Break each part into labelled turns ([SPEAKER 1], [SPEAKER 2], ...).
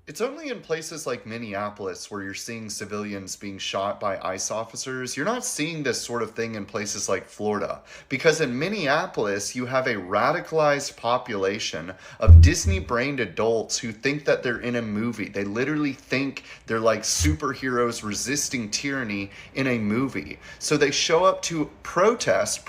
[SPEAKER 1] It's only in places like Minneapolis where you're seeing civilians being shot by ICE officers. You're not seeing this sort of thing in places like Florida. Because in Minneapolis, you have a radicalized population of Disney brained adults who think that they're in a movie. They literally think they're like superheroes resisting tyranny in a movie. So they show up to protest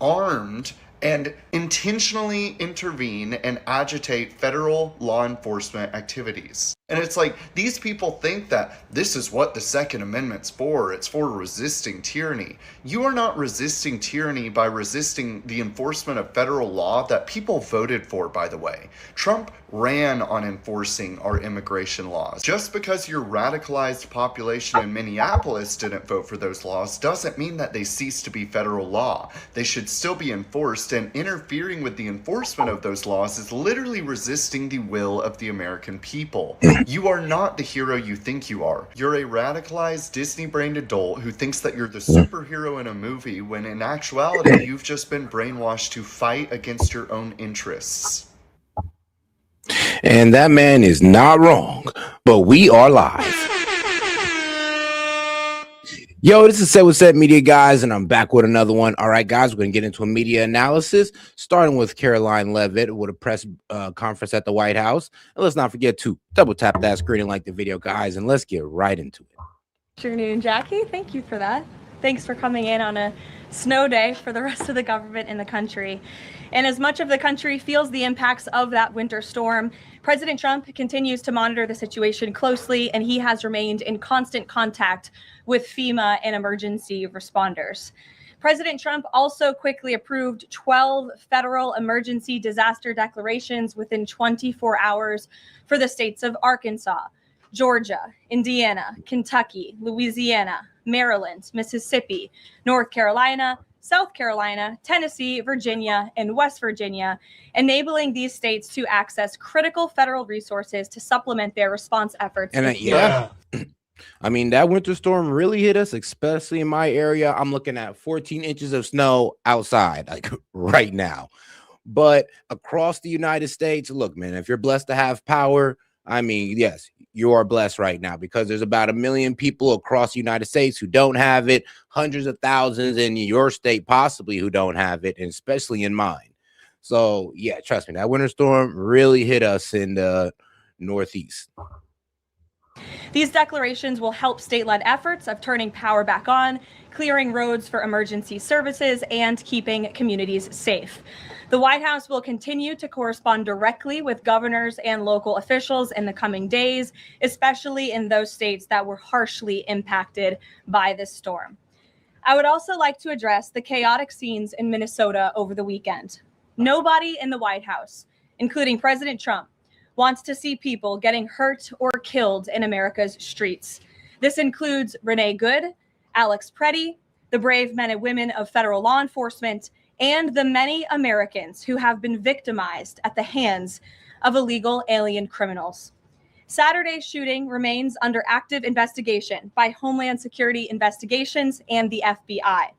[SPEAKER 1] armed and intentionally intervene and agitate federal law enforcement activities. And it's like, these people think that this is what the Second Amendment's for. It's for resisting tyranny. You are not resisting tyranny by resisting the enforcement of federal law that people voted for, by the way. Trump ran on enforcing our immigration laws. Just because your radicalized population in Minneapolis didn't vote for those laws doesn't mean that they cease to be federal law. They should still be enforced, and interfering with the enforcement of those laws is literally resisting the will of the American people. You are not the hero you think you are. You're a radicalized Disney-brained adult who thinks that you're the superhero in a movie when in actuality you've just been brainwashed to fight against your own interests.
[SPEAKER 2] And that man is not wrong, but we are live. Yo, this is S.E.T Media, guys, and I'm back with another one. All right, guys, we're going to get into a media analysis, starting with Caroline Leavitt with a press conference at the White House. And let's not forget to double tap that screen and like the video, guys, and let's get right into it.
[SPEAKER 3] Good afternoon, Jackie. Thank you for that. Thanks for coming in on a snow day for the rest of the government in the country. And as much of the country feels the impacts of that winter storm, President Trump continues to monitor the situation closely, and he has remained in constant contact with FEMA and emergency responders. President Trump also quickly approved 12 federal emergency disaster declarations within 24 hours for the states of Arkansas, Georgia, Indiana, Kentucky, Louisiana, Maryland, Mississippi, North Carolina, South Carolina, Tennessee, Virginia, and West Virginia, enabling these states to access critical federal resources to supplement their response efforts.
[SPEAKER 2] And I mean, that winter storm really hit us, especially in my area. I'm looking at 14 inches of snow outside, like right now. But across the United States, look, man, if you're blessed to have power, I mean, yes, you are blessed right now, because there's about 1 million people across the United States who don't have it, hundreds of thousands in your state possibly who don't have it, and especially in mine. So, yeah, trust me, that winter storm really hit us in the Northeast.
[SPEAKER 3] These declarations will help state-led efforts of turning power back on, clearing roads for emergency services, and keeping communities safe. The White House will continue to correspond directly with governors and local officials in the coming days, especially in those states that were harshly impacted by this storm. I would also like to address the chaotic scenes in Minnesota over the weekend. Nobody in the White House, including President Trump, wants to see people getting hurt or killed in America's streets. This includes Renee Good, Alex Preddy, the brave men and women of federal law enforcement, and the many Americans who have been victimized at the hands of illegal alien criminals. Saturday's shooting remains under active investigation by Homeland Security Investigations and the FBI.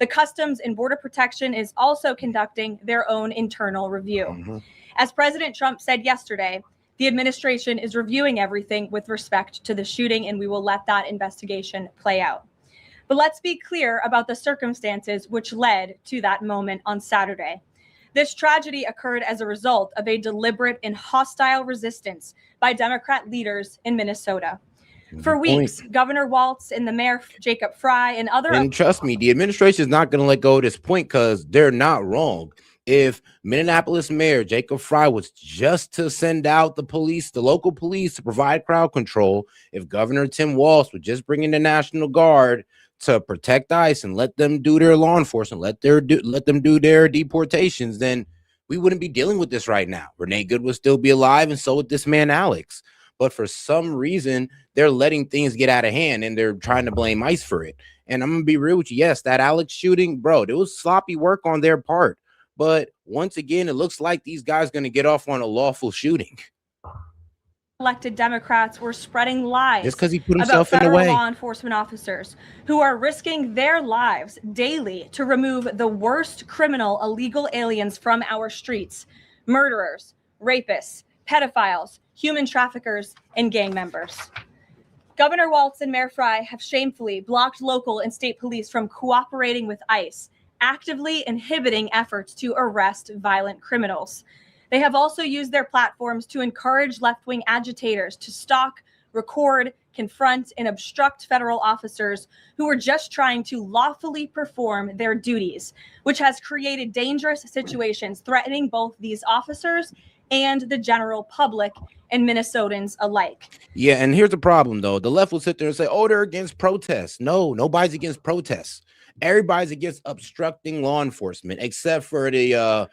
[SPEAKER 3] The Customs and Border Protection is also conducting their own internal review. As President Trump said yesterday, the administration is reviewing everything with respect to the shooting, and we will let that investigation play out. But let's be clear about the circumstances which led to that moment on Saturday. This tragedy occurred as a result of a deliberate and hostile resistance by Democrat leaders in Minnesota. For weeks, Governor Walz and the Mayor Jacob Fry and other...
[SPEAKER 2] And trust me, the administration is not going to let go of this point, because they're not wrong. If Minneapolis Mayor Jacob Fry was just to send out the police, the local police, to provide crowd control, if Governor Tim Walz would just bring in the National Guard to protect ICE and let them do their law enforcement, let them do their deportations, then we wouldn't be dealing with this right now. Renee Good would still be alive, and so would this man Alex. But for some reason, they're letting things get out of hand, and they're trying to blame ICE for it. And I'm gonna be real with you. Yes, that Alex shooting, bro, it was sloppy work on their part. But once again, it looks like these guys are going to get off on a lawful shooting.
[SPEAKER 3] Elected Democrats were spreading lies
[SPEAKER 2] just because he put himself in the way.
[SPEAKER 3] Law enforcement officers who are risking their lives daily to remove the worst criminal illegal aliens from our streets: murderers, rapists, pedophiles, human traffickers, and gang members. Governor Walz and Mayor Frey have shamefully blocked local and state police from cooperating with ICE, actively inhibiting efforts to arrest violent criminals. They have also used their platforms to encourage left-wing agitators to stalk, record, confront, and obstruct federal officers who are just trying to lawfully perform their duties, which has created dangerous situations threatening both these officers and the general public and Minnesotans alike.
[SPEAKER 2] Yeah, and here's the problem, though. The left will sit there and say, oh, they're against protests. No, nobody's against protests. Everybody's against obstructing law enforcement, except for the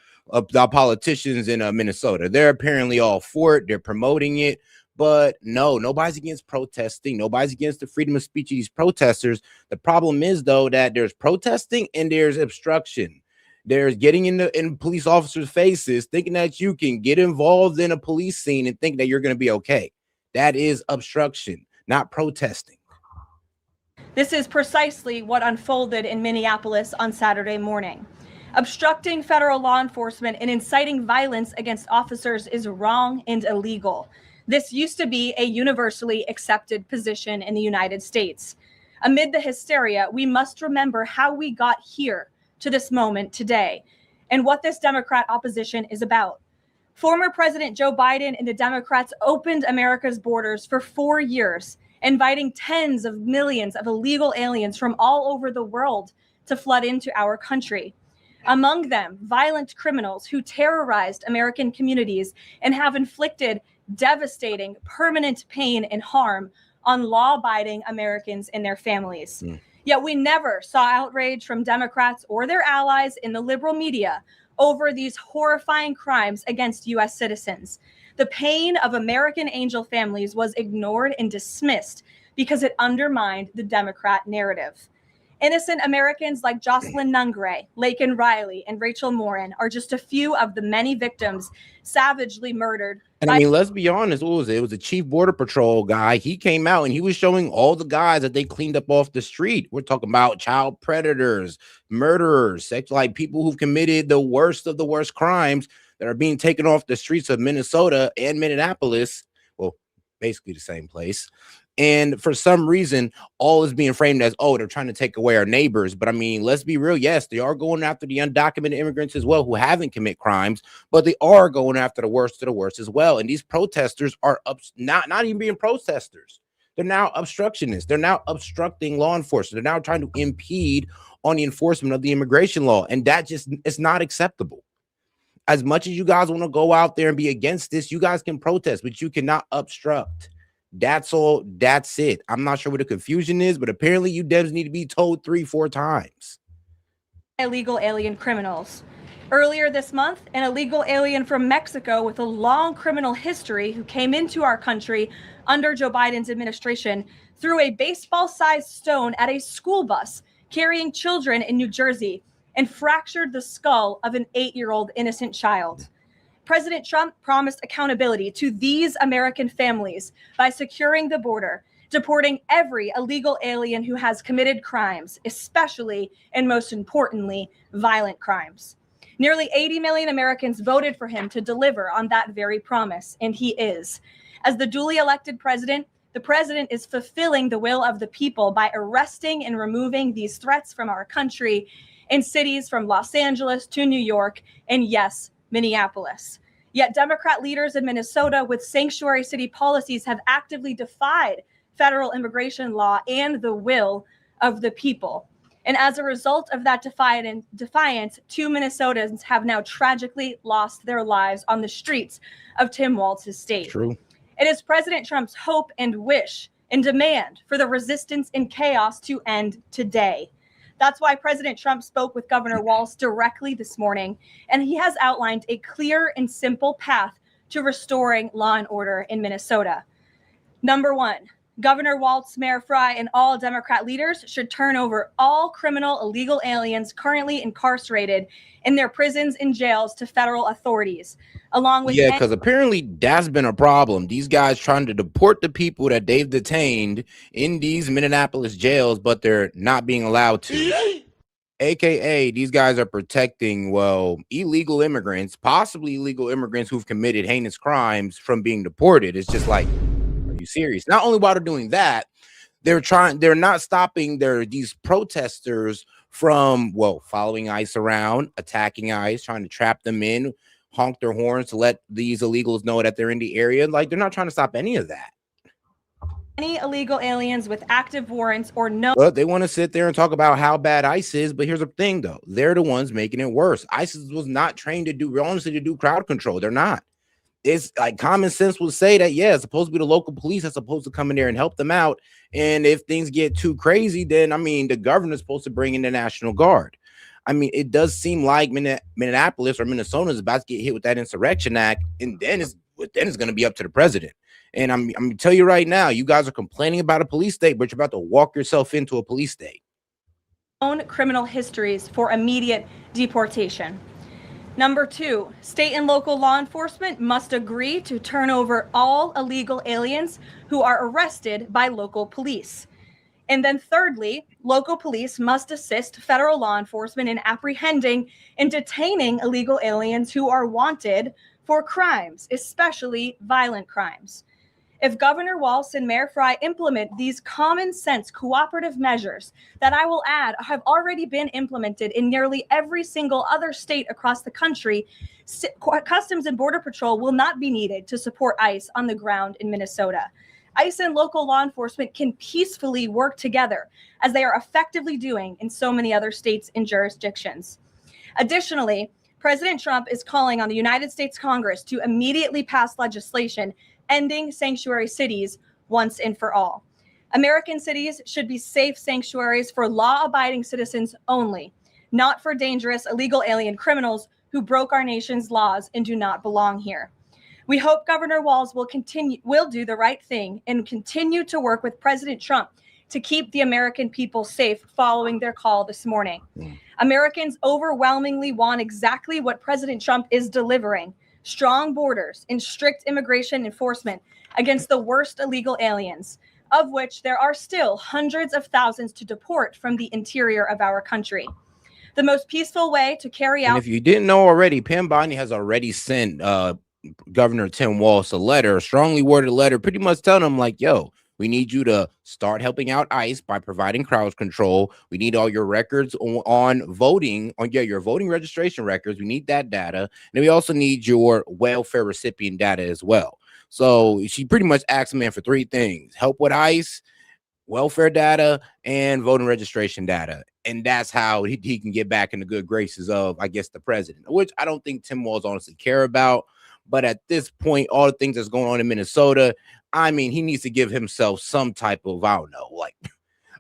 [SPEAKER 2] politicians in Minnesota. They're apparently all for it. They're promoting it. But no, nobody's against protesting. Nobody's against the freedom of speech of these protesters. The problem is, though, that there's protesting and there's obstruction. There's getting in police officers' faces, thinking that you can get involved in a police scene and think that you're going to be okay. That is obstruction, not protesting.
[SPEAKER 3] This is precisely what unfolded in Minneapolis on Saturday morning. Obstructing federal law enforcement and inciting violence against officers is wrong and illegal. This used to be a universally accepted position in the United States. Amid the hysteria, we must remember how we got here to this moment today and what this Democrat opposition is about. Former President Joe Biden and the Democrats opened America's borders for 4 years, inviting tens of millions of illegal aliens from all over the world to flood into our country. Among them, violent criminals who terrorized American communities and have inflicted devastating, permanent pain and harm on law-abiding Americans and their families. Yet we never saw outrage from Democrats or their allies in the liberal media over these horrifying crimes against U.S. citizens. The pain of American angel families was ignored and dismissed because it undermined the Democrat narrative. Innocent Americans like Jocelyn Nungray, Laken Riley, and Rachel Morin are just a few of the many victims savagely murdered.
[SPEAKER 2] And I mean, let's be honest, what was it? It was a chief border patrol guy. He came out and he was showing all the guys that they cleaned up off the street. We're talking about child predators, murderers, like people who've committed the worst of the worst crimes that are being taken off the streets of Minnesota and Minneapolis. Well, basically the same place. And for some reason, all is being framed as, oh, they're trying to take away our neighbors. But I mean, let's be real. Yes, they are going after the undocumented immigrants as well who haven't committed crimes, but they are going after the worst of the worst as well. And these protesters are not even being protesters. They're now obstructionists. They're now obstructing law enforcement. They're now trying to impede on the enforcement of the immigration law. And that just is not acceptable. As much as you guys want to go out there and be against this, you guys can protest, but you cannot obstruct. That's all. That's it. I'm not sure what the confusion is, but apparently you devs need to be told 3-4 times.
[SPEAKER 3] Illegal alien criminals. Earlier this month, an illegal alien from Mexico with a long criminal history who came into our country under Joe Biden's administration threw a baseball-sized stone at a school bus carrying children in New Jersey and fractured the skull of an 8-year-old innocent child. President Trump promised accountability to these American families by securing the border, deporting every illegal alien who has committed crimes, especially and most importantly, violent crimes. Nearly 80 million Americans voted for him to deliver on that very promise, and he is. As the duly elected president, the president is fulfilling the will of the people by arresting and removing these threats from our country in cities from Los Angeles to New York, and yes, Minneapolis. Yet Democrat leaders in Minnesota with sanctuary city policies have actively defied federal immigration law and the will of the people. And as a result of that defiance, 2 Minnesotans have now tragically lost their lives on the streets of Tim Walz's state.
[SPEAKER 2] True.
[SPEAKER 3] It is President Trump's hope and wish and demand for the resistance and chaos to end today. That's why President Trump spoke with Governor Walz directly this morning, and he has outlined a clear and simple path to restoring law and order in Minnesota. Number 1, Governor Walz, Mayor Frey, and all Democrat leaders should turn over all criminal illegal aliens currently incarcerated in their prisons and jails to federal authorities, along with
[SPEAKER 2] because apparently that's been a problem. These guys trying to deport the people that they've detained in these Minneapolis jails, but they're not being allowed to. AKA, these guys are protecting, well, illegal immigrants, possibly illegal immigrants who've committed heinous crimes from being deported. It's just like, are you serious? Not only while they're doing that, they're not stopping these protesters from, well, following ICE around, attacking ICE, trying to trap them in, honk their horns to let these illegals know that they're in the area. Like, they're not trying to stop any of that.
[SPEAKER 3] Any illegal aliens with active warrants or no.
[SPEAKER 2] But they want to sit there and talk about how bad ICE is. But here's the thing, though. They're the ones making it worse. ICE was not trained to do, honestly, to do crowd control. They're not. It's like common sense would say that, yeah, it's supposed to be the local police that's supposed to come in there and help them out. And if things get too crazy, then, I mean, the governor's supposed to bring in the National Guard. I mean, it does seem like Minneapolis or Minnesota is about to get hit with that Insurrection Act. And then it's going to be up to the president. And I'm going to tell you right now, you guys are complaining about a police state, but you're about to walk yourself into a police state.
[SPEAKER 3] Own criminal histories for immediate deportation. Number 2, state and local law enforcement must agree to turn over all illegal aliens who are arrested by local police. And then thirdly, local police must assist federal law enforcement in apprehending and detaining illegal aliens who are wanted for crimes, especially violent crimes. If Governor Walz and Mayor Frey implement these common sense cooperative measures that I will add have already been implemented in nearly every single other state across the country, Customs and Border Patrol will not be needed to support ICE on the ground in Minnesota. ICE and local law enforcement can peacefully work together, as they are effectively doing in so many other states and jurisdictions. Additionally, President Trump is calling on the United States Congress to immediately pass legislation ending sanctuary cities once and for all. American cities should be safe sanctuaries for law-abiding citizens only, not for dangerous illegal alien criminals who broke our nation's laws and do not belong here. We hope Governor Walz will do the right thing and continue to work with President Trump to keep the American people safe following their call this morning. Americans overwhelmingly want exactly what President Trump is delivering: strong borders and strict immigration enforcement against the worst illegal aliens, of which there are still hundreds of thousands to deport from the interior of our country. The most peaceful way to carry out—
[SPEAKER 2] And if you didn't know already, Pam Bondi has already sent Governor Tim Walz a letter, a strongly worded letter, pretty much telling him, like, yo, we need you to start helping out ICE by providing crowd control. We need all your records on voting, your voting registration records. We need that data. And we also need your welfare recipient data as well. So she pretty much asked the man for 3 things: help with ICE, welfare data, and voting registration data. And that's how he can get back in the good graces of, I guess, the president, which I don't think Tim Walz honestly care about. But at this point, all the things that's going on in Minnesota, I mean, he needs to give himself some type of, I don't know, like,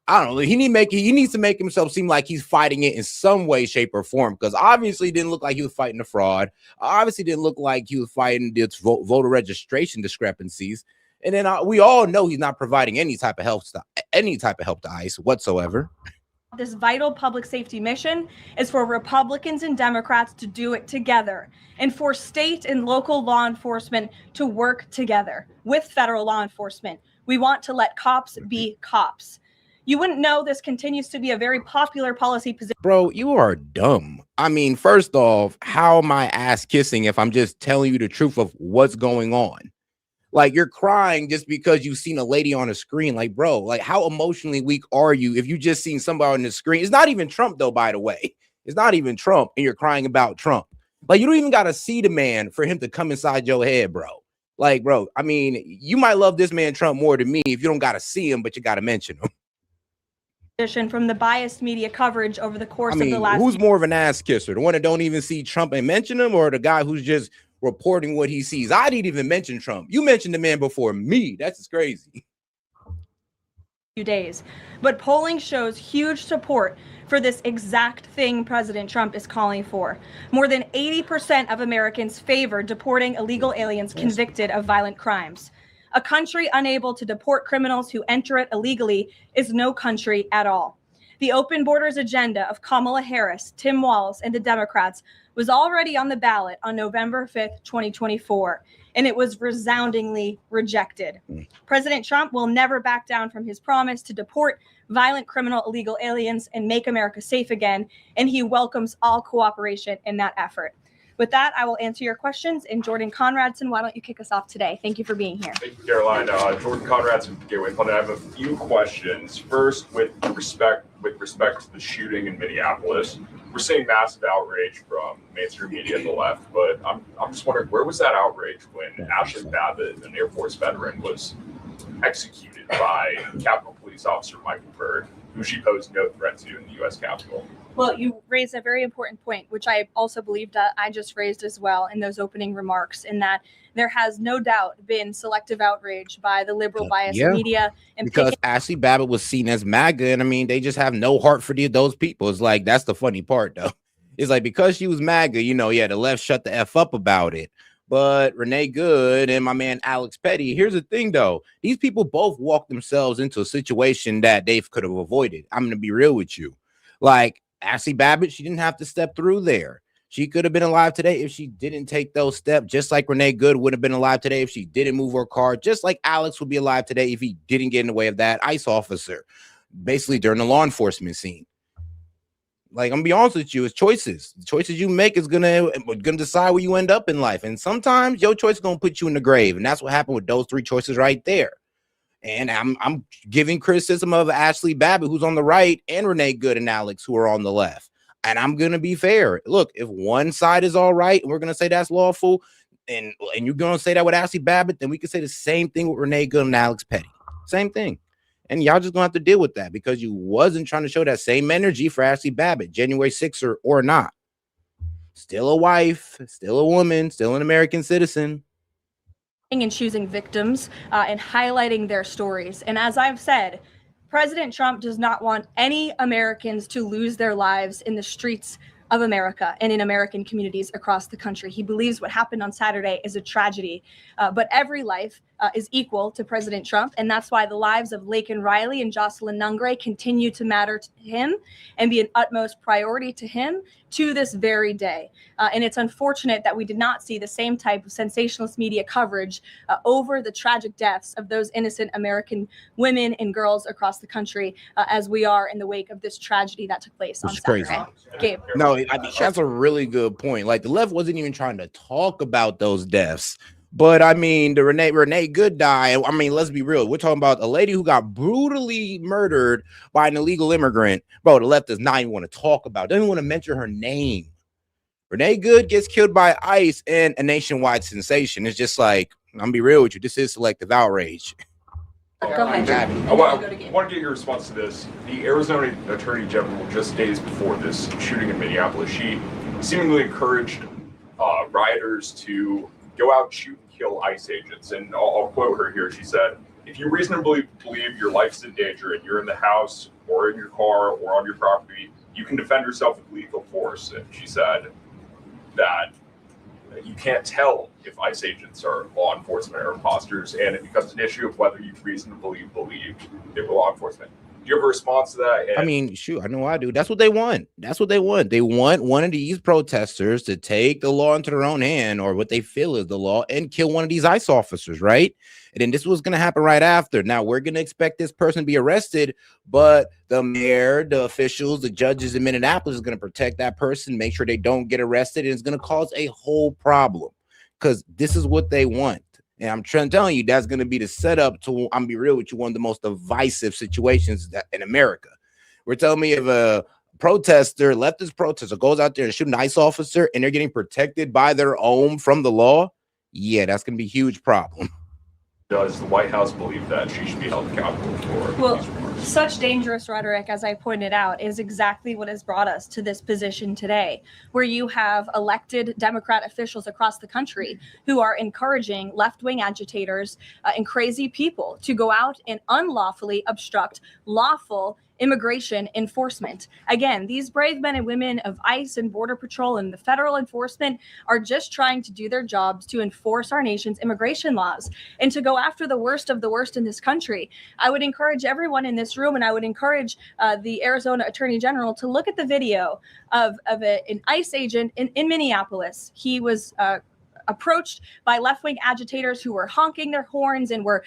[SPEAKER 2] I don't know. He needs to make himself seem like he's fighting it in some way, shape, or form. Because obviously it didn't look like he was fighting the fraud. Obviously didn't look like he was fighting the voter registration discrepancies. And then we all know he's not providing any type of help to ICE whatsoever.
[SPEAKER 3] This vital public safety mission is for Republicans and Democrats to do it together, and for state and local law enforcement to work together with federal law enforcement. We want to let cops be cops. You wouldn't know this continues to be a very popular policy position.
[SPEAKER 2] Bro, you are dumb. I mean, first off, how am I ass kissing if I'm just telling you the truth of what's going on? Like, you're crying just because you've seen a lady on a screen. Like, bro, like, how emotionally weak are you if you just seen somebody on the screen? It's not even Trump, though, by the way. It's not even Trump, and you're crying about Trump. Like, you don't even got to see the man for him to come inside your head, bro. Like, bro, I mean, you might love this man Trump more than me if you don't got to see him, but you got to mention him.
[SPEAKER 3] From the biased media coverage over the course of the last—
[SPEAKER 2] who's more of an ass kisser? The one that don't even see Trump and mention him, or the guy who's just reporting what he sees? I didn't even mention Trump. You mentioned the man before me. That's just crazy.
[SPEAKER 3] Few days, but polling shows huge support for this exact thing President Trump is calling for. More than 80% of Americans favor deporting illegal aliens convicted of violent crimes. A country unable to deport criminals who enter it illegally is no country at all. The open borders agenda of Kamala Harris, Tim Walz, and the Democrats was already on the ballot on November 5th, 2024, and it was resoundingly rejected. President Trump will never back down from his promise to deport violent criminal illegal aliens and make America safe again, and he welcomes all cooperation in that effort. With that, I will answer your questions. And Jordan Conradson, why don't you kick us off today? Thank you for being here.
[SPEAKER 4] Thank you, Caroline. Jordan Conradson from Gateway Fund. I have a few questions. First, with respect to the shooting in Minneapolis, we're seeing massive outrage from mainstream media and the left, but I'm just wondering, where was that outrage when Ashley Babbitt, an Air Force veteran, was executed by Capitol Police Officer Michael Byrd, who she posed no threat to in the U.S. Capitol?
[SPEAKER 3] Well, you raised a very important point, which I also believe that I just raised as well in those opening remarks, in that there has no doubt been selective outrage by the liberal bias media. And
[SPEAKER 2] because Ashley Babbitt was seen as MAGA, and I mean, they just have no heart for those people. It's like, that's the funny part, though. It's like, because she was MAGA, you know, yeah, the left shut the F up about it. But Renee Good and my man Alex Petty, here's the thing, though. These people both walked themselves into a situation that they could have avoided. I'm going to be real with you. Like, Ashley Babbitt, she didn't have to step through there. She could have been alive today if she didn't take those steps, just like Renee Good would have been alive today if she didn't move her car, just like Alex would be alive today if he didn't get in the way of that ICE officer, basically during the law enforcement scene. Like, I'm gonna be honest with you, it's choices. The choices you make is gonna decide where you end up in life. And sometimes your choice is gonna put you in the grave. And that's what happened with those three choices right there. And I'm giving criticism of Ashley Babbitt, who's on the right, and Renee Good and Alex, who are on the left. And I'm going to be fair. Look, if one side is all right, and we're going to say that's lawful, and you're going to say that with Ashley Babbitt, then we can say the same thing with Renee Good and Alex Petty. Same thing. And y'all just going to have to deal with that because you wasn't trying to show that same energy for Ashley Babbitt, January 6th or not. Still a wife, still a woman, still an American citizen.
[SPEAKER 3] And choosing victims and highlighting their stories. And as I've said, President Trump does not want any Americans to lose their lives in the streets of America and in American communities across the country. He believes what happened on Saturday is a tragedy, but every life is equal to President Trump. And that's why the lives of Laken Riley and Jocelyn Nungray continue to matter to him and be an utmost priority to him to this very day. And it's unfortunate that we did not see the same type of sensationalist media coverage over the tragic deaths of those innocent American women and girls across the country as we are in the wake of this tragedy that took place on Saturday.
[SPEAKER 2] Crazy.
[SPEAKER 3] Gabe.
[SPEAKER 2] No, I mean, that's a really good point. Like, the left wasn't even trying to talk about those deaths. But I mean, the Renee Good died. I mean, let's be real. We're talking about a lady who got brutally murdered by an illegal immigrant. Bro, the left does not even want to talk about it. Doesn't even want to mention her name. Renee Good gets killed by ICE and a nationwide sensation. It's just like, I'm gonna be real with you. This is selective outrage.
[SPEAKER 3] Go ahead.
[SPEAKER 4] I want to get your response to this. The Arizona Attorney General, just days before this shooting in Minneapolis, she seemingly encouraged rioters to go out, shoot, and kill ICE agents. And I'll quote her here. She said, "If you reasonably believe your life's in danger and you're in the house or in your car or on your property, you can defend yourself with lethal force." And she said that you can't tell if ICE agents are law enforcement or imposters, and it becomes an issue of whether you reasonably believe they were law enforcement. Do you have a response to that? And
[SPEAKER 2] I mean, shoot, I know I do. That's what they want. That's what they want. They want one of these protesters to take the law into their own hand, or what they feel is the law, and kill one of these ICE officers, right? And then this was going to happen right after. Now, we're going to expect this person to be arrested, but the mayor, the officials, the judges in Minneapolis is going to protect that person, make sure they don't get arrested, and it's going to cause a whole problem because this is what they want. And I'm telling you, that's going to be the setup to, I'm be real with you, one of the most divisive situations in America. We're telling me if a protester, leftist protester, goes out there and shoot an ICE officer and they're getting protected by their own from the law, yeah, that's going to be a huge problem.
[SPEAKER 4] does the White House believe that she should be held accountable for these remarks?
[SPEAKER 3] Such dangerous rhetoric, as I pointed out, is exactly what has brought us to this position today, where you have elected Democrat officials across the country who are encouraging left-wing agitators and crazy people to go out and unlawfully obstruct lawful immigration enforcement. Again, these brave men and women of ICE and Border Patrol and the federal enforcement are just trying to do their jobs to enforce our nation's immigration laws and to go after the worst of the worst in this country. I would encourage everyone in this room, and I would encourage the Arizona Attorney General to look at the video of an ICE agent in Minneapolis. He was approached by left-wing agitators who were honking their horns and were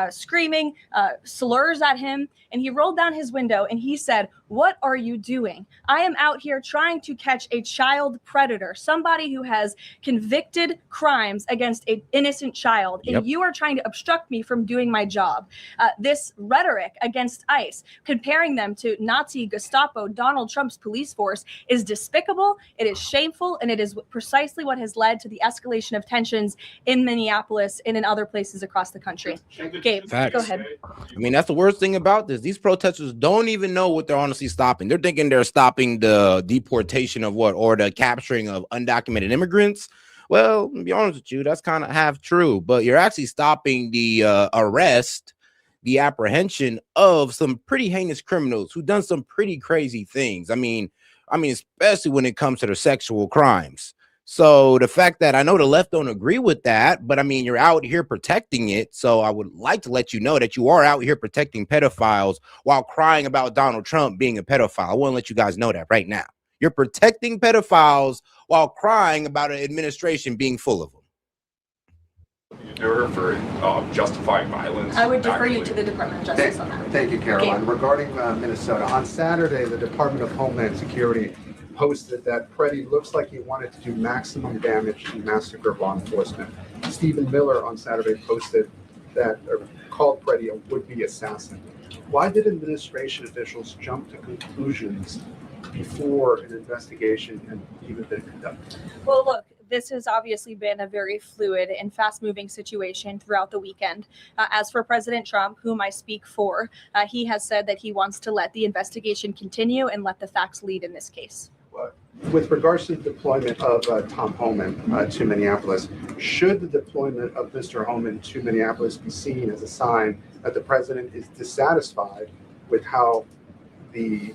[SPEAKER 3] screaming slurs at him. And he rolled down his window and he said, "What are you doing? I am out here trying to catch a child predator, somebody who has convicted crimes against an innocent child, and you are trying to obstruct me from doing my job." This rhetoric against ICE, comparing them to Nazi, Gestapo, Donald Trump's police force, is despicable, it is shameful, and it is precisely what has led to the escalation of tensions in Minneapolis and in other places across the country. Gabe,
[SPEAKER 2] Facts.
[SPEAKER 3] go ahead.
[SPEAKER 2] I mean, that's the worst thing about this. These protesters don't even know what they're honestly stopping. They're thinking they're stopping the deportation of what, or the capturing of undocumented immigrants. Well, to be honest with you, that's kind of half true, but you're actually stopping the arrest, the apprehension of some pretty heinous criminals who done some pretty crazy things. I mean, especially when it comes to their sexual crimes. So the fact that I know the left don't agree with that, but I mean, you're out here protecting it. So I would like to let you know that you are out here protecting pedophiles while crying about Donald Trump being a pedophile. I want to let you guys know that right now. You're protecting pedophiles while crying about an administration being full of them.
[SPEAKER 4] For justifying violence.
[SPEAKER 3] I would defer you to the Department of Justice on that.
[SPEAKER 5] Thank you, Caroline. Regarding Minnesota, on Saturday, the Department of Homeland Security posted that Preddy looks like he wanted to do maximum damage to massacre law enforcement. Stephen Miller on Saturday posted that, called Preddy a would-be assassin. Why did administration officials jump to conclusions before an investigation had even been conducted?
[SPEAKER 3] Well, look, this has obviously been a very fluid and fast-moving situation throughout the weekend. As for President Trump, whom I speak for, he has said that he wants to let the investigation continue and let the facts lead in this case.
[SPEAKER 5] With regards to the deployment of Tom Homan to Minneapolis, should the deployment of Mr. Homan to Minneapolis be seen as a sign that the president is dissatisfied with how the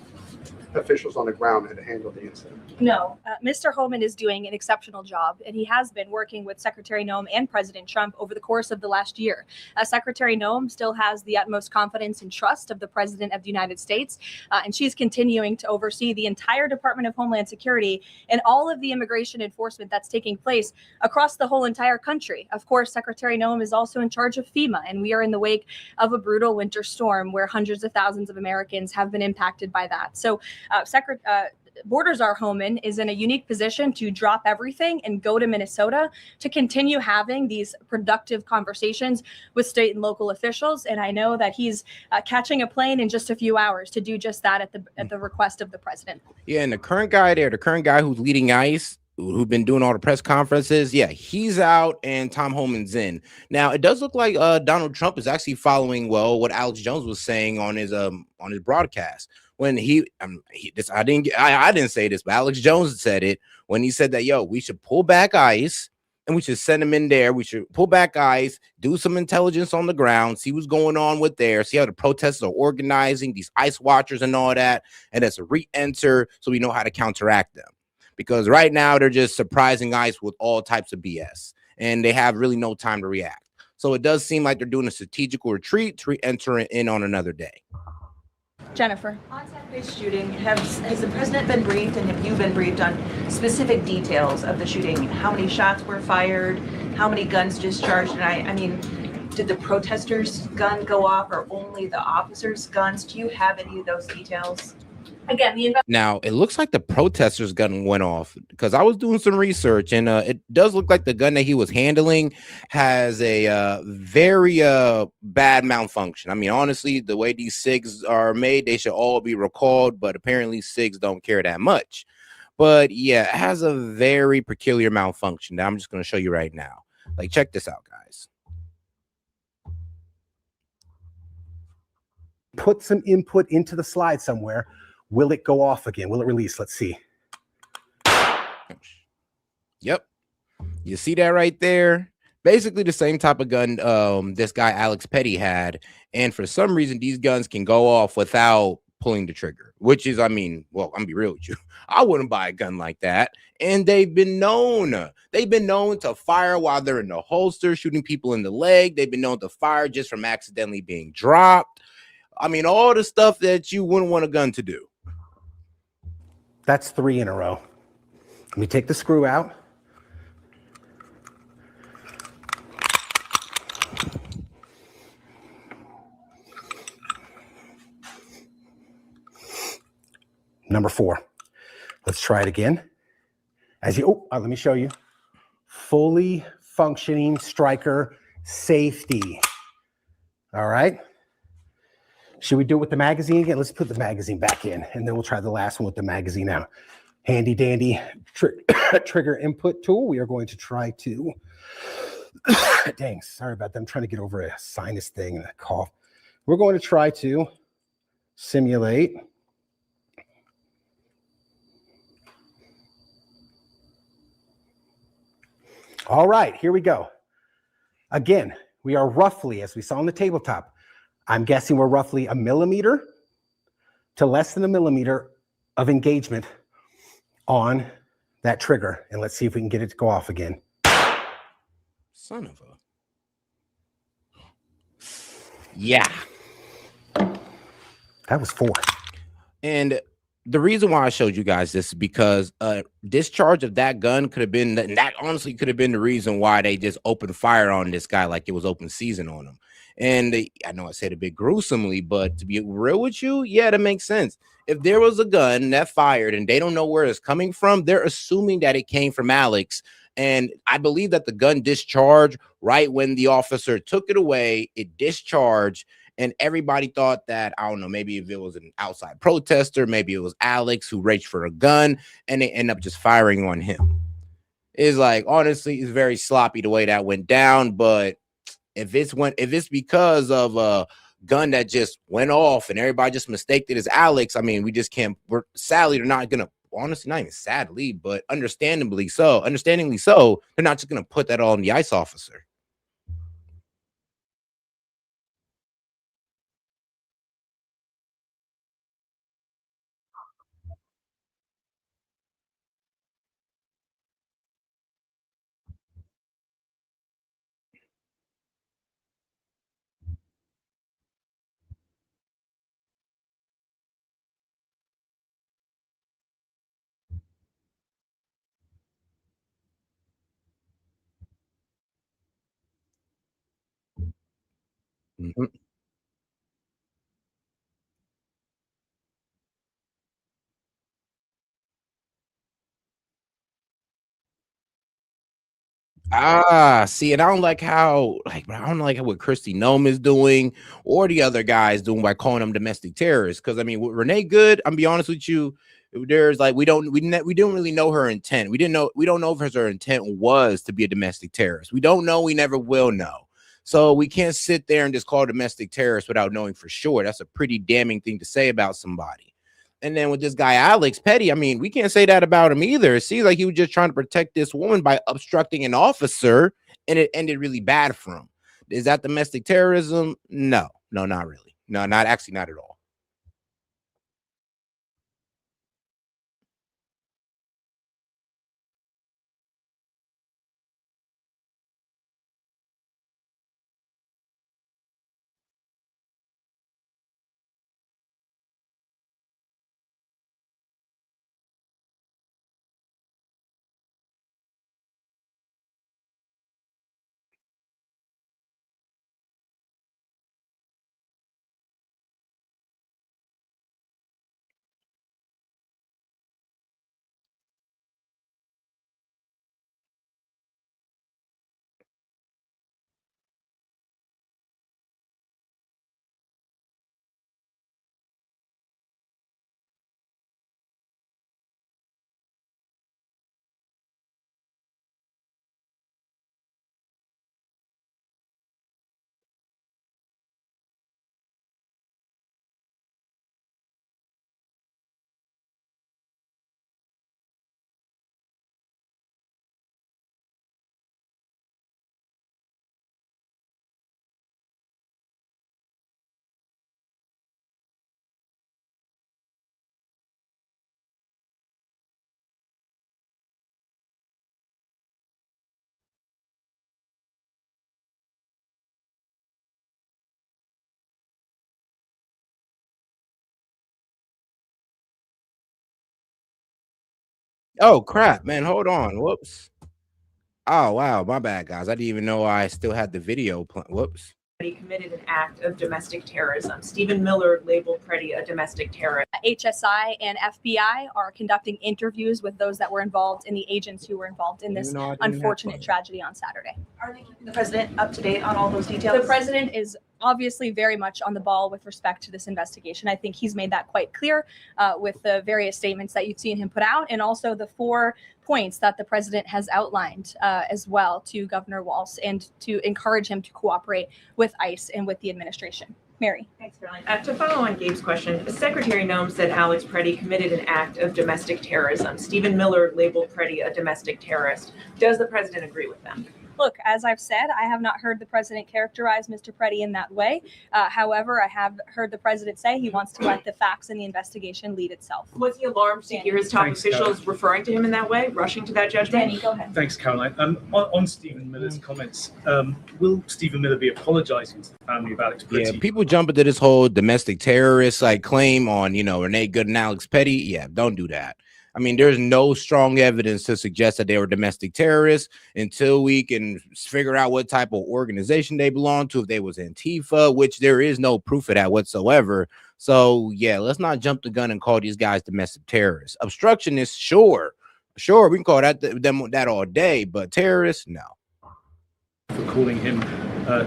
[SPEAKER 5] officials on the ground had handled the incident?
[SPEAKER 3] No, Mr. Homan is doing an exceptional job, and he has been working with Secretary Noem and President Trump over the course of the last year. Secretary Noem still has the utmost confidence and trust of the President of the United States, and she's continuing to oversee the entire Department of Homeland Security and all of the immigration enforcement that's taking place across the whole entire country. Of course, Secretary Noem is also in charge of FEMA, and we are in the wake of a brutal winter storm where hundreds of thousands of Americans have been impacted by that. So, Borders Homan is in a unique position to drop everything and go to Minnesota to continue having these productive conversations with state and local officials. And I know that he's catching a plane in just a few hours to do just that at the request of the president.
[SPEAKER 2] Yeah, and the current guy who's leading ICE, who've been doing all the press conferences, yeah, he's out and Tom Homan's in. Now, it does look like Donald Trump is actually following what Alex Jones was saying on his broadcast. When I didn't say this, but Alex Jones said it when he said that, we should pull back ICE and we should send them in there. We should pull back ICE, do some intelligence on the ground, see what's going on with there, see how the protesters are organizing, these ICE watchers and all that, and that's a re-enter so we know how to counteract them. Because right now they're just surprising ICE with all types of BS, and they have really no time to react. So it does seem like they're doing a strategic retreat to re-enter in on another day.
[SPEAKER 3] Jennifer.
[SPEAKER 6] On Saturday's shooting, has the president been briefed, and have you been briefed on specific details of the shooting? How many shots were fired? How many guns discharged? And I mean, did the protesters' gun go off, or only the officers' guns? Do you have any of those details?
[SPEAKER 3] Again,
[SPEAKER 2] now it looks like the protesters' gun went off, because I was doing some research, and it does look like the gun that he was handling has a very bad malfunction. I mean, honestly, the way these SIGs are made, they should all be recalled, but apparently SIGs don't care that much. But yeah, it has a very peculiar malfunction that I'm just going to show you right now. Like, check this out, guys.
[SPEAKER 7] Put some input into the slide somewhere. Will it go off again? Will it release? Let's see.
[SPEAKER 2] Yep. You see that right there? Basically the same type of gun this guy Alex Petty had. And for some reason, these guns can go off without pulling the trigger, which is, I mean, well, I'm gonna be real with you. I wouldn't buy a gun like that. And they've been known to fire while they're in the holster, shooting people in the leg. They've been known to fire just from accidentally being dropped. I mean, all the stuff that you wouldn't want a gun to do.
[SPEAKER 7] That's 3 in a row. Let me take the screw out. Number 4. Let's try it again. Let me show you. Fully functioning striker safety. All right. Should we do it with the magazine again? Let's put the magazine back in, and then we'll try the last one with the magazine out. Handy dandy trigger input tool. We are going to try to, dang, sorry about that. I'm trying to get over a sinus thing and a cough. We're going to try to simulate all right, here we go. Again, we are roughly, as we saw on the tabletop, I'm guessing we're roughly a millimeter to less than a millimeter of engagement on that trigger. And let's see if we can get it to go off again.
[SPEAKER 2] Son of a. Yeah.
[SPEAKER 7] That was 4.
[SPEAKER 2] And the reason why I showed you guys this is because discharge of that gun could have been, that honestly could have been the reason why they just opened fire on this guy like it was open season on him. And I know I said a bit gruesomely, but to be real with you, yeah, that makes sense. If there was a gun that fired and they don't know where it's coming from, they're assuming that it came from Alex. And I believe that the gun discharged right when the officer took it away. It discharged. And everybody thought that, I don't know, maybe if it was an outside protester, maybe it was Alex who reached for a gun, and they end up just firing on him. It's like, honestly, it's very sloppy the way that went down. But if it's because of a gun that just went off and everybody just mistaked it as Alex, I mean, we just can't. Sadly, they're not gonna. Honestly, not even sadly, but understandingly so, they're not just gonna put that all on the ICE officer. Mhm. See, and I don't like how, I don't like what Christy Nome is doing or the other guys doing by calling them domestic terrorists. Because I mean, with Renee Good, I'm be honest with you, there's like we don't really know her intent. We don't know if her intent was to be a domestic terrorist. We don't know. We never will know. So we can't sit there and just call domestic terrorist without knowing for sure. That's a pretty damning thing to say about somebody. And then with this guy, Alex Petty, I mean, we can't say that about him either. It seems like he was just trying to protect this woman by obstructing an officer, and it ended really bad for him. Is that domestic terrorism? No, not really. No, not at all. Oh crap, man! Hold on. Whoops. Oh wow, my bad, guys. I didn't even know I still had the video. Whoops.
[SPEAKER 6] He committed an act of domestic terrorism. Stephen Miller labeled Preddy a domestic terrorist.
[SPEAKER 3] HSI and FBI are conducting interviews with those that were involved and the agents who were involved in this unfortunate tragedy on Saturday.
[SPEAKER 6] Are they keeping the president up to date on all those details?
[SPEAKER 3] The president is obviously very much on the ball with respect to this investigation. I think he's made that quite clear with the various statements that you've seen him put out, and also the 4 points that the president has outlined as well to Governor Walz, and to encourage him to cooperate with ICE and with the administration. Mary.
[SPEAKER 6] Thanks, Caroline. To follow on Gabe's question, Secretary Noem said Alex Preddy committed an act of domestic terrorism. Stephen Miller labeled Preddy a domestic terrorist. Does the president agree with them?
[SPEAKER 3] Look, as I've said, I have not heard the president characterize Mr. Preddy in that way. However, I have heard the president say he wants to let the facts in the investigation lead itself.
[SPEAKER 6] Was he alarmed to hear his top officials referring to him in that way, rushing to that judgment?
[SPEAKER 3] Danny, go ahead.
[SPEAKER 8] Thanks, Caroline. On Stephen Miller's comments, will Stephen Miller be apologizing to the family of Alex Preddy?
[SPEAKER 2] Yeah, people jump into this whole domestic terrorist claim on, Renee Good and Alex Petty. Yeah, don't do that. I mean, there's no strong evidence to suggest that they were domestic terrorists until we can figure out what type of organization they belong to, if they was Antifa, which there is no proof of that whatsoever. So, yeah, let's not jump the gun and call these guys domestic terrorists. Obstructionists, sure, we can call that all day, but terrorists, no.
[SPEAKER 8] For calling him,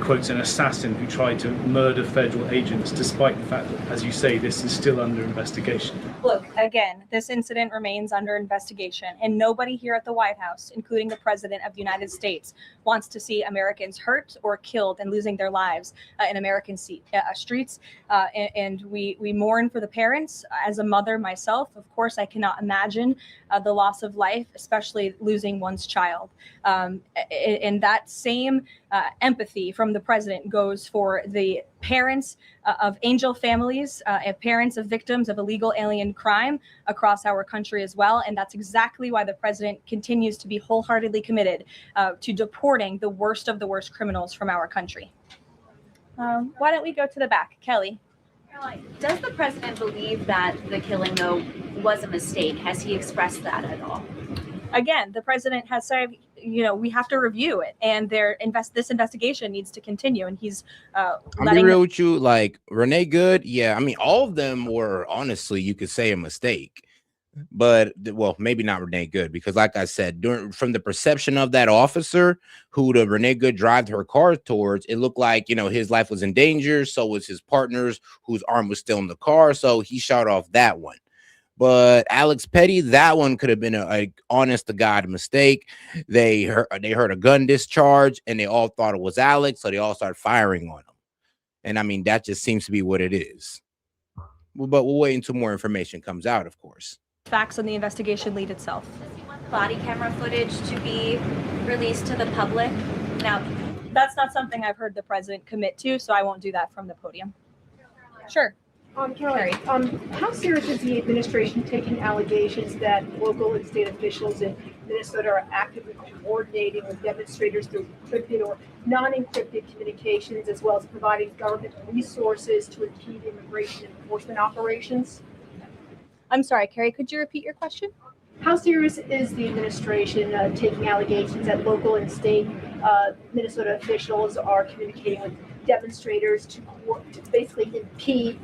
[SPEAKER 8] quotes, an assassin who tried to murder federal agents, despite the fact that, as you say, this is still under investigation.
[SPEAKER 3] Look, again, this incident remains under investigation, and nobody here at the White House, including the President of the United States, wants to see Americans hurt or killed and losing their lives in American streets. And we mourn for the parents. As a mother myself, of course, I cannot imagine the loss of life, especially losing one's child. And that same empathy from the president goes for the parents of angel families, and parents of victims of illegal alien crime across our country as well. And that's exactly why the president continues to be wholeheartedly committed to deporting the worst of the worst criminals from our country. Why don't we go to the back? Kelly.
[SPEAKER 9] Does the president believe that the killing, though, was a mistake? Has he expressed that at all?
[SPEAKER 3] Again, the president has said, we have to review it, and this investigation needs to continue. And he's
[SPEAKER 2] I'll be real with you, Renee Good. Yeah, I mean, all of them were, honestly, you could say, a mistake. But, well, maybe not Renee Good, because like I said, from the perception of that officer who the Renee Good drive her car towards, it looked like, his life was in danger. So was his partner's, whose arm was still in the car. So he shot off that one. But Alex Petty, that one could have been a honest to God mistake. They heard a gun discharge, and they all thought it was Alex, so they all started firing on him. And I mean, that just seems to be what it is. But we'll wait until more information comes out, of course.
[SPEAKER 3] Facts on the investigation lead itself.
[SPEAKER 9] Does he want the body camera footage to be released to the public? Now,
[SPEAKER 3] that's not something I've heard the president commit to, so I won't do that from the podium. Sure.
[SPEAKER 10] Caroline, how serious is the administration taking allegations that local and state officials in Minnesota are actively coordinating with demonstrators through encrypted or non-encrypted communications, as well as providing government resources to impede immigration enforcement operations?
[SPEAKER 3] I'm sorry, Carrie, could you repeat your question?
[SPEAKER 10] How serious is the administration taking allegations that local and state Minnesota officials are communicating with demonstrators to basically impede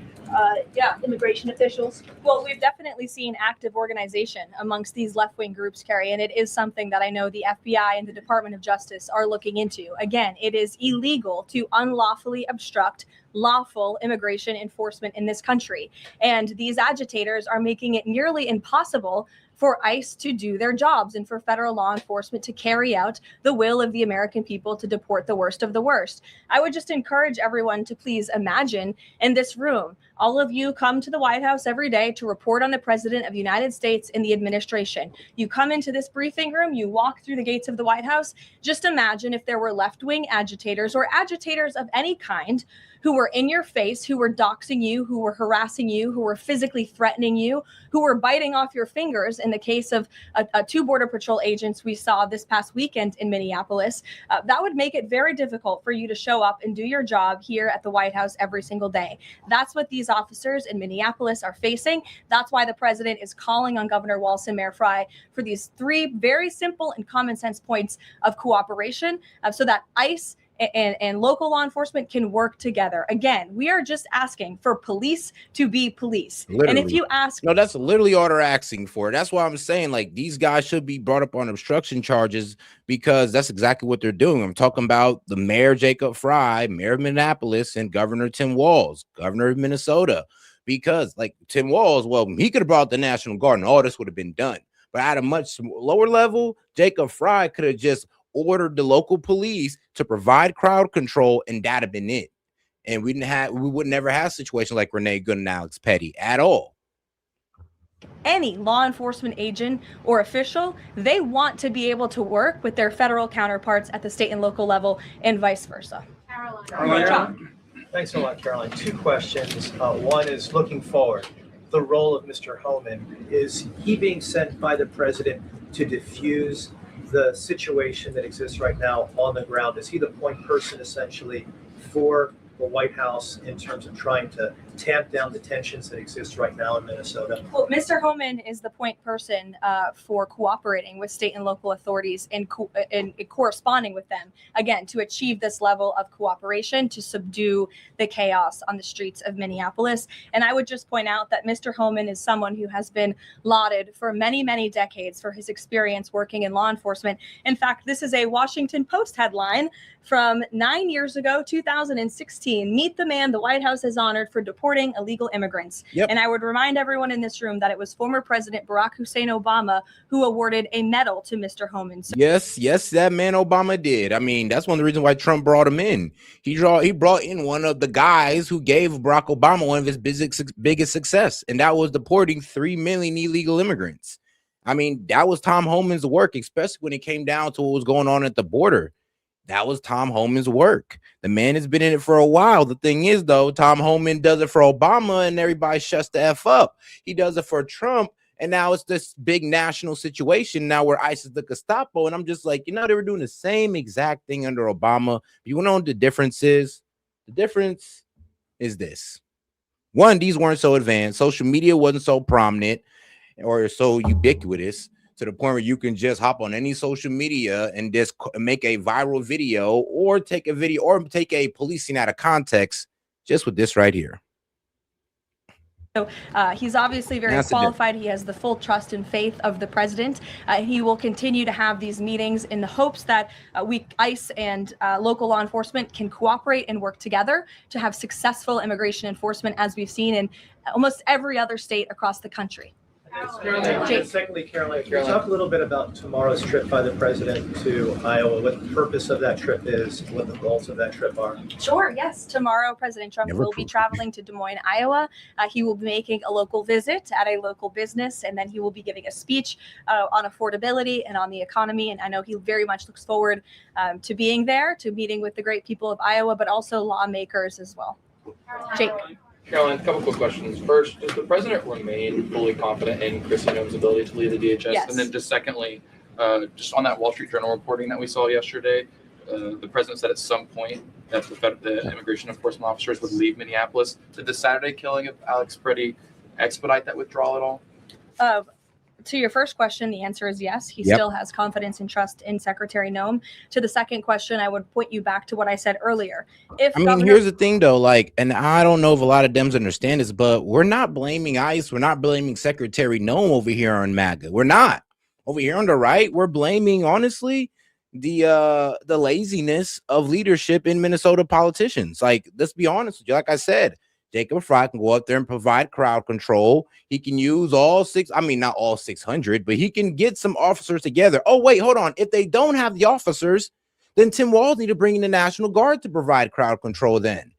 [SPEAKER 10] immigration officials?
[SPEAKER 3] Well, we've definitely seen active organization amongst these left-wing groups, Carrie, and it is something that I know the FBI and the Department of Justice are looking into. Again, it is illegal to unlawfully obstruct lawful immigration enforcement in this country. And these agitators are making it nearly impossible for ICE to do their jobs and for federal law enforcement to carry out the will of the American people to deport the worst of the worst. I would just encourage everyone to please imagine in this room, all of you come to the White House every day to report on the President of the United States and the administration. You come into this briefing room, you walk through the gates of the White House. Just imagine if there were left-wing agitators or agitators of any kind who were in your face, who were doxing you, who were harassing you, who were physically threatening you, who were biting off your fingers. In the case of two Border Patrol agents we saw this past weekend in Minneapolis, that would make it very difficult for you to show up and do your job here at the White House every single day. That's what these officers in Minneapolis are facing. That's why the president is calling on Governor Walz and Mayor Frey for these 3 very simple and common sense points of cooperation so that ICE and local law enforcement can work together. Again, we are just asking for police to be police.
[SPEAKER 2] Literally.
[SPEAKER 3] And if you ask,
[SPEAKER 2] no, that's literally all they're asking for. That's why I'm saying, like, these guys should be brought up on obstruction charges, because that's exactly what they're doing. I'm talking about the mayor, Jacob Fry, mayor of Minneapolis, and Governor Tim Walz, governor of Minnesota. Because, like, Tim Walz, well, he could have brought the National Guard and all this would have been done. But at a much lower level, Jacob Fry could have just ordered the local police to provide crowd control, and that'd have been it. And we would never have situations like Renee Good and Alex Petty at all.
[SPEAKER 3] any law enforcement agent or official, they want to be able to work with their federal counterparts at the state and local level, and vice versa.
[SPEAKER 11] Caroline. Thanks a lot, Caroline. Two questions. One is looking forward. The role of Mr. Homan, is he being sent by the president to diffuse the situation that exists right now on the ground? Is he the point person essentially for the White House in terms of trying to tamp down the tensions that exist right now in Minnesota?
[SPEAKER 3] Well, Mr. Homan is the point person for cooperating with state and local authorities and corresponding with them, again, to achieve this level of cooperation to subdue the chaos on the streets of Minneapolis. And I would just point out that Mr. Homan is someone who has been lauded for many, many decades for his experience working in law enforcement. In fact, this is a Washington Post headline from 9 years ago, 2016. Meet the man the White House has honored for deporting illegal immigrants.
[SPEAKER 2] Yep.
[SPEAKER 3] And I would remind everyone in this room that it was former President Barack Hussein Obama who awarded a medal to Mr. Homan. So
[SPEAKER 2] Yes, that man Obama did. I mean, that's one of the reasons why Trump brought him in. He brought in one of the guys who gave Barack Obama one of his biggest success, and that was deporting 3 million illegal immigrants. I mean, that was Tom Homan's work, especially when it came down to what was going on at the border. That was Tom Homan's work. The man has been in it for a while. The thing is, though, Tom Homan does it for Obama and everybody shuts the F up. He does it for Trump, and now it's this big national situation now where ICE is the Gestapo. And I'm just like, they were doing the same exact thing under Obama. You know what the difference is? The difference is this. One, these weren't so advanced. Social media wasn't so prominent or so ubiquitous to the point where you can just hop on any social media and just make a viral video or take a video or take a police scene out of context, just with this right here.
[SPEAKER 3] So he's obviously very qualified. He has the full trust and faith of the president. He will continue to have these meetings in the hopes that ICE and local law enforcement can cooperate and work together to have successful immigration enforcement, as we've seen in almost every other state across the country.
[SPEAKER 11] Caroline, secondly, Caroline, can you talk a little bit about tomorrow's trip by the president to Iowa, what the purpose of that trip is, what the goals of that trip are?
[SPEAKER 3] Sure, yes. Tomorrow, President Trump will be traveling to Des Moines, Iowa. He will be making a local visit at a local business, and then he will be giving a speech on affordability and on the economy. And I know he very much looks forward to being there, to meeting with the great people of Iowa, but also lawmakers as well. Jake.
[SPEAKER 12] Caroline, a couple quick questions. First, does the president remain fully confident in Kristi Noem's ability to lead the DHS?
[SPEAKER 3] Yes.
[SPEAKER 12] And then just secondly, just on that Wall Street Journal reporting that we saw yesterday, the president said at some point that the immigration enforcement officers would leave Minneapolis. Did the Saturday killing of Alex Petty expedite that withdrawal at all?
[SPEAKER 3] To your first question, the answer is yes. He still has confidence and trust in Secretary Noem. To the second question, I would point you back to what I said earlier.
[SPEAKER 2] Here's the thing, though, and I don't know if a lot of Dems understand this, but we're not blaming ICE. We're not blaming Secretary Noem over here on MAGA. We're not. Over here on the right, we're blaming, honestly, the laziness of leadership in Minnesota politicians. Let's be honest with you. Like I said, Jacob Fry can go up there and provide crowd control. He can use not all 600, but he can get some officers together. Oh, wait, hold on. If they don't have the officers, then Tim Walz need to bring in the National Guard to provide crowd control then.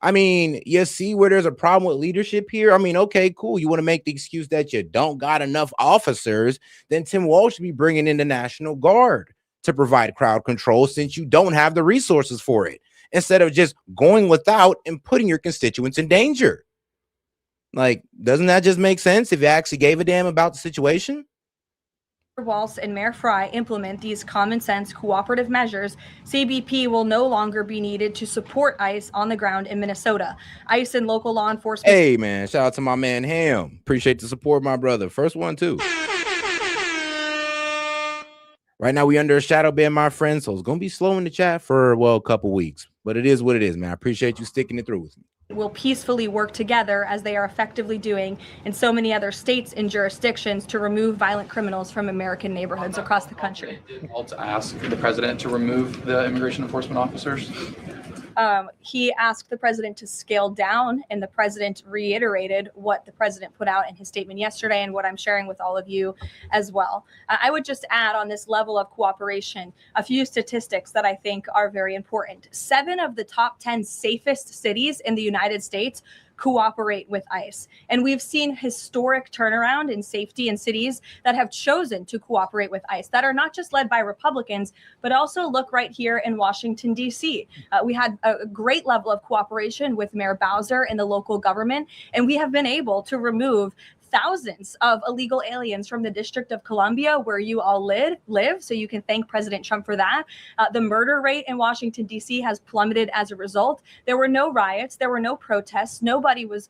[SPEAKER 2] You see where there's a problem with leadership here? Okay, cool. You want to make the excuse that you don't got enough officers, then Tim Walz should be bringing in the National Guard to provide crowd control since you don't have the resources for it, instead of just going without and putting your constituents in danger. Doesn't that just make sense if you actually gave a damn about the situation?
[SPEAKER 3] Walz and Mayor Fry implement these common sense cooperative measures, CBP will no longer be needed to support ICE on the ground in Minnesota. ICE and local law enforcement.
[SPEAKER 2] Hey, man, shout out to my man Ham. Appreciate the support, my brother. First one, too. Right now we under a shadow ban, my friend, so it's gonna be slow in the chat for a couple weeks, but it is what it is, man. I appreciate you sticking it through with me.
[SPEAKER 3] Will peacefully work together as they are effectively doing in so many other states and jurisdictions to remove violent criminals from American neighborhoods across the country.
[SPEAKER 12] All to ask the president to remove the immigration enforcement officers.
[SPEAKER 3] He asked the president to scale down, and the president reiterated what the president put out in his statement yesterday and what I'm sharing with all of you as well. I would just add on this level of cooperation a few statistics that I think are very important. 7 of the top 10 safest cities in the United States cooperate with ICE. And we've seen historic turnaround in safety in cities that have chosen to cooperate with ICE, that are not just led by Republicans, but also look right here in Washington, D.C. We had a great level of cooperation with Mayor Bowser and the local government, and we have been able to remove thousands of illegal aliens from the District of Columbia, where you all live. So you can thank President Trump for that. The murder rate in Washington, D.C. has plummeted as a result. There were no riots. There were no protests. Nobody was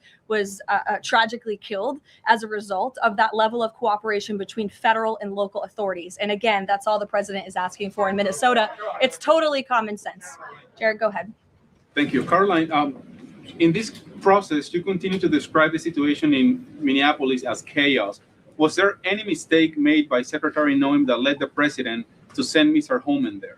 [SPEAKER 3] tragically killed as a result of that level of cooperation between federal and local authorities. And again, that's all the president is asking for in Minnesota. It's totally common sense. Jared, go ahead.
[SPEAKER 13] Thank you. Caroline, in this process, you continue to describe the situation in Minneapolis as chaos. Was there any mistake made by Secretary Noem that led the president to send Mr. Holman there?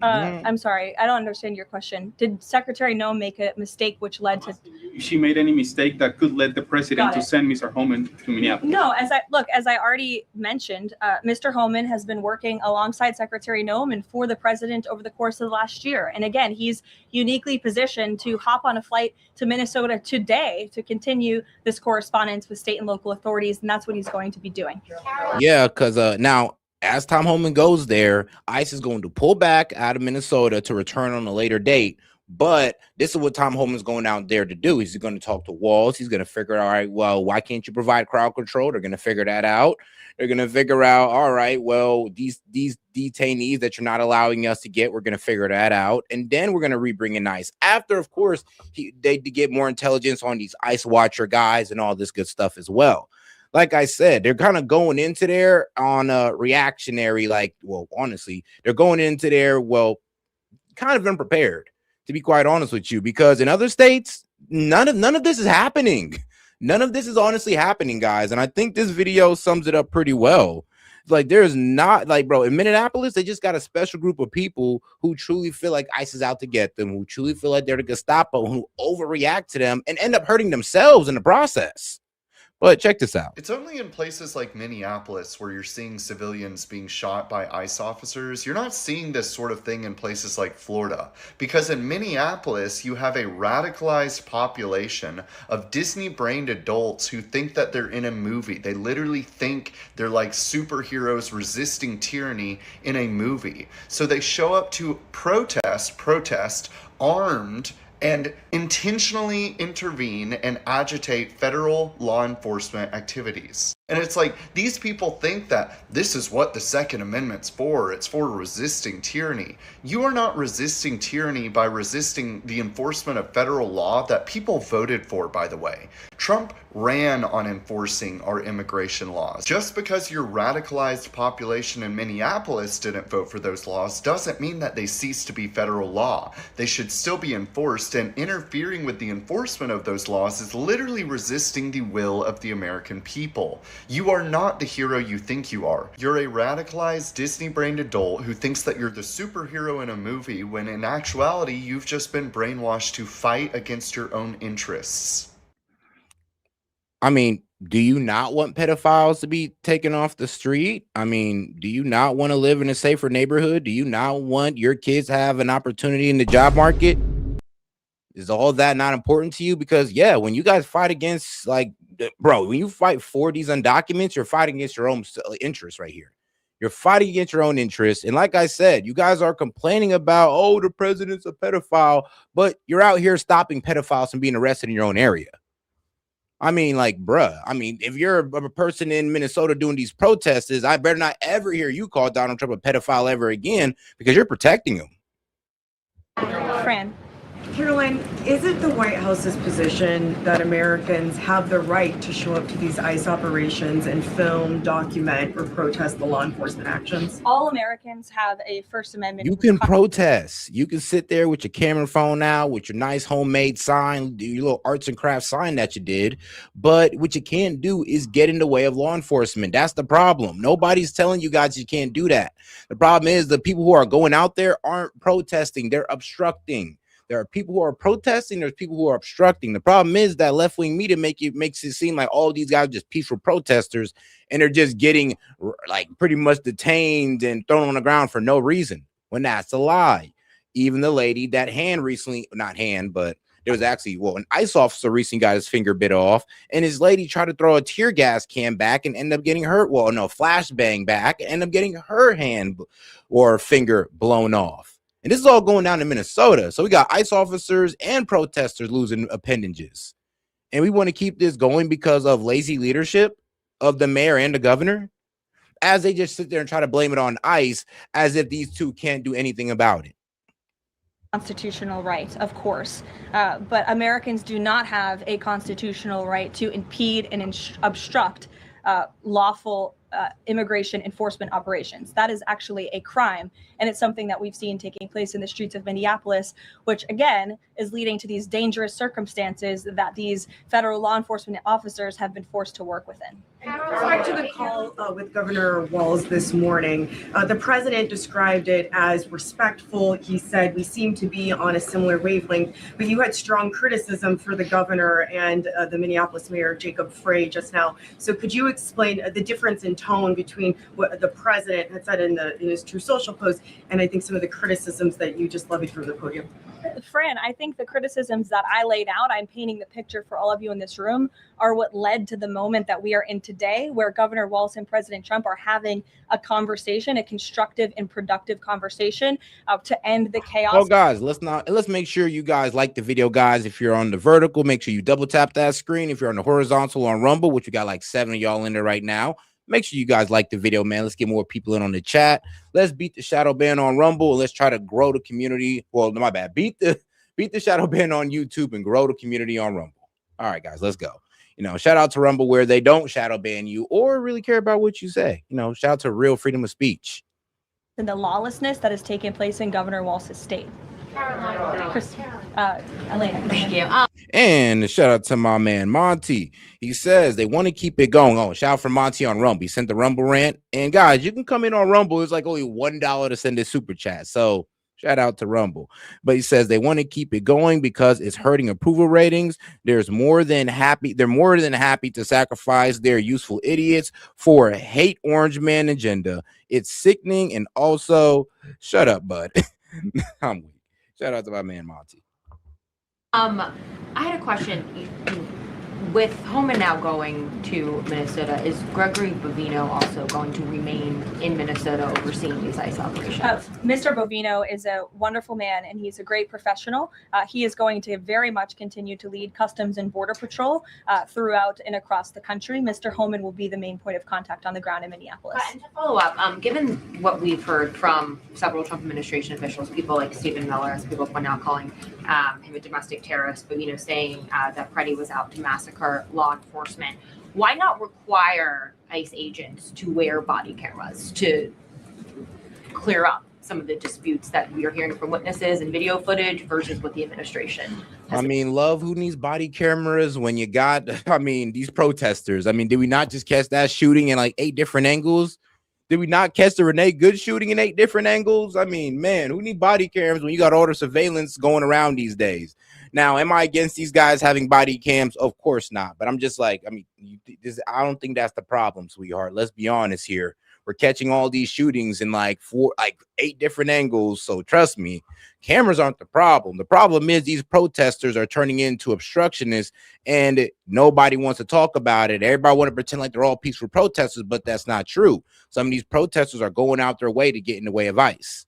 [SPEAKER 3] I'm sorry, I don't understand your question. Did Secretary Noem make a mistake which led to?
[SPEAKER 13] She made any mistake that could lead the president to send Mr. Holman to Minneapolis?
[SPEAKER 3] No, as I already mentioned, Mr. Holman has been working alongside Secretary Noem and for the president over the course of the last year. And again, he's uniquely positioned to hop on a flight to Minnesota today to continue this correspondence with state and local authorities, and that's what he's going to be doing.
[SPEAKER 2] Yeah, because now, as Tom Holman goes there, ICE is going to pull back out of Minnesota to return on a later date. But this is what Tom Holman's going out there to do. He's going to talk to Walls. He's going to figure out, all right, well, why can't you provide crowd control? They're going to figure that out. They're going to figure out, all right, well, these detainees that you're not allowing us to get, we're going to figure that out. And then we're going to rebring in ICE. After, of course, they get more intelligence on these ICE watcher guys and all this good stuff as well. Like I said, they're kind of going into there on a reactionary, honestly, they're going into there, kind of unprepared, to be quite honest with you, because in other states, none of this is happening. None of this is honestly happening, guys. And I think this video sums it up pretty well. Like, there's not, bro, in Minneapolis, they just got a special group of people who truly feel like ICE is out to get them, who truly feel like they're the Gestapo, who overreact to them and end up hurting themselves in the process. But check this out.
[SPEAKER 1] It's only in places like Minneapolis where you're seeing civilians being shot by ICE officers. You're not seeing this sort of thing in places like Florida. Because in Minneapolis, you have a radicalized population of Disney-brained adults who think that they're in a movie. They literally think they're like superheroes resisting tyranny in a movie. So they show up to protest, armed, and intentionally intervene and agitate federal law enforcement activities. And it's like, these people think that this is what the Second Amendment's for. It's for resisting tyranny. You are not resisting tyranny by resisting the enforcement of federal law that people voted for, by the way. Trump ran on enforcing our immigration laws. Just because your radicalized population in Minneapolis didn't vote for those laws doesn't mean that they cease to be federal law. They should still be enforced, and interfering with the enforcement of those laws is literally resisting the will of the American people. You are not the hero you think you are. You're a radicalized Disney-brained adult who thinks that you're the superhero in a movie when in actuality you've just been brainwashed to fight against your own interests.
[SPEAKER 2] I mean, do you not want pedophiles to be taken off the street? I mean, do you not want to live in a safer neighborhood? Do you not want your kids to have an opportunity in the job market? Is all that not important to you? Because, yeah, when you guys fight against, when you fight for these undocumented, you're fighting against your own interests right here. You're fighting against your own interests. And like I said, you guys are complaining about, oh, the president's a pedophile, but you're out here stopping pedophiles from being arrested in your own area. I mean, bruh, if you're a person in Minnesota doing these protests, I better not ever hear you call Donald Trump a pedophile ever again, because you're protecting him.
[SPEAKER 3] Fran.
[SPEAKER 14] Caroline, is it the White House's position that Americans have the right to show up to these ICE operations and film, document, or protest the law enforcement actions?
[SPEAKER 3] All Americans have a First Amendment.
[SPEAKER 2] You can protest. You can sit there with your camera phone out, with your nice homemade sign, your little arts and crafts sign that you did. But what you can't do is get in the way of law enforcement. That's the problem. Nobody's telling you guys you can't do that. The problem is the people who are going out there aren't protesting. They're obstructing. There are people who are protesting. There's people who are obstructing. The problem is that left-wing media makes it seem like all these guys are just peaceful protesters, and they're just getting like pretty much detained and thrown on the ground for no reason, when that's a lie. Even the lady that but there was actually, an ICE officer recently got his finger bit off, and his lady tried to throw a tear gas can back and end up getting hurt. Well, no, flashbang back and end up getting her hand or finger blown off. And this is all going down in Minnesota. So we got ICE officers and protesters losing appendages. And we want to keep this going because of lazy leadership of the mayor and the governor, as they just sit there and try to blame it on ICE as if these two can't do anything about it.
[SPEAKER 3] Constitutional right, of course, but Americans do not have a constitutional right to impede and obstruct lawful immigration enforcement operations. That is actually a crime, and it's something that we've seen taking place in the streets of Minneapolis, which again is leading to these dangerous circumstances that these federal law enforcement officers have been forced to work within.
[SPEAKER 14] Back to the call with Governor Walz this morning. The president described it as respectful. He said we seem to be on a similar wavelength, but you had strong criticism for the governor and the Minneapolis mayor, Jacob Frey, just now. So could you explain the difference in tone between what the president had said in his True Social post and I think some of the criticisms that you just levied from the podium?
[SPEAKER 3] Fran, I think the criticisms that I laid out, I'm painting the picture for all of you in this room, are what led to the moment that we are in today, where Governor Walz and President Trump are having a conversation, a constructive and productive conversation to end the chaos.
[SPEAKER 2] Oh, guys, let's make sure you guys like the video, guys. If you're on the vertical, make sure you double tap that screen. If you're on the horizontal on Rumble, which we got like 7 of y'all in there right now, make sure you guys like the video, man. Let's get more people in on the chat. Let's beat the shadow ban on Rumble. Let's try to grow the community. Well, my bad. Beat the shadow ban on YouTube and grow the community on Rumble. All right, guys, let's go. Shout out to Rumble, where they don't shadow ban you or really care about what you say. Shout out to real freedom of speech.
[SPEAKER 3] And the lawlessness that has taken place in Governor Walz's state. Elena, thank you.
[SPEAKER 2] And shout out to my man Monty. He says they want to keep it going. Oh, shout out for Monty on Rumble. He sent the Rumble rant. And guys, you can come in on Rumble. It's like only $1 to send a super chat. So shout out to Rumble. But he says they want to keep it going because it's hurting approval ratings. They're more than happy to sacrifice their useful idiots for a hate orange man agenda. It's sickening. And also, shut up, bud. I'm weak. Shout out to my man Monty.
[SPEAKER 15] I had a question. With Homan now going to Minnesota, is Gregory Bovino also going to remain in Minnesota overseeing these ICE operations?
[SPEAKER 3] Mr. Bovino is a wonderful man, and he's a great professional. He is going to very much continue to lead Customs and Border Patrol throughout and across the country. Mr. Homan will be the main point of contact on the ground in Minneapolis.
[SPEAKER 15] And to follow up, given what we've heard from several Trump administration officials, people like Stephen Miller, as people point out, calling him a domestic terrorist, Bovino saying that Freddie was out to massacre law enforcement. Why not require ICE agents to wear body cameras to clear up some of the disputes that we are hearing from witnesses and video footage versus what the administration has?
[SPEAKER 2] Love, who needs body cameras when you got, these protesters? Did we not just catch that shooting in like 8 different angles? Did we not catch the Renee Good shooting in 8 different angles? Man, who need body cams when you got all the surveillance going around these days? Now, am I against these guys having body cams? Of course not. But I'm just like, I don't think that's the problem, sweetheart. Let's be honest here. We're catching all these shootings in like 8 different angles. So trust me, cameras aren't the problem. The problem is these protesters are turning into obstructionists and nobody wants to talk about it. Everybody want to pretend like they're all peaceful protesters, but that's not true. Some of these protesters are going out their way to get in the way of ICE.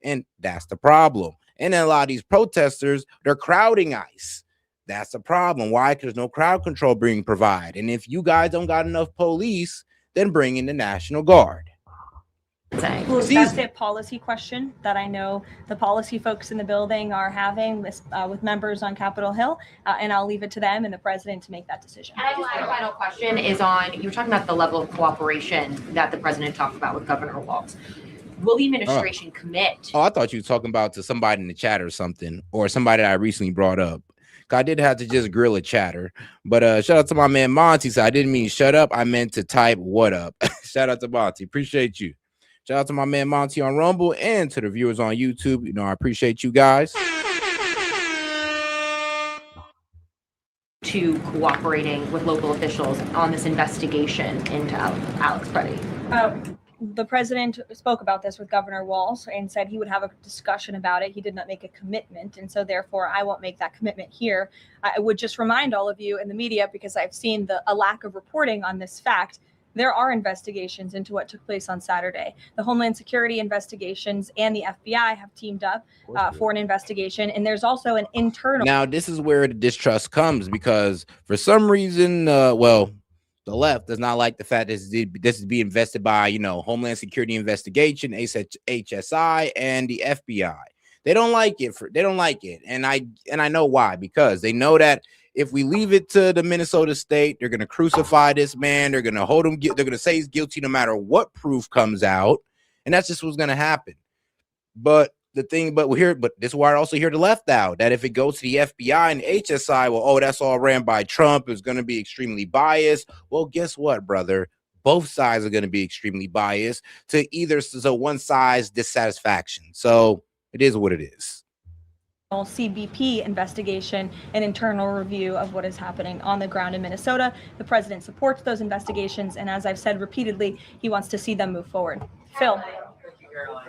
[SPEAKER 2] And that's the problem. And then a lot of these protesters, they're crowding ICE. That's the problem. Why? Because there's no crowd control being provided. And if you guys don't got enough police, then bring in the National Guard.
[SPEAKER 15] saying.
[SPEAKER 3] Well, that's a policy question that I know the policy folks in the building are having with members on Capitol Hill, and I'll leave it to them and the president to make that decision.
[SPEAKER 15] And I just, my final question is on, you were talking about the level of cooperation that the president talked about with Governor Walz. Will the administration commit?
[SPEAKER 2] Oh, I thought you were talking about to somebody in the chat or something, or somebody that I recently brought up. I did have to just grill a chatter, but shout out to my man Monty. So I didn't mean shut up. I meant to type what up. Shout out to Monty. Appreciate you. Shout out to my man Monty on Rumble and to the viewers on YouTube. You know, I appreciate you guys.
[SPEAKER 15] To cooperating with local officials on this investigation into Alex Preddy.
[SPEAKER 3] The president spoke about this with Governor Walz and said he would have a discussion about it. He did not make a commitment, and so therefore I won't make that commitment here. I would just remind all of you in the media, because I've seen a lack of reporting on this fact. There are investigations into what took place on Saturday. The Homeland Security investigations and the FBI have teamed up for an investigation, and there's also an internal.
[SPEAKER 2] Now, this is where the distrust comes, because for some reason, the left does not like the fact that this is being invested by, you know, Homeland Security Investigation, HSI, and the FBI. They don't like it. They don't like it, and I know why. Because they know that if we leave it to the Minnesota state, they're going to crucify this man. They're going to hold him. They're going to say he's guilty no matter what proof comes out, and that's just what's going to happen. But this is why I also hear the left out that if it goes to the FBI and the HSI, well, oh, that's all ran by Trump. It's going to be extremely biased. Well, guess what, brother? Both sides are going to be extremely biased to either one side's dissatisfaction. So it is what it is.
[SPEAKER 3] CBP investigation, an internal review of what is happening on the ground in Minnesota. The president supports those investigations, and as I've said repeatedly, he wants to see them move forward. Phil.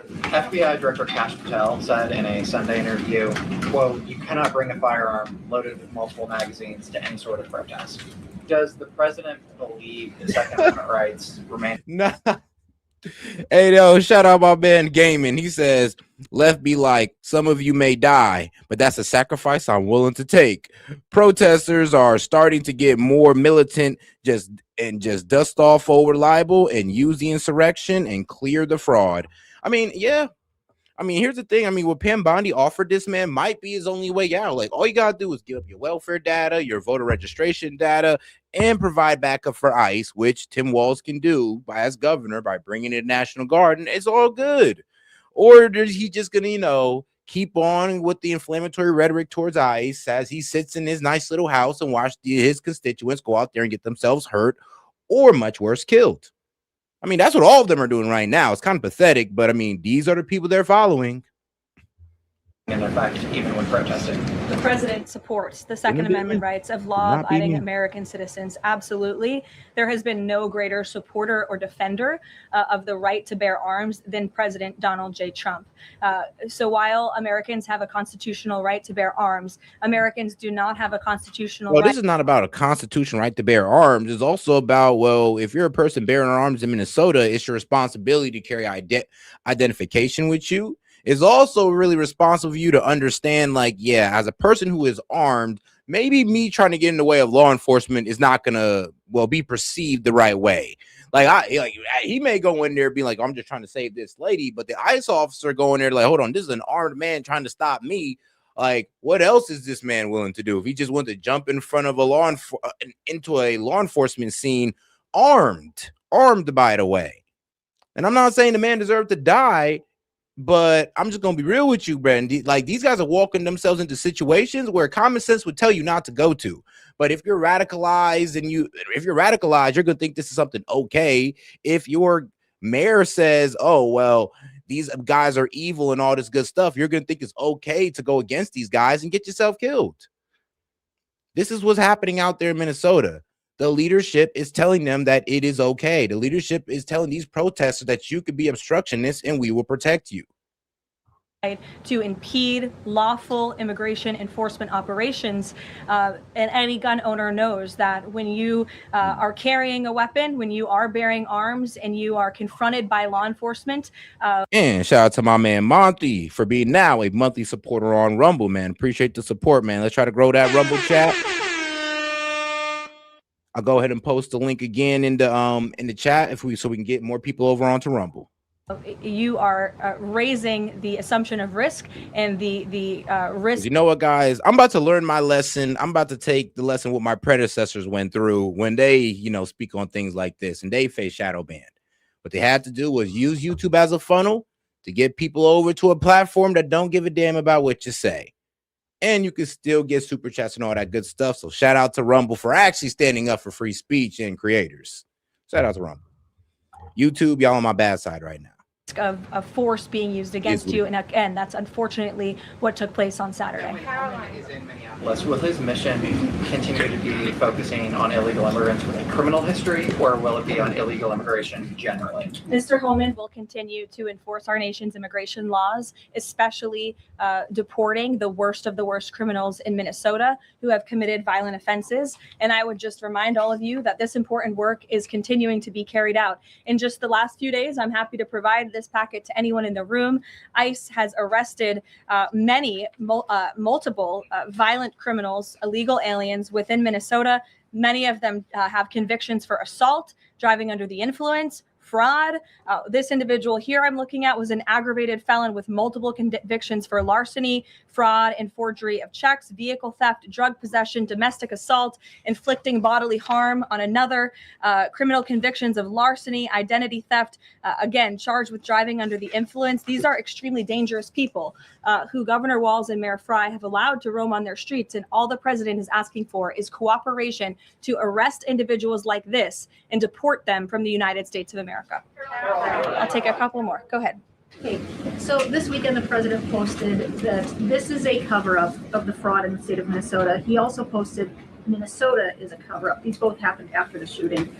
[SPEAKER 16] FBI Director Kash Patel said in a Sunday interview, quote, "You cannot bring a firearm loaded with multiple magazines to any sort of protest." Does the president believe the Second Amendment rights remain?
[SPEAKER 2] Nah. Hey, yo, shout out my man Gaming. He says, left be like, some of you may die, but that's a sacrifice I'm willing to take. Protesters are starting to get more militant, just dust off forward libel and use the insurrection and clear the fraud. I mean, yeah. I mean, here's the thing. I mean, what Pam Bondi offered this man might be his only way out. Like, all you got to do is give up your welfare data, your voter registration data, and provide backup for ICE, which Tim Walz can do as governor by bringing in the National Guard, and it's all good. Or is he just going to, you know, keep on with the inflammatory rhetoric towards ICE as he sits in his nice little house and watch his constituents go out there and get themselves hurt or, much worse, killed? I mean, that's what all of them are doing right now. It's kind of pathetic, but I mean, these are the people they're following.
[SPEAKER 16] In effect, even when protesting.
[SPEAKER 3] The president supports the Second Amendment rights of law-abiding American citizens. Absolutely. There has been no greater supporter or defender of the right to bear arms than President Donald J. Trump. So while Americans have a constitutional right to bear arms, Americans do not have a constitutional right.
[SPEAKER 2] Well, this is not about a constitutional right to bear arms. It's also about, well, if you're a person bearing arms in Minnesota, it's your responsibility to carry identification with you. It's also really responsible for you to understand, like, yeah, as a person who is armed, maybe me trying to get in the way of law enforcement is not gonna, well, be perceived the right way. Like, he may go in there being like, I'm just trying to save this lady, but the ICE officer going there like, hold on, this is an armed man trying to stop me. Like, what else is this man willing to do? If he just wants to jump in front of into a law enforcement scene, armed, by the way. And I'm not saying the man deserved to die, but I'm just gonna be real with you, Brandon. Like, these guys are walking themselves into situations where common sense would tell you not to go to. But if you're radicalized you're gonna think this is something okay. If your mayor says, "Oh, well, these guys are evil and all this good stuff," you're gonna think it's okay to go against these guys and get yourself killed. This is what's happening out there in Minnesota. The leadership is telling them that it is okay. The leadership is telling these protesters that you could be obstructionists and we will protect you.
[SPEAKER 3] To impede lawful immigration enforcement operations. And any gun owner knows that when you are carrying a weapon, when you are bearing arms and you are confronted by law enforcement.
[SPEAKER 2] And shout out to my man Monty for being now a monthly supporter on Rumble, man. Appreciate the support, man. Let's try to grow that Rumble chat. I'll go ahead and post the link again in the chat so we can get more people over onto Rumble.
[SPEAKER 3] You are raising the assumption of risk and the risk.
[SPEAKER 2] You know what, guys? I'm about to learn my lesson. I'm about to take the lesson what my predecessors went through when they, speak on things like this and they face shadow ban. What they had to do was use YouTube as a funnel to get people over to a platform that don't give a damn about what you say. And you can still get super chats and all that good stuff. So shout out to Rumble for actually standing up for free speech and creators. Shout out to Rumble. YouTube, y'all on my bad side right now.
[SPEAKER 3] Of force being used against you, and again, that's unfortunately what took place on Saturday.
[SPEAKER 16] Will his mission continue to be focusing on illegal immigrants with a criminal history, or will it be on illegal immigration generally?
[SPEAKER 3] Mr. Holman will continue to enforce our nation's immigration laws, especially deporting the worst of the worst criminals in Minnesota who have committed violent offenses. And I would just remind all of you that this important work is continuing to be carried out. In just the last few days, I'm happy to provide this packet to anyone in the room. ICE has arrested multiple violent criminals, illegal aliens within Minnesota. Many of them have convictions for assault, driving under the influence, fraud. This individual here I'm looking at was an aggravated felon with multiple convictions for larceny, fraud, and forgery of checks, vehicle theft, drug possession, domestic assault, inflicting bodily harm on another, criminal convictions of larceny, identity theft, again, charged with driving under the influence. These are extremely dangerous people who Governor Walz and Mayor Fry have allowed to roam on their streets. And all the president is asking for is cooperation to arrest individuals like this and deport them from the United States of America. I'll take a couple more. Go ahead.
[SPEAKER 10] Okay, so this weekend the president posted that this is a cover-up of the fraud in the state of Minnesota. He also posted Minnesota is a cover-up. These both happened after the shooting.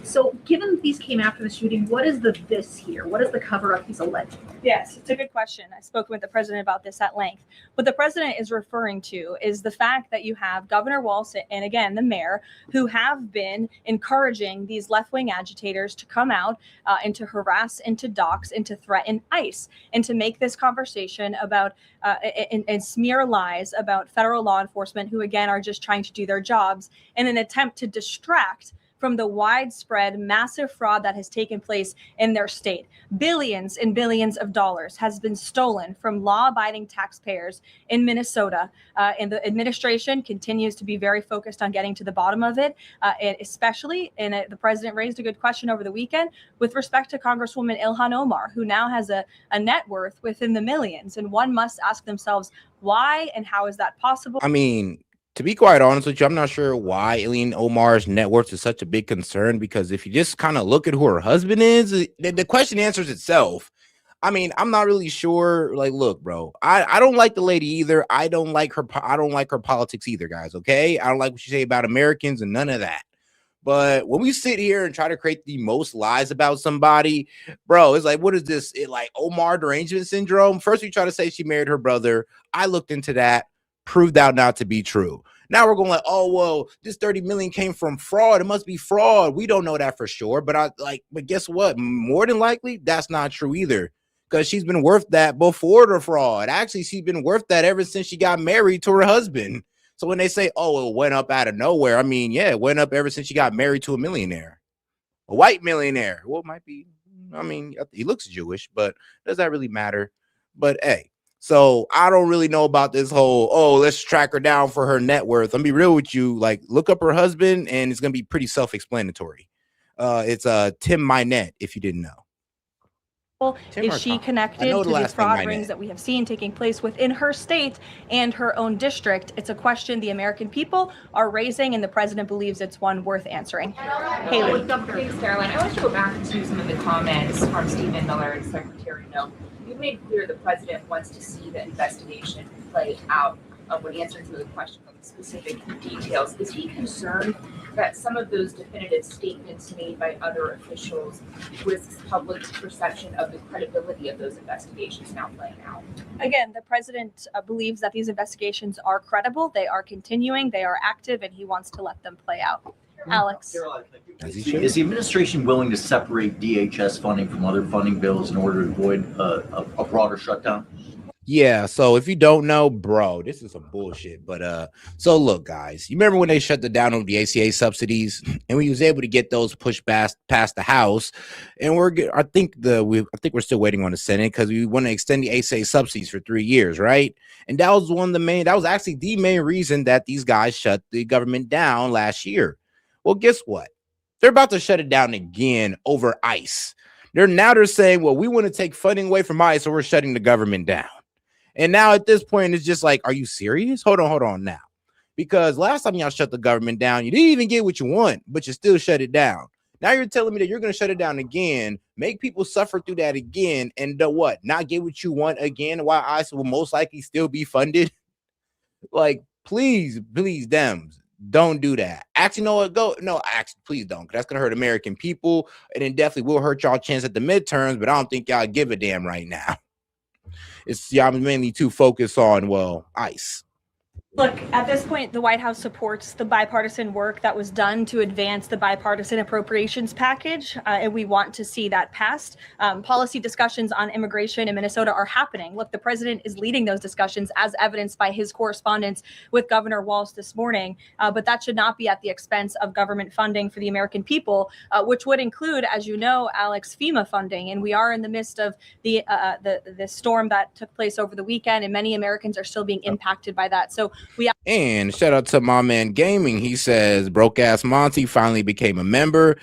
[SPEAKER 10] So given these came after the shooting, what is this here? What is the cover-up he's alleged?
[SPEAKER 3] Yes, it's a good question. I spoke with the president about this at length. What the president is referring to is the fact that you have Governor Walz and, again, the mayor, who have been encouraging these left-wing agitators to come out and to harass and to dox and to threaten ICE and to make this conversation about and smear lies about federal law enforcement who, again, are just trying to do their jobs in an attempt to distract from the widespread massive fraud that has taken place in their state. Billions and billions of dollars has been stolen from law-abiding taxpayers in Minnesota, and the administration continues to be very focused on getting to the bottom of it, and especially, and the president raised a good question over the weekend with respect to Congresswoman Ilhan Omar, who now has a net worth within the millions, and one must ask themselves why and how is that possible?
[SPEAKER 2] I mean, to be quite honest with you, I'm not sure why Ilhan Omar's net worth is such a big concern, because if you just kind of look at who her husband is, the question answers itself. I mean, I'm not really sure. Like, look, bro, I don't like the lady either. I don't like her politics either, guys. Okay. I don't like what she say about Americans and none of that. But when we sit here and try to create the most lies about somebody, bro, it's like, what is this? Like Omar derangement syndrome? First, we try to say she married her brother. I looked into that. Proved out not to be true. Now we're going like, oh, well, this 30 million came from fraud. It must be fraud. We don't know that for sure. But but guess what? More than likely, that's not true either, because she's been worth that before the fraud. Actually, she's been worth that ever since she got married to her husband. So when they say, oh, it went up out of nowhere, I mean, yeah, it went up ever since she got married to a millionaire, a white millionaire. Well, it might be. I mean, he looks Jewish, but does that really matter? But hey. So I don't really know about this whole, oh, let's track her down for her net worth. I'm be real with you. Like, look up her husband, and it's going to be pretty self-explanatory. It's Tim Minette, if you didn't know.
[SPEAKER 3] Is she connected to the fraud rings that we have seen taking place within her state and her own district? It's a question the American people are raising, and the president believes it's one worth answering. Haley.
[SPEAKER 17] Thanks, Caroline. I want to go back to some of the comments from Stephen Miller and Secretary No. You've made clear the president wants to see the investigation play out. When answering some of the questions on the specific details, is he concerned that some of those definitive statements made by other officials risks public perception of the credibility of those investigations now playing out?
[SPEAKER 3] Again, the president believes that these investigations are credible, they are continuing, they are active, and he wants to let them play out. Alex.
[SPEAKER 18] Is the administration willing to separate DHS funding from other funding bills in order to avoid a broader shutdown?
[SPEAKER 2] Yeah, so if you don't know, bro, this is some bullshit. But so look, guys, you remember when they shut down of the ACA subsidies, and we was able to get those pushed past the House, and I think we're still waiting on the Senate because we want to extend the ACA subsidies for 3 years, right? And that was that was actually the main reason that these guys shut the government down last year. Well, guess what? They're about to shut it down again over ICE. They're saying, well, we want to take funding away from ICE, so we're shutting the government down. And now at this point, it's just like, are you serious? Hold on now. Because last time y'all shut the government down, you didn't even get what you want, but you still shut it down. Now you're telling me that you're going to shut it down again, make people suffer through that again, and what? Not get what you want again, while ICE will most likely still be funded? Like, please, Dems, don't do that. Actually, please don't, because that's going to hurt American people, and it definitely will hurt y'all chance at the midterms, but I don't think y'all give a damn right now. It's y'all mainly too focused on, well, ICE.
[SPEAKER 3] Look, at this point, the White House supports the bipartisan work that was done to advance the bipartisan appropriations package, and we want to see that passed. Policy discussions on immigration in Minnesota are happening. Look, the president is leading those discussions, as evidenced by his correspondence with Governor Walz this morning, but that should not be at the expense of government funding for the American people, which would include, as you know, Alex, FEMA funding, and we are in the midst of the storm that took place over the weekend, and many Americans are still being impacted by that. So
[SPEAKER 2] and shout out to my man Gaming. He says broke ass Monty finally became a member.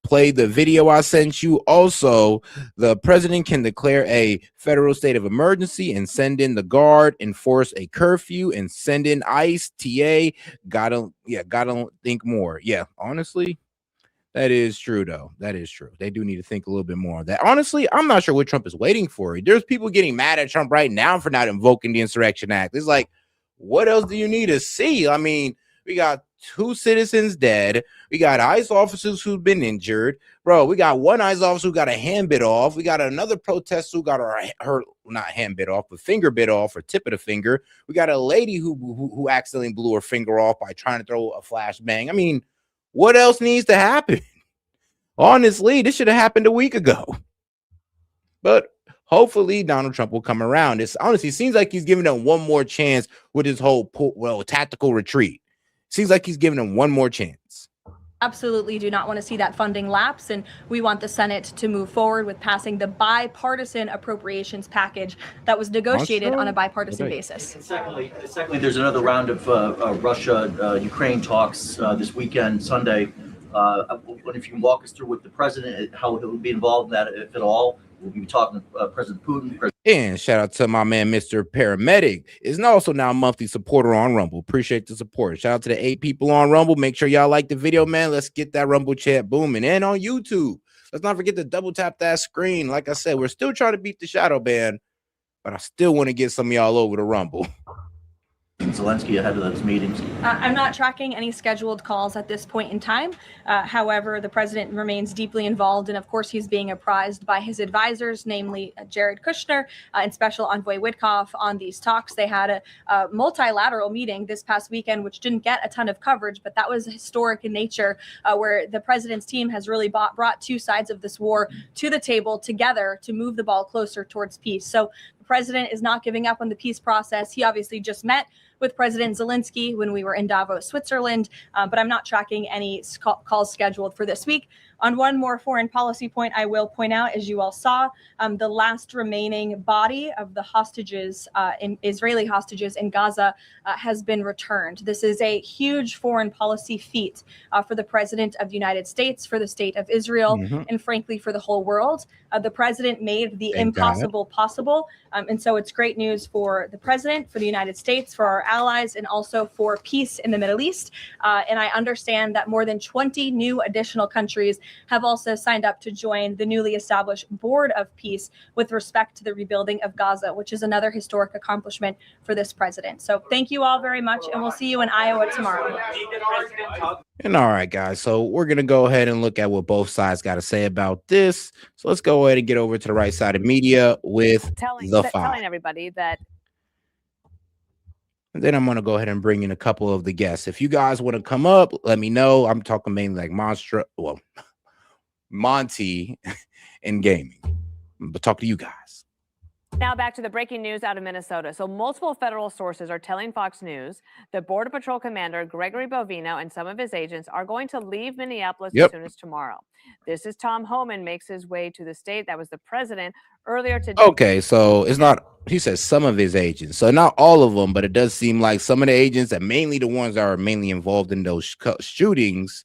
[SPEAKER 2] Play the video I sent you. Also, the president can declare a federal state of emergency and send in the guard, enforce a curfew, and send in ICE, TA. Gotta think more. Yeah, honestly, that is true, though. That is true. They do need to think a little bit more on that. Honestly, I'm not sure what Trump is waiting for. There's people getting mad at Trump right now for not invoking the Insurrection Act. It's like, what else do you need to see? I mean, we got 2 citizens dead. We got ICE officers who've been injured. Bro, we got one ICE officer who got a hand bit off. We got another protester who got her not hand bit off, but finger bit off, or tip of the finger. We got a lady who accidentally blew her finger off by trying to throw a flashbang. I mean, what else needs to happen? Honestly, this should have happened a week ago. But hopefully Donald Trump will come around. It honestly seems like he's giving them one more chance with his whole tactical retreat. Seems like he's giving them one more chance.
[SPEAKER 3] Absolutely do not want to see that funding lapse, and we want the Senate to move forward with passing the bipartisan appropriations package that was negotiated on a bipartisan basis.
[SPEAKER 18] And secondly, there's another round of Russia-Ukraine talks this weekend, Sunday. If you can walk us through what the president, how he'll be involved in that, if at all. We'll be talking to President Putin.
[SPEAKER 2] And shout out to my man, Mr. Paramedic, is also now a monthly supporter on Rumble. Appreciate the support. Shout out to the 8 people on Rumble. Make sure y'all like the video, man. Let's get that Rumble chat booming. And on YouTube, let's not forget to double tap that screen. Like I said, we're still trying to beat the shadow ban, but I still want to get some of y'all over to Rumble.
[SPEAKER 18] Zelensky ahead of those meetings?
[SPEAKER 3] I'm not tracking any scheduled calls at this point in time. However, the president remains deeply involved, and of course, he's being apprised by his advisors, namely Jared Kushner and Special Envoy Witkoff, on these talks. They had a multilateral meeting this past weekend, which didn't get a ton of coverage, but that was historic in nature, where the president's team has really brought 2 sides of this war to the table together to move the ball closer towards peace. So the president is not giving up on the peace process. He obviously just met with President Zelensky when we were in Davos, Switzerland, but I'm not tracking any calls scheduled for this week. On one more foreign policy point, I will point out, as you all saw, the last remaining body of the hostages, Israeli hostages in Gaza, has been returned. This is a huge foreign policy feat for the President of the United States, for the state of Israel, and frankly, for the whole world. The president made the impossible possible, and so it's great news for the president, for the United States, for our allies, and also for peace in the Middle East. And I understand that more than 20 new additional countries have also signed up to join the newly established Board of Peace with respect to the rebuilding of Gaza, which is another historic accomplishment for this president. So thank you all very much, and we'll see you in Iowa tomorrow.
[SPEAKER 2] And all right, guys, so we're going to go ahead and look at what both sides got to say about this. So let's go ahead and get over to the right side of media with telling
[SPEAKER 19] everybody that.
[SPEAKER 2] And then I'm going to go ahead and bring in a couple of the guests. If you guys want to come up, let me know. I'm talking mainly like Monty and Gaming. But talk to you guys.
[SPEAKER 19] Now back to the breaking news out of Minnesota. So multiple federal sources are telling Fox News that Border Patrol Commander Gregory Bovino and some of his agents are going to leave Minneapolis as soon as tomorrow. This is Tom Homan makes his way to the state. That was the president earlier today.
[SPEAKER 2] Okay, so it's not, he says some of his agents. So not all of them, but it does seem like some of the agents, and mainly the ones that are mainly involved in those shootings,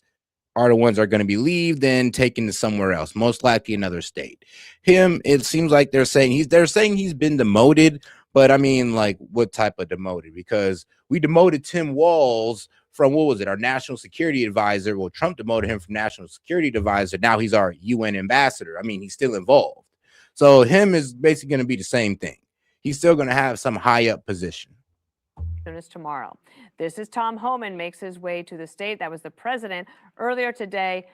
[SPEAKER 2] are the ones that are going to be leaved and taken to somewhere else, most likely another state. Him, it seems like they're saying he's been demoted, but I mean, like, what type of demoted? Because we demoted Tim Walz from, what was it, our national security advisor. Well, Trump demoted him from national security advisor. Now he's our UN ambassador. I mean, he's still involved. So him is basically going to be the same thing. He's still going to have some high up position.
[SPEAKER 19] Soon as tomorrow. This is Tom Homan makes his way to the state. That was the president earlier today,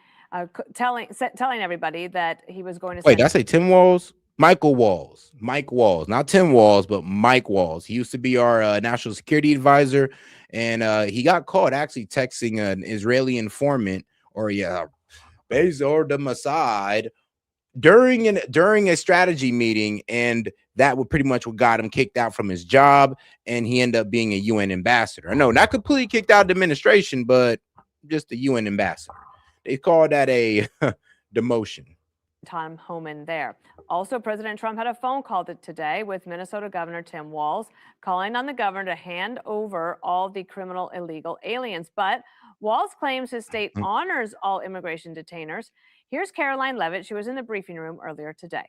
[SPEAKER 19] telling everybody that he was going to.
[SPEAKER 2] Wait, did I say Tim Walz? Michael Walz. Mike Walz, not Tim Walz, but Mike Walz. He used to be our national security advisor, and he got caught actually texting an Israeli informant, or Bezor the Mossad, during a strategy meeting, and that would pretty much what got him kicked out from his job, and he ended up being a UN ambassador. I know, not completely kicked out of the administration, but just a UN ambassador. They call that a demotion.
[SPEAKER 19] Tom Homan there. Also, President Trump had a phone call today with Minnesota Governor Tim Walz, calling on the governor to hand over all the criminal illegal aliens. But Walz claims his state honors all immigration detainers. Here's Caroline Levitt. She was in the briefing room earlier today.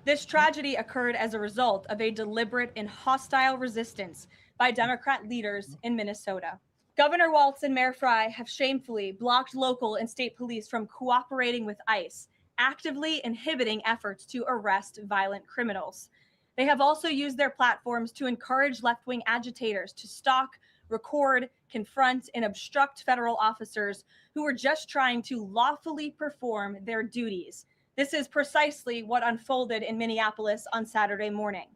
[SPEAKER 3] This tragedy occurred as a result of a deliberate and hostile resistance by Democrat leaders in Minnesota. Governor Walz and Mayor Frey have shamefully blocked local and state police from cooperating with ICE, actively inhibiting efforts to arrest violent criminals. They have also used their platforms to encourage left-wing agitators to stalk, record, confront, and obstruct federal officers who are just trying to lawfully perform their duties. This is precisely what unfolded in Minneapolis on Saturday morning.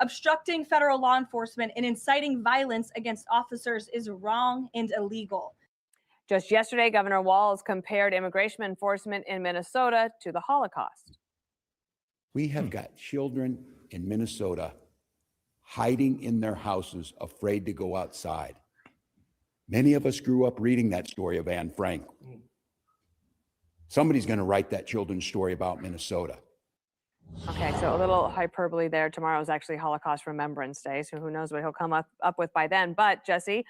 [SPEAKER 3] Obstructing federal law enforcement and inciting violence against officers is wrong and illegal.
[SPEAKER 19] Just yesterday, Governor Walz compared immigration enforcement in Minnesota to the Holocaust.
[SPEAKER 20] We have got children in Minnesota hiding in their houses, afraid to go outside. Many of us grew up reading that story of Anne Frank. Somebody's going to write that children's story about Minnesota.
[SPEAKER 19] Okay, so a little hyperbole there. Tomorrow is actually Holocaust Remembrance Day, so who knows what he'll come up with by then. But, Jesse,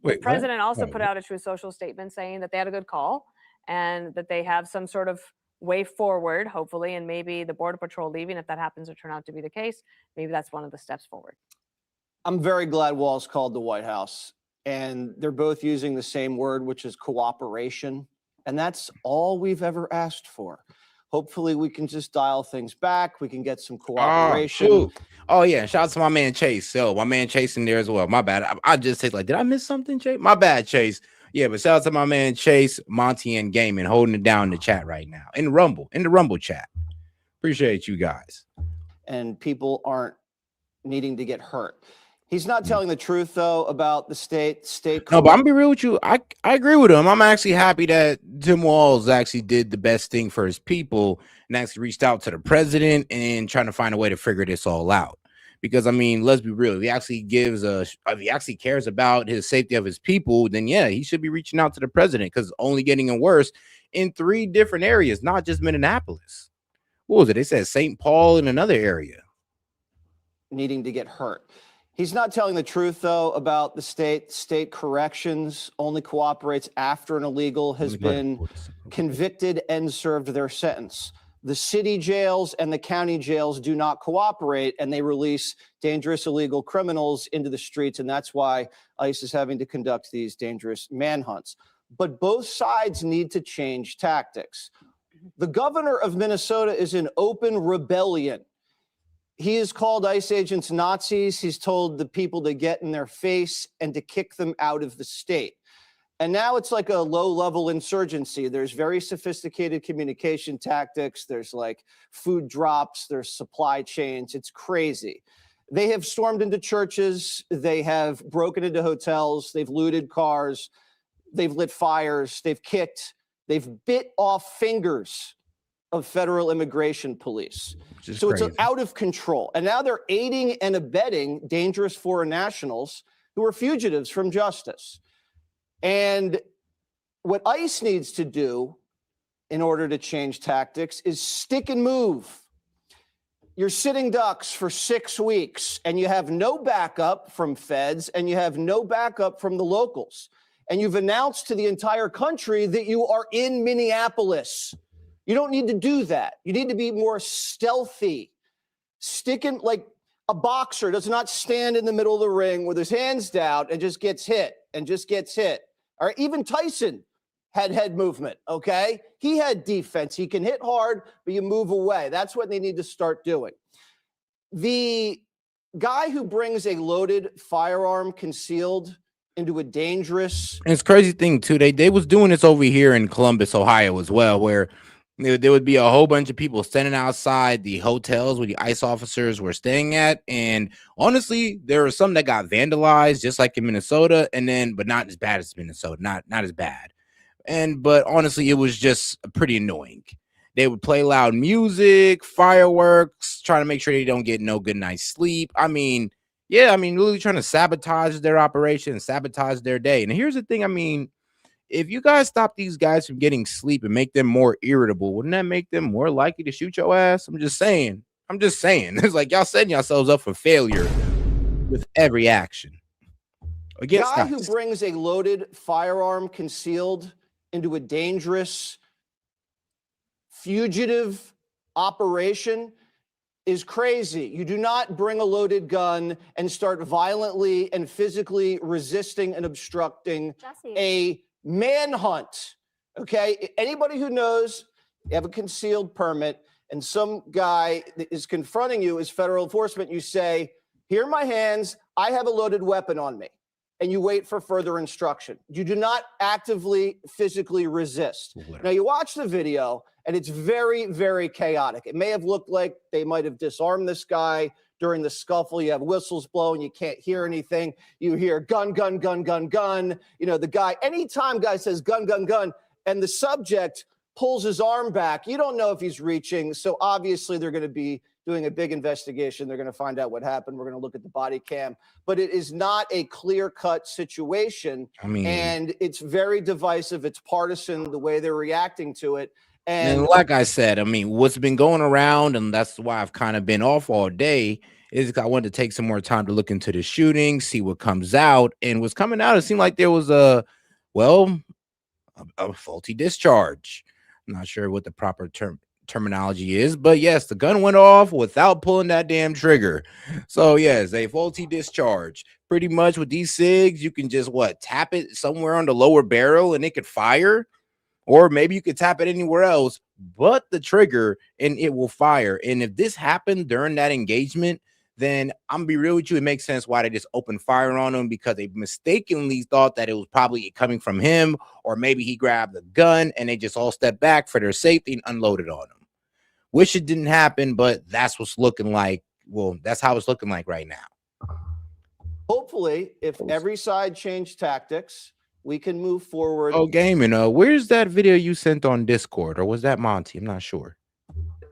[SPEAKER 19] the president also put out a Truth Social statement saying that they had a good call and that they have some sort of way forward, hopefully, and maybe the Border Patrol leaving, if that happens to turn out to be the case, maybe that's one of the steps forward.
[SPEAKER 21] I'm very glad Walz called the White House, and they're both using the same word, which is cooperation, and that's all we've ever asked for. Hopefully we can just dial things back. We can get some cooperation.
[SPEAKER 2] Oh yeah, shout out to my man Chase. So my man Chase in there as well. My bad. I just say, like, did I miss something, Chase? My bad, Chase. Yeah, but shout out to my man Chase, Monty, and Gaming holding it down in the chat right now. In the Rumble chat. Appreciate you guys.
[SPEAKER 21] And people aren't needing to get hurt. He's not telling the truth, though, about the state.
[SPEAKER 2] No, but I'm gonna be real with you. I agree with him. I'm actually happy that Tim Walz actually did the best thing for his people and actually reached out to the president and trying to find a way to figure this all out. Because, I mean, let's be real. If he actually if he actually cares about his safety of his people, then yeah, he should be reaching out to the president, because only getting worse in 3 different areas, not just Minneapolis. What was it? They said St. Paul in another area.
[SPEAKER 21] Needing to get hurt. He's not telling the truth, though, about the state. State corrections only cooperates after an illegal has been convicted and served their sentence. The city jails and the county jails do not cooperate, and they release dangerous illegal criminals into the streets, and that's why ICE is having to conduct these dangerous manhunts. But both sides need to change tactics. The governor of Minnesota is in open rebellion. He has called ICE agents Nazis. He's told the people to get in their face and to kick them out of the state. And now it's like a low-level insurgency. There's very sophisticated communication tactics. There's like food drops. There's supply chains. It's crazy. They have stormed into churches. They have broken into hotels. They've looted cars. They've lit fires. They've kicked. They've bit off fingers of federal immigration police.
[SPEAKER 2] Just
[SPEAKER 21] So
[SPEAKER 2] crazy.
[SPEAKER 21] it's out of control. And now they're aiding and abetting dangerous foreign nationals who are fugitives from justice. And what ICE needs to do in order to change tactics is stick and move. You're sitting ducks for 6 weeks and you have no backup from feds and you have no backup from the locals. And you've announced to the entire country that you are in Minneapolis. You don't need to do that. You need to be more stealthy. Sticking like a boxer does not stand in the middle of the ring with his hands down and just gets hit and just gets hit. All right, even Tyson had head movement, okay? He had defense. He can hit hard, but you move away. That's what they need to start doing. The guy who brings a loaded firearm concealed into a dangerous...
[SPEAKER 2] And it's crazy thing, too. They was doing this over here in Columbus, Ohio as well, where there would be a whole bunch of people standing outside the hotels where the ICE officers were staying at. And honestly, there were some that got vandalized, just like in Minnesota, but not as bad as Minnesota, not as bad. But honestly, it was just pretty annoying. They would play loud music, fireworks, trying to make sure they don't get no good night's sleep. Literally trying to sabotage their operation, sabotage their day. And here's the thing, if you guys stop these guys from getting sleep and make them more irritable, wouldn't that make them more likely to shoot your ass? I'm just saying. It's like y'all setting yourselves up for failure with every action. Against
[SPEAKER 21] guy who brings a loaded firearm concealed into a dangerous fugitive operation is crazy. You do not bring a loaded gun and start violently and physically resisting and obstructing a manhunt. Okay? Anybody who knows you have a concealed permit and some guy that is confronting you as federal enforcement, you say, "Here are my hands. I have a loaded weapon on me." And you wait for further instruction. You do not actively, physically resist. Now, you watch the video, and it's very, very chaotic. It may have looked like they might have disarmed this guy during the scuffle. You have whistles blowing. You can't hear anything. You hear gun, gun, gun, gun, gun. The guy, anytime guy says gun, gun, gun, and the subject pulls his arm back, you don't know if he's reaching. So obviously, they're going to be doing a big investigation. They're going to find out what happened. We're going to look at the body cam, but it is not a clear-cut situation. And it's very divisive. It's partisan, the way they're reacting to it.
[SPEAKER 2] And like I said, what's been going around, and that's why I've kind of been off all day, is I wanted to take some more time to look into the shooting, see what comes out. And what's coming out, it seemed like there was a faulty discharge. I'm not sure what the proper terminology is, but yes, the gun went off without pulling that damn trigger. So yes, a faulty discharge. Pretty much with these SIGs, you can just tap it somewhere on the lower barrel and it could fire, or maybe you could tap it anywhere else but the trigger and it will fire. And if this happened during that engagement, then I'm gonna be real with you, it makes sense why they just opened fire on him, because they mistakenly thought that it was probably coming from him, or maybe he grabbed the gun and they just all stepped back for their safety and unloaded on him. Wish it didn't happen, but that's what's looking like. Well, that's how it's looking like right now.
[SPEAKER 21] Hopefully, if every side changed tactics, we can move forward.
[SPEAKER 2] Oh, Gaming, where's that video you sent on Discord, or was that Monty? I'm not sure.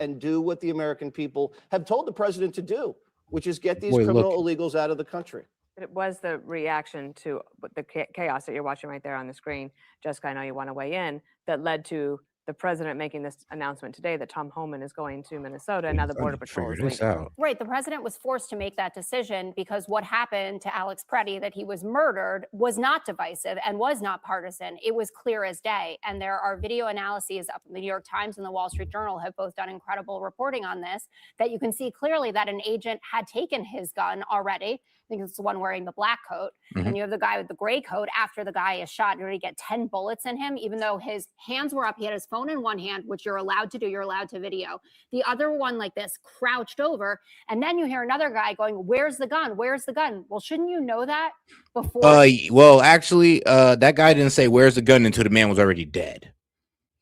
[SPEAKER 21] And do what the American people have told the president to do, which is get these criminal illegals out of the country.
[SPEAKER 19] It was the reaction to the chaos that you're watching right there on the screen, Jessica, I know you want to weigh in, that led to the president making this announcement today that Tom Homan is going to Minnesota, and now the Border Patrol is leaving.
[SPEAKER 4] Right. The president was forced to make that decision because what happened to Alex Preddy, that he was murdered, was not divisive and was not partisan. It was clear as day. And there are video analyses up in the New York Times and the Wall Street Journal have both done incredible reporting on this, that you can see clearly that an agent had taken his gun already. I think it's the one wearing the black coat. And you have the guy with the gray coat. After the guy is shot, you already get 10 bullets in him, even though his hands were up. He had his phone in one hand, which you're allowed to do. You're allowed to video. The other one like this, crouched over. And then you hear another guy going, "Where's the gun? Where's the gun?" Well, shouldn't you know that before?
[SPEAKER 2] Well, actually, that guy didn't say where's the gun until the man was already dead.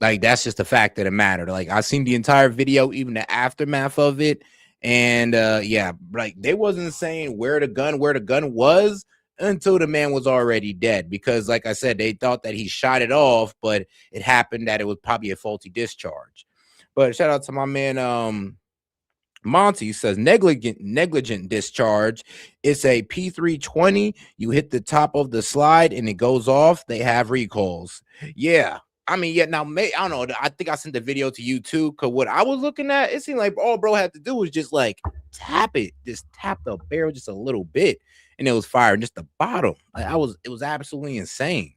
[SPEAKER 2] Like, that's just the fact that it mattered. Like, I seen the entire video, even the aftermath of it. And yeah, like they wasn't saying where the gun was until the man was already dead, because like I said, they thought that he shot it off, but it happened that it was probably a faulty discharge. But shout out to my man Monty says negligent discharge. It's a P320. You hit the top of the slide and it goes off. They have recalls. Yeah. I mean, yeah, now I don't know. I think I sent the video to you too. Cause what I was looking at, it seemed like all bro had to do was just like tap it, just tap the barrel just a little bit, and it was firing just the bottom. Like it was absolutely insane.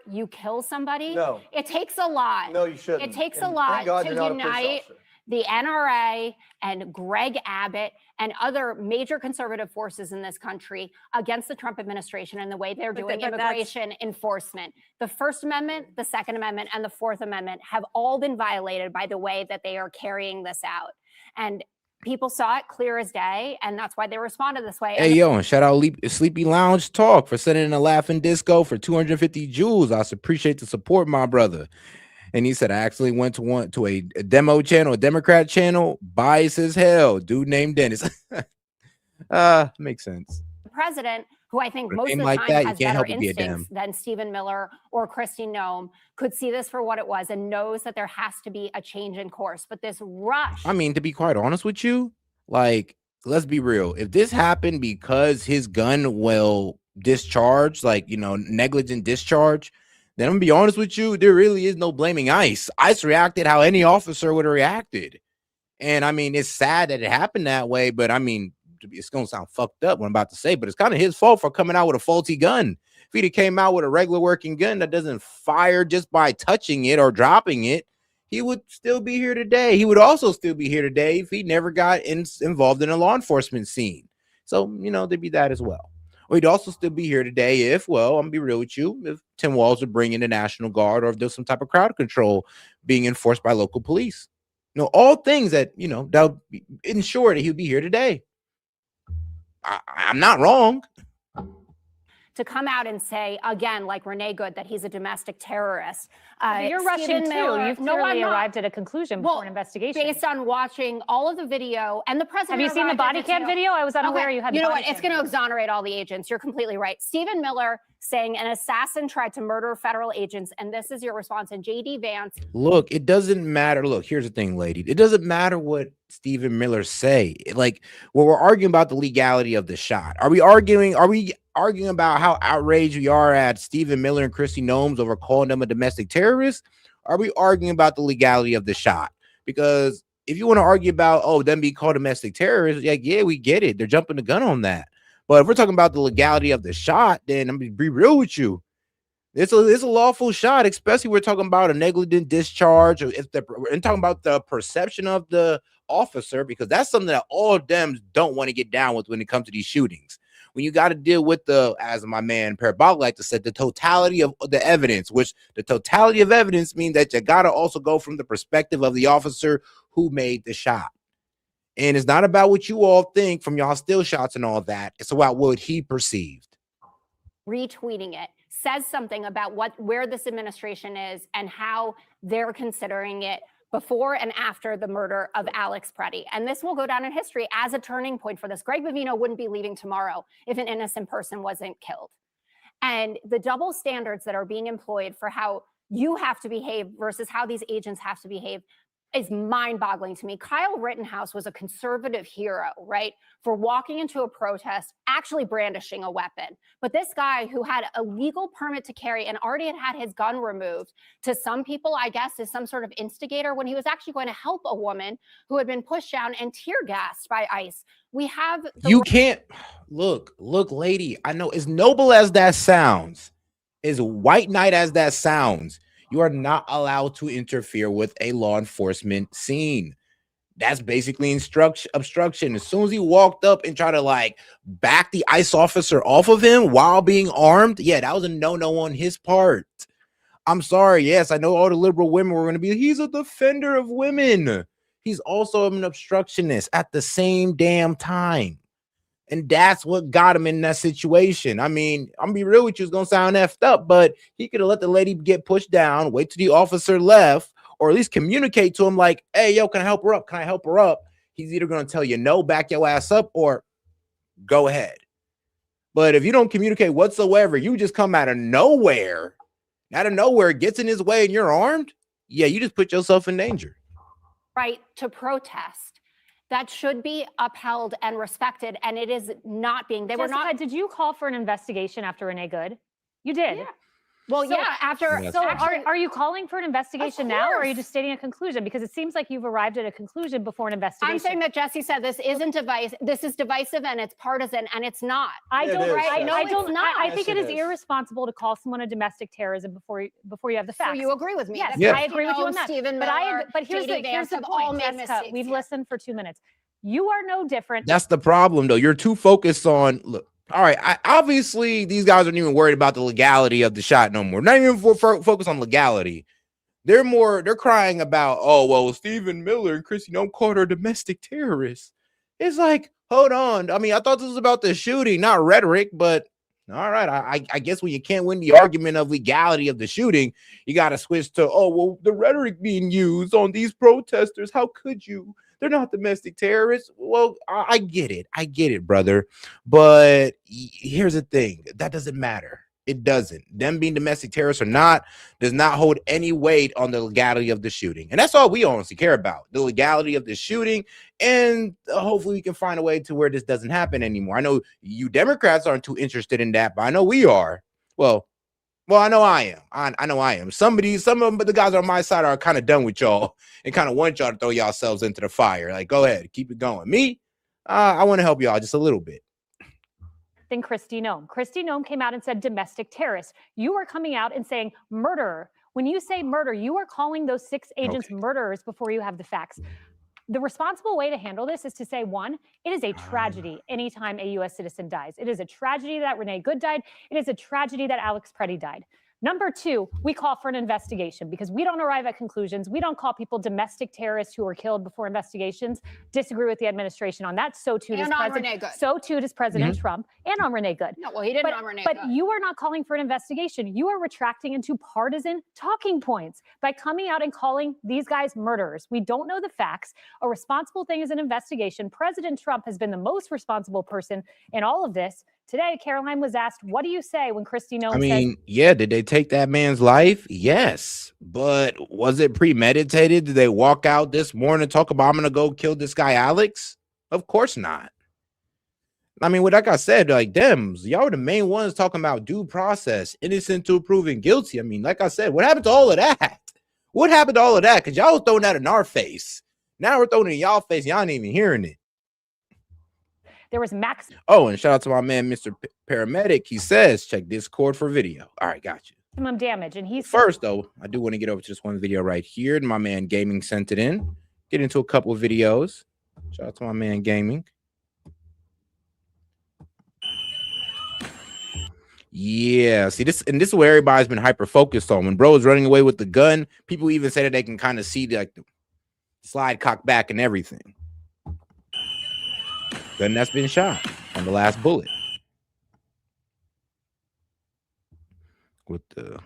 [SPEAKER 4] You kill somebody.
[SPEAKER 5] No.
[SPEAKER 4] It takes a lot.
[SPEAKER 5] No, you shouldn't.
[SPEAKER 4] It takes
[SPEAKER 5] And
[SPEAKER 4] a lot
[SPEAKER 5] thank God
[SPEAKER 4] to
[SPEAKER 5] you're not a police
[SPEAKER 4] unite
[SPEAKER 5] officer.
[SPEAKER 4] the NRA and Greg Abbott and other major conservative forces in this country against the Trump administration and the way they're doing immigration enforcement. The First Amendment, the Second Amendment, and the Fourth Amendment have all been violated by the way that they are carrying this out. And people saw it clear as day, and that's why they responded this way.
[SPEAKER 2] Hey, yo, and shout out Sleepy Lounge Talk for sending in a laughing disco for 250 jewels. I appreciate the support, my brother. And he said, I actually went to a demo channel, a Democrat channel, biased as hell. Dude named Dennis. Makes sense.
[SPEAKER 4] The president, who I think
[SPEAKER 2] With a
[SPEAKER 4] most of
[SPEAKER 2] name
[SPEAKER 4] the
[SPEAKER 2] like
[SPEAKER 4] time
[SPEAKER 2] that, you
[SPEAKER 4] has
[SPEAKER 2] can't
[SPEAKER 4] better
[SPEAKER 2] help but be a
[SPEAKER 4] instincts
[SPEAKER 2] Dem.
[SPEAKER 4] than Stephen Miller or Kristi Noem, could see this for what it was and knows that there has to be a change in course. But this rush.
[SPEAKER 2] I mean, to be quite honest with you, like, let's be real. If this happened because his gun will discharge, like, you know, negligent discharge, then I'm gonna be honest with you, there really is no blaming ICE. ICE reacted how any officer would have reacted. And I mean, it's sad that it happened that way, but I mean, it's gonna sound fucked up what I'm about to say, but it's kind of his fault for coming out with a faulty gun. If he'd have came out with a regular working gun that doesn't fire just by touching it or dropping it, he would still be here today. He would also still be here today if he never got involved in a law enforcement scene. So, you know, there'd be that as well. Or he'd also still be here today if, well, I'm gonna be real with you, if Tim Walz would bring in the National Guard or if there's some type of crowd control being enforced by local police. You know, all things that, you know, that would ensure that he would be here today. I'm not wrong.
[SPEAKER 4] To come out and say, again, like Renee Good, that he's a domestic terrorist.
[SPEAKER 22] But you're rushing too. You've clearly arrived at a conclusion before an investigation.
[SPEAKER 4] Based on watching all of the video and the president.
[SPEAKER 22] Have you seen the body cam video? I was unaware you had.
[SPEAKER 4] You
[SPEAKER 22] the
[SPEAKER 4] know
[SPEAKER 22] body
[SPEAKER 4] what? It's
[SPEAKER 22] cam
[SPEAKER 4] going to
[SPEAKER 22] video.
[SPEAKER 4] exonerate all the agents. You're completely right. Stephen Miller saying an assassin tried to murder federal agents, and this is your response. And JD Vance.
[SPEAKER 2] Look, it doesn't matter. Look, here's the thing, lady. It doesn't matter what Stephen Miller say. Like, when we're arguing about the legality of the shot, are we arguing about how outraged we are at Stephen Miller and Kristi Noem over calling them a domestic terrorist? Are we arguing about the legality of the shot? Because if you want to argue about, oh, them be called domestic terrorists, like, yeah, we get it. They're jumping the gun on that. But if we're talking about the legality of the shot, then I'm gonna be real with you. It's a lawful shot, especially we're talking about a negligent discharge, or if we're talking about the perception of the officer, because that's something that all Dems don't want to get down with when it comes to these shootings. When you got to deal with the, as my man Parabolic like to say, the totality of the evidence, which the totality of evidence means that you got to also go from the perspective of the officer who made the shot. And it's not about what you all think from y'all still shots and all that. It's about what he perceived.
[SPEAKER 4] Retweeting it says something about where this administration is and how they're considering it before and after the murder of Alex Preddy. And this will go down in history as a turning point for this. Greg Bovino wouldn't be leaving tomorrow if an innocent person wasn't killed. And the double standards that are being employed for how you have to behave versus how these agents have to behave is mind-boggling to me. Kyle Rittenhouse was a conservative hero, right? For walking into a protest, actually brandishing a weapon. But this guy who had a legal permit to carry and already had his gun removed, to some people, I guess, is some sort of instigator when he was actually going to help a woman who had been pushed down and tear gassed by ICE. We have—
[SPEAKER 2] You can't, look, lady, I know as noble as that sounds, as white knight as that sounds, you are not allowed to interfere with a law enforcement scene. That's basically obstruction. As soon as he walked up and tried to like back the ICE officer off of him while being armed, yeah, that was a no-no on his part. I'm sorry. Yes, I know all the liberal women were going to be, he's a defender of women. He's also an obstructionist at the same damn time. And that's what got him in that situation. I mean, I'm gonna be real with you, it's gonna sound effed up, but he could have let the lady get pushed down, wait till the officer left, or at least communicate to him like, hey, yo, can I help her up? Can I help her up? He's either gonna tell you no, back your ass up, or go ahead. But if you don't communicate whatsoever, you just come out of nowhere, gets in his way and you're armed, yeah, you just put yourself in danger.
[SPEAKER 4] right to protest. That should be upheld and respected, and it is not being. They were
[SPEAKER 22] Jessica,
[SPEAKER 4] not.
[SPEAKER 22] did you call for an investigation after Renee Good? You did.
[SPEAKER 4] Yeah. Well,
[SPEAKER 22] So-
[SPEAKER 4] yeah. After
[SPEAKER 22] So
[SPEAKER 4] actually,
[SPEAKER 22] are you calling for an investigation now, or are you
[SPEAKER 4] course.
[SPEAKER 22] just stating a conclusion? Because it seems like you've arrived at a conclusion before an investigation.
[SPEAKER 4] I'm saying that Jesse said this isn't divisive. This is divisive and it's partisan, and it's not.
[SPEAKER 22] I don't. I think
[SPEAKER 4] Yes,
[SPEAKER 22] it is
[SPEAKER 4] it is.
[SPEAKER 22] irresponsible to call someone a domestic terrorism before you have the facts.
[SPEAKER 4] So you agree with me?
[SPEAKER 22] Yes,
[SPEAKER 4] that
[SPEAKER 22] I agree with you on that.
[SPEAKER 4] Stephen
[SPEAKER 22] but
[SPEAKER 4] Miller,
[SPEAKER 22] but here's
[SPEAKER 4] JD
[SPEAKER 22] the
[SPEAKER 4] Vance have all
[SPEAKER 22] point,
[SPEAKER 4] made
[SPEAKER 22] Jessica.
[SPEAKER 4] mistakes
[SPEAKER 22] We've
[SPEAKER 4] here.
[SPEAKER 22] listened for 2 minutes. You are no different.
[SPEAKER 2] That's the problem, though. You're too focused on look. All right, obviously these guys aren't even worried about the legality of the shot no more. Not even focus on legality. They're crying about, oh well, Stephen Miller and Chrissy Nome called her domestic terrorists. It's like, hold on. I mean, I thought this was about the shooting, not rhetoric, but all right. I guess when you can't win the argument of legality of the shooting, you got to switch to, oh well, the rhetoric being used on these protesters. How could you? They're not domestic terrorists. Well, I get it, brother. But here's the thing. That doesn't matter. It doesn't. Them being domestic terrorists or not does not hold any weight on the legality of the shooting. And that's all we honestly care about, the legality of the shooting. And hopefully we can find a way to where this doesn't happen anymore. I know you Democrats aren't too interested in that, but I know we are. Well, I know I am. I know I am. Some of the guys on my side are kind of done with y'all and kind of want y'all to throw yourselves into the fire. Like, go ahead, keep it going. Me, I want to help y'all just a little bit.
[SPEAKER 22] Than Kristi Noem. Kristi Noem came out and said domestic terrorist. You are coming out and saying murderer. When you say murder, you are calling those 6 agents murderers before you have the facts. The responsible way to handle this is to say, one, it is a tragedy anytime a U.S. citizen dies. It is a tragedy that Renee Good died. It is a tragedy that Alex Preddy died. Number 2, we call for an investigation because we don't arrive at conclusions. We don't call people domestic terrorists who were killed before investigations. Disagree with the administration on that. So too does President Trump and on Renee Good.
[SPEAKER 4] No, well, he didn't on Renee
[SPEAKER 22] But
[SPEAKER 4] Good.
[SPEAKER 22] you are not calling for an investigation. You are retracting into partisan talking points by coming out and calling these guys murderers. We don't know the facts. A responsible thing is an investigation. President Trump has been the most responsible person in all of this. Today, Caroline was asked, what do you say when Kristi Noem said...
[SPEAKER 2] yeah, did they take that man's life? Yes. But was it premeditated? Did they walk out this morning and talk about, I'm going to go kill this guy, Alex? Of course not. I mean, like I said, like, Dems, y'all were the main ones talking about due process, innocent to proven guilty. I mean, like I said, what happened to all of that? What happened to all of that? Because y'all was throwing that in our face. Now we're throwing it in y'all face. Y'all ain't even hearing it.
[SPEAKER 22] There was max.
[SPEAKER 2] Oh, and shout out to my man, Mr. Paramedic. He says, check Discord for video. All right, got you.
[SPEAKER 22] Maximum damage. And he's
[SPEAKER 2] first, though, I do want to get over to this one video right here. My man Gaming sent it in. Get into a couple of videos. Shout out to my man Gaming. Yeah, see this, and this is where everybody's been hyper focused on. When bro is running away with the gun, people even say that they can kind of see the slide cock back and everything. Gun that's been shot on the last bullet. With the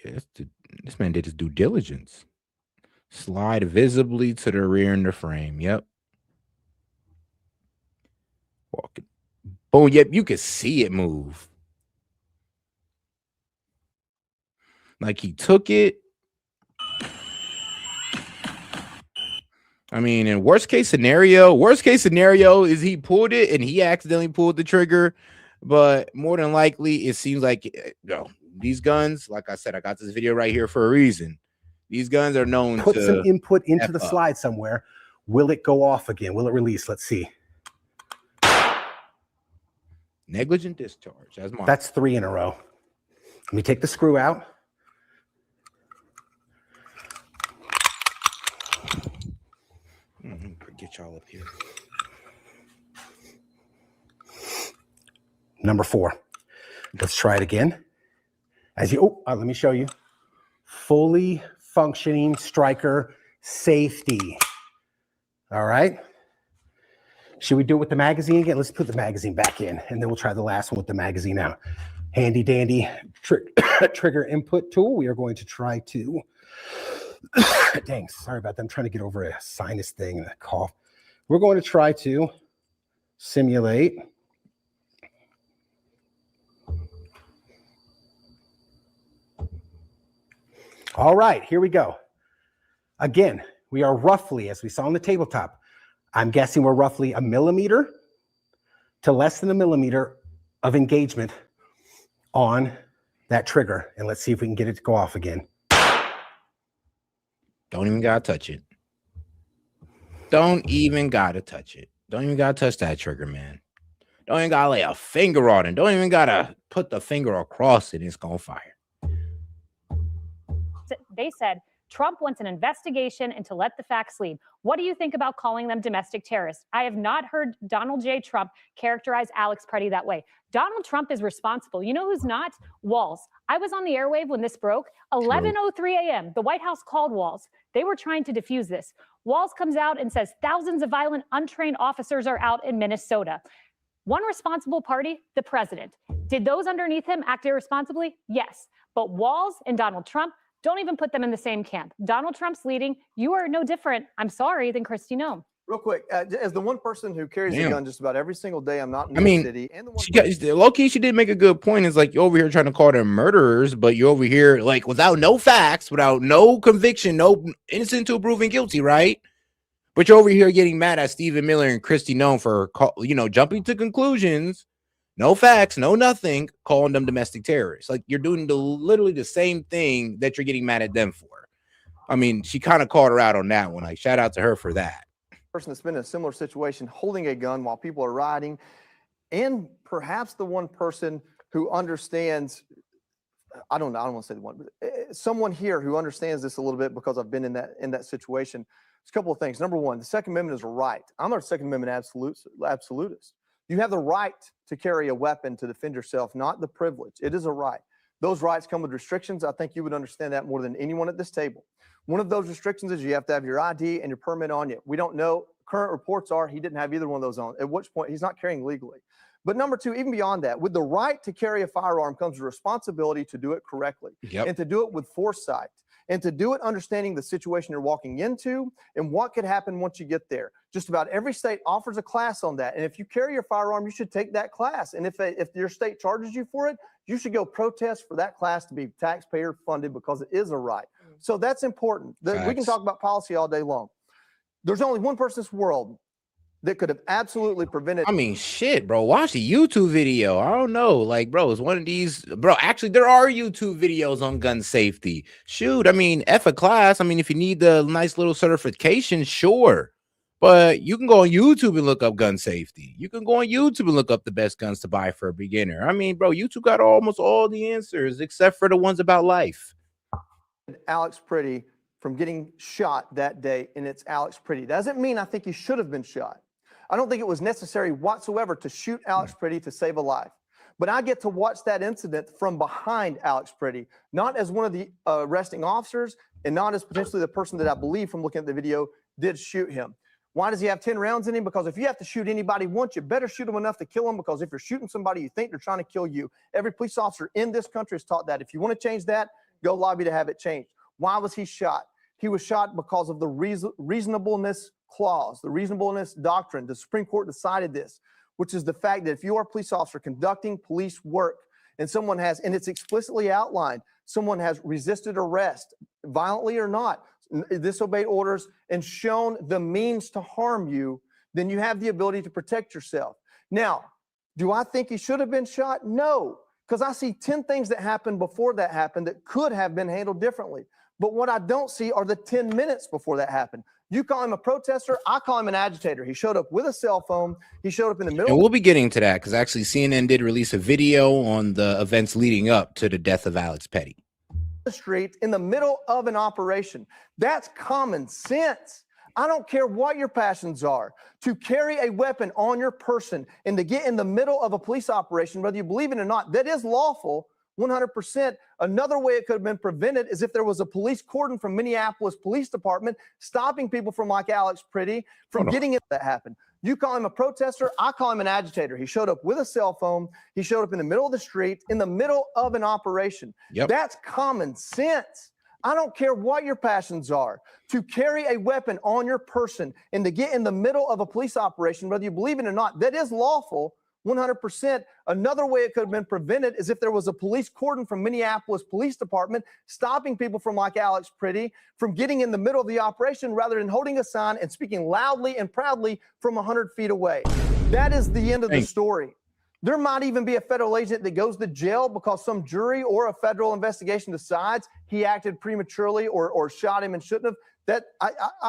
[SPEAKER 2] this man did his due diligence. Slide visibly to the rear in the frame. Yep. Walking. Oh, yep, you can see it move. Like he took it. I mean, in worst case scenario is he pulled it and he accidentally pulled the trigger. But more than likely, it seems like these guns, like I said, I got this video right here for a reason. These guns are known
[SPEAKER 5] put
[SPEAKER 2] to
[SPEAKER 5] some input into
[SPEAKER 2] F
[SPEAKER 5] the
[SPEAKER 2] up.
[SPEAKER 5] slide somewhere. Will it go off again? Will it release? Let's see.
[SPEAKER 2] Negligent discharge.
[SPEAKER 5] That's 3 in a row. Let me take the screw out.
[SPEAKER 2] Get y'all up here.
[SPEAKER 5] Number 4. Let's try it again. Let me show you. Fully functioning striker safety. All right. Should we do it with the magazine again? Let's put the magazine back in, and then we'll try the last one with the magazine out. Handy dandy trigger input tool. We are going to try to, dang, sorry about that. I'm trying to get over a sinus thing and a cough. We're going to try to simulate All right, here we go. Again, we are roughly, as we saw on the tabletop, I'm guessing we're roughly a millimeter to less than a millimeter of engagement on that trigger. And let's see if we can get it to go off again.
[SPEAKER 2] Don't even gotta touch it. Don't even gotta touch it. Don't even gotta touch that trigger, man. Don't even gotta lay a finger on it. Don't even gotta put the finger across it. And it's gonna fire.
[SPEAKER 22] They said Trump wants an investigation and to let the facts lead. What do you think about calling them domestic terrorists? I have not heard Donald J. Trump characterize Alex Preddy that way. Donald Trump is responsible. You know who's not? Walz. I was on the airwave when this broke. 11:03 a.m. The White House called Walz. They were trying to defuse this. Walz comes out and says thousands of violent, untrained officers are out in Minnesota. One responsible party, the president. Did those underneath him act irresponsibly? Yes. But Walz and Donald Trump, don't even put them in the same camp. Donald Trump's leading. You are no different, I'm sorry, than Kristi Noem.
[SPEAKER 6] Real quick, as the one person who carries a gun just about every single day, I'm not in
[SPEAKER 2] I
[SPEAKER 6] the
[SPEAKER 2] mean,
[SPEAKER 6] city. And the one
[SPEAKER 2] low-key, she did make a good point. It's like, you're over here trying to call them murderers, but you're over here, like, without no facts, without no conviction, no innocent until proven guilty, right? But you're over here getting mad at Stephen Miller and Kristi Noem for, jumping to conclusions, no facts, no nothing, calling them domestic terrorists. Like, you're doing literally the same thing that you're getting mad at them for. I mean, she kind of called her out on that one. Like, shout out to her for that.
[SPEAKER 6] person that's been in a similar situation holding a gun while people are riding, and perhaps the one person who understands, I don't want to say the one, but someone here who understands this a little bit because I've been in that situation. It's a couple of things. Number one, the Second Amendment is a right. I'm a Second Amendment absolutist. You have the right to carry a weapon to defend yourself, not the privilege. It is a right. Those rights come with restrictions. I think you would understand that more than anyone at this table. One of those restrictions is you have to have your ID and your permit on you. We don't know. Current reports are he didn't have either one of those on, at which point he's not carrying legally. But number two, even beyond that, with the right to carry a firearm comes the responsibility to do it correctly and to do it with foresight and to do it understanding the situation you're walking into and what could happen once you get there. Just about every state offers a class on that. And if you carry your firearm, you should take that class. And if your state charges you for it, you should go protest for that class to be taxpayer funded because it is a right. So that's important. We can talk about policy all day long. There's only one person in this world that could have absolutely prevented.
[SPEAKER 2] I mean, shit, bro. Watch the YouTube video. I don't know. Like, bro, it's one of these. Bro, actually, there are YouTube videos on gun safety. Shoot, I mean, F a class. I mean, if you need the nice little certification, sure. But you can go on YouTube and look up gun safety. You can go on YouTube and look up the best guns to buy for a beginner. I mean, bro, YouTube got almost all the answers except for the ones about life.
[SPEAKER 6] Alex Preddy from getting shot that day, and it's Alex Preddy. Doesn't mean I think he should have been shot. I don't think it was necessary whatsoever to shoot Alex Preddy to save a life. But I get to watch that incident from behind Alex Preddy, not as one of the arresting officers and not as potentially the person that I believe from looking at the video did shoot him. Why does he have 10 rounds in him? Because if you have to shoot anybody once, you better shoot them enough to kill them, because if you're shooting somebody, you think they're trying to kill you. Every police officer in this country is taught that. If you want to change that, go lobby to have it changed. Why was he shot? He was shot because of the reasonableness clause, the reasonableness doctrine. The Supreme Court decided this, which is the fact that if you are a police officer conducting police work and someone has, and it's explicitly outlined, someone has resisted arrest, violently or not, disobeyed orders, and shown the means to harm you, then you have the ability to protect yourself. Now, do I think he should have been shot? No, because I see 10 things that happened before that happened that could have been handled differently. But what I don't see are the 10 minutes before that happened. You call him a protester, I call him an agitator. He showed up with a cell phone. He showed up in the middle.
[SPEAKER 2] And we'll be getting to that because actually CNN did release a video on the events leading up to the death of Alex Preddy.
[SPEAKER 6] The street in the middle of an operation. That's common sense. I don't care what your passions are. To carry a weapon on your person and to get in the middle of a police operation, whether you believe it or not, that is lawful. 100%. Another way it could have been prevented is if there was a police cordon from Minneapolis Police Department stopping people from, like Alex Preddy, from getting in. That happened. You call him a protester, I call him an agitator. He showed up with a cell phone. He showed up in the middle of the street, in the middle of an operation. That's common sense. I don't care what your passions are. To carry a weapon on your person and to get in the middle of a police operation, whether you believe it or not, that is lawful. 100%. Another way it could have been prevented is if there was a police cordon from Minneapolis Police Department stopping people from like Alex Pretty from getting in the middle of the operation rather than holding a sign and speaking loudly and proudly from 100 feet away. That is the end of the story. There might even be a federal agent that goes to jail because some jury or a federal investigation decides he acted prematurely or shot him and shouldn't have. That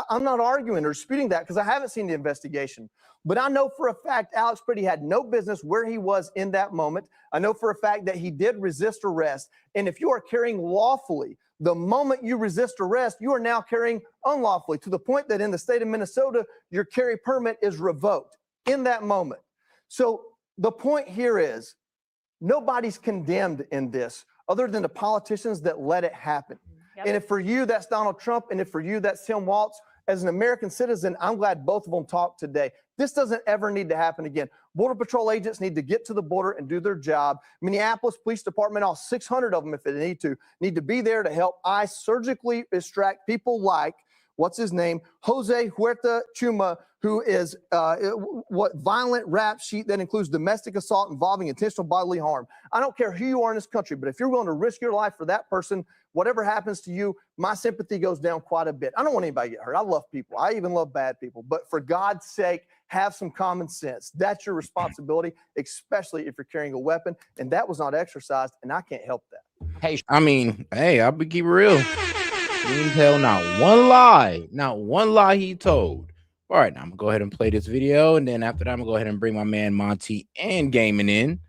[SPEAKER 6] I'm not arguing or disputing that because I haven't seen the investigation. But I know for a fact Alex Pretty had no business where he was in that moment. I know for a fact that he did resist arrest. And if you are carrying lawfully, the moment you resist arrest, you are now carrying unlawfully to the point that in the state of Minnesota, your carry permit is revoked in that moment. So the point here is nobody's condemned in this other than the politicians that let it happen. Yep. And if for you, that's Donald Trump, and if for you, that's Tim Walz, as an American citizen, I'm glad both of them talked today. This doesn't ever need to happen again. Border Patrol agents need to get to the border and do their job. Minneapolis Police Department, all 600 of them, if they need to be there to help ICE surgically extract people like, what's his name, Jose Huerta Chuma, who is violent rap sheet that includes domestic assault involving intentional bodily harm. I don't care who you are in this country, but if you're willing to risk your life for that person, whatever happens to you, my sympathy goes down quite a bit. I don't want anybody to get hurt. I love people. I even love bad people. But for God's sake, have some common sense. That's your responsibility, especially if you're carrying a weapon. And that was not exercised, and I can't help that.
[SPEAKER 2] Hey, I mean, hey, I'll be keep it real. You didn't tell not one lie he told. All right, now I'm gonna go ahead and play this video, and then after that, I'm gonna go ahead and bring my man Monty and Gaming in.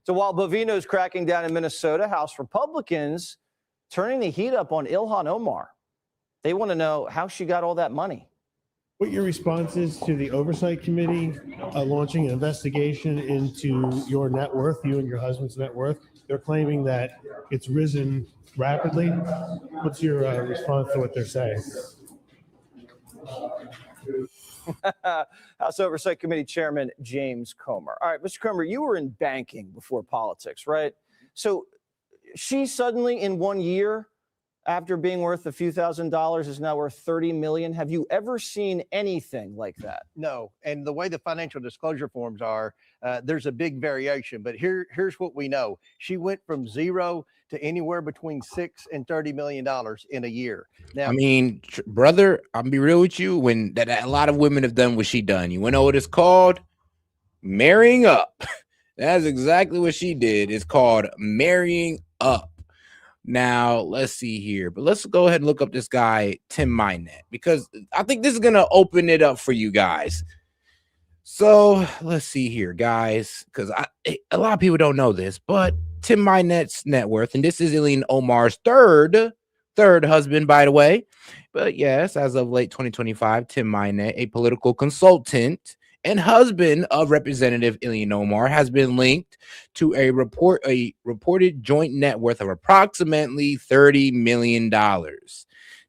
[SPEAKER 21] So while Bovino's cracking down in Minnesota, House Republicans turning the heat up on Ilhan Omar. They want to know how she got all that money.
[SPEAKER 7] What your response is to the Oversight Committee launching an investigation into your net worth, you and your husband's net worth. They're claiming that it's risen rapidly. What's your response to what they're saying?
[SPEAKER 21] House Oversight Committee Chairman James Comer. All right, Mr. Comer, you were in banking before politics, right? So she suddenly in 1 year, after being worth a few $1,000s, is now worth 30 million. Have you ever seen anything like that?
[SPEAKER 8] No. And the way the financial disclosure forms are, there's a big variation. But here's what we know. She went from zero to anywhere between $6 and $30 million in a year. Now,
[SPEAKER 2] I mean, brother, I'll be real with you. When that a lot of women have done what she done. You know what it's called? Marrying up. That's exactly what she did. It's called marrying up. Now, let's see here. But let's go ahead and look up this guy, Tim Minette, because I think this is going to open it up for you guys. So let's see here, guys, because a lot of people don't know this, but Tim Minette's net worth, and this is Ilhan Omar's third husband, by the way. But yes, as of late 2025, Tim Minette, a political consultant and husband of Representative Ilhan Omar, has been linked to a reported joint net worth of approximately $30 million.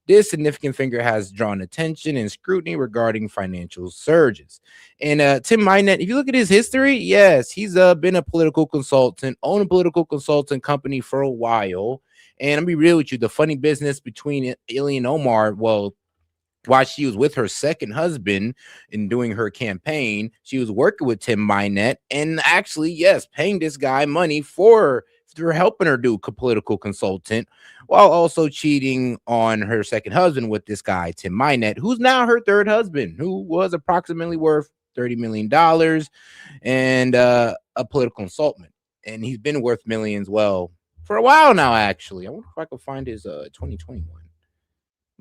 [SPEAKER 2] This significant figure has drawn attention and scrutiny regarding financial surges. And Tim Minette, if you look at his history, yes, he's been a political consultant, owned a political consultant company for a while. And I'll be real with you, the funny business between Ilhan Omar, well, while she was with her second husband in doing her campaign, she was working with Tim Minette and actually, yes, paying this guy money for helping her do political consultant while also cheating on her second husband with this guy, Tim Minette, who's now her third husband, who was approximately worth $30 million and a political consultant. And he's been worth millions, well, for a while now, actually. I wonder if I could find his 2021.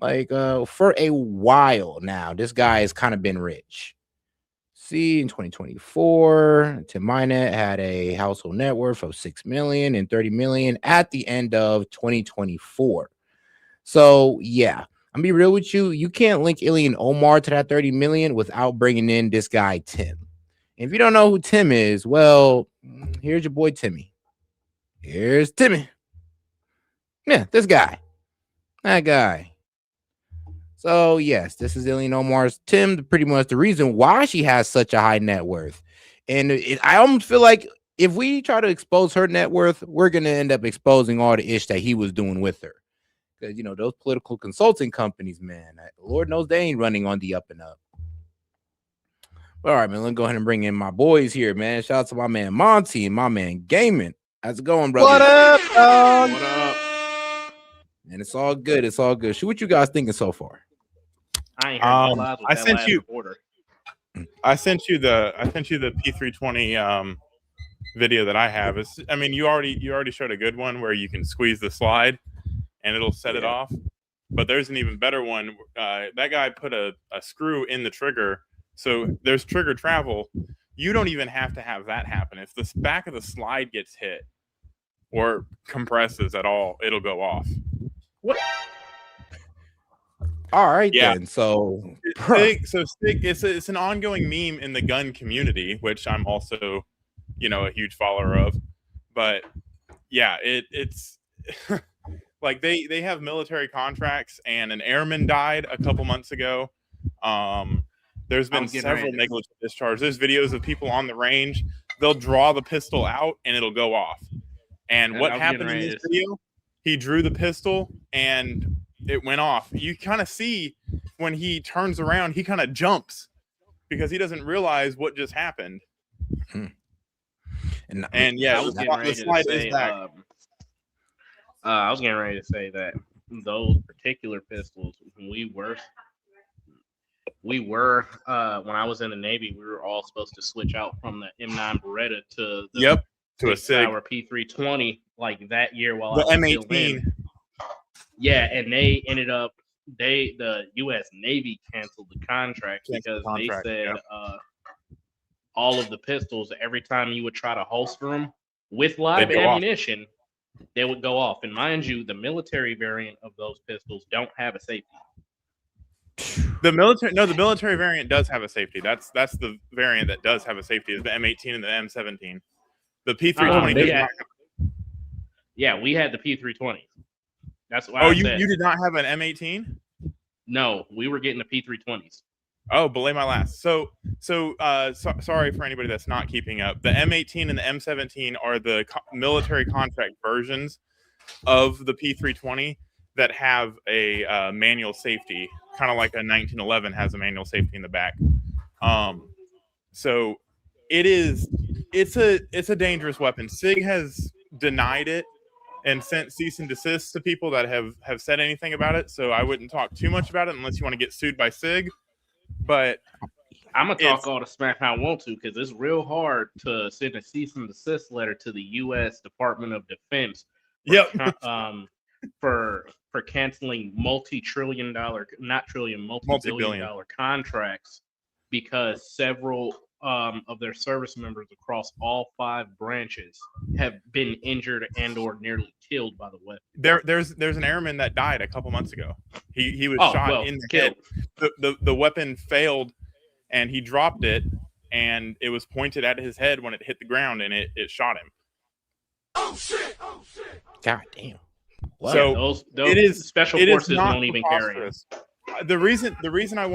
[SPEAKER 2] Like for a while now, this guy has kind of been rich. See, in 2024, Tim Minette had a household net worth of $6 million and $30 million at the end of 2024. So yeah, I'm be real with you. You can't link Ilhan Omar to that 30 million without bringing in this guy, Tim. And if you don't know who Tim is, well, here's your boy, Timmy. Here's Timmy. Yeah, this guy. That guy. So, yes, this is Ilhan Omar's Tim, pretty much the reason why she has such a high net worth. And I almost feel like if we try to expose her net worth, we're going to end up exposing all the ish that he was doing with her. Because, you know, those political consulting companies, man, Lord knows they ain't running on the up and up. All right, man. Let's go ahead and bring in my boys here, man. Shout out to my man Monty and my man Gaming. How's it going, brother?
[SPEAKER 9] What up, dog?
[SPEAKER 11] What up?
[SPEAKER 2] And it's all good. It's all good. What you guys thinking so far?
[SPEAKER 11] I ain't heard no lies with
[SPEAKER 9] I
[SPEAKER 11] that
[SPEAKER 9] sent
[SPEAKER 11] last
[SPEAKER 9] you.
[SPEAKER 11] reporter.
[SPEAKER 9] I sent you the P320 video that I have. I mean, you already showed a good one where you can squeeze the slide and it'll set it off. But there's an even better one. That guy put a screw in the trigger, so there's trigger travel. You don't even have to have that happen. If the back of the slide gets hit or compresses at all, it'll go off.
[SPEAKER 11] What?
[SPEAKER 2] All right,
[SPEAKER 9] Yeah.
[SPEAKER 2] then. So
[SPEAKER 9] SIG, it's an ongoing meme in the gun community, which I'm also, a huge follower of. But yeah, it's like they have military contracts, and an airman died a couple months ago. There's been several negligent discharges. There's videos of people on the range. They'll draw the pistol out and it'll go off. And what happened in this video? He drew the pistol and it went off. You kind of see when he turns around, he kind of jumps because he doesn't realize what just happened. And yeah,
[SPEAKER 11] I was getting ready to say, I was getting ready to say that those particular pistols, we were when I was in the Navy, we were all supposed to switch out from the M9 Beretta to the
[SPEAKER 9] to a SIG
[SPEAKER 11] P320 like that year while
[SPEAKER 9] the
[SPEAKER 11] I was
[SPEAKER 9] M18.
[SPEAKER 11] still in. Yeah, and they ended up the U.S. Navy canceled the contract because they said all of the pistols, every time you would try to holster them with live ammunition, they would go off. And mind you, the military variant of those pistols don't have a safety.
[SPEAKER 9] The military variant does have a safety. That's the variant that does have a safety, is the M18 and the M17. The P320
[SPEAKER 11] yeah, we had the P320. That's why.
[SPEAKER 9] Oh, you did not have an M18?
[SPEAKER 11] No, we were getting the P320s.
[SPEAKER 9] Oh, belay my last. So sorry for anybody that's not keeping up. The M18 and the M17 are the military contract versions of the P320 that have a manual safety, kind of like a 1911 has a manual safety in the back. So it's a dangerous weapon. SIG has denied it and sent cease and desist to people that have said anything about it. So I wouldn't talk too much about it unless you want to get sued by SIG. But
[SPEAKER 11] I'm gonna talk all the smack I want to, because it's real hard to send a cease and desist letter to the U.S. Department of Defense. For canceling multi-billion dollar contracts because several of their service members across all 5 branches have been injured and or nearly killed by the weapon.
[SPEAKER 9] There's an airman that died a couple months ago. He was shot in the head. The weapon failed and he dropped it, and it was pointed at his head when it hit the ground, and it shot him.
[SPEAKER 11] Oh shit!
[SPEAKER 2] God damn.
[SPEAKER 9] Wow. So
[SPEAKER 11] those
[SPEAKER 9] it is
[SPEAKER 11] special forces won't even carry it.
[SPEAKER 9] The reason I'm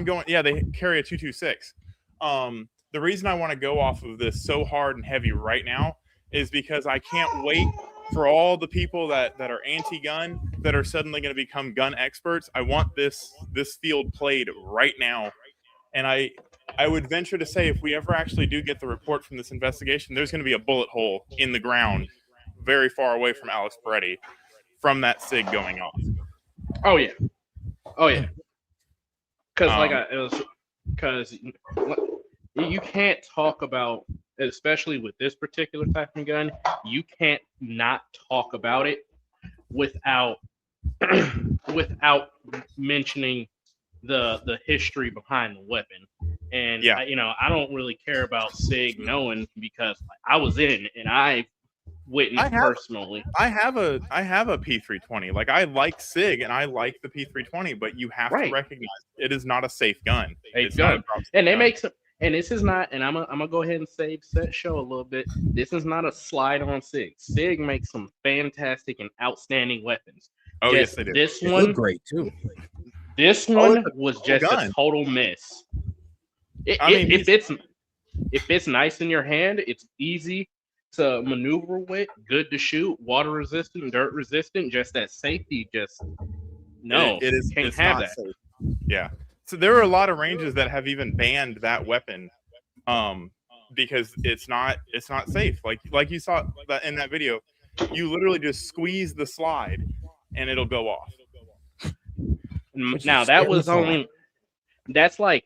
[SPEAKER 9] going, they carry a 226. The reason I want to go off of this so hard and heavy right now is because I can't wait for all the people that are anti-gun that are suddenly going to become gun experts. I want this field played right now, and I would venture to say if we ever actually do get the report from this investigation, there's going to be a bullet hole in the ground very far away from Alex Peretti from that SIG going off.
[SPEAKER 11] Oh yeah. Because you can't talk about, especially with this particular type of gun, you can't not talk about it without mentioning the history behind the weapon. And I don't really care about SIG knowing, because I was in and I witnessed personally.
[SPEAKER 9] I have a P320. Like, I like SIG and I like the P320, but you have to recognize it is not a safe gun.
[SPEAKER 11] It's gun. And they make some. And this is not, and I'm gonna go ahead and save set show a little bit. This is not a slide on SIG. SIG makes some fantastic and outstanding weapons.
[SPEAKER 9] Oh, yes, they do.
[SPEAKER 11] This
[SPEAKER 2] It
[SPEAKER 11] one,
[SPEAKER 2] looked great too.
[SPEAKER 11] This one was just a total miss. If it's nice in your hand, it's easy to maneuver with, good to shoot, water resistant, dirt resistant. Just that safety, it is.
[SPEAKER 9] Can't have that. Safe. Yeah. So there are a lot of ranges that have even banned that weapon, because it's not safe. Like you saw that in that video, you literally just squeeze the slide, and it'll go off.
[SPEAKER 11] Now that was only that's like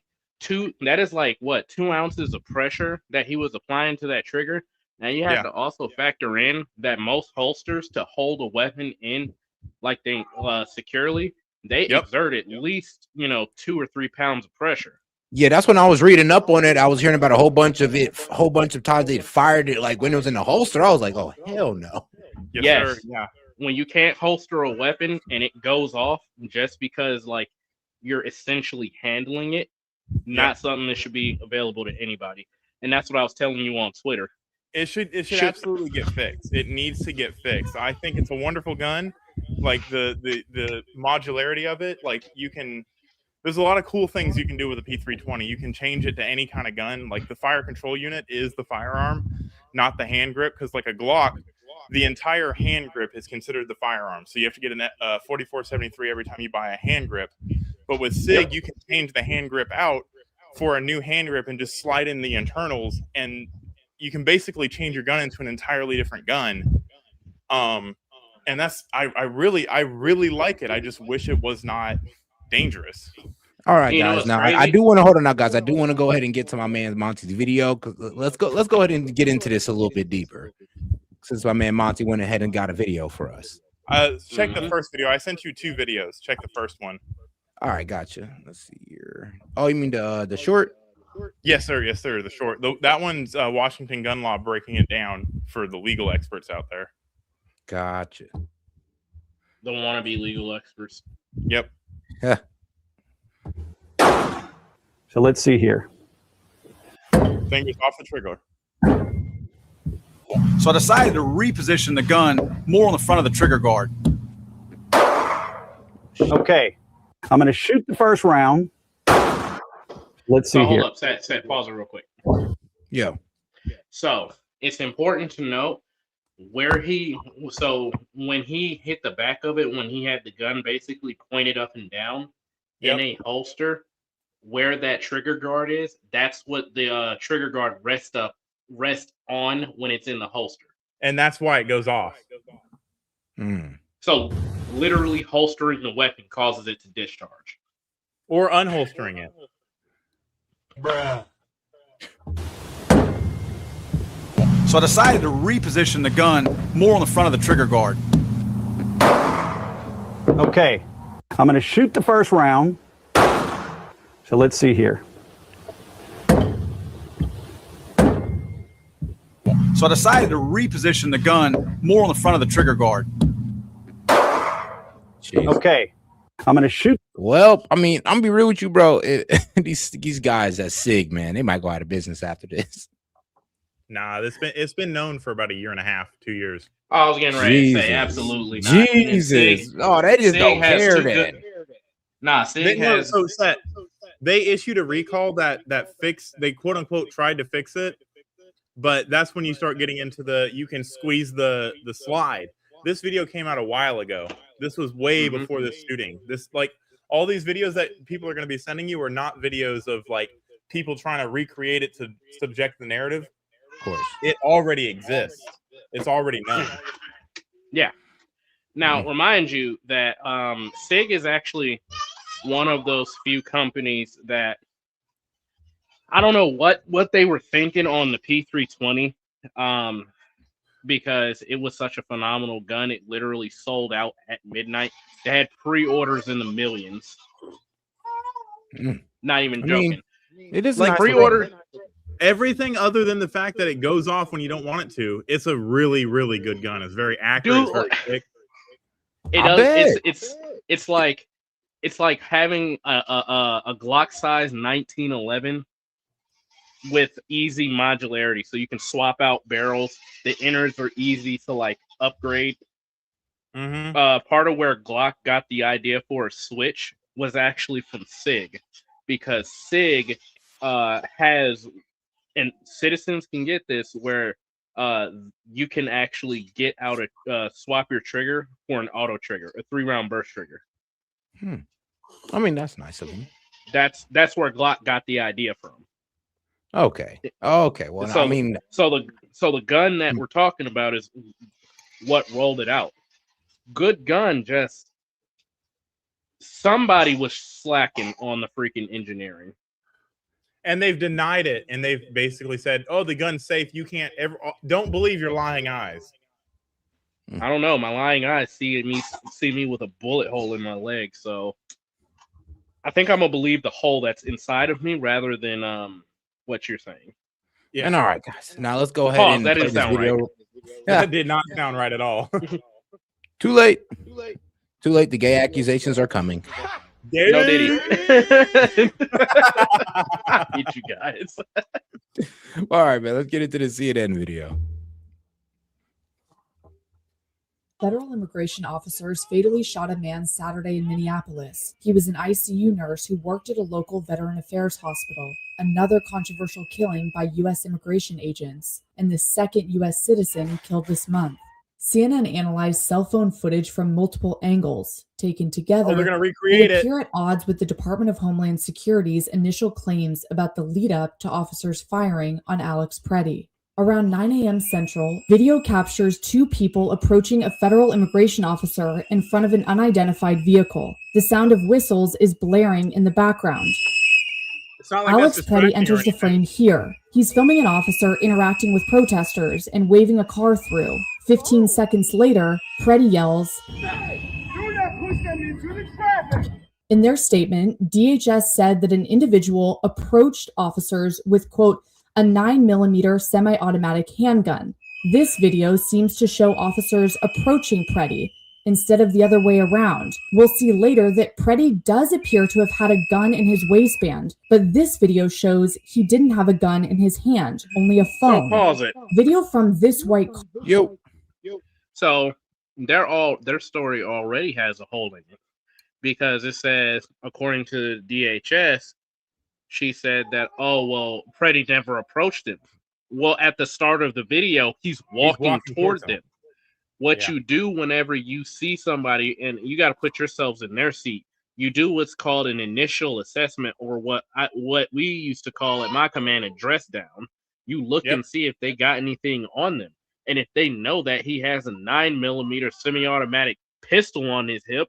[SPEAKER 11] that is like what 2 ounces of pressure that he was applying to that trigger. Now you have to also factor in that most holsters to hold a weapon in like they securely, they exert at least 2 or 3 pounds of pressure.
[SPEAKER 2] Yeah, that's when I was reading up on it. I was hearing about a whole bunch of times they fired it like when it was in the holster. I was like, oh hell no.
[SPEAKER 11] Yes. Sir. Yeah. When you can't holster a weapon and it goes off just because like you're essentially handling it, not something that should be available to anybody. And that's what I was telling you on Twitter.
[SPEAKER 9] It should absolutely get fixed. It needs to get fixed. I think it's a wonderful gun. Like the modularity of it, like there's a lot of cool things you can do with a P320. You can change it to any kind of gun. Like the fire control unit is the firearm, not the hand grip. Because like a Glock, the entire hand grip is considered the firearm. So you have to get a 4473 every time you buy a hand grip. But with SIG, you can change the hand grip out for a new hand grip and just slide in the internals, and you can basically change your gun into an entirely different gun. And that's I really like it. I just wish it was not dangerous.
[SPEAKER 2] All right, guys. Now I do want to hold on now, guys. I do want to go ahead and get to my man Monty's video. Let's go ahead and get into this a little bit deeper, since my man Monty went ahead and got a video for us.
[SPEAKER 9] Check the first video. I sent you 2 videos. Check the first one.
[SPEAKER 2] All right, gotcha. Let's see here. Oh, you mean the short?
[SPEAKER 9] Yes, sir. Yes, sir. The short. That one's Washington gun law breaking it down for the legal experts out there.
[SPEAKER 2] Gotcha.
[SPEAKER 11] The wannabe legal experts.
[SPEAKER 9] Yep.
[SPEAKER 2] Yeah.
[SPEAKER 12] So let's see here.
[SPEAKER 9] Fingers off the trigger.
[SPEAKER 13] So I decided to reposition the gun more on the front of the trigger guard.
[SPEAKER 12] Okay. I'm going to shoot the first round. Let's see here.
[SPEAKER 11] Hold up. Set. Pause it real quick.
[SPEAKER 2] Yeah.
[SPEAKER 11] So it's important to note where when he hit the back of it, when he had the gun basically pointed up and down in a holster, where that trigger guard is, that's what the trigger guard rests on when it's in the holster.
[SPEAKER 9] And that's why it goes off.
[SPEAKER 11] So literally holstering the weapon causes it to discharge.
[SPEAKER 9] Or unholstering it.
[SPEAKER 13] Bruh. So I decided to reposition the gun more on the front of the trigger guard.
[SPEAKER 12] Okay. I'm going to shoot the first round. So let's see here.
[SPEAKER 13] So I decided to reposition the gun more on the front of the trigger guard.
[SPEAKER 2] Jeez.
[SPEAKER 12] Okay. I'm going to shoot.
[SPEAKER 2] Well, I mean, I'm gonna be real with you, bro. These guys at SIG, man, they might go out of business after this.
[SPEAKER 9] Nah, it's been known for about 1.5 years, 2 years.
[SPEAKER 11] I was getting ready to say absolutely not.
[SPEAKER 2] Jesus. Oh, they just don't care then.
[SPEAKER 11] Nah, SIG has
[SPEAKER 9] so set. They issued a recall that fixed. They quote unquote tried to fix it, but that's when you start getting into you can squeeze the slide. This video came out a while ago. This was way before this shooting. This all these videos that people are going to be sending you are not videos of like people trying to recreate it to subject the narrative.
[SPEAKER 2] Of course,
[SPEAKER 9] it already exists. It's already known.
[SPEAKER 11] Yeah. Now, remind you that SIG is actually one of those few companies that I don't know what they were thinking on the P320, because it was such a phenomenal gun. It literally sold out at midnight. They had pre-orders in the millions. Not even joking.
[SPEAKER 2] It is
[SPEAKER 9] like
[SPEAKER 2] nice
[SPEAKER 9] pre-order. Everything other than the fact that it goes off when you don't want it to. It's a really, really good gun. It's very accurate.
[SPEAKER 11] Dude,
[SPEAKER 9] it's very quick.
[SPEAKER 11] It does. It's like having a Glock size 1911 with easy modularity, so you can swap out barrels. The innards are easy to like upgrade. Part of where Glock got the idea for a switch was actually from SIG, because SIG has, and citizens can get this, where you can actually get out swap your trigger for an auto trigger, a 3-round burst trigger.
[SPEAKER 2] I mean, that's nice of him.
[SPEAKER 11] That's where Glock got the idea from.
[SPEAKER 2] Okay. Well,
[SPEAKER 11] So,
[SPEAKER 2] I mean,
[SPEAKER 11] so the gun that we're talking about is what rolled it out. Good gun, just somebody was slacking on the freaking engineering.
[SPEAKER 9] And they've denied it, and they've basically said, "Oh, the gun's safe. You can't ever. Don't believe your lying eyes."
[SPEAKER 11] I don't know. My lying eyes see me with a bullet hole in my leg, so I think I'm gonna believe the hole that's inside of me rather than what you're saying.
[SPEAKER 2] Yeah. And all right, guys. Now let's go ahead
[SPEAKER 11] Pause,
[SPEAKER 2] and
[SPEAKER 11] that
[SPEAKER 2] play
[SPEAKER 11] didn't
[SPEAKER 2] this
[SPEAKER 11] sound
[SPEAKER 2] video.
[SPEAKER 11] right.
[SPEAKER 9] That did not sound right at all.
[SPEAKER 2] Too late. Too late. The gay accusations are coming.
[SPEAKER 11] No Diddy. I hate you guys.
[SPEAKER 2] All right, man. Let's get into the CNN video.
[SPEAKER 1] Federal immigration officers fatally shot a man Saturday in Minneapolis. He was an ICU nurse who worked at a local Veteran Affairs hospital. Another controversial killing by U.S. immigration agents, and the second U.S. citizen killed this month. CNN analyzed cell phone footage from multiple angles. Taken together,
[SPEAKER 9] they're gonna recreate
[SPEAKER 1] they
[SPEAKER 9] it.
[SPEAKER 1] appear at odds with the Department of Homeland Security's initial claims about the lead-up to officers firing on Alex Preddy. Around 9 a.m. Central, video captures two people approaching a federal immigration officer in front of an unidentified vehicle. The sound of whistles is blaring in the background.
[SPEAKER 9] It's not like
[SPEAKER 1] Alex
[SPEAKER 9] that's
[SPEAKER 1] Preddy
[SPEAKER 9] distracting or
[SPEAKER 1] enters the
[SPEAKER 9] anything.
[SPEAKER 1] frame here. He's filming an officer interacting with protesters and waving a car through. 15 seconds later, Preddy yells,
[SPEAKER 14] Do not push them into the traffic.
[SPEAKER 1] In their statement, DHS said that an individual approached officers with, quote, a 9mm semi-automatic handgun. This video seems to show officers approaching Preddy instead of the other way around. We'll see later that Preddy does appear to have had a gun in his waistband, but this video shows he didn't have a gun in his hand, only a phone.
[SPEAKER 11] So pause it.
[SPEAKER 1] Video from this white car.
[SPEAKER 11] So their story already has a hole in it because it says, according to DHS, she said that, oh, well, Preddy never approached him. Well, at the start of the video, he's walking towards them. What you do whenever you see somebody, and you got to put yourselves in their seat, you do what's called an initial assessment, or what we used to call at my command a dress down. You look and see if they got anything on them. And if they know that he has a 9mm semi-automatic pistol on his hip,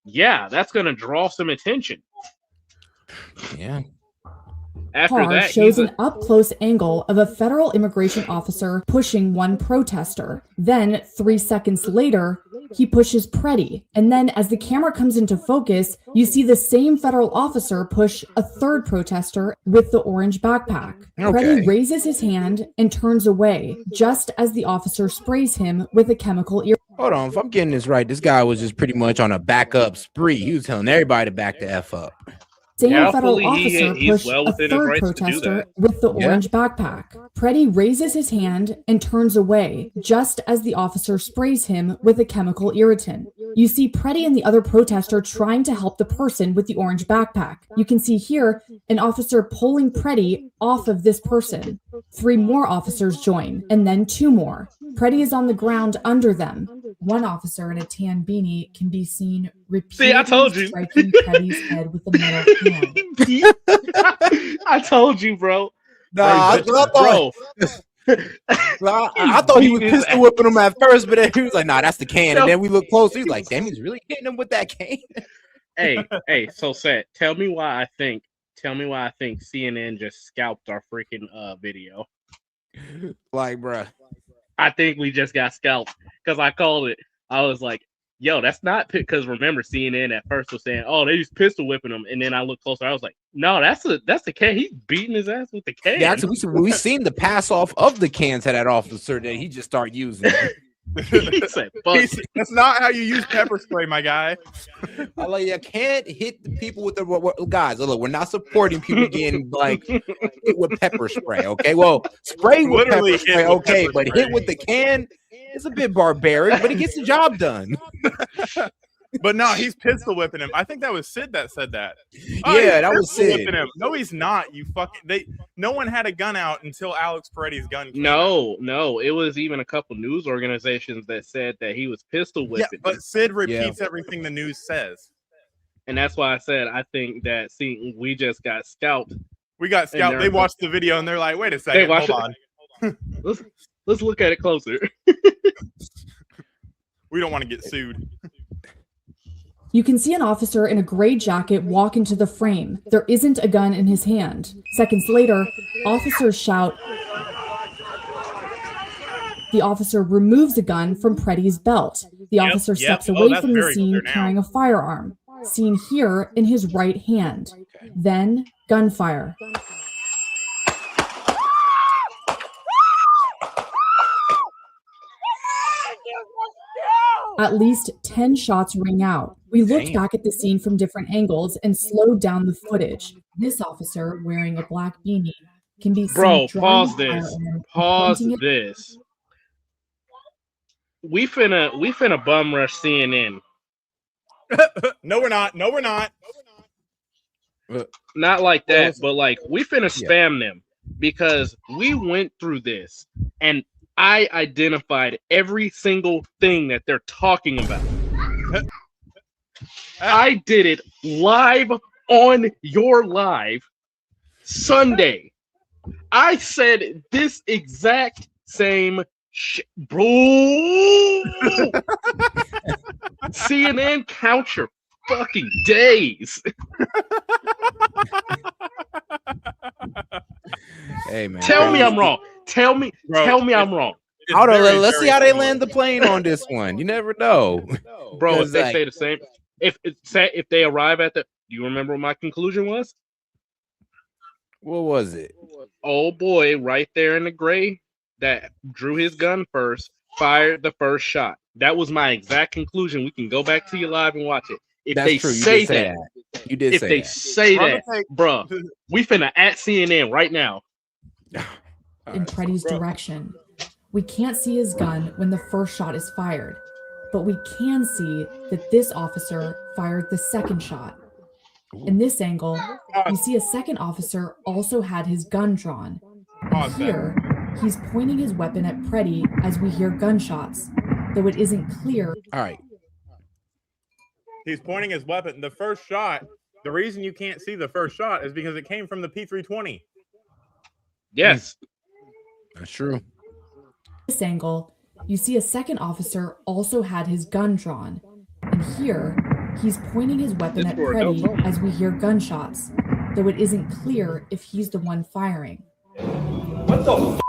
[SPEAKER 11] yeah, that's going to draw some attention.
[SPEAKER 2] Yeah.
[SPEAKER 11] After
[SPEAKER 1] car
[SPEAKER 11] that,
[SPEAKER 1] shows an up-close angle of a federal immigration officer pushing one protester. Then, 3 seconds later, he pushes Preddy. And then, as the camera comes into focus, you see the same federal officer push a third protester with the orange backpack. Preddy raises his hand and turns away, just as the officer sprays him with a chemical ear.
[SPEAKER 2] Hold on. If I'm getting this right, this guy was just pretty much on a backup spree. He was telling everybody to back the F up.
[SPEAKER 1] Same federal officer pushed a third protester with the orange backpack. Preddy raises his hand and turns away, just as the officer sprays him with a chemical irritant. You see Preddy and the other protester trying to help the person with the orange backpack. You can see here an officer pulling Preddy off of this person. 3 more officers join, and then 2 more. Preddy is on the ground under them. One officer in a tan beanie can be seen repeatedly striking Preddy's head with a metal can.
[SPEAKER 11] I told you, bro.
[SPEAKER 2] Nah, I thought he was pistol whipping him at first, but then he was like, nah, that's the can. And then we look close. He's like, damn, he's really hitting him with that can.
[SPEAKER 11] hey, so Set, tell me why I think CNN just scalped our freaking video.
[SPEAKER 2] Like, bruh.
[SPEAKER 11] I think we just got scalped because I called it. I was like, yo, that's not because remember CNN at first was saying, oh, they just pistol whipping him, and then I looked closer, I was like, no, that's the can. He's beating his ass with the can.
[SPEAKER 2] Yeah, actually, we seen the pass off of the cans to that officer that he just started using.
[SPEAKER 11] He said,
[SPEAKER 9] that's not how you use pepper spray, my guy.
[SPEAKER 2] I like, you can't hit the people with the guys. Look, we're not supporting people getting like hit with pepper spray. Okay, well, spray with
[SPEAKER 9] Literally
[SPEAKER 2] pepper spray,
[SPEAKER 9] hit with
[SPEAKER 2] okay,
[SPEAKER 9] pepper
[SPEAKER 2] but
[SPEAKER 9] spray.
[SPEAKER 2] hit with the can is a bit barbaric, but it gets the job done.
[SPEAKER 9] But no, he's pistol whipping him. I think that was Sid that said that.
[SPEAKER 2] Yeah, that was Sid.
[SPEAKER 9] Him. No, he's not. You fucking no one had a gun out until Alex Preddy's gun came
[SPEAKER 11] No, it was even a couple news organizations that said that he was pistol whipping.
[SPEAKER 9] Yeah, but Sid repeats everything the news says.
[SPEAKER 11] And that's why I said I think that we just got scalped.
[SPEAKER 9] We got scalped. They watched the video and they're like, wait a second, hold on.
[SPEAKER 11] Let's look at it closer.
[SPEAKER 9] We don't want to get sued.
[SPEAKER 1] You can see an officer in a gray jacket walk into the frame. There isn't a gun in his hand. Seconds later, officers shout. The officer removes a gun from Preddy's belt. The officer steps away from the scene carrying a firearm, seen here in his right hand. Then, gunfire. At least 10 shots ring out. We looked back at the scene from different angles and slowed down the footage. This officer, wearing a black beanie, can be seen
[SPEAKER 11] pause this. Pause this. We finna bum rush CNN.
[SPEAKER 9] No, we're not. No, we're not.
[SPEAKER 11] Not like that, but like we finna spam them because we went through this and I identified every single thing that they're talking about. I did it live on your live Sunday. I said this exact same bro. CNN, count your fucking days.
[SPEAKER 2] Hey man,
[SPEAKER 11] tell me I'm wrong. Tell me I'm wrong.
[SPEAKER 2] Hold on, let's see how they land the plane on this one. You never know,
[SPEAKER 11] bro. If they say the same, if they arrive at the, do you remember what my conclusion was?
[SPEAKER 2] What was it?
[SPEAKER 11] Oh boy, right there in the gray that drew his gun first, fired the first shot. That was my exact conclusion. We can go back to your live and watch it. If
[SPEAKER 2] That's
[SPEAKER 11] they
[SPEAKER 2] true.
[SPEAKER 11] say that,
[SPEAKER 2] you did
[SPEAKER 11] if
[SPEAKER 2] say
[SPEAKER 11] they
[SPEAKER 2] that.
[SPEAKER 11] say that, bro, we finna at CNN right now.
[SPEAKER 1] In Preddy's direction. We can't see his gun when the first shot is fired, but we can see that this officer fired the second shot. In this angle, you see a second officer also had his gun drawn. And here, he's pointing his weapon at Preddy as we hear gunshots, though it isn't clear.
[SPEAKER 2] All right.
[SPEAKER 9] He's pointing his weapon. The first shot, the reason you can't see the first shot is because it came from the P320.
[SPEAKER 11] Yes.
[SPEAKER 2] That's true.
[SPEAKER 1] This angle, you see a second officer also had his gun drawn. And here, he's pointing his weapon at Preddy as we hear gunshots, though it isn't clear if he's the one firing.
[SPEAKER 14] What the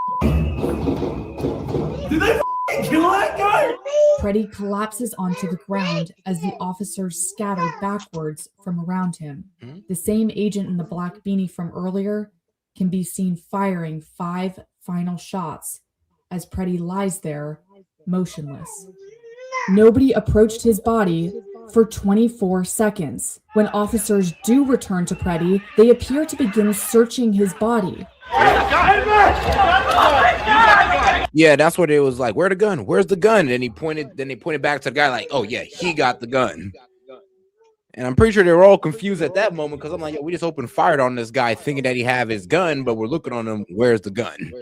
[SPEAKER 14] Did they kill that guy?
[SPEAKER 1] Preddy collapses onto the ground as the officers scatter backwards from around him. The same agent in the black beanie from earlier can be seen firing 5 final shots as Preddy lies there, motionless. Nobody approached his body for 24 seconds. When officers do return to Preddy, they appear to begin searching his body.
[SPEAKER 2] Yeah, that's what it was like. Where the gun? Where's the gun? And he pointed. Then they pointed back to the guy like, "Oh yeah, he got the gun." And I'm pretty sure they were all confused at that moment because I'm like, "Yo, we just opened fired on this guy, thinking that he have his gun, but we're looking on him. Where's the gun?"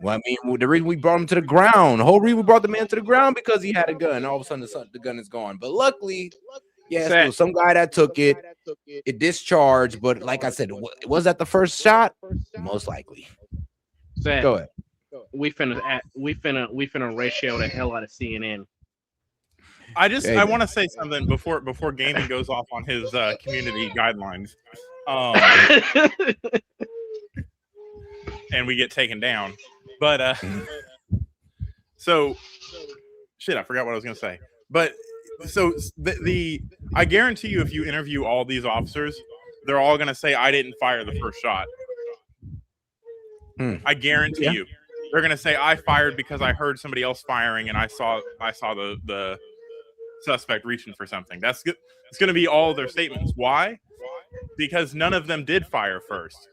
[SPEAKER 2] Well, I mean, the reason we brought him to the ground, the whole reason we brought the man to the ground because he had a gun. All of a sudden, the gun is gone. But luckily, yeah, there was some guy that took it. It discharged, but like I said, was that the first shot? Most likely. Go ahead.
[SPEAKER 11] We finna ratio the hell out of CNN.
[SPEAKER 9] I want to say something before Gaming goes off on his community guidelines, and we get taken down. But so shit, I forgot what I was gonna say. But so I guarantee you, if you interview all these officers, they're all gonna say I didn't fire the first shot. I guarantee you. They're gonna say I fired because I heard somebody else firing and I saw the suspect reaching for something. That's good. It's gonna be all their statements. Why? Because none of them did fire first.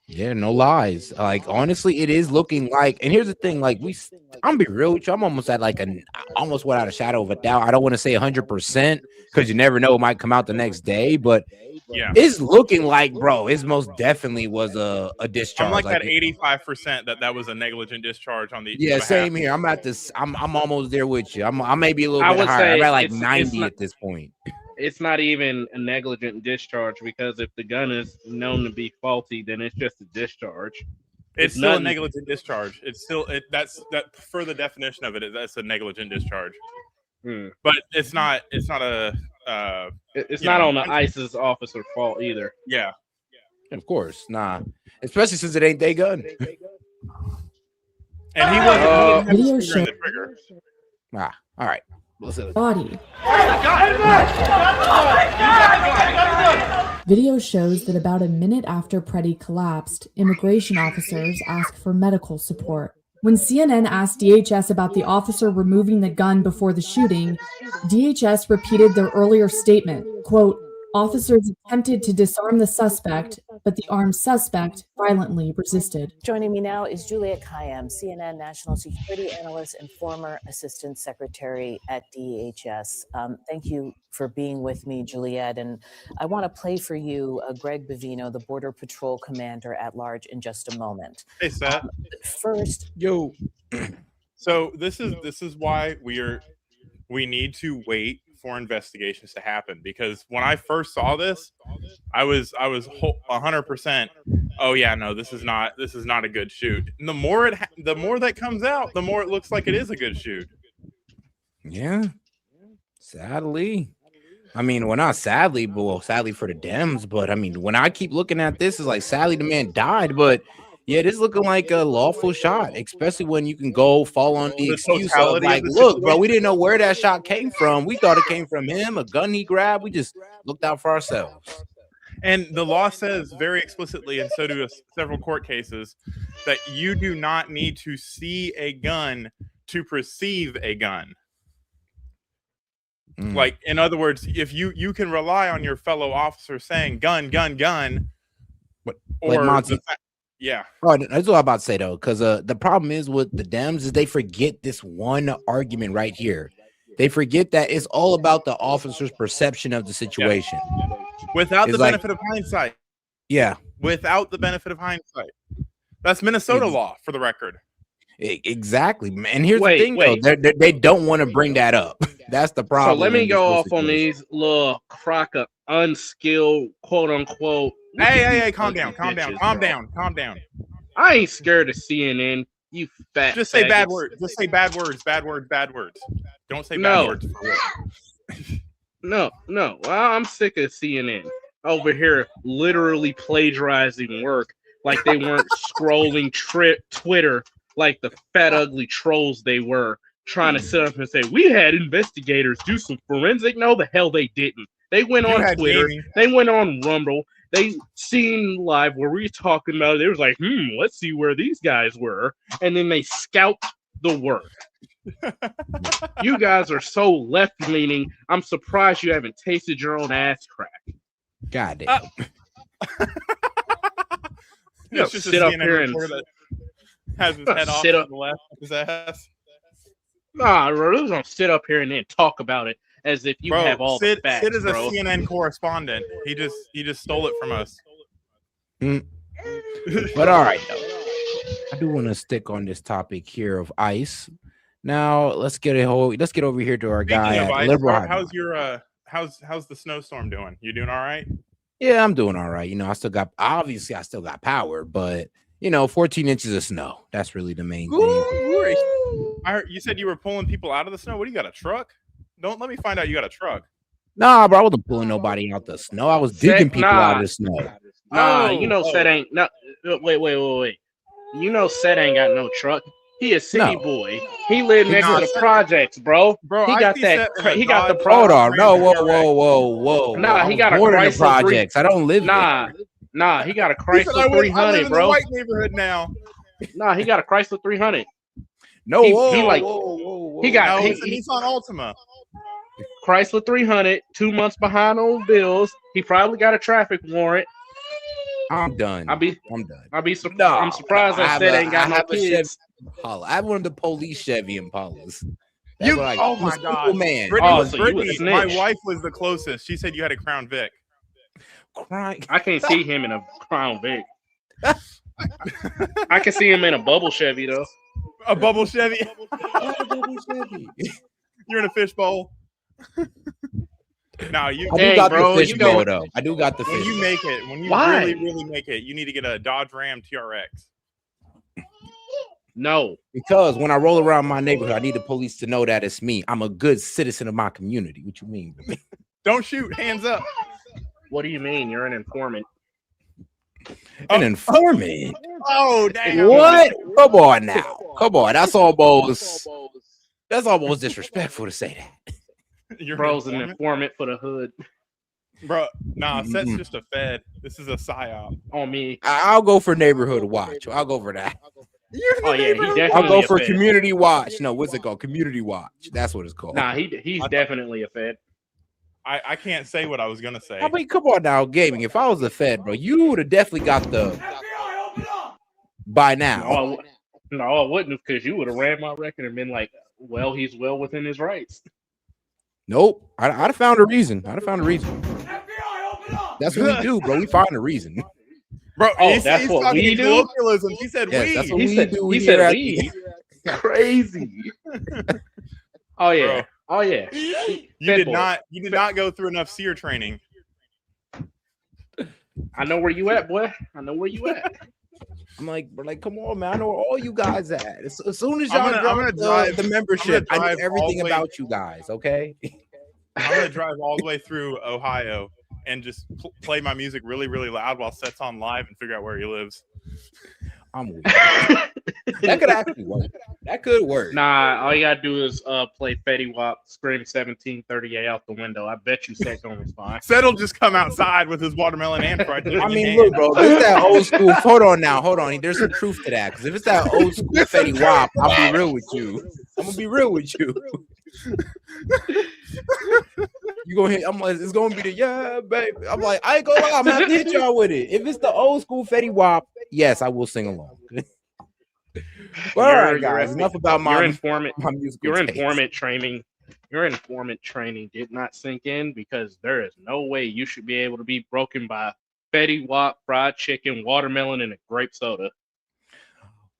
[SPEAKER 2] Yeah, no lies. Like honestly, it is looking like. And here's the thing: like I'm gonna be real with you. I'm almost at like almost without a shadow of a doubt. I don't want to say 100% because you never know; it might come out the next day. But yeah, it's looking like, bro, it most definitely was a discharge.
[SPEAKER 9] I'm like at 85% that was a negligent discharge on the.
[SPEAKER 2] Yeah, same here. I'm at this. I'm almost there with you. I may be a little bit higher. I'm at like 90 at this point.
[SPEAKER 11] it's not even a negligent discharge because if the gun is known to be faulty, then it's just a discharge.
[SPEAKER 9] It's still a negligent discharge. It's still that's for the definition of it. That's a negligent discharge. But it's not. It's not a.
[SPEAKER 11] It's not on the ICE's officer fault either.
[SPEAKER 9] Yeah.
[SPEAKER 2] Of course, nah. Especially since it ain't their gun.
[SPEAKER 9] And he wasn't
[SPEAKER 1] Video
[SPEAKER 9] the
[SPEAKER 1] show
[SPEAKER 9] trigger.
[SPEAKER 2] All right.
[SPEAKER 1] body. Video shows that about a minute after Preddy collapsed, immigration officers asked for medical support. When CNN asked DHS about the officer removing the gun before the shooting, DHS repeated their earlier statement, quote, "Officers attempted to disarm the suspect, but the armed suspect violently resisted."
[SPEAKER 15] Joining me now is Juliet Kayyem, CNN national security analyst and former assistant secretary at DHS. Thank you for being with me, Juliet. And I want to play for you Greg Bavino, the Border Patrol commander at large, in just a moment.
[SPEAKER 9] Hey, Seth.
[SPEAKER 15] First,
[SPEAKER 2] yo.
[SPEAKER 9] So this is why we need to wait for investigations to happen, because when I first saw this, I was 100%. Oh yeah, no, this is not a good shoot. And the more that comes out, the more it looks like it is a good shoot.
[SPEAKER 2] Yeah, sadly. I mean, well, not sadly, but well, sadly for the Dems. But I mean, when I keep looking at this, it's like sadly the man died, but. Yeah, it is looking like a lawful shot, especially when you can go fall on the excuse of like, look, bro, we didn't know where that shot came from. We thought it came from him, a gun he grabbed. We just looked out for ourselves.
[SPEAKER 9] And the law says very explicitly, and so do several court cases, that you do not need to see a gun to perceive a gun. Like, in other words, if you can rely on your fellow officer saying gun, gun, gun, or
[SPEAKER 2] like
[SPEAKER 9] the fact. Yeah.
[SPEAKER 2] Oh, that's what I'm about to say though, because the problem is with the Dems is they forget this one argument right here. They forget that it's all about the officer's perception of the situation.
[SPEAKER 9] Yeah. Without the benefit of hindsight.
[SPEAKER 2] Yeah.
[SPEAKER 9] Without the benefit of hindsight. That's Minnesota law, for the record.
[SPEAKER 2] Exactly. And here's the thing, though. They don't want to bring that up. That's the problem.
[SPEAKER 11] So let me go off on these little crock of unskilled, quote unquote.
[SPEAKER 9] Hey, calm down.
[SPEAKER 11] I ain't scared of CNN, you fat.
[SPEAKER 9] Just say
[SPEAKER 11] faggots.
[SPEAKER 9] bad words. Just say bad words. Don't say bad words. For real.
[SPEAKER 11] No. Well, I'm sick of CNN over here literally plagiarizing work like they weren't scrolling Twitter like the fat, ugly trolls they were, trying to sit up and say, we had investigators do some forensic. No, the hell they didn't. They went on Twitter. They went on Rumble. They seen live where we were talking about it. They was like, let's see where these guys were. And then they scout the work. You guys are so left-leaning. I'm surprised you haven't tasted your own ass crack.
[SPEAKER 2] God damn.
[SPEAKER 11] Sit up here and
[SPEAKER 9] has his head off to the left of his ass.
[SPEAKER 11] Nah, bro, who's gonna sit up here and then talk about it as if you have all the facts,
[SPEAKER 9] Sid is a
[SPEAKER 11] bro.
[SPEAKER 9] CNN correspondent. He just stole it from us.
[SPEAKER 2] But all right, though. I do want to stick on this topic here of ICE. Now let's get over here to our guy at
[SPEAKER 9] ICE,
[SPEAKER 2] Liberal.
[SPEAKER 9] How's your how's the snowstorm doing? You doing all right?
[SPEAKER 2] Yeah, I'm doing all right. You know, I still got power, but 14 inches of snow. That's really the main thing.
[SPEAKER 9] I heard you said you were pulling people out of the snow. What do you got, a truck? Don't let me find out you got a truck.
[SPEAKER 2] Nah, bro, I wasn't pulling nobody out the snow. I was digging people out of the snow.
[SPEAKER 11] Seth ain't wait. Seth ain't got no truck. He a city boy. He lived next to the projects, bro. He got that. He got the.
[SPEAKER 2] Hold on, no, whoa.
[SPEAKER 11] Nah, he got a
[SPEAKER 2] Chrysler projects. I don't live
[SPEAKER 11] there. Nah, he got a Chrysler 300,
[SPEAKER 9] I live in
[SPEAKER 11] bro.
[SPEAKER 9] the white neighborhood now.
[SPEAKER 11] Nah, he got a Chrysler 300.
[SPEAKER 2] No,
[SPEAKER 11] whoa. He got
[SPEAKER 9] it's a Nissan Altima.
[SPEAKER 11] Chrysler 300. 2 months behind on bills. He probably got a traffic warrant.
[SPEAKER 2] I'm done.
[SPEAKER 11] I'm done.
[SPEAKER 2] I'm
[SPEAKER 11] surprised I said ain't got no kids.
[SPEAKER 2] I have one of the police Chevy Impalas.
[SPEAKER 9] Oh my God,
[SPEAKER 2] man!
[SPEAKER 9] Brittany, my wife was the closest. She said you had a Crown Vic.
[SPEAKER 11] I can't see him in a Crown Vic. I can see him in a bubble Chevy though.
[SPEAKER 9] A bubble Chevy. You're in a fishbowl. No, you.
[SPEAKER 2] I do got the fish bowl though. I do got the
[SPEAKER 9] When
[SPEAKER 2] fish.
[SPEAKER 9] you make it, when you
[SPEAKER 11] Why?
[SPEAKER 9] really make it, you need to get a Dodge Ram TRX.
[SPEAKER 11] No,
[SPEAKER 2] because when I roll around my neighborhood, I need the police to know that it's me. I'm a good citizen of my community. What you mean?
[SPEAKER 9] Don't shoot. Hands up.
[SPEAKER 11] What do you mean? You're an informant.
[SPEAKER 2] An informant?
[SPEAKER 9] Oh, damn.
[SPEAKER 2] What? Come on now. Come on. That's almost disrespectful to say that.
[SPEAKER 11] Bro's an informant for the hood.
[SPEAKER 9] Bro, nah, S.E.T's just a Fed. This is a psyop.
[SPEAKER 11] On me.
[SPEAKER 2] I'll go for neighborhood watch. I'll go for that.
[SPEAKER 11] Oh yeah, he definitely.
[SPEAKER 2] I'll go
[SPEAKER 11] a
[SPEAKER 2] for
[SPEAKER 11] Fed.
[SPEAKER 2] community watch. No, what's it called? Community watch. That's what it's called.
[SPEAKER 11] Nah, he's definitely a Fed.
[SPEAKER 9] I can't say what I was gonna say.
[SPEAKER 2] I mean, come on now, gaming. If I was a Fed, bro, you would have definitely got the by now.
[SPEAKER 11] No, I wouldn't have, because you would have ran my record and been like, well, he's well within his rights.
[SPEAKER 2] Nope. I'd have found a reason. That's what we do, bro. We find a reason.
[SPEAKER 9] Bro,
[SPEAKER 11] that's what we do?
[SPEAKER 9] Colloquialism. He said
[SPEAKER 2] Yes,
[SPEAKER 9] we.
[SPEAKER 2] that's what we do.
[SPEAKER 11] He said we. Crazy. Oh yeah.
[SPEAKER 9] Bro.
[SPEAKER 11] Oh yeah.
[SPEAKER 9] You did not go through enough seer training.
[SPEAKER 11] I know where you at, boy. I know where you at.
[SPEAKER 2] I'm like, come on, man. I know where all you guys at. As soon as y'all
[SPEAKER 9] I'm
[SPEAKER 2] drop the membership, I know everything about you guys, okay?
[SPEAKER 9] I'm gonna drive all the way through Ohio and just play my music really, really loud while S.E.T's on live and figure out where he lives.
[SPEAKER 2] I'm weak. That could actually work. That could work.
[SPEAKER 11] Nah, all you gotta do is play Fetty Wap, scream 1738 out the window. I bet you S.E.T gonna respond.
[SPEAKER 9] S.E.T'll just come outside with his watermelon and fried chicken.
[SPEAKER 2] I mean, look, bro, if it's that old school. Hold on now, hold on. There's some truth to that. Because if it's that old school Fetty Wap, I'll be real with you. I'm gonna be real with you. You gonna hit? I'm like, it's gonna be the yeah, baby. I'm like, I ain't gonna lie, I'm gonna have to hit y'all with it. If it's the old school Fetty Wap, yes, I will sing along. All right, guys. Enough about my
[SPEAKER 11] informant.
[SPEAKER 2] My musical
[SPEAKER 11] your
[SPEAKER 2] taste.
[SPEAKER 11] informant training. Your informant training did not sink in, because there is no way you should be able to be broken by Fetty Wap, fried chicken, watermelon, and a grape soda.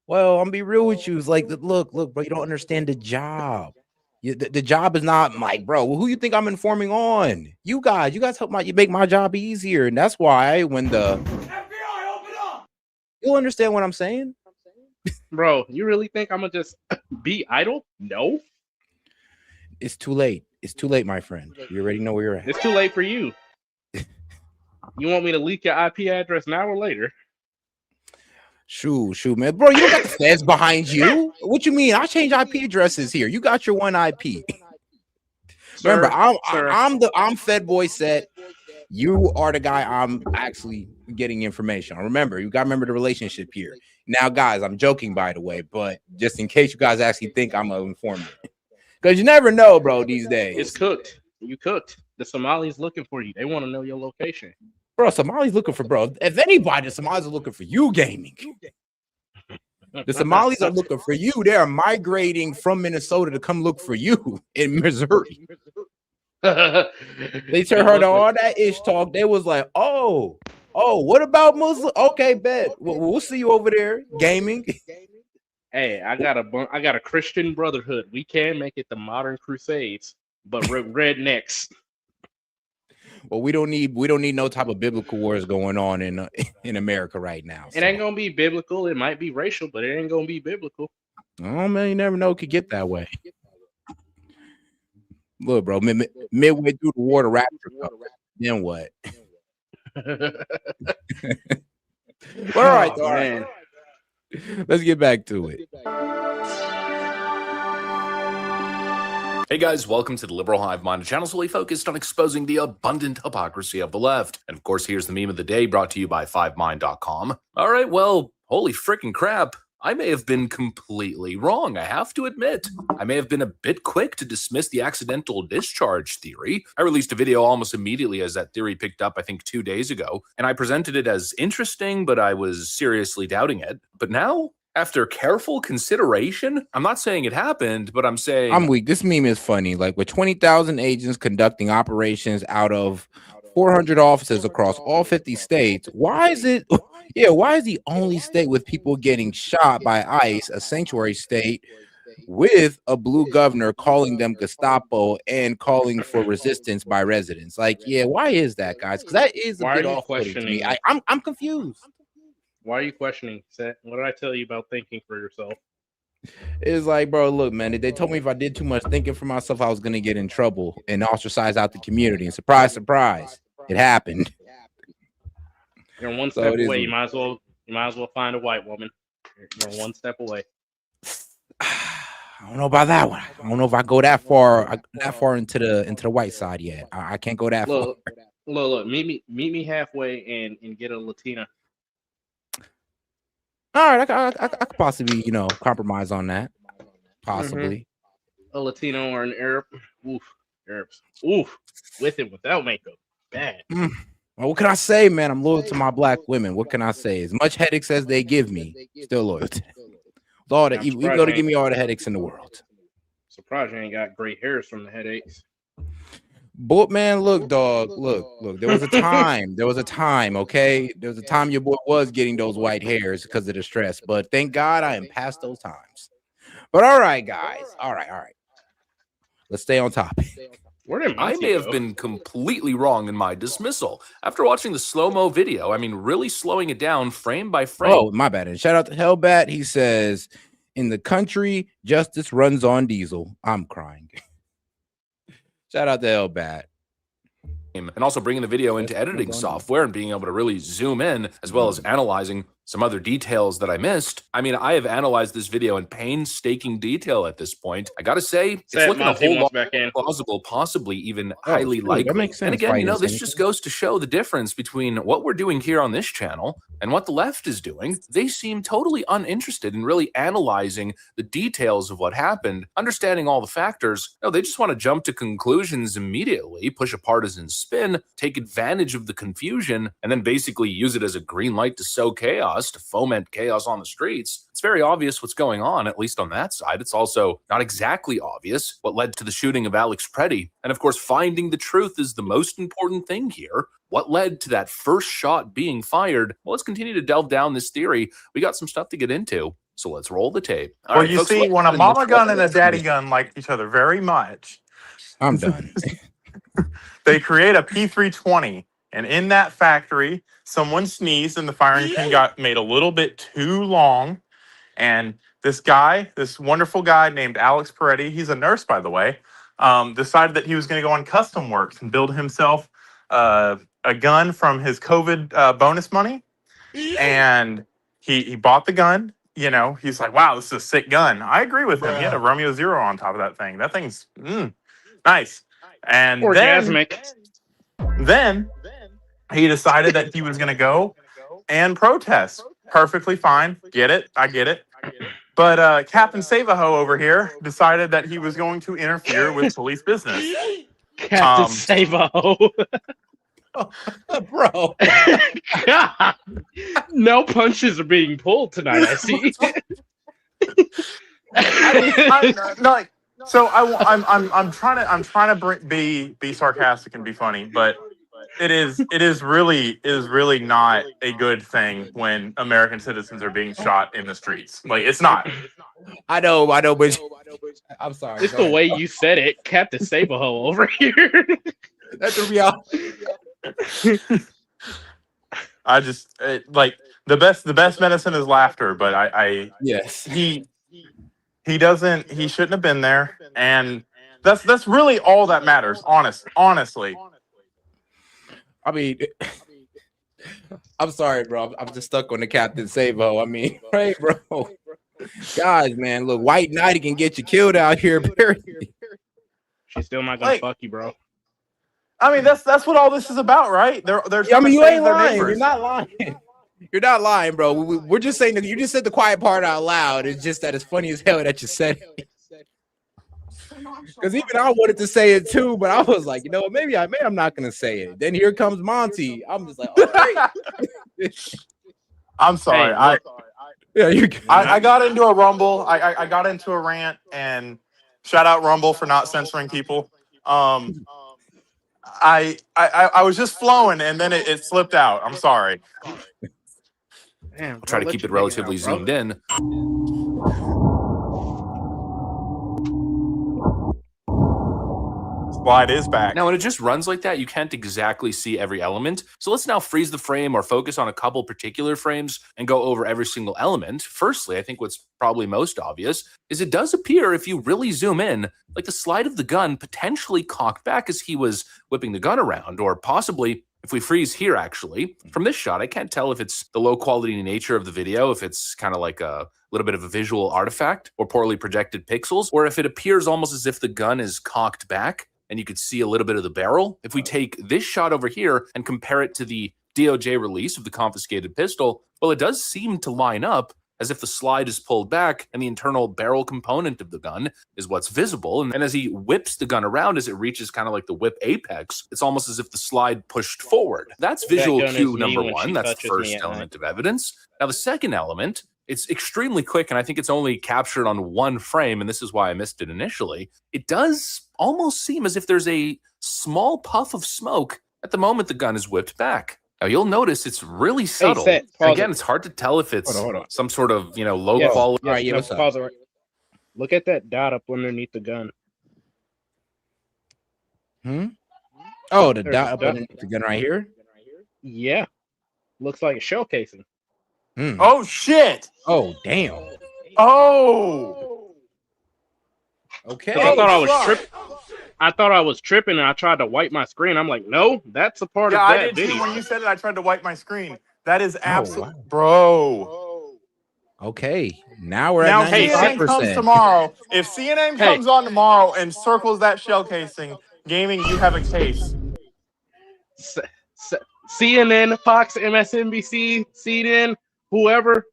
[SPEAKER 2] Well, I'm gonna be real with you. It's like, look, bro, you don't understand the job. The job is not like, bro, well, who you think I'm informing on? You guys help you make my job easier. And that's why when the FBI open up, you'll understand what I'm saying.
[SPEAKER 11] Bro, you really think I'm gonna just be idle? No.
[SPEAKER 2] It's too late. It's too late, my friend. You already know where you're at.
[SPEAKER 11] It's too late for you. You want me to leak your IP address now or later?
[SPEAKER 2] Shoot, man. Bro, you don't got the feds behind you. What you mean? I change IP addresses here. You got your one IP.
[SPEAKER 11] Sir,
[SPEAKER 2] remember, I'm Fed Boy S.E.T. You are the guy I'm actually getting information on. Remember, you got to remember the relationship here. Now, guys, I'm joking, by the way, but just in case you guys actually think I'm an informant. Because you never know, bro, these days.
[SPEAKER 11] It's cooked. You cooked. The Somalis looking for you. They want to know your location.
[SPEAKER 2] Bro, Somali's looking for, bro. If anybody, the Somalis are looking for you, gaming. The Somalis are looking for you. They are migrating from Minnesota to come look for you in Missouri. They heard all that ish talk. They was like, oh, what about Muslim? Okay, bet. We'll see you over there, gaming.
[SPEAKER 11] Hey, I got a Christian Brotherhood. We can make it the modern Crusades, but rednecks.
[SPEAKER 2] Well, we don't need no type of biblical wars going on in America right now.
[SPEAKER 11] It ain't gonna be biblical. It might be racial, but it ain't gonna be biblical.
[SPEAKER 2] Oh man, you never know. It could get that way. Look, bro, midway through the war, the rapture comes. Then what? All right, man. Let's get back to it.
[SPEAKER 10] Hey guys, welcome to the Liberal Hive Mind, a channel solely focused on exposing the abundant hypocrisy of the left. And of course, here's the meme of the day brought to you by 5mind.com. All right, well, holy freaking crap. I may have been completely wrong, I have to admit. I may have been a bit quick to dismiss the accidental discharge theory. I released a video almost immediately as that theory picked up, I think 2 days ago, and I presented it as interesting, but I was seriously doubting it. But now, after careful consideration, I'm not saying it happened, but I'm saying...
[SPEAKER 2] I'm weak. This meme is funny. Like, with 20,000 agents conducting operations out of 400 offices across all 50 states, why is the only state with people getting shot by ICE, a sanctuary state, with a blue governor calling them Gestapo and calling for resistance by residents. Like, yeah, why is that, guys? Because that is a
[SPEAKER 11] Why
[SPEAKER 2] bit
[SPEAKER 11] are you
[SPEAKER 2] off-putting to me.
[SPEAKER 11] questioning?
[SPEAKER 2] I'm confused.
[SPEAKER 11] Why are you questioning, Set? What did I tell you about thinking for yourself?
[SPEAKER 2] It's like, bro, look, man, they told me if I did too much thinking for myself, I was gonna get in trouble and ostracize out the community. And surprise, surprise, it happened.
[SPEAKER 11] You're one
[SPEAKER 2] So
[SPEAKER 11] step
[SPEAKER 2] it is
[SPEAKER 11] away.
[SPEAKER 2] what
[SPEAKER 11] You might as well find a white woman. You're one step away.
[SPEAKER 2] I don't know about that one. I don't know if I go that far into the white side yet. I can't go that far.
[SPEAKER 11] Look. Meet me halfway and get a Latina.
[SPEAKER 2] All right, I could possibly, compromise on that. Possibly.
[SPEAKER 11] A Latino or an Arab. Oof, Arabs. Oof, with and without makeup. Bad.
[SPEAKER 2] Well, what can I say, man? I'm loyal to my black women. What can I say? As much headaches as they give me, still loyal to them. All the, you go to give me all the headaches in the world.
[SPEAKER 11] Surprised you ain't got gray hairs from the headaches.
[SPEAKER 2] But man, look, dog, look. There was a time, okay? There was a time your boy was getting those white hairs because of the stress. But thank God I am past those times. But all right, guys. All right. Let's stay on topic.
[SPEAKER 10] I may have been completely wrong in my dismissal. After watching the slow-mo video, I mean, really slowing it down frame by frame.
[SPEAKER 2] Oh, my bad. And shout out to Hellbat. He says, in the country, justice runs on diesel. I'm crying. Shout out to Hellbat.
[SPEAKER 10] And also bringing the video into editing software and being able to really zoom in, as well as analyzing some other details that I missed. I mean, I have analyzed this video in painstaking detail at this point. I gotta say, it's looking a whole lot plausible, possibly even highly likely.
[SPEAKER 2] That makes sense.
[SPEAKER 10] And again, this just goes to show the difference between what we're doing here on this channel and what the left is doing. They seem totally uninterested in really analyzing the details of what happened, understanding all the factors. No, they just want to jump to conclusions immediately, push a partisan spin, take advantage of the confusion, and then basically use it as a green light to sow chaos, to foment chaos on the streets. It's very obvious what's going on, at least on that side. It's also not exactly obvious what led to the shooting of Alex Preddy. And of course, finding the truth is the most important thing here. What led to that first shot being fired? Well, let's continue to delve down this theory. We got some stuff to get into, so let's roll the tape. All
[SPEAKER 16] well,
[SPEAKER 10] right,
[SPEAKER 16] you
[SPEAKER 10] folks,
[SPEAKER 16] see, when a mama gun and a daddy gun like each other very much,
[SPEAKER 2] I'm done.
[SPEAKER 16] They create a P320, and in that factory, someone sneezed and the firing pin got made a little bit too long. And this wonderful guy named Alex Peretti, he's a nurse, by the way, decided that he was going to go on Custom Works and build himself a gun from his COVID bonus money. And he bought the gun. He's like, wow, this is a sick gun. I agree with him. He had a Romeo Zero on top of that thing. That thing's nice. And
[SPEAKER 11] orgasmic.
[SPEAKER 16] Then he decided that he was going to go and protest. Perfectly fine. Get it. I get it. But Captain Save-A-Ho over here decided that he was going to interfere with police business.
[SPEAKER 11] Captain Save-A-Ho.
[SPEAKER 2] Bro.
[SPEAKER 11] God. No punches are being pulled tonight, I see.
[SPEAKER 16] So I'm trying to be sarcastic and be funny, but it is really not a good thing when American citizens are being shot in the streets. Like, it's not.
[SPEAKER 2] I know, but I'm sorry.
[SPEAKER 11] It's the way you said it, Captain Save-A-Ho over here.
[SPEAKER 2] That's the reality.
[SPEAKER 16] I just like the best medicine is laughter, but
[SPEAKER 2] yes,
[SPEAKER 16] he shouldn't have been there, and that's really all that matters. Honestly.
[SPEAKER 2] I mean, I'm sorry, bro. I'm just stuck on the Captain Save-A-Ho. I mean, hey, bro. Guys, man, look, White Knight can get you killed out here, apparently.
[SPEAKER 11] She's still not gonna fuck you, bro.
[SPEAKER 16] I mean, that's what all this is about, right?
[SPEAKER 2] I mean, you ain't lying. You're not lying. You're not lying, bro. We're just saying that you just said the quiet part out loud. It's just that it's funny as hell that you said it. Because even I wanted to say it too, but I was like, maybe I'm not gonna say it. Then here comes Monty. I'm just like, all right.
[SPEAKER 16] I'm sorry.
[SPEAKER 2] Hey,
[SPEAKER 16] I got into a rumble. I got into a rant, and shout out Rumble for not censoring people. I was just flowing, and then it slipped out. I'm sorry.
[SPEAKER 10] I'll try to keep it relatively zoomed in.
[SPEAKER 16] slide is back.
[SPEAKER 10] Now, when it just runs like that, you can't exactly see every element. So let's now freeze the frame or focus on a couple particular frames and go over every single element. Firstly, I think what's probably most obvious is it does appear, if you really zoom in, like the slide of the gun potentially cocked back as he was whipping the gun around, or possibly if we freeze here, actually, from this shot, I can't tell if it's the low quality nature of the video, if it's kind of like a little bit of a visual artifact or poorly projected pixels, or if it appears almost as if the gun is cocked back and you could see a little bit of the barrel. If we take this shot over here and compare it to the DOJ release of the confiscated pistol, well, it does seem to line up as if the slide is pulled back and the internal barrel component of the gun is what's visible. And as he whips the gun around, as it reaches kind of like the whip apex, it's almost as if the slide pushed forward. That's visual cue number one. That's the first element of evidence. Now, the second element, it's extremely quick, and I think it's only captured on one frame, and this is why I missed it initially. It does almost seem as if there's a small puff of smoke at the moment the gun is whipped back. Now, you'll notice it's really subtle.
[SPEAKER 11] Hey,
[SPEAKER 10] Again, it's hard to tell if it's some sort of, low quality.
[SPEAKER 11] All right, yeah, pause it. Look at that dot up underneath the gun.
[SPEAKER 2] Oh, the dot up underneath the gun right here?
[SPEAKER 11] Yeah. Looks like a shell casing.
[SPEAKER 16] Oh, shit.
[SPEAKER 2] Oh, damn.
[SPEAKER 16] Oh.
[SPEAKER 2] Okay.
[SPEAKER 11] I thought I was tripping. I thought I was tripping, and I tried to wipe my screen. I'm like, no, that's a part of that
[SPEAKER 16] I did
[SPEAKER 11] video.
[SPEAKER 16] too. When you said it, I tried to wipe my screen. That is absolute, bro.
[SPEAKER 2] Okay, now we're
[SPEAKER 16] Now
[SPEAKER 2] at
[SPEAKER 16] CNN
[SPEAKER 2] 95%.
[SPEAKER 16] comes tomorrow. If CNN comes on tomorrow and circles that shell casing, gaming, you have a case.
[SPEAKER 11] CNN, Fox, MSNBC, CNN, whoever,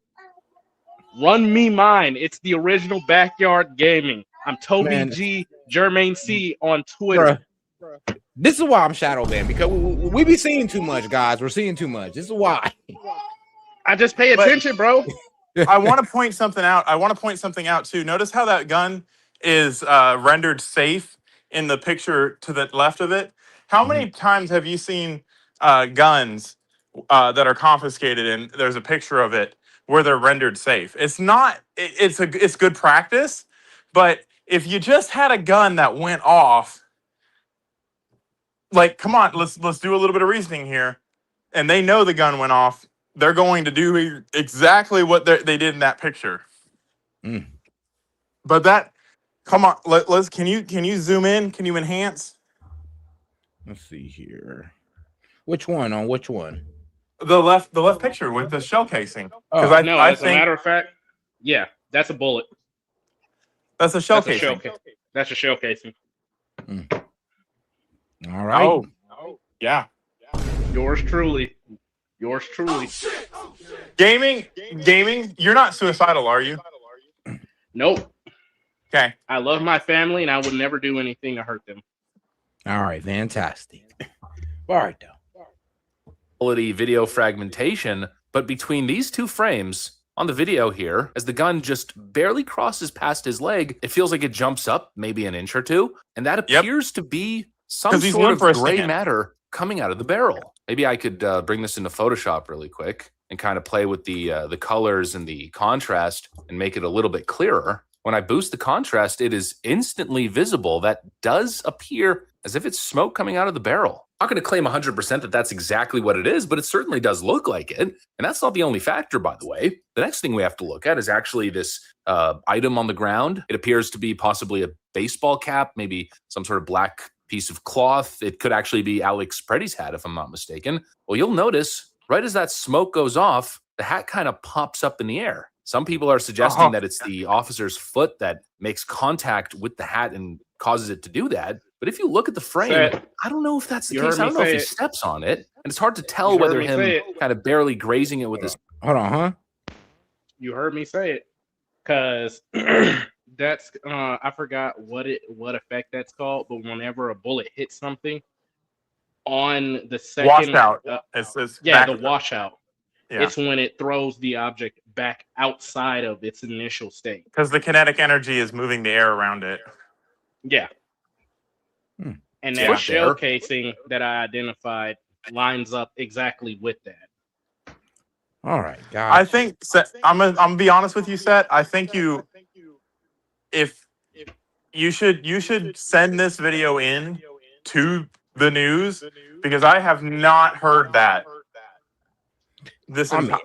[SPEAKER 11] run me mine. It's the original Backyard Gaming. I'm Toby G. Jermaine C. on Twitter.
[SPEAKER 2] Bruh. This is why I'm shadow banned, because we be seeing too much, guys. We're seeing too much. This is why.
[SPEAKER 11] I just pay attention, bro.
[SPEAKER 16] I want to point something out. Too. Notice how that gun is rendered safe in the picture to the left of it. How many times have you seen guns that are confiscated and there's a picture of it where they're rendered safe? It's not. It's good practice, but if you just had a gun that went off, like, come on, let's do a little bit of reasoning here, and they know the gun went off, they're going to do exactly what they did in that picture. But that, come on, let's. Can you zoom in? Can you enhance?
[SPEAKER 2] Let's see here. Which one? On which one?
[SPEAKER 16] The left picture with the shell casing.
[SPEAKER 11] Because
[SPEAKER 16] I
[SPEAKER 11] as
[SPEAKER 16] think,
[SPEAKER 11] a matter of fact, yeah, that's a bullet.
[SPEAKER 16] That's a shell casing.
[SPEAKER 11] That's a shell casing.
[SPEAKER 2] All right.
[SPEAKER 16] Oh, yeah.
[SPEAKER 11] Yours truly.
[SPEAKER 16] Gaming. You're not suicidal, are you?
[SPEAKER 11] Nope.
[SPEAKER 16] Okay.
[SPEAKER 11] I love my family, and I would never do anything to hurt them.
[SPEAKER 2] All right, fantastic. All right, though.
[SPEAKER 10] Quality video fragmentation, but between these two frames on the video here, as the gun just barely crosses past his leg, it feels like it jumps up maybe an inch or two, and that appears to be some sort of gray matter coming out of the barrel. Maybe I could bring this into Photoshop really quick and kind of play with the colors and the contrast and make it a little bit clearer. When I boost the contrast, it is instantly visible. That does appear as if it's smoke coming out of the barrel. I'm not going to claim 100% that that's exactly what it is, but it certainly does look like it. And that's not the only factor, by the way. The next thing we have to look at is actually this item on the ground. It appears to be possibly a baseball cap, maybe some sort of black piece of cloth. It could actually be Alex Pretty's hat, if I'm not mistaken. Well, you'll notice right as that smoke goes off, the hat kind of pops up in the air. Some people are suggesting that it's the officer's foot that makes contact with the hat and causes it to do that. But if you look at the frame, I don't know if that's the case. I don't know if he steps on it. And it's hard to tell whether him kind of barely grazing it with his...
[SPEAKER 2] Hold on, huh?
[SPEAKER 11] You heard me say it. Because that's... I forgot what effect that's called. But whenever a bullet hits something, on the second...
[SPEAKER 16] Washout.
[SPEAKER 11] The washout.
[SPEAKER 16] Yeah.
[SPEAKER 11] It's when it throws the object back outside of its initial state.
[SPEAKER 16] Because the kinetic energy is moving the air around it.
[SPEAKER 11] Yeah. And that shell casing that I identified lines up exactly with that.
[SPEAKER 2] All right, guys.
[SPEAKER 16] I think I'm gonna be honest with you, Seth. I think if you should send this video in to the news, because I have not heard that.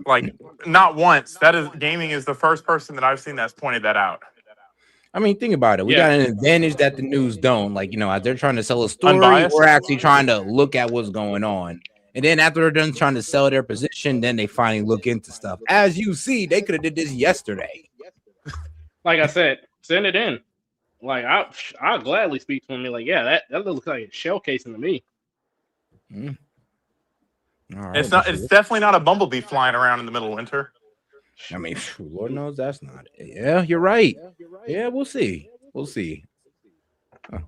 [SPEAKER 16] Like not once. That is gaming is the first person that I've seen that's pointed that out.
[SPEAKER 2] I mean, think about it. We got an advantage that the news don't. Like, as they're trying to sell a story,
[SPEAKER 16] Unbiased.
[SPEAKER 2] we're actually trying to look at what's going on. And then after they're done trying to sell their position, then they finally look into stuff. As you see, they could have did this yesterday.
[SPEAKER 11] Like I said, send it in. Like I'll gladly speak to him. Be like, yeah, that looks like a shell casing to me.
[SPEAKER 2] All right,
[SPEAKER 16] It's definitely not a bumblebee flying around in the middle of winter.
[SPEAKER 2] I mean, Lord knows that's not it. Yeah, you're right. Yeah, we'll see. We'll see.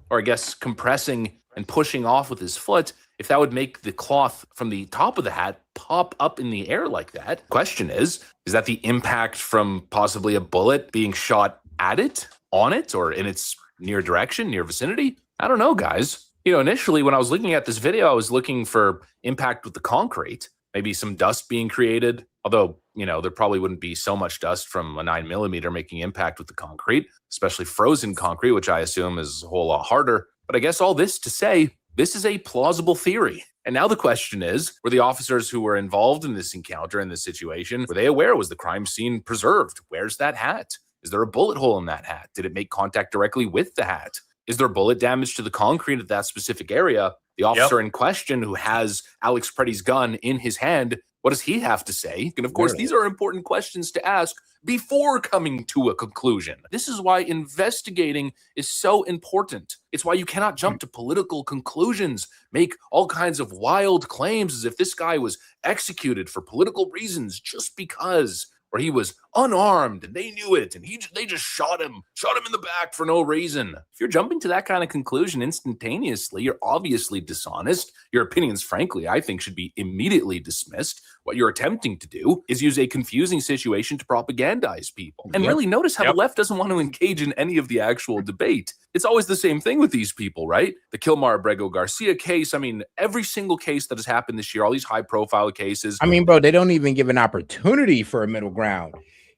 [SPEAKER 10] Or I guess compressing and pushing off with his foot, if that would make the cloth from the top of the hat pop up in the air like that. Question is that the impact from possibly a bullet being shot at it, on it, or in its near direction, near vicinity? I don't know, guys. Initially when I was looking at this video, I was looking for impact with the concrete, maybe some dust being created. Although, there probably wouldn't be so much dust from a 9mm making impact with the concrete, especially frozen concrete, which I assume is a whole lot harder. But I guess all this to say, this is a plausible theory. And now the question is, were the officers who were involved in this encounter, in this situation, were they aware? Was the crime scene preserved? Where's that hat? Is there a bullet hole in that hat? Did it make contact directly with the hat? Is there bullet damage to the concrete at that specific area? The officer in question who has Alex Pretty's gun in his hand, what does he have to say? And of course, these are important questions to ask before coming to a conclusion. This is why investigating is so important. It's why you cannot jump to political conclusions, make all kinds of wild claims as if this guy was executed for political reasons just because, or he was unarmed and they knew it and they just shot him in the back for no reason. If you're jumping to that kind of conclusion instantaneously, you're obviously dishonest. Your opinions, frankly, I think should be immediately dismissed. What you're attempting to do is use a confusing situation to propagandize people. And really notice how the left doesn't want to engage in any of the actual debate. It's always the same thing with these people, right? The Kilmar Abrego Garcia case. I mean, every single case that has happened this year, all these high profile cases.
[SPEAKER 2] I mean, bro, they don't even give an opportunity for a middle ground.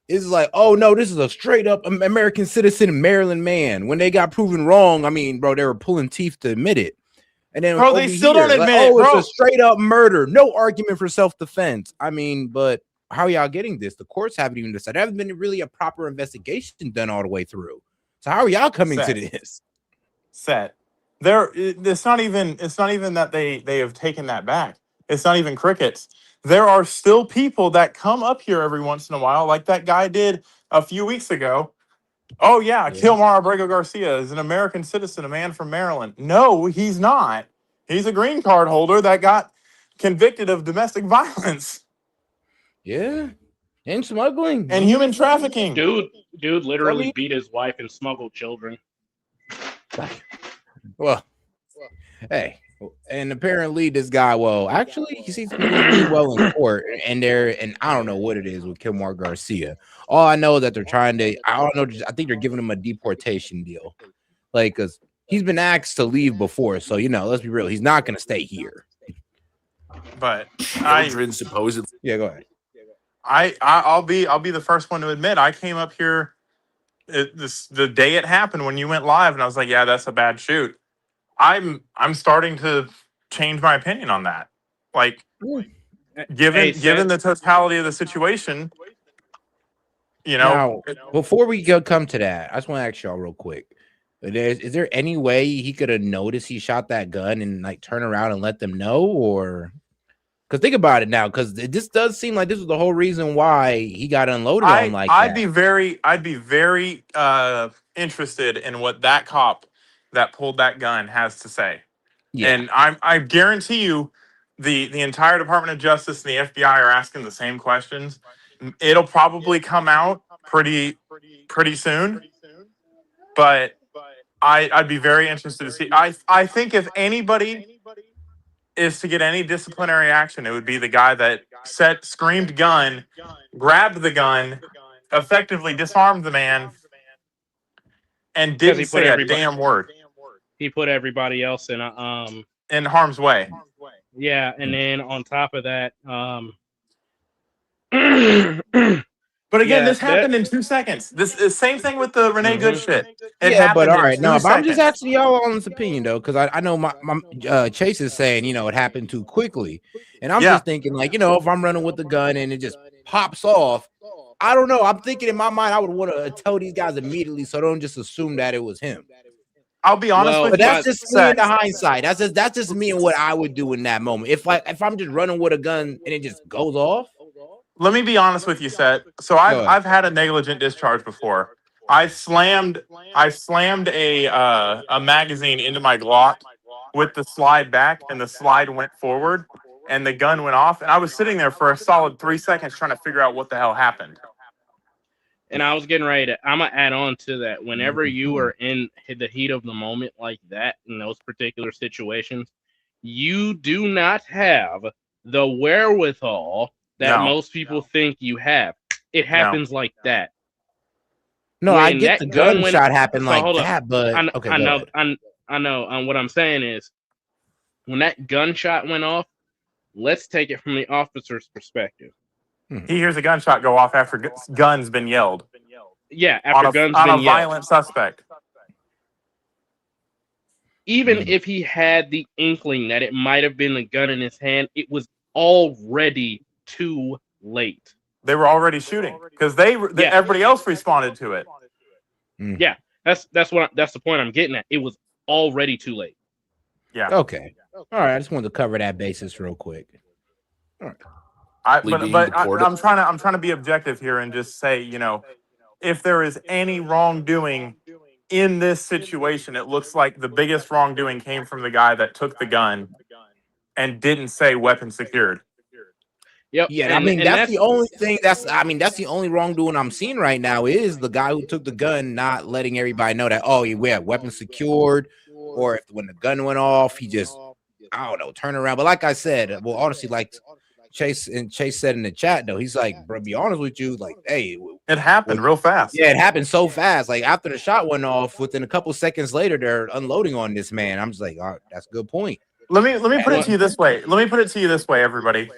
[SPEAKER 2] It's like, oh no, this is a straight up American citizen Maryland man. When they got proven wrong, I mean, bro, they were pulling teeth to admit it. And then,
[SPEAKER 16] bro, they still don't admit it, bro.
[SPEAKER 2] It's a straight up murder. No argument for self-defense. I mean, but how are y'all getting this? The courts haven't even decided. There hasn't been really a proper investigation done all the way through. So how are y'all coming to this?
[SPEAKER 16] It's not even that they have taken that back. It's not even crickets. There are still people that come up here every once in a while, like that guy did a few weeks ago. Oh, yeah. Kilmar Abrego Garcia is an American citizen, a man from Maryland. No, he's not. He's a green card holder that got convicted of domestic violence.
[SPEAKER 2] Yeah. And smuggling.
[SPEAKER 16] And human trafficking.
[SPEAKER 11] Dude literally beat his wife and smuggled children.
[SPEAKER 2] Well, hey. And apparently this guy, actually, he seems to be doing really well in court. And I don't know what it is with Kilmar Garcia. All I know that they're trying to, I don't know, I think they're giving him a deportation deal. Like, because he's been asked to leave before. So, let's be real. He's not going to stay here.
[SPEAKER 16] But
[SPEAKER 10] children supposedly.
[SPEAKER 2] Yeah, go ahead.
[SPEAKER 16] I'll be the first one to admit I came up here the day it happened when you went live, and I was like, yeah, that's a bad shoot. I'm starting to change my opinion on that. Like, given the totality of the situation,
[SPEAKER 2] Now, before we come to that, I just want to ask y'all real quick. Is there any way he could have noticed he shot that gun and like turn around and let them know? Or because think about it now, because this does seem like this was the whole reason why he got unloaded on like that.
[SPEAKER 16] I'd be very interested in what that cop that pulled that gun has to say. Yeah. And I guarantee you the entire Department of Justice and the FBI are asking the same questions. It'll probably come out pretty soon. But I'd be very interested to see. I think if anybody is to get any disciplinary action, it would be the guy that screamed gun, grabbed the gun, effectively disarmed the man, and didn't say a damn word.
[SPEAKER 11] He put everybody else in
[SPEAKER 16] harm's way.
[SPEAKER 11] Yeah, and then on top of that,
[SPEAKER 16] But again,
[SPEAKER 11] Yeah,
[SPEAKER 16] this happened in 2 seconds. This is same thing with the Renee Good shit. It
[SPEAKER 2] Yeah, but
[SPEAKER 16] happened
[SPEAKER 2] all
[SPEAKER 16] in
[SPEAKER 2] right,
[SPEAKER 16] 2
[SPEAKER 2] no, but I'm just
[SPEAKER 16] seconds.
[SPEAKER 2] asking y'all on this opinion though, because I know my Chase is saying, you know, it happened too quickly, and I'm just thinking, like, you know, if I'm running with the gun and it just pops off, I don't know. I'm thinking in my mind, I would want to tell these guys immediately, so don't just assume that it was him.
[SPEAKER 16] I'll be honest with
[SPEAKER 2] but
[SPEAKER 16] you.
[SPEAKER 2] that's just me in the hindsight. That's just me and what I would do in that moment. If I'm just running with a gun and it just goes off.
[SPEAKER 16] Let me be honest with you, Seth. So I've had a negligent discharge before. I slammed a magazine into my Glock with the slide back, and the slide went forward, and the gun went off, and I was sitting there for a solid 3 seconds trying to figure out what the hell happened.
[SPEAKER 11] And I was getting ready to. I'm gonna add on to that. Whenever you are in the heat of the moment like that, in those particular situations, you do not have the wherewithal that most people think you have. It happens like that.
[SPEAKER 2] No, I get the gunshot happened like
[SPEAKER 11] hold up.
[SPEAKER 2] that, but
[SPEAKER 11] I know. I know. What I'm saying is, when that gunshot went off, let's take it from the officer's perspective.
[SPEAKER 16] He hears a gunshot go off after gun's been yelled.
[SPEAKER 11] Yeah, after gun's
[SPEAKER 16] on
[SPEAKER 11] been
[SPEAKER 16] a
[SPEAKER 11] yelled.
[SPEAKER 16] violent suspect.
[SPEAKER 11] Even if he had the inkling that it might have been the gun in his hand, it was already too late.
[SPEAKER 16] They were already shooting because everybody else responded to it.
[SPEAKER 11] Yeah, that's the point I'm getting at. It was already too late.
[SPEAKER 16] Yeah.
[SPEAKER 2] Okay. All right. I just wanted to cover that basis real quick. All right.
[SPEAKER 16] I'm trying to be objective here and just say, you know, if there is any wrongdoing in this situation, it looks like the biggest wrongdoing came from the guy that took the gun and didn't say weapon secured.
[SPEAKER 11] Yep.
[SPEAKER 2] Yeah, I mean that's the only thing. That's the only wrongdoing I'm seeing right now is the guy who took the gun not letting everybody know that we have weapons secured, or if when the gun went off, he just turn around. But like I said, well, honestly, like Chase said in the chat though, he's like, bro, be honest with you, like, hey,
[SPEAKER 16] it happened real fast.
[SPEAKER 2] Yeah, it happened so fast. Like after the shot went off, within a couple seconds later, they're unloading on this man. I'm just like, all right, that's a good point.
[SPEAKER 16] Let me put it to you this way. Everybody.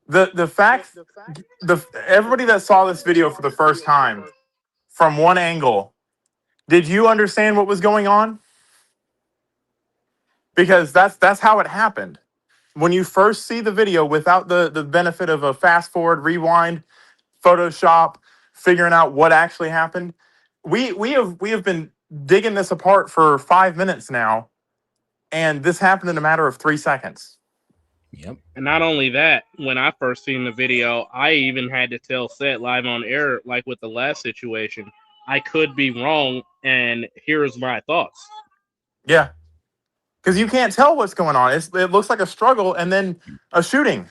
[SPEAKER 16] The fact everybody that saw this video for the first time from one angle, did you understand what was going on? Because that's how it happened. When you first see the video without the benefit of a fast forward, rewind, Photoshop, figuring out what actually happened, we have been digging this apart for 5 minutes now, and this happened in a matter of 3 seconds.
[SPEAKER 2] Yep.
[SPEAKER 11] And not only that, when I first seen the video, I even had to tell Set live on air, like with the last situation, I could be wrong, and here's my thoughts.
[SPEAKER 16] Yeah. Because you can't tell what's going on. It looks like a struggle and then a shooting.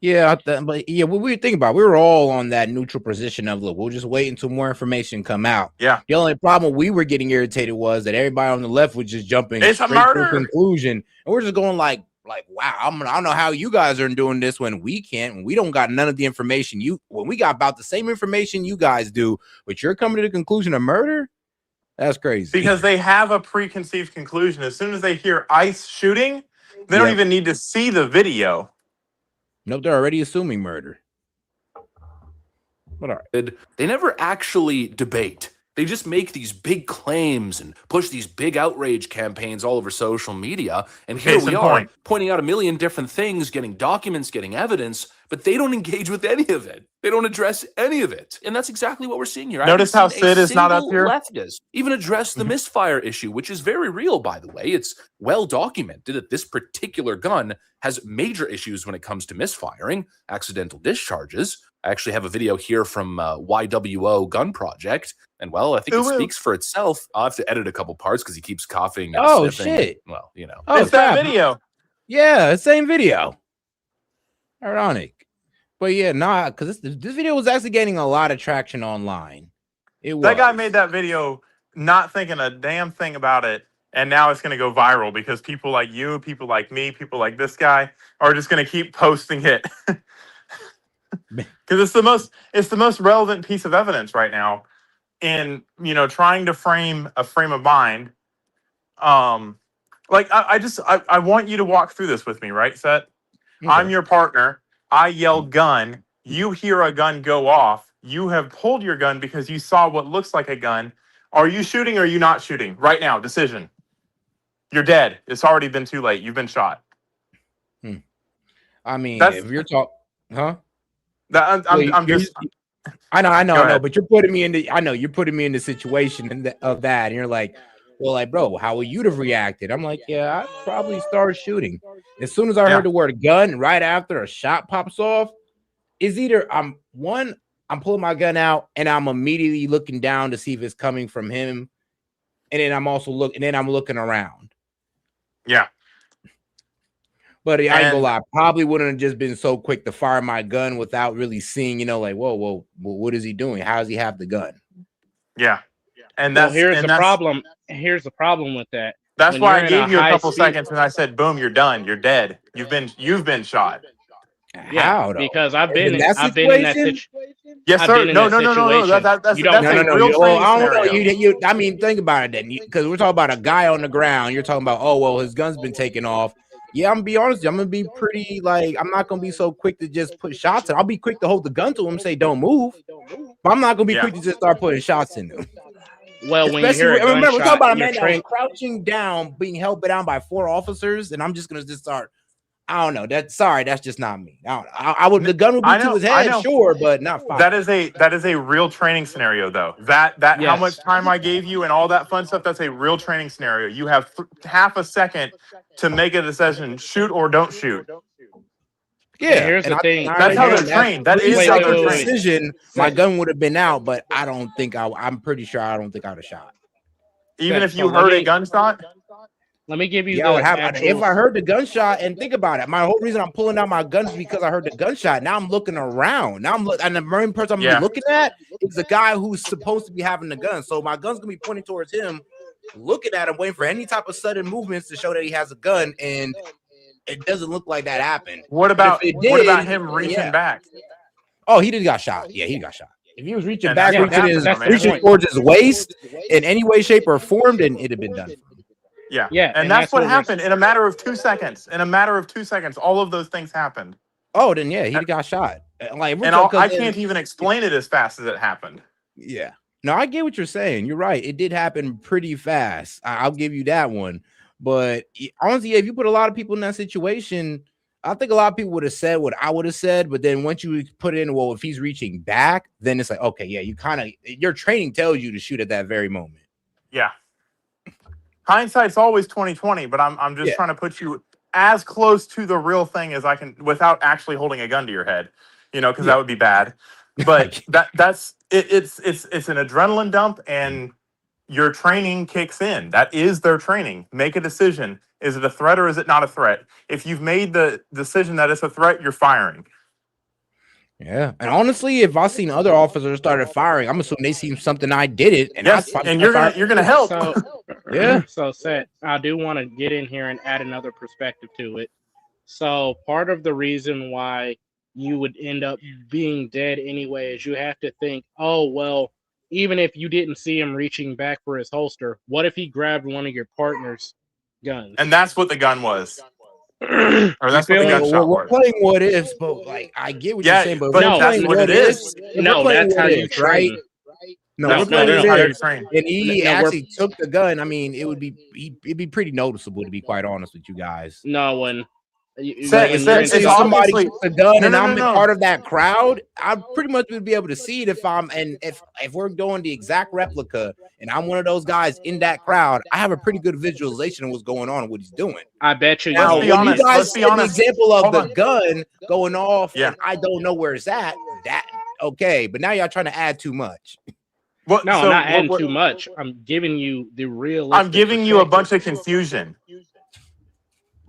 [SPEAKER 2] Yeah, but yeah, what we were thinking about, we were all on that neutral position of, look, we'll just wait until more information come out.
[SPEAKER 16] Yeah.
[SPEAKER 2] The only problem we were getting irritated was that everybody on the left was just jumping
[SPEAKER 16] it's
[SPEAKER 2] straight to a conclusion, and we're just going like, wow, I don't know how you guys are doing this when we can't, when we don't got none of the information when we got about the same information you guys do, but you're coming to the conclusion of murder. That's crazy.
[SPEAKER 16] Because they have a preconceived conclusion. As soon as they hear ICE shooting, they don't even need to see the video.
[SPEAKER 2] Nope, they're already assuming murder. But all right.
[SPEAKER 10] They never actually debate. They just make these big claims and push these big outrage campaigns all over social media. And here we are pointing out a million different things, getting documents, getting evidence, but they don't engage with any of it. They don't address any of it. And that's exactly what we're seeing here.
[SPEAKER 16] Notice how Sid is not up here?
[SPEAKER 10] Leftist even address the misfire issue, which is very real, by the way. It's well documented that this particular gun has major issues when it comes to misfiring, accidental discharges. I actually have a video here from YWO Gun Project. And, well, I think it speaks for itself. I'll have to edit a couple parts because he keeps coughing and sniffing.
[SPEAKER 2] Shit.
[SPEAKER 10] Well, you know.
[SPEAKER 16] It's that video.
[SPEAKER 2] Yeah, same video. Ironic. But, yeah, because this video was actually getting a lot of traction online.
[SPEAKER 16] That guy made that video not thinking a damn thing about it. And now it's going to go viral because people like you, people like me, people like this guy are just going to keep posting it. Because it's the most relevant piece of evidence right now in, you know, trying to frame a frame of mind. Like I want you to walk through this with me, right, Set? Mm-hmm. I'm your partner. I yell gun. You hear a gun go off. You have pulled your gun because you saw what looks like a gun. Are you shooting or are you not shooting? Right now, decision. You're dead. It's already been too late. You've been shot.
[SPEAKER 2] I mean,
[SPEAKER 16] That's,
[SPEAKER 2] if you're talking, huh?
[SPEAKER 16] I'm just.
[SPEAKER 2] I know, but you're putting me into. I know you're putting me in the situation of that, and you're like, well, like, bro, how would you have reacted? I'm like, yeah, I'd probably start shooting as soon as I heard the word gun. Right after a shot pops off, is either I'm pulling my gun out and I'm immediately looking down to see if it's coming from him, and then I'm looking around.
[SPEAKER 16] Yeah.
[SPEAKER 2] But I ain't gonna lie, probably wouldn't have just been so quick to fire my gun without really seeing, like, whoa, what is he doing? How does he have the gun?
[SPEAKER 16] Yeah. And
[SPEAKER 11] here's the problem. Here's the problem with that.
[SPEAKER 16] That's why I gave you a couple seconds and I said, boom, you're done. You're dead. You've been shot.
[SPEAKER 11] Yeah,
[SPEAKER 2] How,
[SPEAKER 11] because I've been in
[SPEAKER 2] that
[SPEAKER 11] situation.
[SPEAKER 16] Yes, sir. No. That's
[SPEAKER 11] you don't
[SPEAKER 16] a real training
[SPEAKER 2] I don't know.
[SPEAKER 16] scenario.
[SPEAKER 2] I mean, think about it then, because we're talking about a guy on the ground. You're talking about, oh, well, his gun's been taken off. Yeah, I'm gonna be honest with you. I'm gonna be pretty, like, I'm not gonna be so quick to just put shots in. I'll be quick to hold the gun to him and say, don't move. But I'm not gonna be quick to just start putting shots in them.
[SPEAKER 11] Well, when you hear
[SPEAKER 2] remember, we're talking about a man
[SPEAKER 11] that
[SPEAKER 2] that was crouching down, being held down by 4 officers, and I'm just gonna just start. I don't know. That's just not me. I would. The gun would be to his head, sure, but not 5.
[SPEAKER 16] That is a real training scenario, though. That how much time I gave you and all that fun stuff. That's a real training scenario. You have half a second to make a decision: shoot or don't shoot.
[SPEAKER 2] Yeah,
[SPEAKER 11] here's the thing.
[SPEAKER 16] That's how they're trained. That is how they're trained.
[SPEAKER 2] Decision. My gun would have been out, but I don't think I'm pretty sure I don't think I'd have shot.
[SPEAKER 16] Even if you heard a gunshot.
[SPEAKER 11] Let me give you
[SPEAKER 2] if I heard the gunshot, and think about it, my whole reason I'm pulling out my guns is because I heard the gunshot. Now I'm looking around. And the main person I'm looking at is the guy who's supposed to be having the gun. So my gun's gonna be pointing towards him, looking at him, waiting for any type of sudden movements to show that he has a gun. And it doesn't look like that happened.
[SPEAKER 16] What about him reaching back?
[SPEAKER 2] Oh, he just got shot. Yeah, he got shot. If he was reaching back, reaching towards his waist in any way, shape, or form, then it'd have been done.
[SPEAKER 16] Yeah. And that's what happened in a matter of 2 seconds. In a matter of 2 seconds, all of those things happened.
[SPEAKER 2] Oh, then yeah, he got shot. Like,
[SPEAKER 16] I can't even explain it as fast as it happened.
[SPEAKER 2] Yeah. No, I get what you're saying. You're right. It did happen pretty fast. I'll give you that one. But honestly, if you put a lot of people in that situation, I think a lot of people would have said what I would have said. But then once you put in, well, if he's reaching back, then it's like, okay, yeah, your training tells you to shoot at that very moment.
[SPEAKER 16] Yeah. Hindsight's always 20/20, but I'm just trying to put you as close to the real thing as I can without actually holding a gun to your head, because that would be bad. But it's an adrenaline dump, and your training kicks in. That is their training. Make a decision. Is it a threat or is it not a threat? If you've made the decision that it's a threat, you're firing.
[SPEAKER 2] Yeah, and honestly, if I seen other officers started firing, I'm assuming they seen something I did it, and
[SPEAKER 16] and you're gonna help.
[SPEAKER 11] So,
[SPEAKER 2] yeah.
[SPEAKER 11] So, Seth, I do want to get in here and add another perspective to it. So, part of the reason why you would end up being dead anyway is you have to think, oh well, even if you didn't see him reaching back for his holster, what if he grabbed one of your partner's guns?
[SPEAKER 16] And that's what the gun was. Or that's what the gunshot was.
[SPEAKER 2] We're playing what ifs, but like I get what you're saying, but
[SPEAKER 16] no, that's what it is.
[SPEAKER 11] No, that's how you train.
[SPEAKER 2] No, we're playing what ifs, and he actually took the gun. I mean, it'd be pretty noticeable, to be quite honest with you guys.
[SPEAKER 11] No, when
[SPEAKER 2] somebody took the gun and I'm part of that crowd, I pretty much would be able to see it if we're doing the exact replica and I'm one of those guys in that crowd. I have a pretty good visualization of what's going on and what he's doing.
[SPEAKER 11] I bet you.
[SPEAKER 2] Now, when you guys see the example of the gun going off, and I don't know where it's at. That okay, but now y'all trying to add too much.
[SPEAKER 11] I'm not adding too much. I'm giving you the real.
[SPEAKER 16] I'm giving you a bunch of confusion.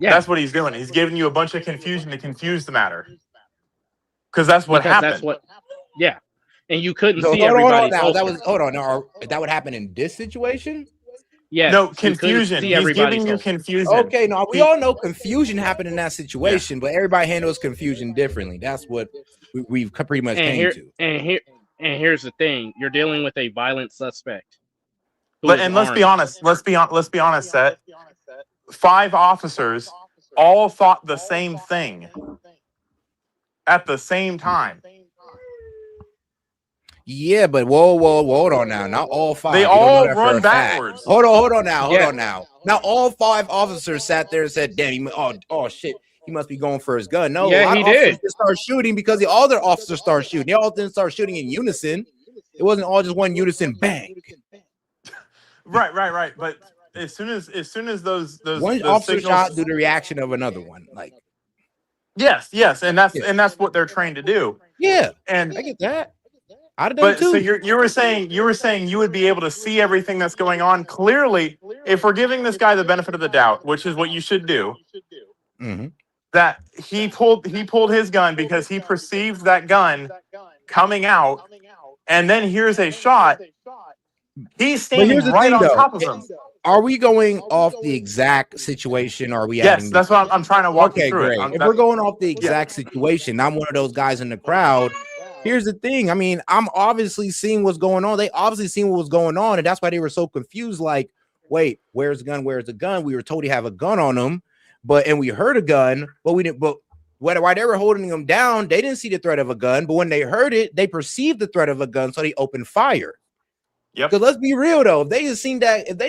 [SPEAKER 11] Yeah,
[SPEAKER 16] that's what he's doing. He's giving you a bunch of confusion to confuse the matter. Because that's what happened.
[SPEAKER 11] And you couldn't see everybody.
[SPEAKER 2] Hold on. Now, that would happen in this situation?
[SPEAKER 11] Yeah.
[SPEAKER 16] No, confusion. He's giving you confusion.
[SPEAKER 2] Okay, no, we all know confusion happened in that situation, but everybody handles confusion differently. That's what we've pretty much came to.
[SPEAKER 11] And here's the thing: you're dealing with a violent suspect.
[SPEAKER 16] Let's be honest. Let's be honest, Seth. 5 officers all thought the same thing at the same time.
[SPEAKER 2] Yeah, but whoa, hold on now. Not all 5.
[SPEAKER 16] They
[SPEAKER 2] You don't know
[SPEAKER 16] all
[SPEAKER 2] that for
[SPEAKER 16] run
[SPEAKER 2] a fact.
[SPEAKER 16] backwards.
[SPEAKER 2] Hold on now. Now all 5 officers sat there and said, "Damn, oh shit, he must be going for his gun." No, a
[SPEAKER 11] Yeah,
[SPEAKER 2] lot
[SPEAKER 11] he
[SPEAKER 2] of officers
[SPEAKER 11] did.
[SPEAKER 2] just started shooting because the other officers started shooting. They all didn't start shooting in unison. It wasn't all just one unison bang.
[SPEAKER 16] Right. But as soon as those
[SPEAKER 2] One officer
[SPEAKER 16] signals,
[SPEAKER 2] shot due to the reaction of another one. Like,
[SPEAKER 16] yes, and that's what they're trained to do.
[SPEAKER 2] yeah,
[SPEAKER 16] And
[SPEAKER 2] I get that. I'd have done it
[SPEAKER 16] but so
[SPEAKER 2] too.
[SPEAKER 16] you were saying you would be able to see everything that's going on clearly if we're giving this guy the benefit of the doubt, which is what you should do.
[SPEAKER 2] Mm-hmm.
[SPEAKER 16] That he pulled his gun because he perceived that gun coming out, and then here's a shot. He's
[SPEAKER 2] But
[SPEAKER 16] standing
[SPEAKER 2] here's the
[SPEAKER 16] right
[SPEAKER 2] thing,
[SPEAKER 16] on
[SPEAKER 2] though.
[SPEAKER 16] top of him.
[SPEAKER 2] Are we going off the exact situation, or are we
[SPEAKER 16] Yes,
[SPEAKER 2] adding?
[SPEAKER 16] that's what I'm trying to walk you
[SPEAKER 2] Okay,
[SPEAKER 16] through
[SPEAKER 2] great.
[SPEAKER 16] it.
[SPEAKER 2] If we're going off the exact situation, I'm one of those guys in the crowd. Here's the thing. I mean, I'm obviously seeing what's going on. They obviously seen what was going on, and that's why they were so confused. Like, wait, where's the gun? Where's the gun? We were told he have a gun on him, and we heard a gun, but we didn't. But while they were holding him down, they didn't see the threat of a gun. But when they heard it, they perceived the threat of a gun, so they opened fire.
[SPEAKER 16] Yep.
[SPEAKER 2] Because let's be real though, if they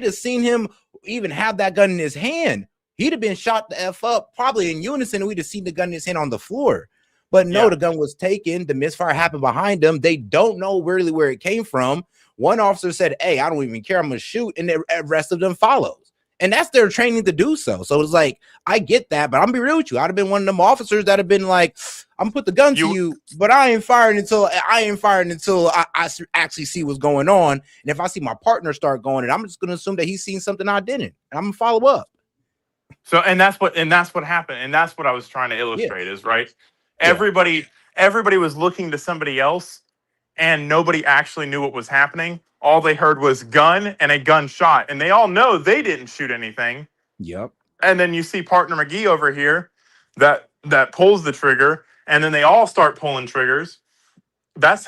[SPEAKER 2] just seen him even have that gun in his hand, he'd have been shot the F up, probably in unison, and we'd have seen the gun in his hand on the floor. But no, the gun was taken. The misfire happened behind them. They don't know really where it came from. One officer said, "Hey, I don't even care. I'm gonna shoot," and the rest of them follows. And that's their training to do so. So it's like, I get that, but I'm gonna be real with you. I'd have been one of them officers that have been like, I'm gonna put the gun to you, but I ain't firing until I actually see what's going on. And if I see my partner start going, and I'm just gonna assume that he's seen something I didn't, and I'm gonna follow up.
[SPEAKER 16] So and that's what happened, and that's what I was trying to illustrate is right. Everybody was looking to somebody else, and nobody actually knew what was happening. All they heard was gun and a gunshot, and they all know they didn't shoot anything.
[SPEAKER 2] Yep.
[SPEAKER 16] And then you see partner McGee over here that pulls the trigger, and then they all start pulling triggers. That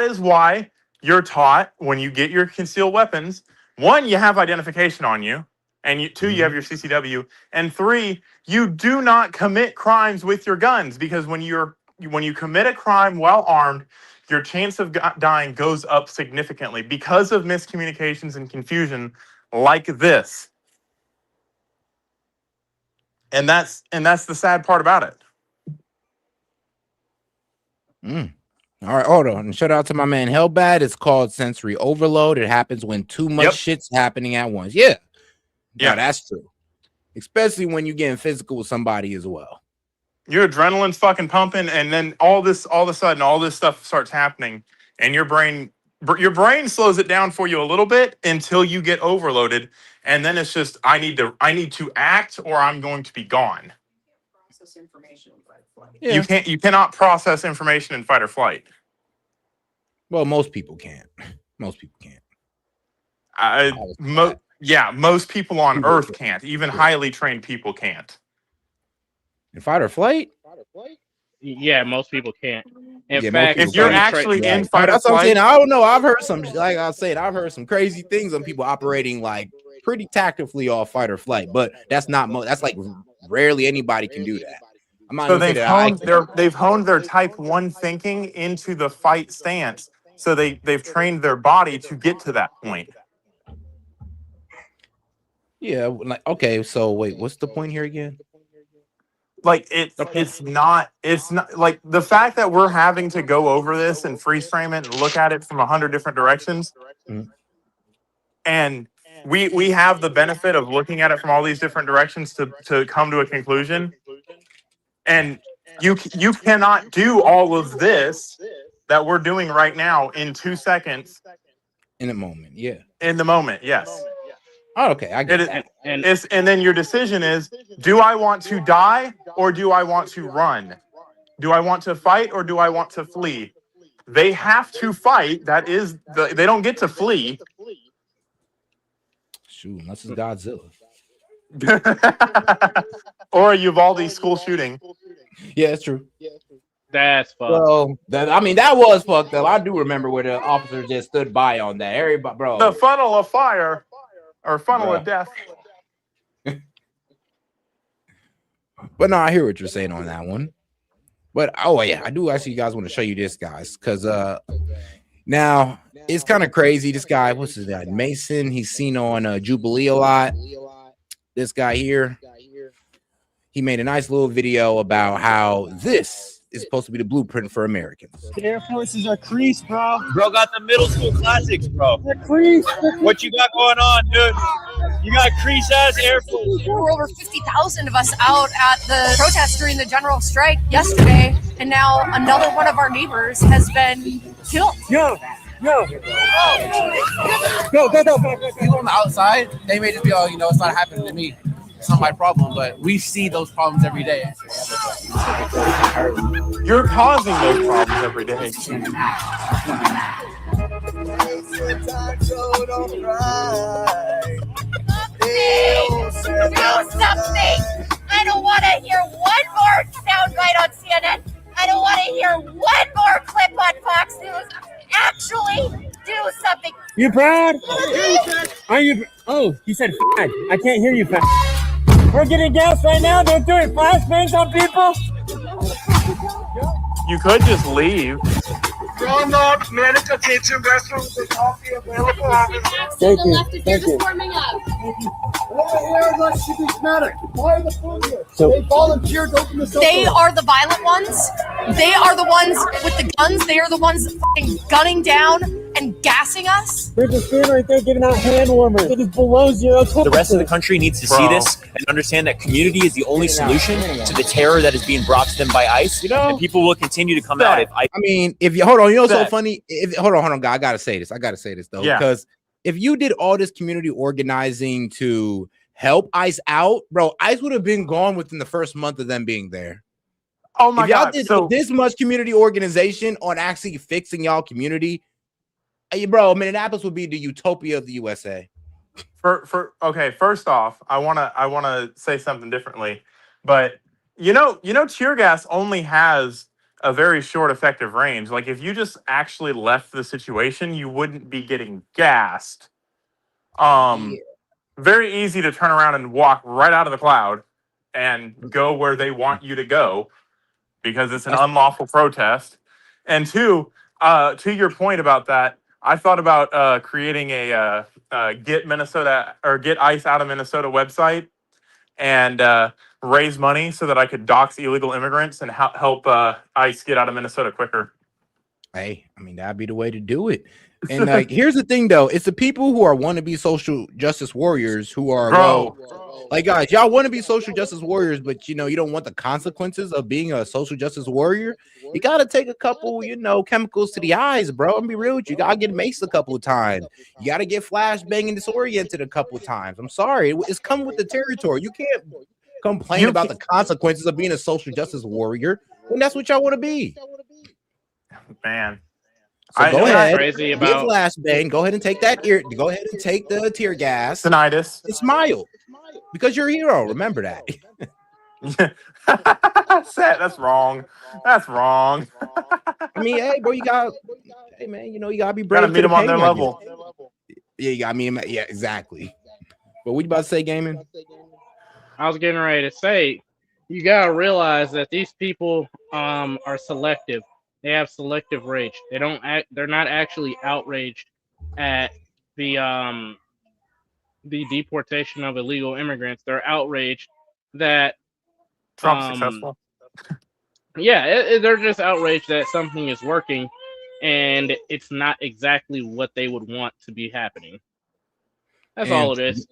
[SPEAKER 16] is why you're taught when you get your concealed weapons. 1, you have identification on you, and 2, you have your CCW, and 3, you do not commit crimes with your guns, because when you commit a crime while armed, your chance of dying goes up significantly because of miscommunications and confusion like this. And that's the sad part about it.
[SPEAKER 2] All right, hold on. Shout out to my man Hellbad. It's called sensory overload. It happens when too much shit's happening at once. Yeah, that's true. Especially when you're getting physical with somebody as well.
[SPEAKER 16] Your adrenaline's fucking pumping, and then all of a sudden, all this stuff starts happening, and your brain slows it down for you a little bit until you get overloaded, and then it's just I need to act, or I'm going to be gone.
[SPEAKER 2] Yeah.
[SPEAKER 16] You cannot process information in fight or flight.
[SPEAKER 2] Well, most people can't. Most people can't.
[SPEAKER 16] Most people on Earth can't. Even highly trained people can't.
[SPEAKER 2] In fight or flight?
[SPEAKER 11] Yeah, most people can't. In
[SPEAKER 2] Yeah,
[SPEAKER 11] fact,
[SPEAKER 16] if you're actually in fight or
[SPEAKER 2] that's what I'm
[SPEAKER 16] flight,
[SPEAKER 2] saying. I don't know. I've heard some, like I said, I've heard some crazy things on people operating like pretty tactically off fight or flight, but that's not that's like rarely anybody can do that. I'm not
[SPEAKER 16] so
[SPEAKER 2] gonna
[SPEAKER 16] they've honed their type 1 thinking into the fight stance. So they've trained their body to get to that point.
[SPEAKER 2] Yeah, like okay, so wait, what's the point here again?
[SPEAKER 16] Like it's not like the fact that we're having to go over this and freeze frame it and look at it from 100 different directions. And we have the benefit of looking at it from all these different directions to come to a conclusion. And you cannot do all of this that we're doing right now in 2 seconds.
[SPEAKER 2] In the moment, yeah.
[SPEAKER 16] In the moment, yes.
[SPEAKER 2] Oh, okay, I get that.
[SPEAKER 16] And then your decision is, do I want to die or do I want to run? Do I want to fight or do I want to flee? They have to fight. That is, they don't get to flee.
[SPEAKER 2] Shoot, unless it's Godzilla.
[SPEAKER 16] Or a Uvalde school shooting.
[SPEAKER 2] Yeah, it's true.
[SPEAKER 11] That's fucked.
[SPEAKER 2] Well, that was fucked up. I do remember where the officer just stood by on that. Everybody, bro.
[SPEAKER 16] The funnel of fire or funnel of death.
[SPEAKER 2] But no, I hear what you're saying on that one. But oh yeah, I do actually guys want to show you this, guys, because now it's kind of crazy. This guy, what's his name? Mason. He's seen on Jubilee a lot. This guy here, he made a nice little video about how this is supposed to be the blueprint for Americans.
[SPEAKER 17] The Air Forces are creased, bro. Bro got the middle school classics, bro. They're creased. What you got going on, dude? You got crease-ass Air Force.
[SPEAKER 18] There were over 50,000 of us out at the protest during the general strike yesterday, and now another one of our neighbors has been killed.
[SPEAKER 17] Go.
[SPEAKER 23] People on the outside, they may just be, oh, it's not happening to me. It's not my problem, but we see those problems every day.
[SPEAKER 16] You're causing those problems every day.
[SPEAKER 18] Do something! I don't want to hear one more soundbite on CNN. I don't want to hear one more clip on Fox News. Actually, do something.
[SPEAKER 17] You proud? Are you? Oh, he said fag. I can't hear you, fag. We're getting gas right now. They're doing flashbangs on people.
[SPEAKER 16] You could just leave.
[SPEAKER 14] From the medical kitchen restroom with coffee available.
[SPEAKER 17] Thank you. Thank you.
[SPEAKER 14] Over here, let's see these medic. Why are the food here?
[SPEAKER 17] So-
[SPEAKER 14] They volunteered to open this up.
[SPEAKER 18] They are the violent ones. They are the ones with the guns. They are the ones fucking gunning down and gassing us.
[SPEAKER 17] They're just standing right there giving out hand warmers. It is below zero temperature.
[SPEAKER 24] The rest of the country needs to see this and understand that community is the only solution to the terror that is being brought to them by ICE. And people will continue to come out if ICE.
[SPEAKER 2] I mean, if you hold on, so funny. Hold on, guy. I gotta say this though, because if you did all this community organizing to help ICE out, bro, ICE would have been gone within the first month of them being there.
[SPEAKER 16] Oh my God!
[SPEAKER 2] If y'all did this much community organization on actually fixing y'all community, bro, Minneapolis would be the utopia of the USA.
[SPEAKER 16] Okay, first off, I wanna say something differently, but tear gas only has a very short effective range. Like if you just actually left the situation, you wouldn't be getting gassed. Very easy to turn around and walk right out of the cloud and go where they want you to go because it's an unlawful protest. And two, to your point about that, I thought about creating a get Minnesota or get ICE out of Minnesota website and raise money so that I could dox illegal immigrants and help ICE get out of Minnesota quicker.
[SPEAKER 2] Hey, I mean, that'd be the way to do it. And here's the thing, though. It's the people who are wannabe social justice warriors who are, guys, y'all want to be social justice warriors, but, you don't want the consequences of being a social justice warrior. You got to take a couple, chemicals to the eyes, bro. I'm going to be real with you. You got to get maced a couple of times. You got to get flashbang and disoriented a couple of times. I'm sorry. It's come with the territory. You can't complain about the consequences of being a social justice warrior when that's what y'all want to be.
[SPEAKER 16] Man.
[SPEAKER 2] So go ahead,
[SPEAKER 11] crazy
[SPEAKER 2] get
[SPEAKER 11] about
[SPEAKER 2] flashbang. Go ahead and take that go ahead and take the tear gas.
[SPEAKER 16] Tinnitus.
[SPEAKER 2] And smile. Because you're a hero. Remember that.
[SPEAKER 16] That's wrong. That's wrong.
[SPEAKER 2] I mean, hey, bro, you gotta be brave.
[SPEAKER 16] Gotta meet them on their level.
[SPEAKER 2] Yeah, you gotta meet them. Yeah, exactly. But what you about to say, Gaming?
[SPEAKER 11] I was getting ready to say, you gotta realize that these people are selective. They have selective rage. They're not actually outraged at the deportation of illegal immigrants. They're outraged that
[SPEAKER 16] Trump's successful.
[SPEAKER 11] Yeah, they're just outraged that something is working and it's not exactly what they would want to be happening. That's all it is.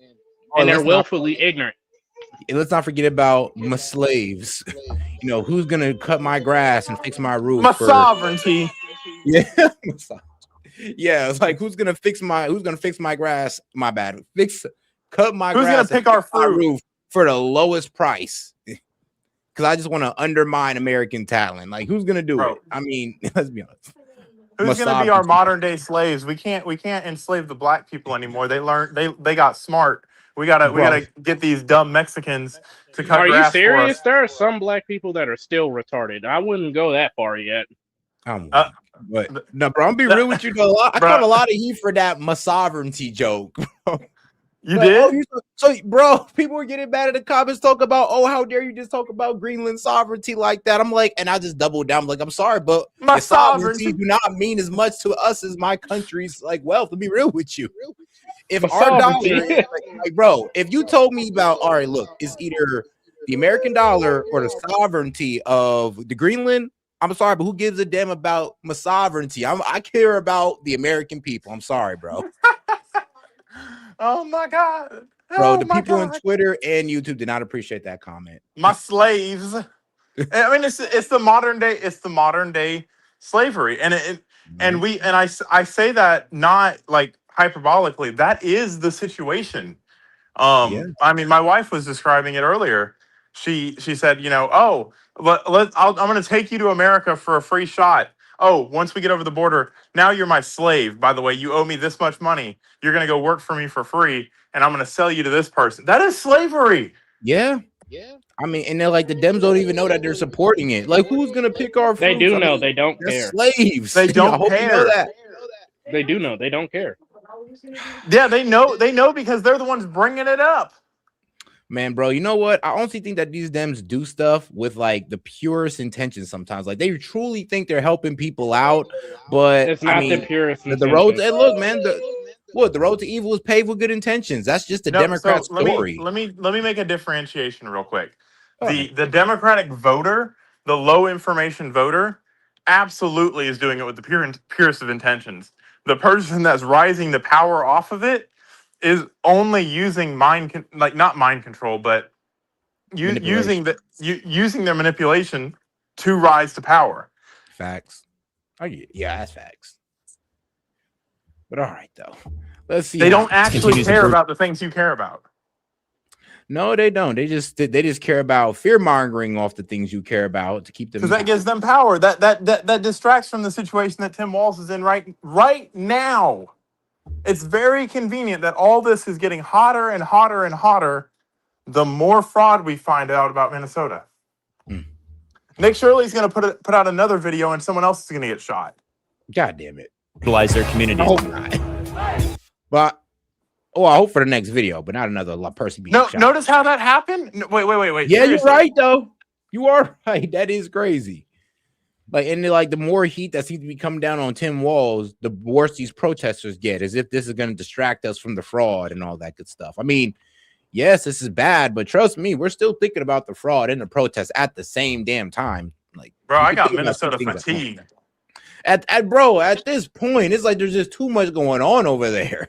[SPEAKER 11] And they're willfully ignorant.
[SPEAKER 2] Let's not forget about my slaves. Who's gonna cut my grass and fix my roof?
[SPEAKER 16] My sovereignty.
[SPEAKER 2] Yeah. Yeah, it's like who's gonna fix my grass? My bad. Cut my
[SPEAKER 16] grass. Who's gonna pick our
[SPEAKER 2] roof for the lowest price? Because I just want to undermine American talent. Like, who's gonna do it? I mean, let's be honest.
[SPEAKER 16] Who's gonna be our modern day slaves? We can't enslave the black people anymore. They got smart. We gotta get these dumb Mexicans to cut grass.
[SPEAKER 11] Are you serious?
[SPEAKER 16] For us.
[SPEAKER 11] There are some black people that are still retarded. I wouldn't go that far yet.
[SPEAKER 2] But no, bro, I'm be real with you. I caught a lot of heat for that my sovereignty joke.
[SPEAKER 16] You
[SPEAKER 2] Like,
[SPEAKER 16] did?
[SPEAKER 2] So, bro, people were getting mad in the comments, talk about, oh, how dare you just talk about Greenland sovereignty like that? I'm like, and I just doubled down. I'm like, I'm sorry, but
[SPEAKER 16] My
[SPEAKER 2] your sovereignty
[SPEAKER 16] sovereignty.
[SPEAKER 2] do not mean as much to us as my country's like wealth. To be real with you, if
[SPEAKER 11] My
[SPEAKER 2] our dollar,
[SPEAKER 11] sovereignty.
[SPEAKER 2] is like, bro, if you told me about, all right, look, it's either the American dollar or the sovereignty of the Greenland. I'm sorry, but who gives a damn about my sovereignty? I care about the American people. I'm sorry, bro.
[SPEAKER 16] Oh my God.
[SPEAKER 2] Bro,
[SPEAKER 16] Oh
[SPEAKER 2] the
[SPEAKER 16] my
[SPEAKER 2] people on
[SPEAKER 16] God.
[SPEAKER 2] Twitter and YouTube did not appreciate that comment.
[SPEAKER 16] My slaves. I mean, it's the modern day slavery, and I say that not like hyperbolically. That is the situation.
[SPEAKER 2] Yeah.
[SPEAKER 16] I mean, my wife was describing it earlier. She said, oh, I'm going to take you to America for a free shot. Oh, once we get over the border, now you're my slave. By the way, you owe me this much money. You're going to go work for me for free, and I'm going to sell you to this person. That is slavery.
[SPEAKER 2] Yeah. I mean, and they're like, the Dems don't even know that they're supporting it. Like, who's gonna pick our fruits?
[SPEAKER 11] They do
[SPEAKER 2] I
[SPEAKER 11] know.
[SPEAKER 2] mean,
[SPEAKER 11] They don't
[SPEAKER 2] they're
[SPEAKER 11] care.
[SPEAKER 2] slaves.
[SPEAKER 16] They don't
[SPEAKER 2] I hope you
[SPEAKER 16] care.
[SPEAKER 2] know that.
[SPEAKER 11] They do know. They don't care.
[SPEAKER 16] Yeah, they know because they're the ones bringing it up.
[SPEAKER 2] Man, bro, you know what? I honestly think that these Dems do stuff with like the purest intentions sometimes. Like they truly think they're helping people out, but
[SPEAKER 11] It's not
[SPEAKER 2] I mean,
[SPEAKER 11] the purest
[SPEAKER 2] the road to,
[SPEAKER 11] intentions.
[SPEAKER 2] look, man, the road to evil is paved with good intentions. That's just the Democrat story.
[SPEAKER 16] Let me make a differentiation real quick. The Democratic voter, the low information voter, absolutely is doing it with the purest of intentions. The person that's rising the power off of it is only using not mind control, but using their manipulation to rise to power.
[SPEAKER 2] Facts. Oh yeah, that's facts. But all right, though. Let's see.
[SPEAKER 16] They don't actually care about the things you care about.
[SPEAKER 2] No, they don't. They just care about fear mongering off the things you care about to keep them.
[SPEAKER 16] Because that gives them power. That distracts from the situation that Tim Walz is in right now. It's very convenient that all this is getting hotter and hotter and hotter the more fraud we find out about Minnesota. Nick Shirley's going to put out another video and someone else is going to get shot.
[SPEAKER 2] God damn it.
[SPEAKER 24] Utilize their community.
[SPEAKER 2] I hope not. But I hope for the next video, but not another person being shot.
[SPEAKER 16] Notice how that happened? No, wait.
[SPEAKER 2] Yeah,
[SPEAKER 16] Seriously.
[SPEAKER 2] you're right though. You are right. That is crazy. Like, and like the more heat that seems to be coming down on Tim Walz, the worse these protesters get, as if this is going to distract us from the fraud and all that good stuff. I mean, yes, this is bad, but trust me, we're still thinking about the fraud and the protest at the same damn time. Like,
[SPEAKER 16] bro, I got Minnesota fatigue.
[SPEAKER 2] At this point, it's like there's just too much going on over there.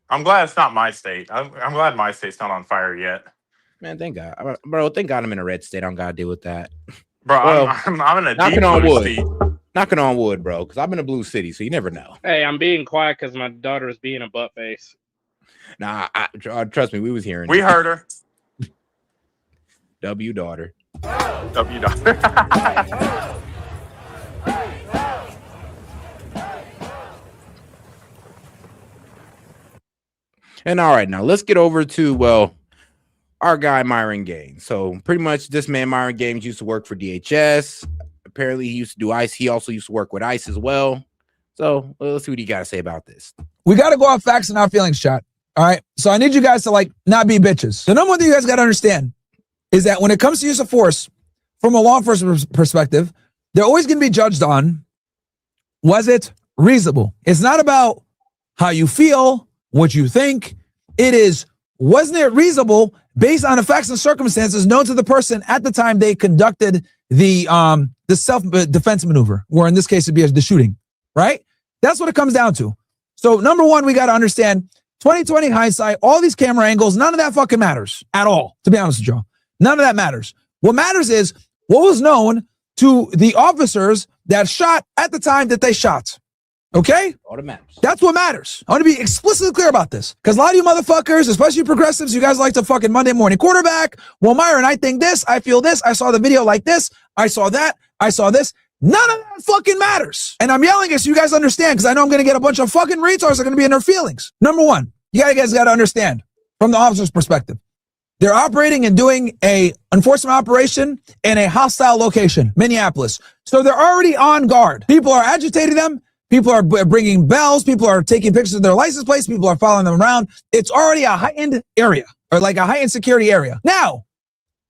[SPEAKER 16] I'm glad it's not my state. I'm glad my state's not on fire yet.
[SPEAKER 2] Man, thank God, bro. Thank God I'm in a red state. I don't gotta deal with that,
[SPEAKER 16] bro.
[SPEAKER 2] Well,
[SPEAKER 16] I'm in a
[SPEAKER 2] knocking
[SPEAKER 16] deep
[SPEAKER 2] on
[SPEAKER 16] blue
[SPEAKER 2] wood.
[SPEAKER 16] state.
[SPEAKER 2] Knocking on wood, bro, because I'm in a blue city, so you never know.
[SPEAKER 11] Hey, I'm being quiet because my daughter is being a butt face.
[SPEAKER 2] Nah, trust me, we was hearing.
[SPEAKER 16] We heard her.
[SPEAKER 2] W daughter.
[SPEAKER 16] W daughter.
[SPEAKER 2] And all right, now let's get over to our guy Myron Gaines. So pretty much this man Myron Gaines used to work for DHS. Apparently he used to do ICE. He also used to work with ICE as well. So let's see what you got to say about this.
[SPEAKER 3] We got to go off facts and not feelings, chat. All right. So I need you guys to not be bitches. The number one thing you guys got to understand is that when it comes to use of force, from a law enforcement perspective, they're always going to be judged on, was it reasonable? It's not about how you feel, what you think. It is, wasn't it reasonable based on the facts and circumstances known to the person at the time they conducted the self-defense maneuver, or in this case, it'd be the shooting, right? That's what it comes down to. So number one, we got to understand 2020 hindsight, all these camera angles, none of that fucking matters at all, to be honest with you. None of that matters. What matters is what was known to the officers that shot at the time that they shot. Okay?
[SPEAKER 2] All that matters.
[SPEAKER 3] That's what matters. I want to be explicitly clear about this. Because a lot of you motherfuckers, especially progressives, you guys like to fucking Monday morning quarterback. Well, Myron, I think this, I feel this, I saw the video like this, I saw that, I saw this. None of that fucking matters. And I'm yelling it so you guys understand, because I know I'm going to get a bunch of fucking retards that are going to be in their feelings. Number one, you guys got to understand from the officer's perspective. They're operating and doing a enforcement operation in a hostile location, Minneapolis. So they're already on guard. People are agitating them. People are bringing bells. People are taking pictures of their license plates. People are following them around. It's already a heightened area, or like a heightened security area. Now,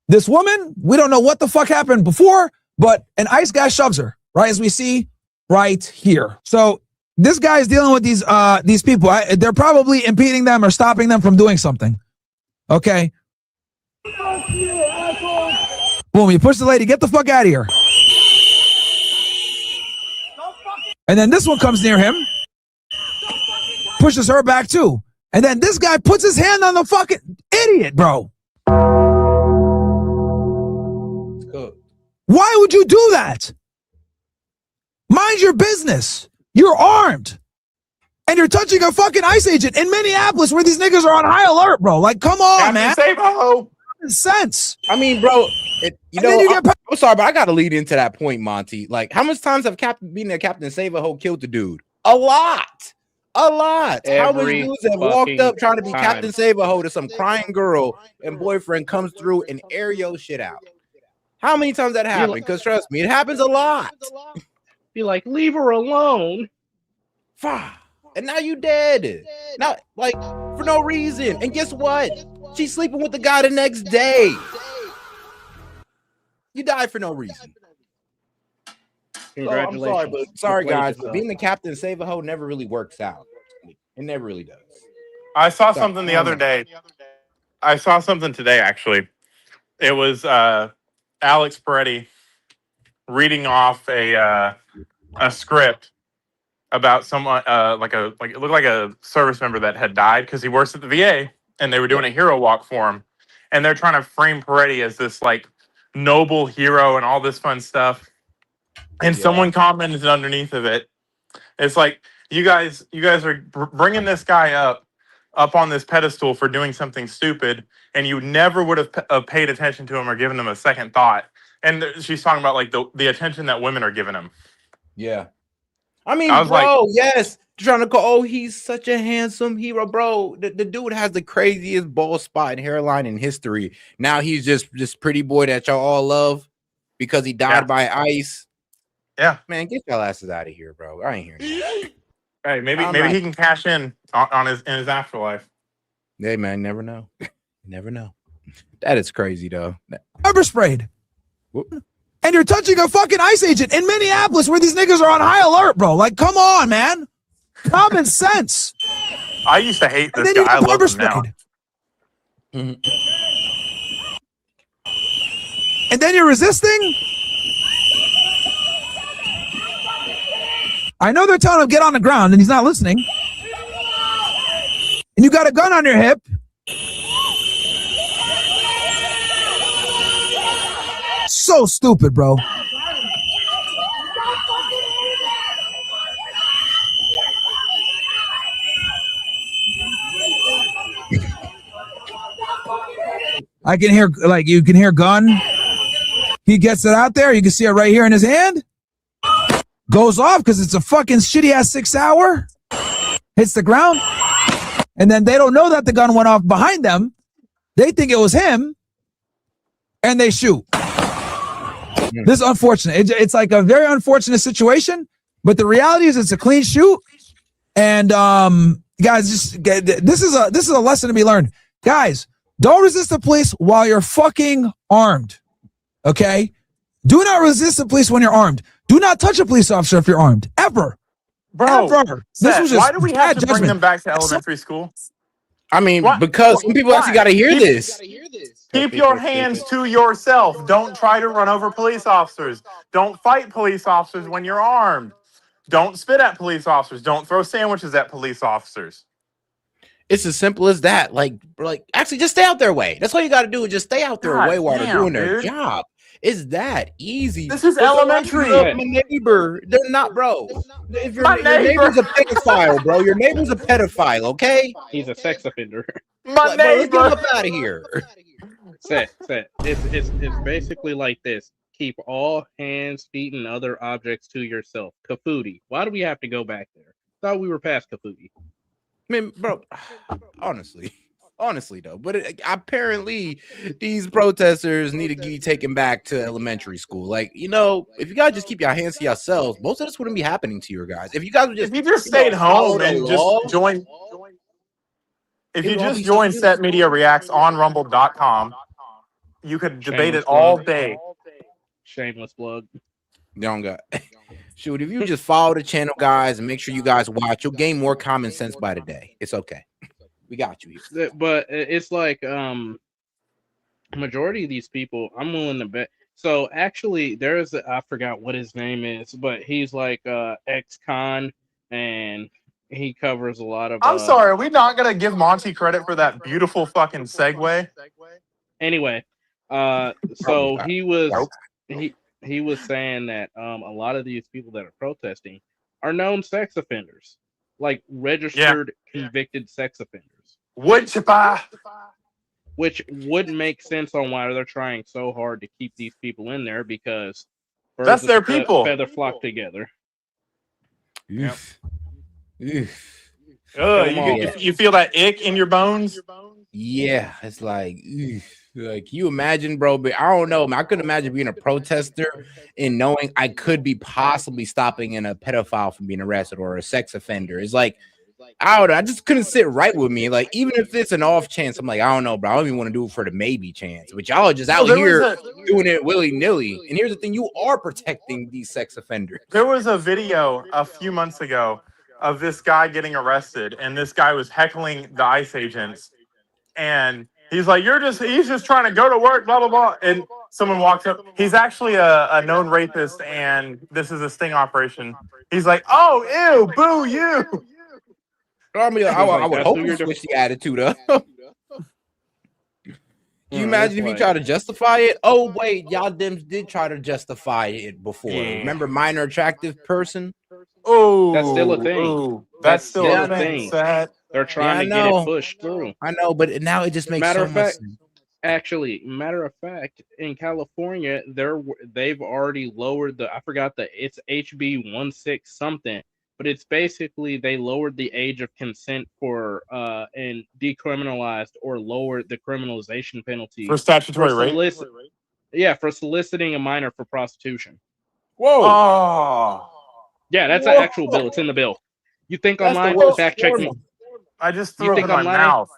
[SPEAKER 3] this woman, we don't know what the fuck happened before, but an ICE guy shoves her, right, as we see right here. So this guy is dealing with these people. They're probably impeding them or stopping them from doing something. Okay. Boom, he pushed the lady. Get the fuck out of here. And then this one comes near him, pushes her back too. And then this guy puts his hand on the fucking idiot, bro. Why would you do that? Mind your business. You're armed. And you're touching a fucking ICE agent in Minneapolis where these niggas are on high alert, bro. Like, come on, man. Common sense.
[SPEAKER 2] I mean, bro, I'm sorry, but I got to lead into that point, Monty. Like, how much times have being a Captain Save-A-Ho killed the dude? A lot. A lot. How many dudes have walked up trying to be Captain Save-A-Ho to some crying girl and boyfriend comes through and air your shit out? How many times that happened? Because trust me, it happens a lot.
[SPEAKER 11] Be like, leave her alone.
[SPEAKER 2] And now you dead. Now, like, for no reason. And guess what? She's sleeping with the guy the next day. You died for no reason.
[SPEAKER 11] Congratulations.
[SPEAKER 2] Oh, I'm sorry, but sorry, guys, but being the Captain Save-A-Ho never really works out. It never really does.
[SPEAKER 16] I saw something the other day. I saw something today, actually. It was Alex Peretti reading off a script about someone it looked like a service member that had died because he works at the VA and they were doing a hero walk for him, and they're trying to frame Peretti as this like noble hero and all this fun stuff. And someone commented underneath of it, it's like you guys are bringing this guy up on this pedestal for doing something stupid, and you never would have paid attention to him or given him a second thought. And she's talking about like the attention that women are giving him.
[SPEAKER 2] Yeah. I mean, bro, yes. Trying to call, he's such a handsome hero, bro. The dude has the craziest bald spot and hairline in history. Now he's just this pretty boy that y'all all love because he died by ICE.
[SPEAKER 16] Yeah,
[SPEAKER 2] man, get y'all asses out of here, bro. I ain't hearing that.
[SPEAKER 16] Hey, maybe he can cash in on his afterlife.
[SPEAKER 2] Hey, man, never know. Never know. That is crazy, though.
[SPEAKER 3] Pepper sprayed. And you're touching a fucking ICE agent in Minneapolis where these niggas are on high alert, bro. Like, come on, man. Common sense.
[SPEAKER 16] I used to hate this guy. I love him now.
[SPEAKER 3] And then you're resisting? I know they're telling him get on the ground and he's not listening. And you got a gun on your hip. So stupid, bro. I can hear, like, you can hear gun. He gets it out there. You can see it right here in his hand. Goes off because it's a fucking shitty ass 6 hour. Hits the ground. And then they don't know that the gun went off behind them. They think it was him. And they shoot. This is unfortunate. It's like a very unfortunate situation. But the reality is it's a clean shoot. And guys, this is a lesson to be learned. Guys, don't resist the police while you're fucking armed. Okay? Do not resist the police when you're armed. Do not touch a police officer if you're armed. Ever.
[SPEAKER 16] Bro,
[SPEAKER 3] ever. This was just
[SPEAKER 16] why do we have to bring
[SPEAKER 3] judgment.
[SPEAKER 16] them back to elementary school?
[SPEAKER 2] I mean, because some people actually got to hear this.
[SPEAKER 16] Keep your hands to yourself. Don't try to run over police officers. Don't fight police officers when you're armed. Don't spit at police officers. Don't throw sandwiches at police officers.
[SPEAKER 2] It's as simple as that. Like actually, just stay out their way. That's all you got to do. Just stay out their way while they're doing their job. It's that easy.
[SPEAKER 16] This is elementary.
[SPEAKER 2] My neighbor, they're not, bro. If your neighbor's a pedophile, bro, your neighbor's a pedophile. Okay,
[SPEAKER 11] he's a sex offender.
[SPEAKER 16] My neighbor,
[SPEAKER 2] let's get up out of here.
[SPEAKER 11] Set. It's basically like this. Keep all hands, feet, and other objects to yourself. Kafudi. Why do we have to go back there? Thought we were past Kafudi.
[SPEAKER 2] I mean, bro, honestly, Honestly, though, but apparently these protesters need to be taken back to elementary school. Like, if you guys just keep your hands to yourselves, most of this wouldn't be happening to you guys. If you guys would just,
[SPEAKER 16] if you just stayed
[SPEAKER 2] follow
[SPEAKER 16] home
[SPEAKER 2] the
[SPEAKER 16] and just
[SPEAKER 2] law,
[SPEAKER 16] join, if
[SPEAKER 2] it
[SPEAKER 16] you
[SPEAKER 2] would all
[SPEAKER 16] just
[SPEAKER 2] be so
[SPEAKER 16] join
[SPEAKER 2] good.
[SPEAKER 16] Set Media Reacts on Rumble.com, you could debate it all day.
[SPEAKER 11] Shameless plug.
[SPEAKER 2] Don't got shoot. If you just follow the channel, guys, and make sure you guys watch, you'll gain more common sense by the day. It's okay. We got you here.
[SPEAKER 11] But it's like majority of these people, I'm willing to bet. So actually, I forgot what his name is, but he's like ex-con, and he covers a lot of.
[SPEAKER 16] I'm sorry, are we not gonna give Monty credit for that beautiful fucking segue?
[SPEAKER 11] Anyway, so he was saying that a lot of these people that are protesting are known sex offenders, like registered convicted sex offenders. Which would make sense on why they're trying so hard to keep these people in there, because
[SPEAKER 16] that's their people.
[SPEAKER 11] Feather flock together.
[SPEAKER 2] Yep.
[SPEAKER 16] You feel that ick in your bones?
[SPEAKER 2] Yeah, it's like, you imagine, bro. But I don't know. I couldn't imagine being a protester and knowing I could be possibly stopping a pedophile from being arrested or a sex offender. It's like, I don't know. I just couldn't sit right with me. Like, even if it's an off chance, I'm like, I don't know, bro. I don't even want to do it for the maybe chance. But y'all are just out here doing it willy-nilly. And here's the thing: you are protecting these sex offenders.
[SPEAKER 16] There was a video a few months ago of this guy getting arrested, and this guy was heckling the ICE agents, and he's like, he's just trying to go to work, blah blah blah. And someone walks up. He's actually a known rapist, and this is a sting operation. He's like, oh ew, boo you.
[SPEAKER 2] I mean, I would hope you switch the attitude up. Can you imagine if you try to justify it? Oh, wait, y'all did try to justify it before.
[SPEAKER 16] Yeah.
[SPEAKER 2] Remember minor attractive person?
[SPEAKER 16] Oh,
[SPEAKER 11] that's still a thing.
[SPEAKER 16] Ooh, that's still a thing.
[SPEAKER 11] They're trying to get it pushed through.
[SPEAKER 2] I know, but now it just makes so much sense.
[SPEAKER 11] Actually, matter of fact, in California, they've already lowered it's HB 16 something. But it's basically they lowered the age of consent for and decriminalized or lowered the criminalization penalty
[SPEAKER 16] for statutory rape.
[SPEAKER 11] Yeah, for soliciting a minor for prostitution.
[SPEAKER 16] Whoa! Oh.
[SPEAKER 11] Yeah, that's an actual bill. It's in the bill. You think I'm lying? Fact check me.
[SPEAKER 16] I just threw it in my mouth.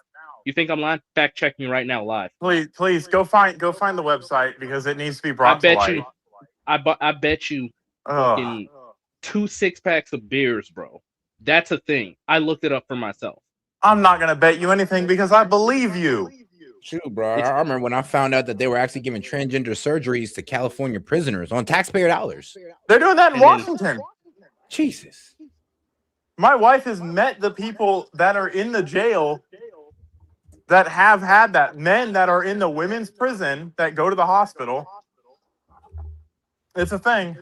[SPEAKER 11] You think I'm lying? Fact check me right now, live.
[SPEAKER 16] Please go find the website because it needs to be brought to light.
[SPEAKER 11] I bet you. Fucking 2 6-packs of beers, bro. That's a thing. I looked it up for myself.
[SPEAKER 16] I'm not gonna bet you anything because I believe you.
[SPEAKER 2] True, bro. I remember when I found out that they were actually giving transgender surgeries to California prisoners on taxpayer dollars.
[SPEAKER 16] They're doing that in Washington.
[SPEAKER 2] Jesus.
[SPEAKER 16] My wife has met the people that are in the jail that have had that. Men that are in the women's prison that go to the hospital. It's a thing.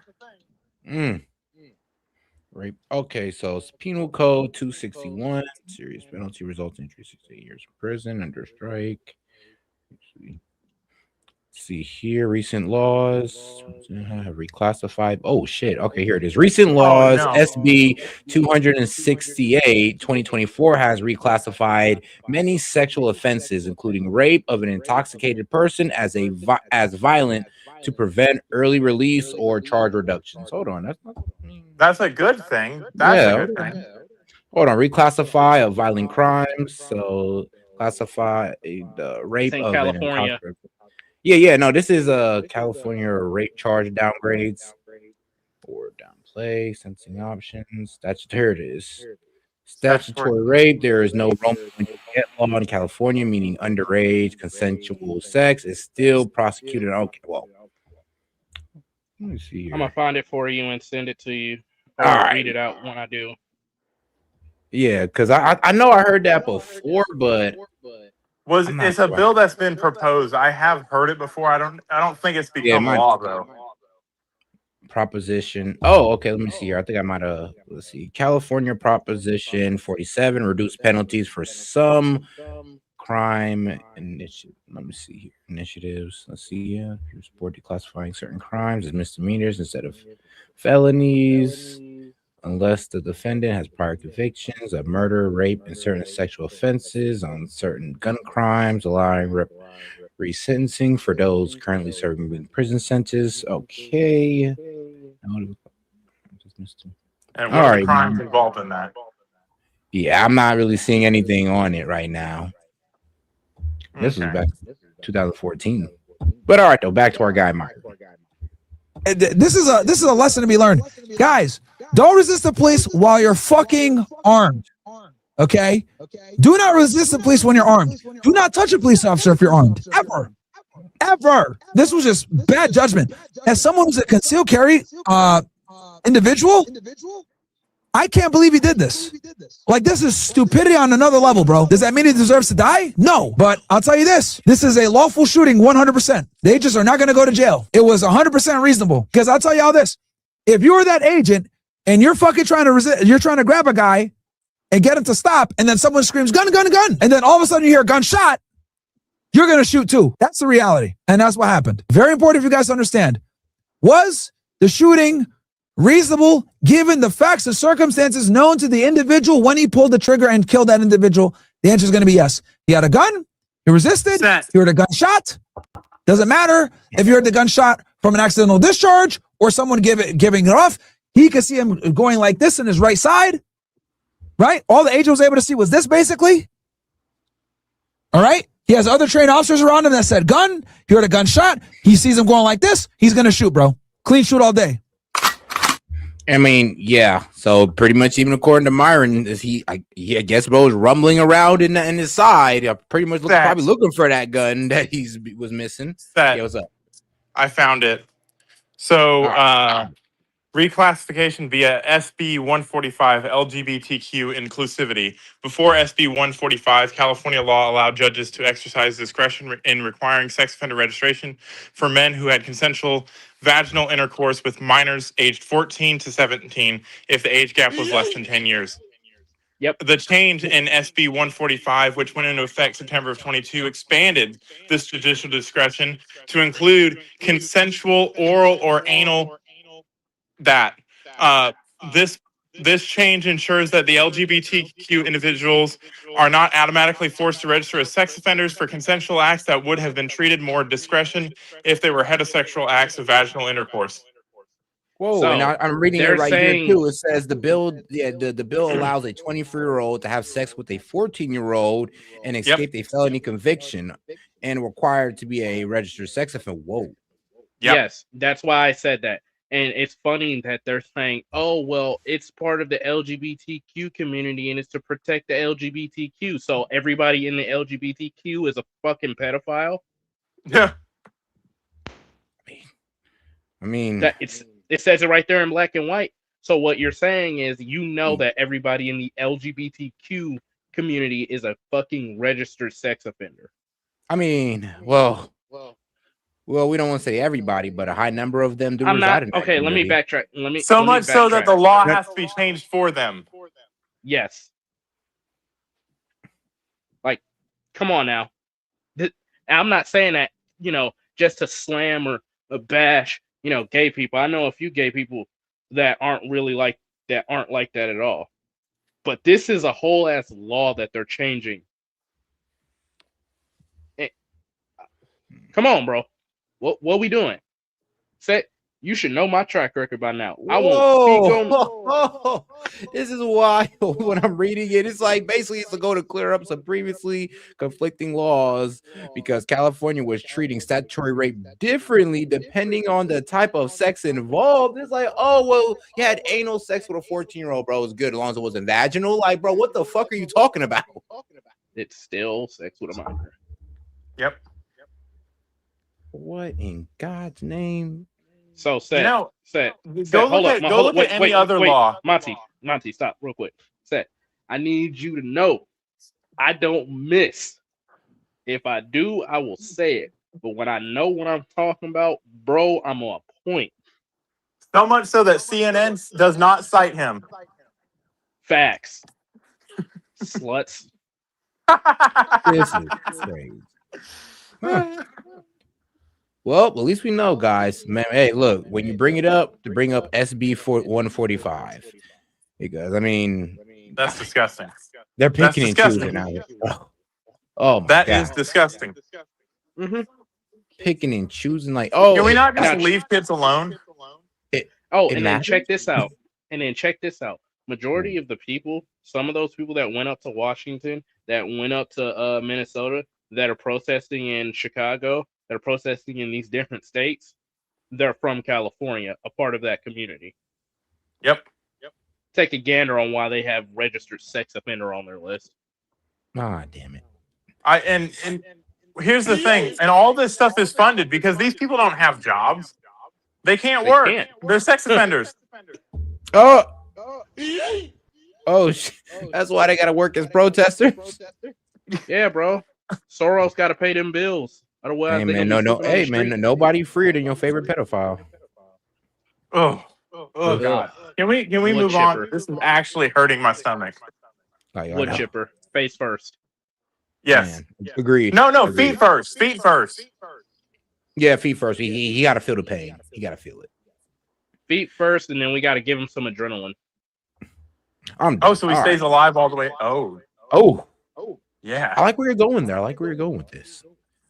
[SPEAKER 2] Rape. Okay, so it's Penal Code 261. Serious penalty results in 68 years in prison under strike. Let's see here. Recent laws reclassified. Oh shit. Okay, here it is. Recent laws. SB 268 2024 has reclassified many sexual offenses, including rape of an intoxicated person, as violent to prevent early release or charge reductions. Hold on,
[SPEAKER 16] that's a good thing. That's a good thing.
[SPEAKER 2] Hold on, reclassify of violent crimes. So classify the rape of
[SPEAKER 11] California.
[SPEAKER 2] No, this is California rape charge downgrades or downplay sentencing options. Here it is. Statutory rape. There is no Roman law in California, meaning underage consensual sex is still prosecuted. Okay, well. Let me see here.
[SPEAKER 11] I'm gonna find it for you and send it to you.
[SPEAKER 2] All right.
[SPEAKER 11] Read it out when I do.
[SPEAKER 2] Yeah, because I know I heard that before, but
[SPEAKER 16] it's a bill that's been proposed. I have heard it before. I don't think it's become law though.
[SPEAKER 2] Proposition. Oh, okay. Let me see here. I think I might have. Let's see. California Proposition 47 reduced penalties for some crime initiative. Let me see here. Initiatives. Let's see. Yeah, support declassifying certain crimes as misdemeanors instead of felonies. unless the defendant has prior convictions of murder, rape, and certain sexual offenses on certain gun crimes, allowing resentencing for those currently serving prison sentence. Okay.
[SPEAKER 16] And
[SPEAKER 2] All
[SPEAKER 16] what are the
[SPEAKER 2] right,
[SPEAKER 16] crimes
[SPEAKER 2] man.
[SPEAKER 16] involved in that?
[SPEAKER 2] Yeah, I'm not really seeing anything on it right now. This was back 2014. But all right, though, back to our guy, Mike.
[SPEAKER 3] This is a lesson to be learned, guys. Don't resist the police while you're fucking armed. Okay? Do not resist the police when you're armed. Do not touch a police officer if you're armed. Ever. This was just bad judgment. As someone who's a concealed carry individual, I can't believe he did this. Like, this is stupidity on another level, bro. Does that mean he deserves to die? No. But I'll tell you this. This is a lawful shooting 100%. They just are not going to go to jail. It was 100% reasonable. Because I'll tell you all this. If you were that agent and you're fucking trying to resist, you're trying to grab a guy and get him to stop, and then someone screams, gun, gun, gun, and then all of a sudden you hear a gunshot, you're going to shoot too. That's the reality. And that's what happened. Very important for you guys to understand. Was the shooting reasonable given the facts and circumstances known to the individual when he pulled the trigger and killed that individual? The answer is going to be yes. He had a gun. He resisted. He heard a gunshot. Doesn't matter if you heard the gunshot from an accidental discharge or someone giving it off. He could see him going like this in his right side. Right? All the agent was able to see was this, basically. All right? He has other trained officers around him that said gun. He heard a gunshot. He sees him going like this. He's going to shoot, bro. Clean shoot all day.
[SPEAKER 2] I mean, yeah. So pretty much, even according to Myron, I guess bro was rumbling around in his side. Pretty much probably looking for that gun that was missing. Yeah, what's up?
[SPEAKER 16] I found it. So reclassification via SB 145 LGBTQ inclusivity. Before SB 145, California law allowed judges to exercise discretion in requiring sex offender registration for men who had consensual vaginal intercourse with minors aged 14 to 17 if the age gap was less than 10 years.
[SPEAKER 11] Yep.
[SPEAKER 16] The change in SB 145, which went into effect September of 22, expanded this judicial discretion to include consensual oral or anal. This change ensures that the LGBTQ individuals are not automatically forced to register as sex offenders for consensual acts that would have been treated more discretion if they were heterosexual acts of vaginal intercourse.
[SPEAKER 2] Whoa,
[SPEAKER 11] So,
[SPEAKER 2] and I'm reading it
[SPEAKER 11] they're
[SPEAKER 2] right
[SPEAKER 11] saying-
[SPEAKER 2] here too. It says the bill allows a 24-year-old to have sex with a 14-year-old and escape a felony conviction and required to be a registered sex offender. Whoa.
[SPEAKER 11] Yes, that's why I said that. And it's funny that they're saying, oh, well, it's part of the LGBTQ community and it's to protect the LGBTQ. So everybody in the LGBTQ is a fucking pedophile.
[SPEAKER 16] Yeah.
[SPEAKER 2] I mean,
[SPEAKER 11] it says it right there in black and white. So what you're saying is, that everybody in the LGBTQ community is a fucking registered sex offender.
[SPEAKER 2] I mean, well, we don't want to say everybody, but a high number of them do reside in that
[SPEAKER 11] Okay, let me
[SPEAKER 2] community.
[SPEAKER 11] backtrack.
[SPEAKER 16] So much so that the law has to be changed for them.
[SPEAKER 11] Yes. Like, come on now. I'm not saying that, just to slam or bash, gay people. I know a few gay people that aren't like that at all. But this is a whole ass law that they're changing. Come on, bro. What are we doing? You should know my track record by now. I won't speak on.
[SPEAKER 2] This is wild. When I'm reading it, it's like basically it's to go to clear up some previously conflicting laws because California was treating statutory rape differently depending on the type of sex involved. It's like, oh, well, you had anal sex with a 14-year-old, bro. It was good as long as it wasn't vaginal. Like, bro, what the fuck are you talking about?
[SPEAKER 11] It's still sex with a minor.
[SPEAKER 16] Yep.
[SPEAKER 2] What in God's name?
[SPEAKER 11] So
[SPEAKER 16] Go
[SPEAKER 11] Hold
[SPEAKER 16] look at any other law.
[SPEAKER 11] Monty, stop real quick. I need you to know I don't miss. If I do, I will say it. But when I know what I'm talking about, bro, I'm on point.
[SPEAKER 16] So much so that CNN does not cite him.
[SPEAKER 11] Facts. Sluts.
[SPEAKER 2] This is crazy. Well, at least we know, guys. Man, hey, look, when you bring it up, to bring up SB 145, Because I mean,
[SPEAKER 16] That's disgusting.
[SPEAKER 2] they're
[SPEAKER 16] That's
[SPEAKER 2] picking and
[SPEAKER 16] disgusting.
[SPEAKER 2] choosing out here. Oh my
[SPEAKER 16] That
[SPEAKER 2] god,
[SPEAKER 16] is disgusting.
[SPEAKER 2] picking and choosing like, oh,
[SPEAKER 16] Can we not just leave kids alone?
[SPEAKER 2] It
[SPEAKER 11] and then
[SPEAKER 2] matters?
[SPEAKER 11] check this out. Majority of the people, some of those people that went up to Washington, that went up to Minnesota, that are protesting in Chicago, that are protesting in these different states, they're from California, a part of that community.
[SPEAKER 16] Yep.
[SPEAKER 11] Take a gander on why they have registered sex offender on their list.
[SPEAKER 2] Ah, damn it.
[SPEAKER 16] And here's the thing, and all this stuff is funded because these people don't have jobs. They can't work. They're sex offenders.
[SPEAKER 2] Oh, that's why they gotta work as protesters.
[SPEAKER 11] Yeah, bro. Soros got to pay them bills. Otherwise,
[SPEAKER 2] Hey man, nobody freer than your favorite pedophile.
[SPEAKER 16] Oh God! Can we move on? This is actually hurting my stomach.
[SPEAKER 11] Wood chipper, face first.
[SPEAKER 16] Yes,
[SPEAKER 2] agreed.
[SPEAKER 16] No,
[SPEAKER 2] Agreed.
[SPEAKER 16] feet first. Feet first.
[SPEAKER 2] Yeah, feet first. He got to feel the pain. He got to feel it.
[SPEAKER 11] Feet first, and then we got to give him some adrenaline.
[SPEAKER 16] So he stays alive all the way. Oh, yeah.
[SPEAKER 2] I like where you're going there. I like where you're going with this.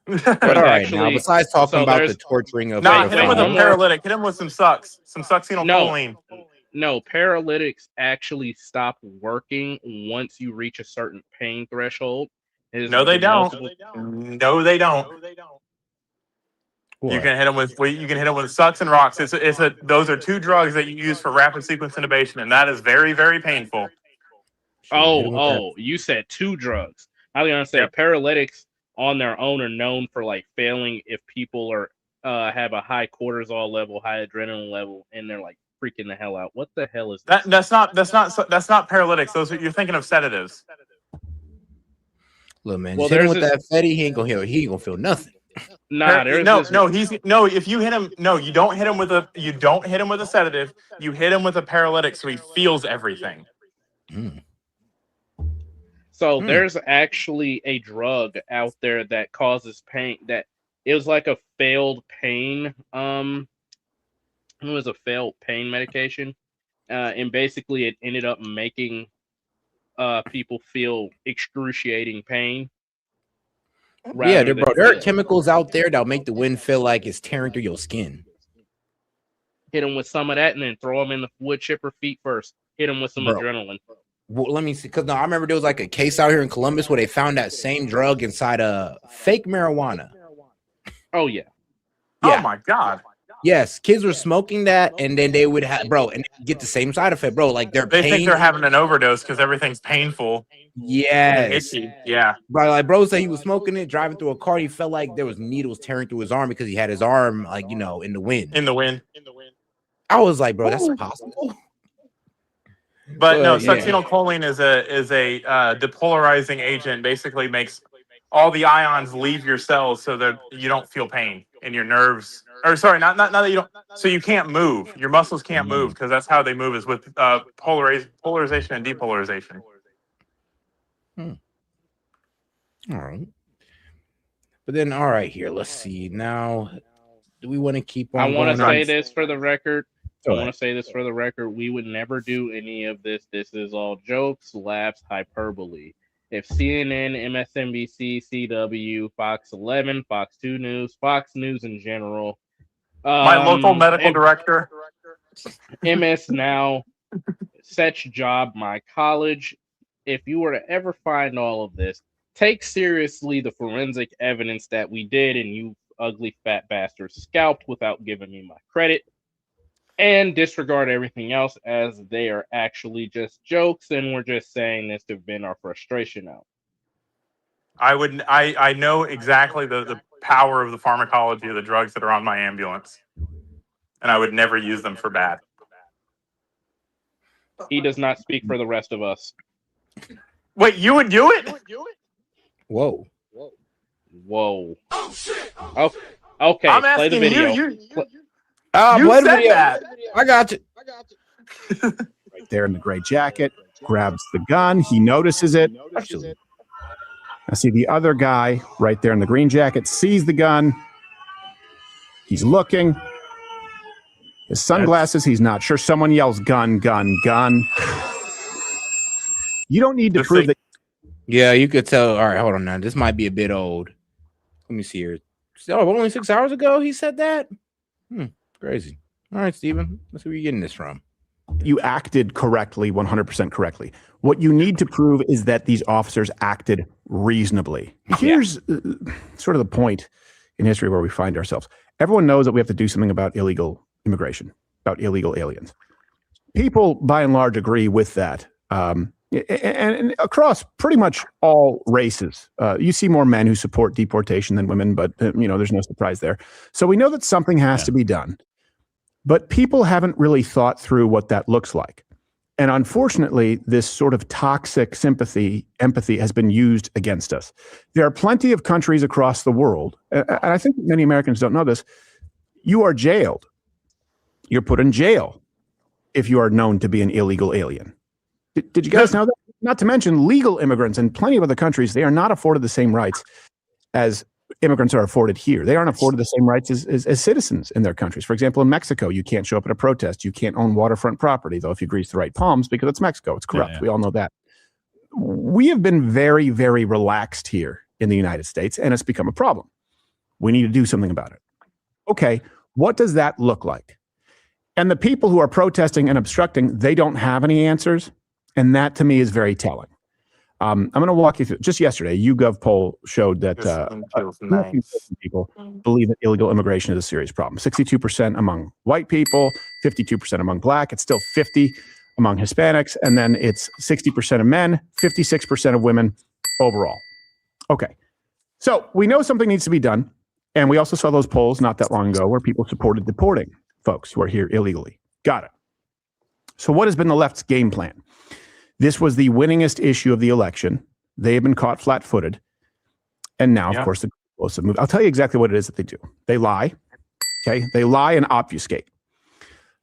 [SPEAKER 2] But all right, now besides talking about the torturing of,
[SPEAKER 16] hit him with a paralytic. Hit him with some succinylcholine.
[SPEAKER 11] No, paralytics actually stop working once you reach a certain pain threshold.
[SPEAKER 16] No, they don't. No, they don't.
[SPEAKER 2] What?
[SPEAKER 16] You can hit them with sucks and rocks. Those are two drugs that you use for rapid sequence intubation, and that is very, very painful.
[SPEAKER 11] You said two drugs. I was gonna say paralytics on their own are known for like failing if people are have a high cortisol level, high adrenaline level, and they're like freaking the hell out. What the hell is this?
[SPEAKER 16] That's not paralytics. You're thinking of sedatives.
[SPEAKER 2] Look, man, just hit him with that Fetty, he ain't gonna feel nothing.
[SPEAKER 16] If you hit him, you don't hit him with a sedative. You hit him with a paralytic, so he feels everything.
[SPEAKER 11] So there's actually a drug out there that causes pain. That it was like a failed pain. It was a failed pain medication, and basically it ended up making people feel excruciating pain.
[SPEAKER 2] Yeah, there are chemicals out there that'll make the wind feel like it's tearing through your skin.
[SPEAKER 11] Hit them with some of that, and then throw them in the wood chipper feet first. Hit them with some adrenaline.
[SPEAKER 2] Well, let me see, because I remember there was like a case out here in Columbus where they found that same drug inside a fake marijuana.
[SPEAKER 11] Oh yeah.
[SPEAKER 16] Oh my God.
[SPEAKER 2] Yes, kids were smoking that, and then they would have, and get the same side effect, bro. Like
[SPEAKER 16] they think they're having an overdose because everything's painful.
[SPEAKER 2] Yes.
[SPEAKER 16] Yeah.
[SPEAKER 2] Bro said he was smoking it, driving through a car. He felt like there was needles tearing through his arm because he had his arm, like, in the wind.
[SPEAKER 16] In the wind.
[SPEAKER 2] I was like, bro, that's possible.
[SPEAKER 16] But no, succinylcholine is a depolarizing agent. Basically, makes all the ions leave your cells so that you don't feel pain in your nerves. Or sorry, not that you don't. So you can't move. Your muscles can't move because that's how they move is with polarization and depolarization.
[SPEAKER 2] All right. But then, all right, here, let's see. Now, do we want to keep on?
[SPEAKER 11] I want to say this for the record. We would never do any of this. This is all jokes, laughs, hyperbole. If CNN, MSNBC, CW, Fox 11, Fox 2 News, Fox News in general,
[SPEAKER 16] my local medical director,
[SPEAKER 11] MS Now, Such Job, my college. If you were to ever find all of this, take seriously the forensic evidence that we did, and you ugly fat bastards scalped without giving me my credit. And disregard everything else as they are actually just jokes, and we're just saying this to vent our frustration out.
[SPEAKER 16] I know exactly the power of the pharmacology of the drugs that are on my ambulance, and I would never use them for bad.
[SPEAKER 11] He does not speak for the rest of us.
[SPEAKER 16] Wait, you would do it?
[SPEAKER 2] Whoa.
[SPEAKER 11] Oh shit! Okay,
[SPEAKER 16] I'm
[SPEAKER 11] play the
[SPEAKER 16] asking
[SPEAKER 11] video.
[SPEAKER 16] You
[SPEAKER 2] said that. I got you.
[SPEAKER 4] Right there in the gray jacket, grabs the gun. He notices it. I see the other guy right there in the green jacket, sees the gun. He's looking. His sunglasses, he's not sure. Someone yells, gun, gun, gun. You don't need to
[SPEAKER 16] Just
[SPEAKER 4] prove
[SPEAKER 16] say-
[SPEAKER 4] that.
[SPEAKER 2] Yeah, you could tell. All right, hold on now. This might be a bit old. Let me see here. Oh, only 6 hours ago he said that? Crazy. All right, Steven. Let's see where you're getting this from.
[SPEAKER 4] You acted correctly, 100% correctly. What you need to prove is that these officers acted reasonably. Here's sort of the point in history where we find ourselves. Everyone knows that we have to do something about illegal immigration, about illegal aliens. People, by and large, agree with that. And across pretty much all races, you see more men who support deportation than women, but there's no surprise there. So we know that something has to be done, but people haven't really thought through what that looks like. And unfortunately, this sort of toxic empathy has been used against us. There are plenty of countries across the world, and I think many Americans don't know this. You are jailed. You're put in jail if you are known to be an illegal alien. Did you guys know that? Not to mention legal immigrants in plenty of other countries, they are not afforded the same rights as immigrants are afforded here. They aren't afforded the same rights as citizens in their countries. For example, in Mexico, you can't show up at a protest. You can't own waterfront property, though, if you grease the right palms, because it's Mexico. It's corrupt.
[SPEAKER 5] Yeah.
[SPEAKER 4] We all know that. We have been very, very relaxed here in the United States, and it's become a problem. We need to do something about it. Okay, what does that look like? And the people who are protesting and obstructing, they don't have any answers. And that, to me, is very telling. I'm going to walk you through. Just yesterday, a YouGov poll showed that people believe that illegal immigration is a serious problem. 62% among white people, 52% among black. It's still 50 among Hispanics. And then it's 60% of men, 56% of women overall. Okay. So we know something needs to be done. And we also saw those polls not that long ago where people supported deporting folks who are here illegally. Got it. So what has been the left's game plan? This was the winningest issue of the election. They have been caught flat-footed. And now, of course, the explosive move. I'll tell you exactly what it is that they do. They lie. Okay? They lie and obfuscate.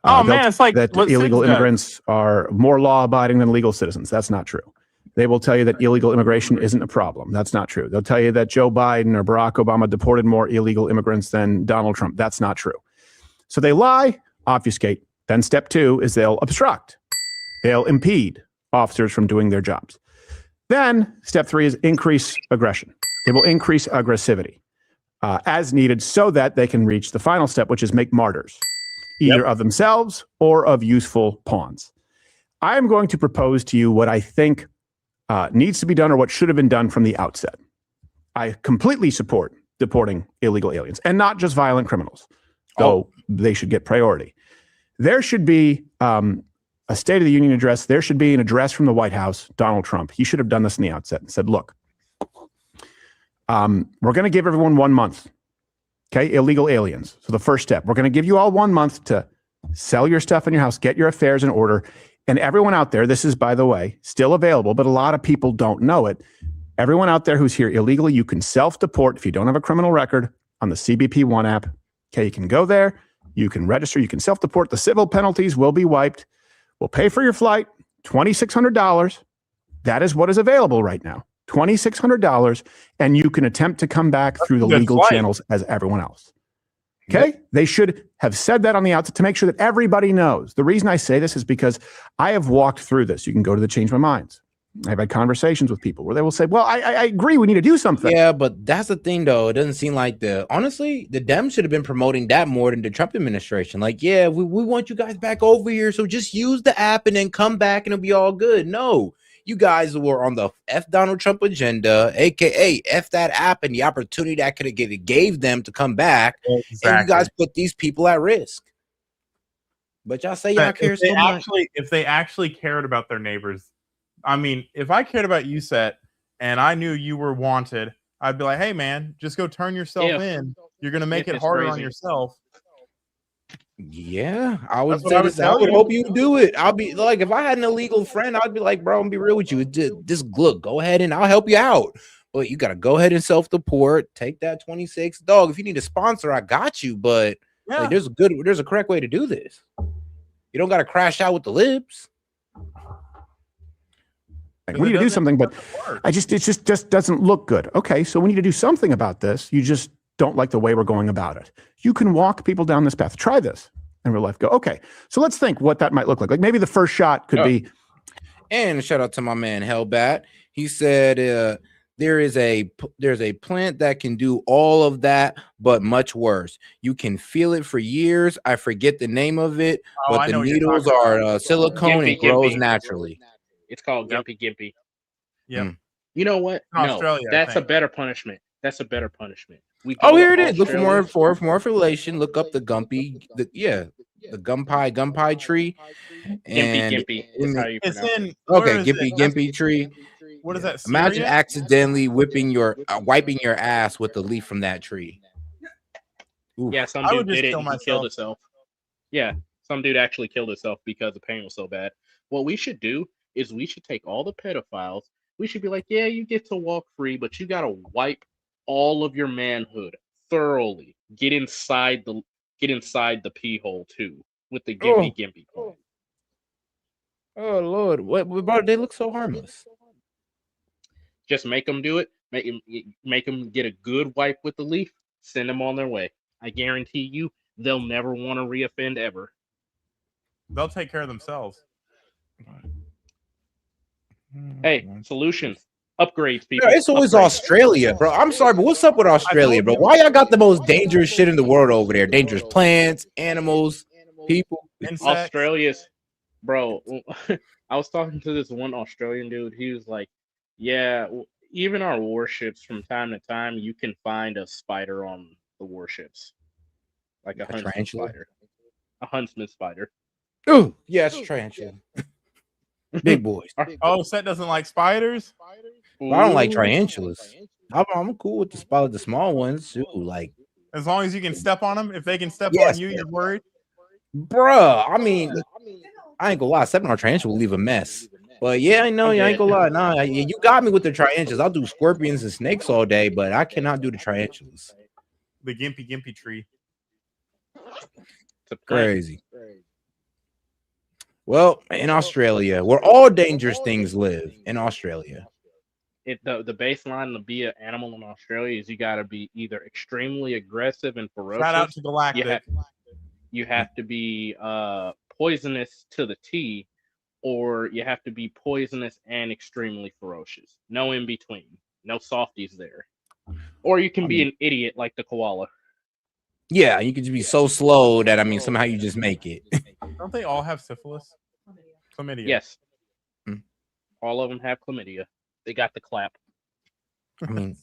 [SPEAKER 16] Man, it's like
[SPEAKER 4] that
[SPEAKER 16] what
[SPEAKER 4] illegal
[SPEAKER 16] Sid said.
[SPEAKER 4] immigrants are more law-abiding than legal citizens. That's not true. They will tell you that illegal immigration isn't a problem. That's not true. They'll tell you that Joe Biden or Barack Obama deported more illegal immigrants than Donald Trump. That's not true. So they lie, obfuscate. Then step 2 is they'll obstruct. They'll impede officers from doing their jobs. Then step 3 is increase aggression. They will increase aggressivity as needed so that they can reach the final step, which is make martyrs, either of themselves or of useful pawns. I am going to propose to you what I think needs to be done or what should have been done from the outset. I completely support deporting illegal aliens and not just violent criminals, though they should get priority. There should be a State of the Union address. There should be an address from the White House, Donald Trump. He should have done this in the outset and said, look, we're going to give everyone 1 month. Okay, illegal aliens. So the first step, we're going to give you all 1 month to sell your stuff in your house, get your affairs in order. And everyone out there, this is, by the way, still available, but a lot of people don't know it. Everyone out there who's here illegally, you can self-deport if you don't have a criminal record on the CBP One app. Okay, you can go there, you can register, you can self-deport. The civil penalties will be wiped. We'll pay for your flight, $2,600. That is what is available right now, $2,600, and you can attempt to come back through the legal channels as everyone else. Okay? They should have said that on the outset to make sure that everybody knows. The reason I say this is because I have walked through this. You can go to the Change My Minds. I've had conversations with people where they will say, well, I agree, we need to do something.
[SPEAKER 2] Yeah, but that's the thing, though. It doesn't seem like honestly, the Dems should have been promoting that more than the Trump administration. Like, yeah, we want you guys back over here, so just use the app and then come back and it'll be all good. No, you guys were on the F Donald Trump agenda, aka F that app and the opportunity that could have gave them to come back. Exactly. And you guys put these people at risk. But y'all say y'all care so much.
[SPEAKER 16] If they actually cared about their neighbors, I mean, if I cared about you, S.E.T, and I knew you were wanted, I'd be like, hey, man, just go turn yourself in. You're going to make it harder on yourself.
[SPEAKER 2] Yeah, I would say this. I would hope you do it. I'll be like, if I had an illegal friend, I'd be like, bro, I'm gonna be real with you. Just look, go ahead and I'll help you out. But you got to go ahead and self-deport. Take that 26. Dog, if you need a sponsor, I got you. But like, there's a correct way to do this. You don't got to crash out with the lips.
[SPEAKER 4] We need to do something, but it just doesn't look good. Okay, so we need to do something about this. You just don't like the way we're going about it. You can walk people down this path. Try this in real life. Go, okay, so let's think what that might look like. Like maybe the first shot could be
[SPEAKER 2] And shout out to my man Hellbat. He said there's a plant that can do all of that, but much worse. You can feel it for years. I forget the name of it, but the needles are silicone and grows naturally.
[SPEAKER 11] It's called Gimpy Gimpy.
[SPEAKER 16] Yep.
[SPEAKER 11] You know what?
[SPEAKER 16] In
[SPEAKER 11] No,
[SPEAKER 16] Australia, I
[SPEAKER 11] that's a
[SPEAKER 16] think.
[SPEAKER 11] better punishment. That's a better punishment. We
[SPEAKER 2] Oh,
[SPEAKER 11] go
[SPEAKER 2] here it
[SPEAKER 11] to
[SPEAKER 2] is. Look for
[SPEAKER 11] Australia.
[SPEAKER 2] more information. Look up the Gumpy, the Gumpy tree. And
[SPEAKER 11] Gimpy is how you
[SPEAKER 16] It's
[SPEAKER 11] pronounce
[SPEAKER 16] in
[SPEAKER 11] it.
[SPEAKER 2] okay,
[SPEAKER 16] where is it?
[SPEAKER 2] Gimpy tree.
[SPEAKER 16] What is that?
[SPEAKER 2] Imagine
[SPEAKER 16] Syria?
[SPEAKER 2] accidentally wiping your ass with the leaf from that tree. Oof.
[SPEAKER 11] Yeah, some
[SPEAKER 16] I
[SPEAKER 11] dude
[SPEAKER 16] would just
[SPEAKER 11] did it
[SPEAKER 16] kill
[SPEAKER 11] and he killed
[SPEAKER 16] myself.
[SPEAKER 11] himself. Yeah, some dude actually killed himself because the pain was so bad. What we should do is we should take all the pedophiles. We should be like, yeah, you get to walk free, but you gotta wipe all of your manhood thoroughly. Get inside the pee hole too with the Gimpy Gimpy plant.
[SPEAKER 2] Oh Lord, what bro? They look so harmless.
[SPEAKER 11] Just make them do it. Make them get a good wipe with the leaf. Send them on their way. I guarantee you, they'll never want to reoffend ever.
[SPEAKER 16] They'll take care of themselves.
[SPEAKER 11] Hey, solutions, upgrades, people.
[SPEAKER 2] It's always
[SPEAKER 11] Upgrades.
[SPEAKER 2] Australia, bro. I'm sorry, but what's up with Australia, bro? Why y'all got the most dangerous shit in the world over there? Dangerous plants, animals, people.
[SPEAKER 11] Australia's, bro. I was talking to this one Australian dude. He was like, "Yeah, even our warships, from time to time, you can find a spider on the warships, like a huntsman
[SPEAKER 2] tarantula?
[SPEAKER 11] spider, a huntsman spider."
[SPEAKER 2] Ooh, yes, tarantula. Big boys.
[SPEAKER 16] Oh, Set doesn't like spiders.
[SPEAKER 2] But I don't like tarantulas. I'm cool with the small ones too. Like,
[SPEAKER 16] As long as you can step on them. If they can step
[SPEAKER 2] Yes.
[SPEAKER 16] on you, you're worried.
[SPEAKER 2] bruh, I mean, I ain't gonna lie, stepping on tarantula will leave a mess. But yeah, I know, I ain't gonna lie. Nah, you got me with the tarantulas. I'll do scorpions and snakes all day, but I cannot do the tarantulas.
[SPEAKER 16] The Gimpy tree.
[SPEAKER 2] Crazy. Well, in Australia, where all dangerous things live, in Australia.
[SPEAKER 11] The baseline to be an animal in Australia is you got to be either extremely aggressive and ferocious.
[SPEAKER 16] Shout out to Galactic.
[SPEAKER 11] You have to be poisonous to the T, or you have to be poisonous and extremely ferocious. No in between. No softies there. Or you can be an idiot like the koala.
[SPEAKER 2] Yeah, you could just be so slow that somehow you just make it.
[SPEAKER 16] Don't they all have syphilis? Chlamydia.
[SPEAKER 11] Yes. All of them have chlamydia. They got the clap.
[SPEAKER 2] I mean,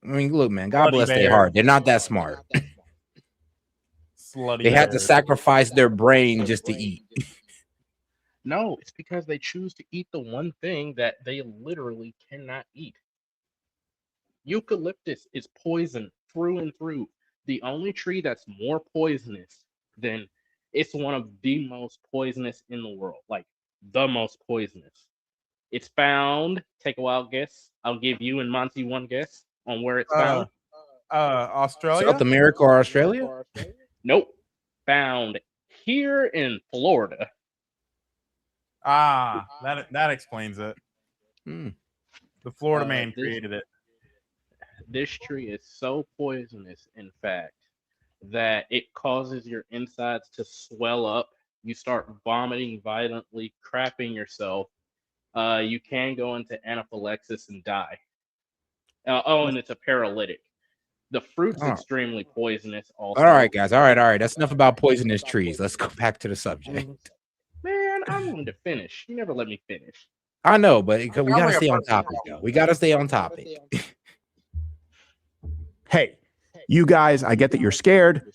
[SPEAKER 2] look, man. God
[SPEAKER 11] Bloody
[SPEAKER 2] bless their
[SPEAKER 11] bear.
[SPEAKER 2] heart. They're not that smart. They had to sacrifice their brain just to eat.
[SPEAKER 11] No, it's because they choose to eat the one thing that they literally cannot eat. Eucalyptus is poison through and through. The only tree that's more poisonous than it's one of the most poisonous in the world, like the most poisonous. It's found. Take a wild guess. I'll give you and Monty one guess on where it's found.
[SPEAKER 16] Australia.
[SPEAKER 2] South America or Australia?
[SPEAKER 11] Nope. Found here in Florida.
[SPEAKER 16] Ah, that explains it. The Florida man created it.
[SPEAKER 11] This tree is so poisonous, in fact, that it causes your insides to swell up. You start vomiting violently, crapping yourself. You can go into anaphylaxis and die. And it's a paralytic. The fruit's extremely poisonous. Also,
[SPEAKER 2] All right, guys. All right. That's enough about poisonous trees. Let's go back to the subject.
[SPEAKER 11] Man, I wanted to finish. You never let me finish.
[SPEAKER 2] I know, but we gotta stay on topic, though. We gotta stay on topic.
[SPEAKER 4] Hey, you guys, I get that you're scared.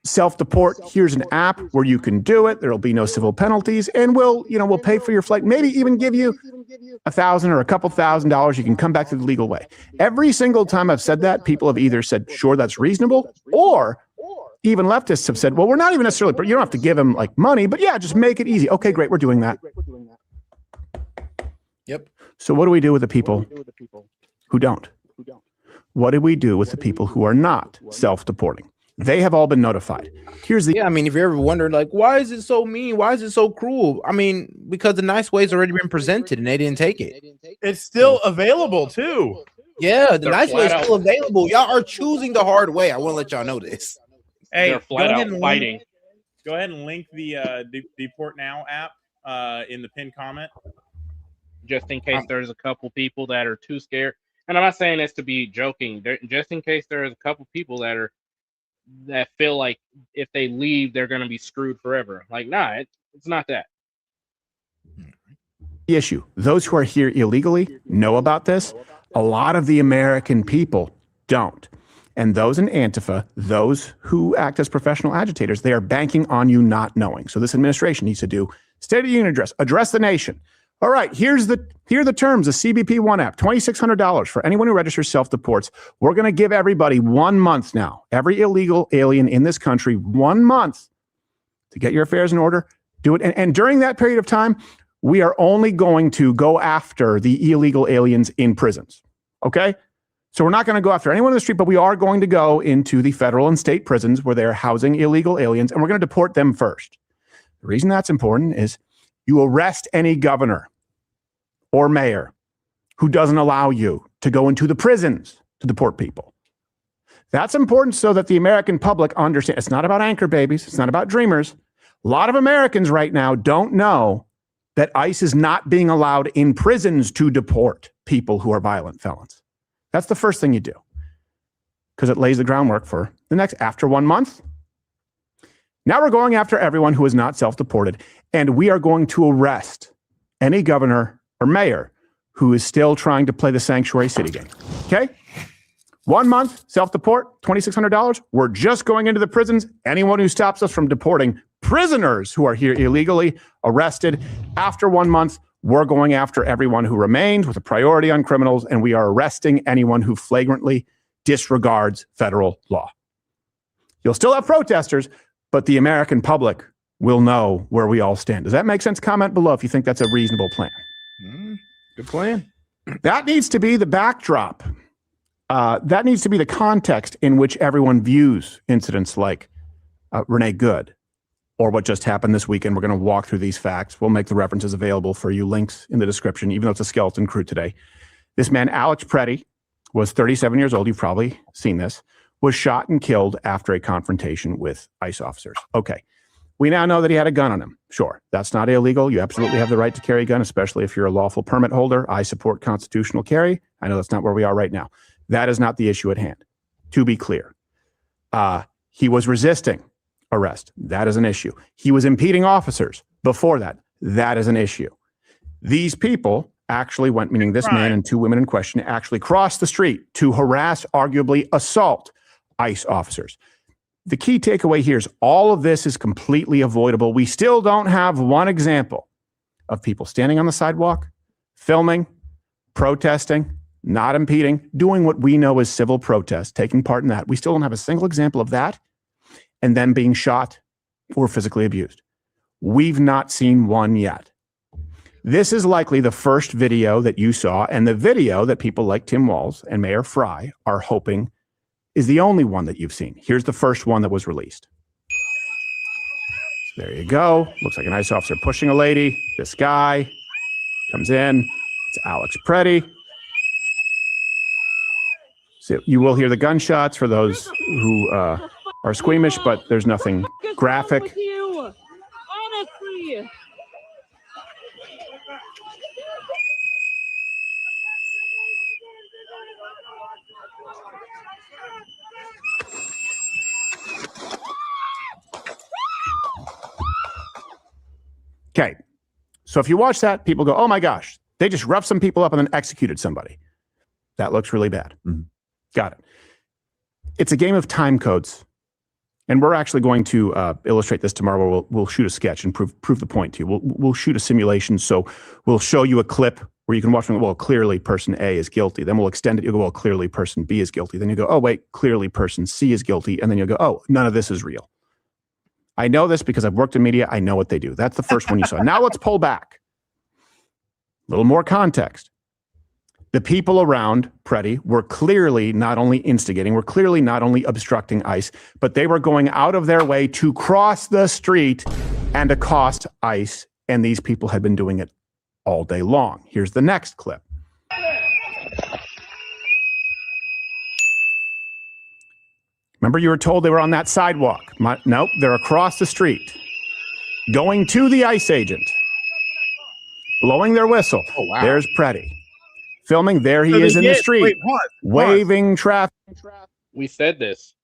[SPEAKER 4] Self-deport, here's an app where you can do it. There'll be no civil penalties, and we'll pay for your flight, maybe even give you $1,000 or a couple $1,000. You can come back to the legal way. Every single time I've said that, people have either said, sure, that's reasonable, or even leftists have said, well, we're not even necessarily, you don't have to give them like money, but yeah, just make it easy. Okay, great, we're doing that.
[SPEAKER 2] Yep.
[SPEAKER 4] So what do we do with the people who don't? What do we do with the people who are not self-deporting? They have all been notified. Here's the
[SPEAKER 2] if you're ever wondering, like, why is it so mean? Why is it so cruel? I mean, because the nice way's already been presented and they didn't take it.
[SPEAKER 16] It's still available too.
[SPEAKER 2] Yeah, the nice way is still available. Y'all are choosing the hard way. I want to let y'all know this.
[SPEAKER 16] Hey,
[SPEAKER 11] They're flat out fighting.
[SPEAKER 16] Go ahead and link the Deport Now app
[SPEAKER 9] in the pinned comment.
[SPEAKER 11] Just in case there's a couple people that are too scared. And I'm not saying this to be joking. Just in case there's a couple people that feel like if they leave, they're going to be screwed forever. Like, nah, it's not that.
[SPEAKER 4] The issue. Those who are here illegally know about this. A lot of the American people don't. And those in Antifa, those who act as professional agitators, they are banking on you not knowing. So this administration needs to do State of the Union address the nation. All right, here are the terms of CBP One app, $2,600 for anyone who registers self-deports. We're going to give everybody 1 month now, every illegal alien in this country, 1 month to get your affairs in order, do it. And during that period of time, we are only going to go after the illegal aliens in prisons, okay? So we're not going to go after anyone in the street, but we are going to go into the federal and state prisons where they're housing illegal aliens, and we're going to deport them first. The reason that's important is you arrest any governor or mayor who doesn't allow you to go into the prisons to deport people. That's important so that the American public understands. It's not about anchor babies. It's not about dreamers. A lot of Americans right now don't know that ICE is not being allowed in prisons to deport people who are violent felons. That's the first thing you do because it lays the groundwork for the next. After 1 month, now we're going after everyone who is not self-deported, and we are going to arrest any governor or mayor who is still trying to play the sanctuary city game. Okay? 1 month, self-deport, $2,600. We're just going into the prisons. Anyone who stops us from deporting prisoners who are here illegally arrested. After 1 month, we're going after everyone who remains with a priority on criminals, and we are arresting anyone who flagrantly disregards federal law. You'll still have protesters, but the American public will know where we all stand. Does that make sense? Comment below if you think that's a reasonable plan.
[SPEAKER 2] Good plan.
[SPEAKER 4] That needs to be the backdrop. That needs to be the context in which everyone views incidents like Renee Good or what just happened this weekend. We're going to walk through these facts. We'll make the references available for you, links in the description, even though it's a skeleton crew today. This man, Alex Preddy, was 37 years old. You've probably seen this, was shot and killed after a confrontation with ICE officers. Okay. We now know that he had a gun on him. Sure, that's not illegal. You absolutely have the right to carry a gun, especially if you're a lawful permit holder. I support constitutional carry. I know that's not where we are right now. That is not the issue at hand. To be clear, he was resisting arrest. That is an issue. He was impeding officers before that. That is an issue. These people actually went, meaning this man and two women in question, actually crossed the street to harass, arguably assault ICE officers. The key takeaway here is all of this is completely avoidable. We still don't have one example of people standing on the sidewalk, filming, protesting, not impeding, doing what we know as civil protest, taking part in that. We still don't have a single example of that, and then being shot or physically abused. We've not seen one yet. This is likely the first video that you saw, and the video that people like Tim Walz and Mayor Fry are hoping is the only one that you've seen. Here's the first one that was released. There you go. Looks like an ICE officer pushing a lady. This guy comes in. It's Alex Preddy. So you will hear the gunshots for those who are squeamish, but there's nothing graphic.
[SPEAKER 5] Honestly.
[SPEAKER 4] Okay, so if you watch that, people go, oh my gosh, they just roughed some people up and then executed somebody. That looks really bad. Got it. It's a game of time codes. And we're actually going to illustrate this tomorrow. Where we'll shoot a sketch and prove the point to you. We'll shoot a simulation. So we'll show you a clip where you can watch, well, clearly person A is guilty. Then we'll extend it. You'll go, well, clearly person B is guilty. Then you go, oh, wait, clearly person C is guilty. And then you'll go, oh, none of this is real. I know this because I've worked in media. I know what they do. That's the first one you saw. Now let's pull back. A little more context. The people around Preddy were clearly not only instigating, were clearly not only obstructing ICE, but they were going out of their way to cross the street and accost ICE. And these people had been doing it all day long. Here's the next clip. Remember, you were told they were on that sidewalk. Nope, they're across the street, going to the ICE agent. blowing their whistle.
[SPEAKER 2] Oh, wow.
[SPEAKER 4] There's Preddy. Filming, there he
[SPEAKER 9] So
[SPEAKER 4] is
[SPEAKER 9] they
[SPEAKER 4] in the
[SPEAKER 9] did.
[SPEAKER 4] street,
[SPEAKER 9] Wait, pause.
[SPEAKER 4] waving traffic.
[SPEAKER 11] We said this.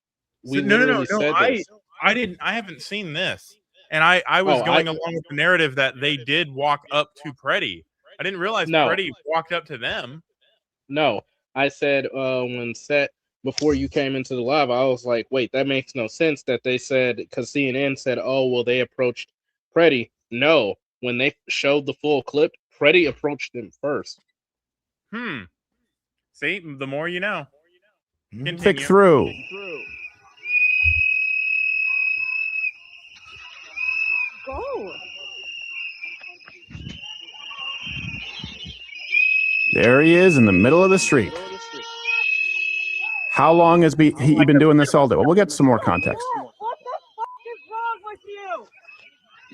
[SPEAKER 11] We
[SPEAKER 9] No.
[SPEAKER 11] literally said this.
[SPEAKER 9] I haven't seen this. And I was going along with the narrative that they did walk up to Preddy. I didn't realize Preddy walked up to them.
[SPEAKER 11] No, I said when S.E.T before you came into the live, I was like, wait, that makes no sense that they said, because CNN said, oh, well, they approached Preddy. No, when they showed the full clip, Preddy approached them first.
[SPEAKER 9] See, the more you know.
[SPEAKER 4] Pick through.
[SPEAKER 18] Go.
[SPEAKER 4] There he is in the middle of the street. How long has he been doing this all day? Well, we'll get some more context.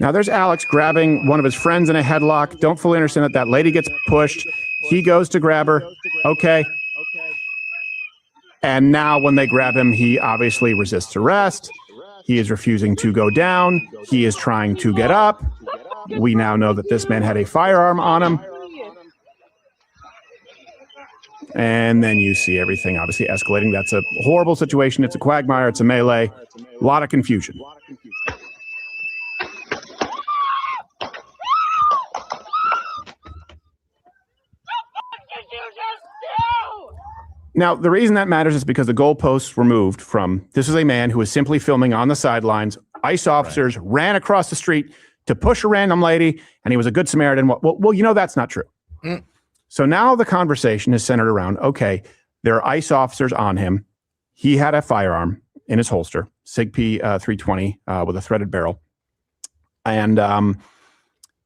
[SPEAKER 4] Now, there's Alex grabbing one of his friends in a headlock. Don't fully understand that that lady gets pushed. He goes to grab her. Okay. And now when they grab him, he obviously resists arrest. He is refusing to go down. He is trying to get up. We now know that this man had a firearm on him. And then you see everything obviously escalating. That's a horrible situation. It's a quagmire. It's a melee. A lot of confusion. Now, the reason that matters is because the goalposts were moved from, this is a man who was simply filming on the sidelines. ICE officers ran across the street to push a random lady, and he was a good Samaritan. Well, you know that's not true. So now the conversation is centered around, okay, there are ICE officers on him. He had a firearm in his holster, SIG-P 320 with a threaded barrel. And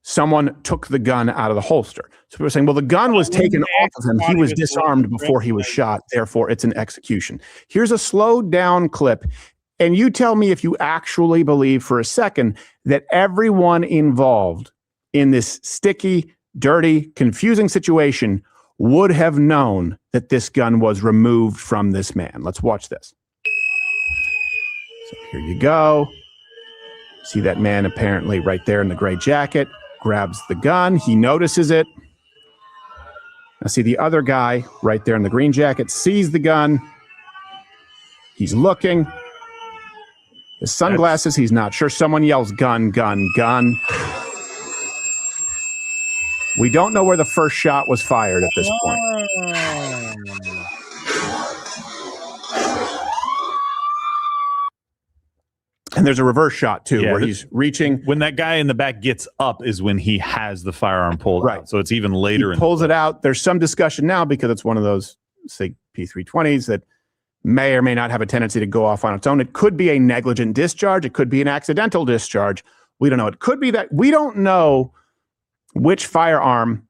[SPEAKER 4] someone took the gun out of the holster. So people are saying, well, the gun was taken off of him. He was disarmed before he was shot. Therefore, it's an execution. Here's a slowed down clip. And you tell me if you actually believe for a second that everyone involved in this sticky, dirty, confusing situation would have known that this gun was removed from this man. Let's watch this. So here you go. See that man apparently right there in the gray jacket, grabs the gun. He notices it. Now see the other guy right there in the green jacket, sees the gun. He's looking. His sunglasses, he's not sure. Someone yells, gun, gun, gun. We don't know where the first shot was fired at this point. And there's a reverse shot, too, where he's reaching.
[SPEAKER 5] When that guy in the back gets up is when he has the firearm pulled out. So it's even later.
[SPEAKER 4] He pulls it out. There's some discussion now because it's one of those, say, P320s that may or may not have a tendency to go off on its own. It could be a negligent discharge. It could be an accidental discharge. We don't know. It could be that we don't know which firearm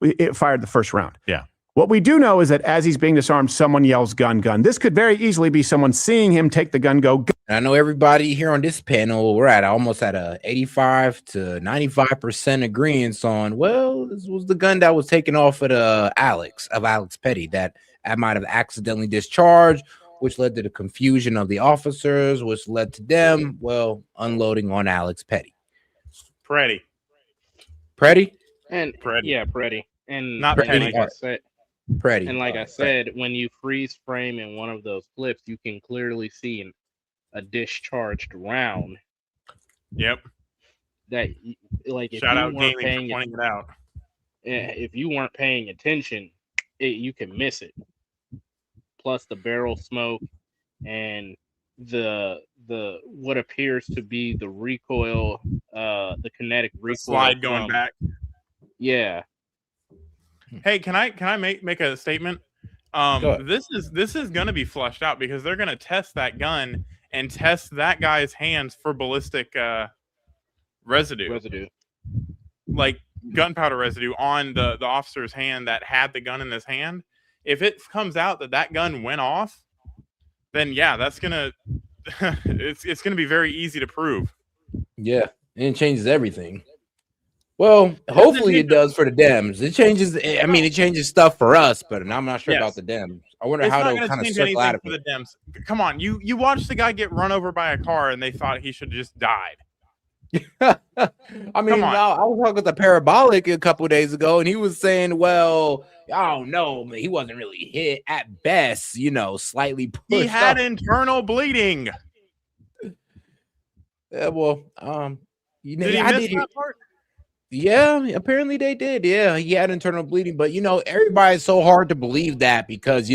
[SPEAKER 4] it fired the first round.
[SPEAKER 5] Yeah.
[SPEAKER 4] What we do know is that as he's being disarmed, someone yells, gun, gun. This could very easily be someone seeing him take the gun, go, gun.
[SPEAKER 2] I know everybody here on this panel, we're at almost at a 85 to 95% agreement on, well, this was the gun that was taken off at Alex Petty that I might have accidentally discharged, which led to the confusion of the officers, which led to them, well, unloading on Alex Petty.
[SPEAKER 9] Preddy.
[SPEAKER 11] And
[SPEAKER 9] Preddy.
[SPEAKER 11] Yeah, Preddy. And
[SPEAKER 9] not Petty.
[SPEAKER 11] Like I said,
[SPEAKER 2] Preddy.
[SPEAKER 11] And like I said, when you freeze frame in one of those clips, you can clearly see a discharged round.
[SPEAKER 9] Yep.
[SPEAKER 11] That, like, if
[SPEAKER 9] Shout
[SPEAKER 11] you
[SPEAKER 9] out
[SPEAKER 11] weren't
[SPEAKER 9] gaming for pointing it out.
[SPEAKER 11] If you weren't paying attention, you can miss it. Plus the barrel smoke and the what appears to be the recoil, the kinetic recoil,
[SPEAKER 9] the slide going back.
[SPEAKER 11] Yeah.
[SPEAKER 9] Hey, can I make a statement? This is going to be flushed out because they're going to test that gun and test that guy's hands for ballistic residue, like gunpowder residue on the officer's hand that had the gun in his hand. If it comes out that gun went off, then yeah, that's gonna it's gonna be very easy to prove.
[SPEAKER 2] Yeah, and it changes everything. Well, hopefully it does for the Dems. It changes stuff for us, but I'm not sure about the Dems. I wonder how they'll kind of circle out of it.
[SPEAKER 9] For the Dems. Come on, you watched the guy get run over by a car and they thought he should have just died.
[SPEAKER 2] I mean, I was talking to Parabolic a couple days ago, and he was saying, well, I don't know, man, he wasn't really hit at best, slightly pushed
[SPEAKER 9] He had
[SPEAKER 2] up.
[SPEAKER 9] internal bleeding.
[SPEAKER 2] Yeah, well,
[SPEAKER 9] did he miss that part?
[SPEAKER 2] Yeah, apparently they did. Yeah, he had internal bleeding, but everybody's so hard to believe that because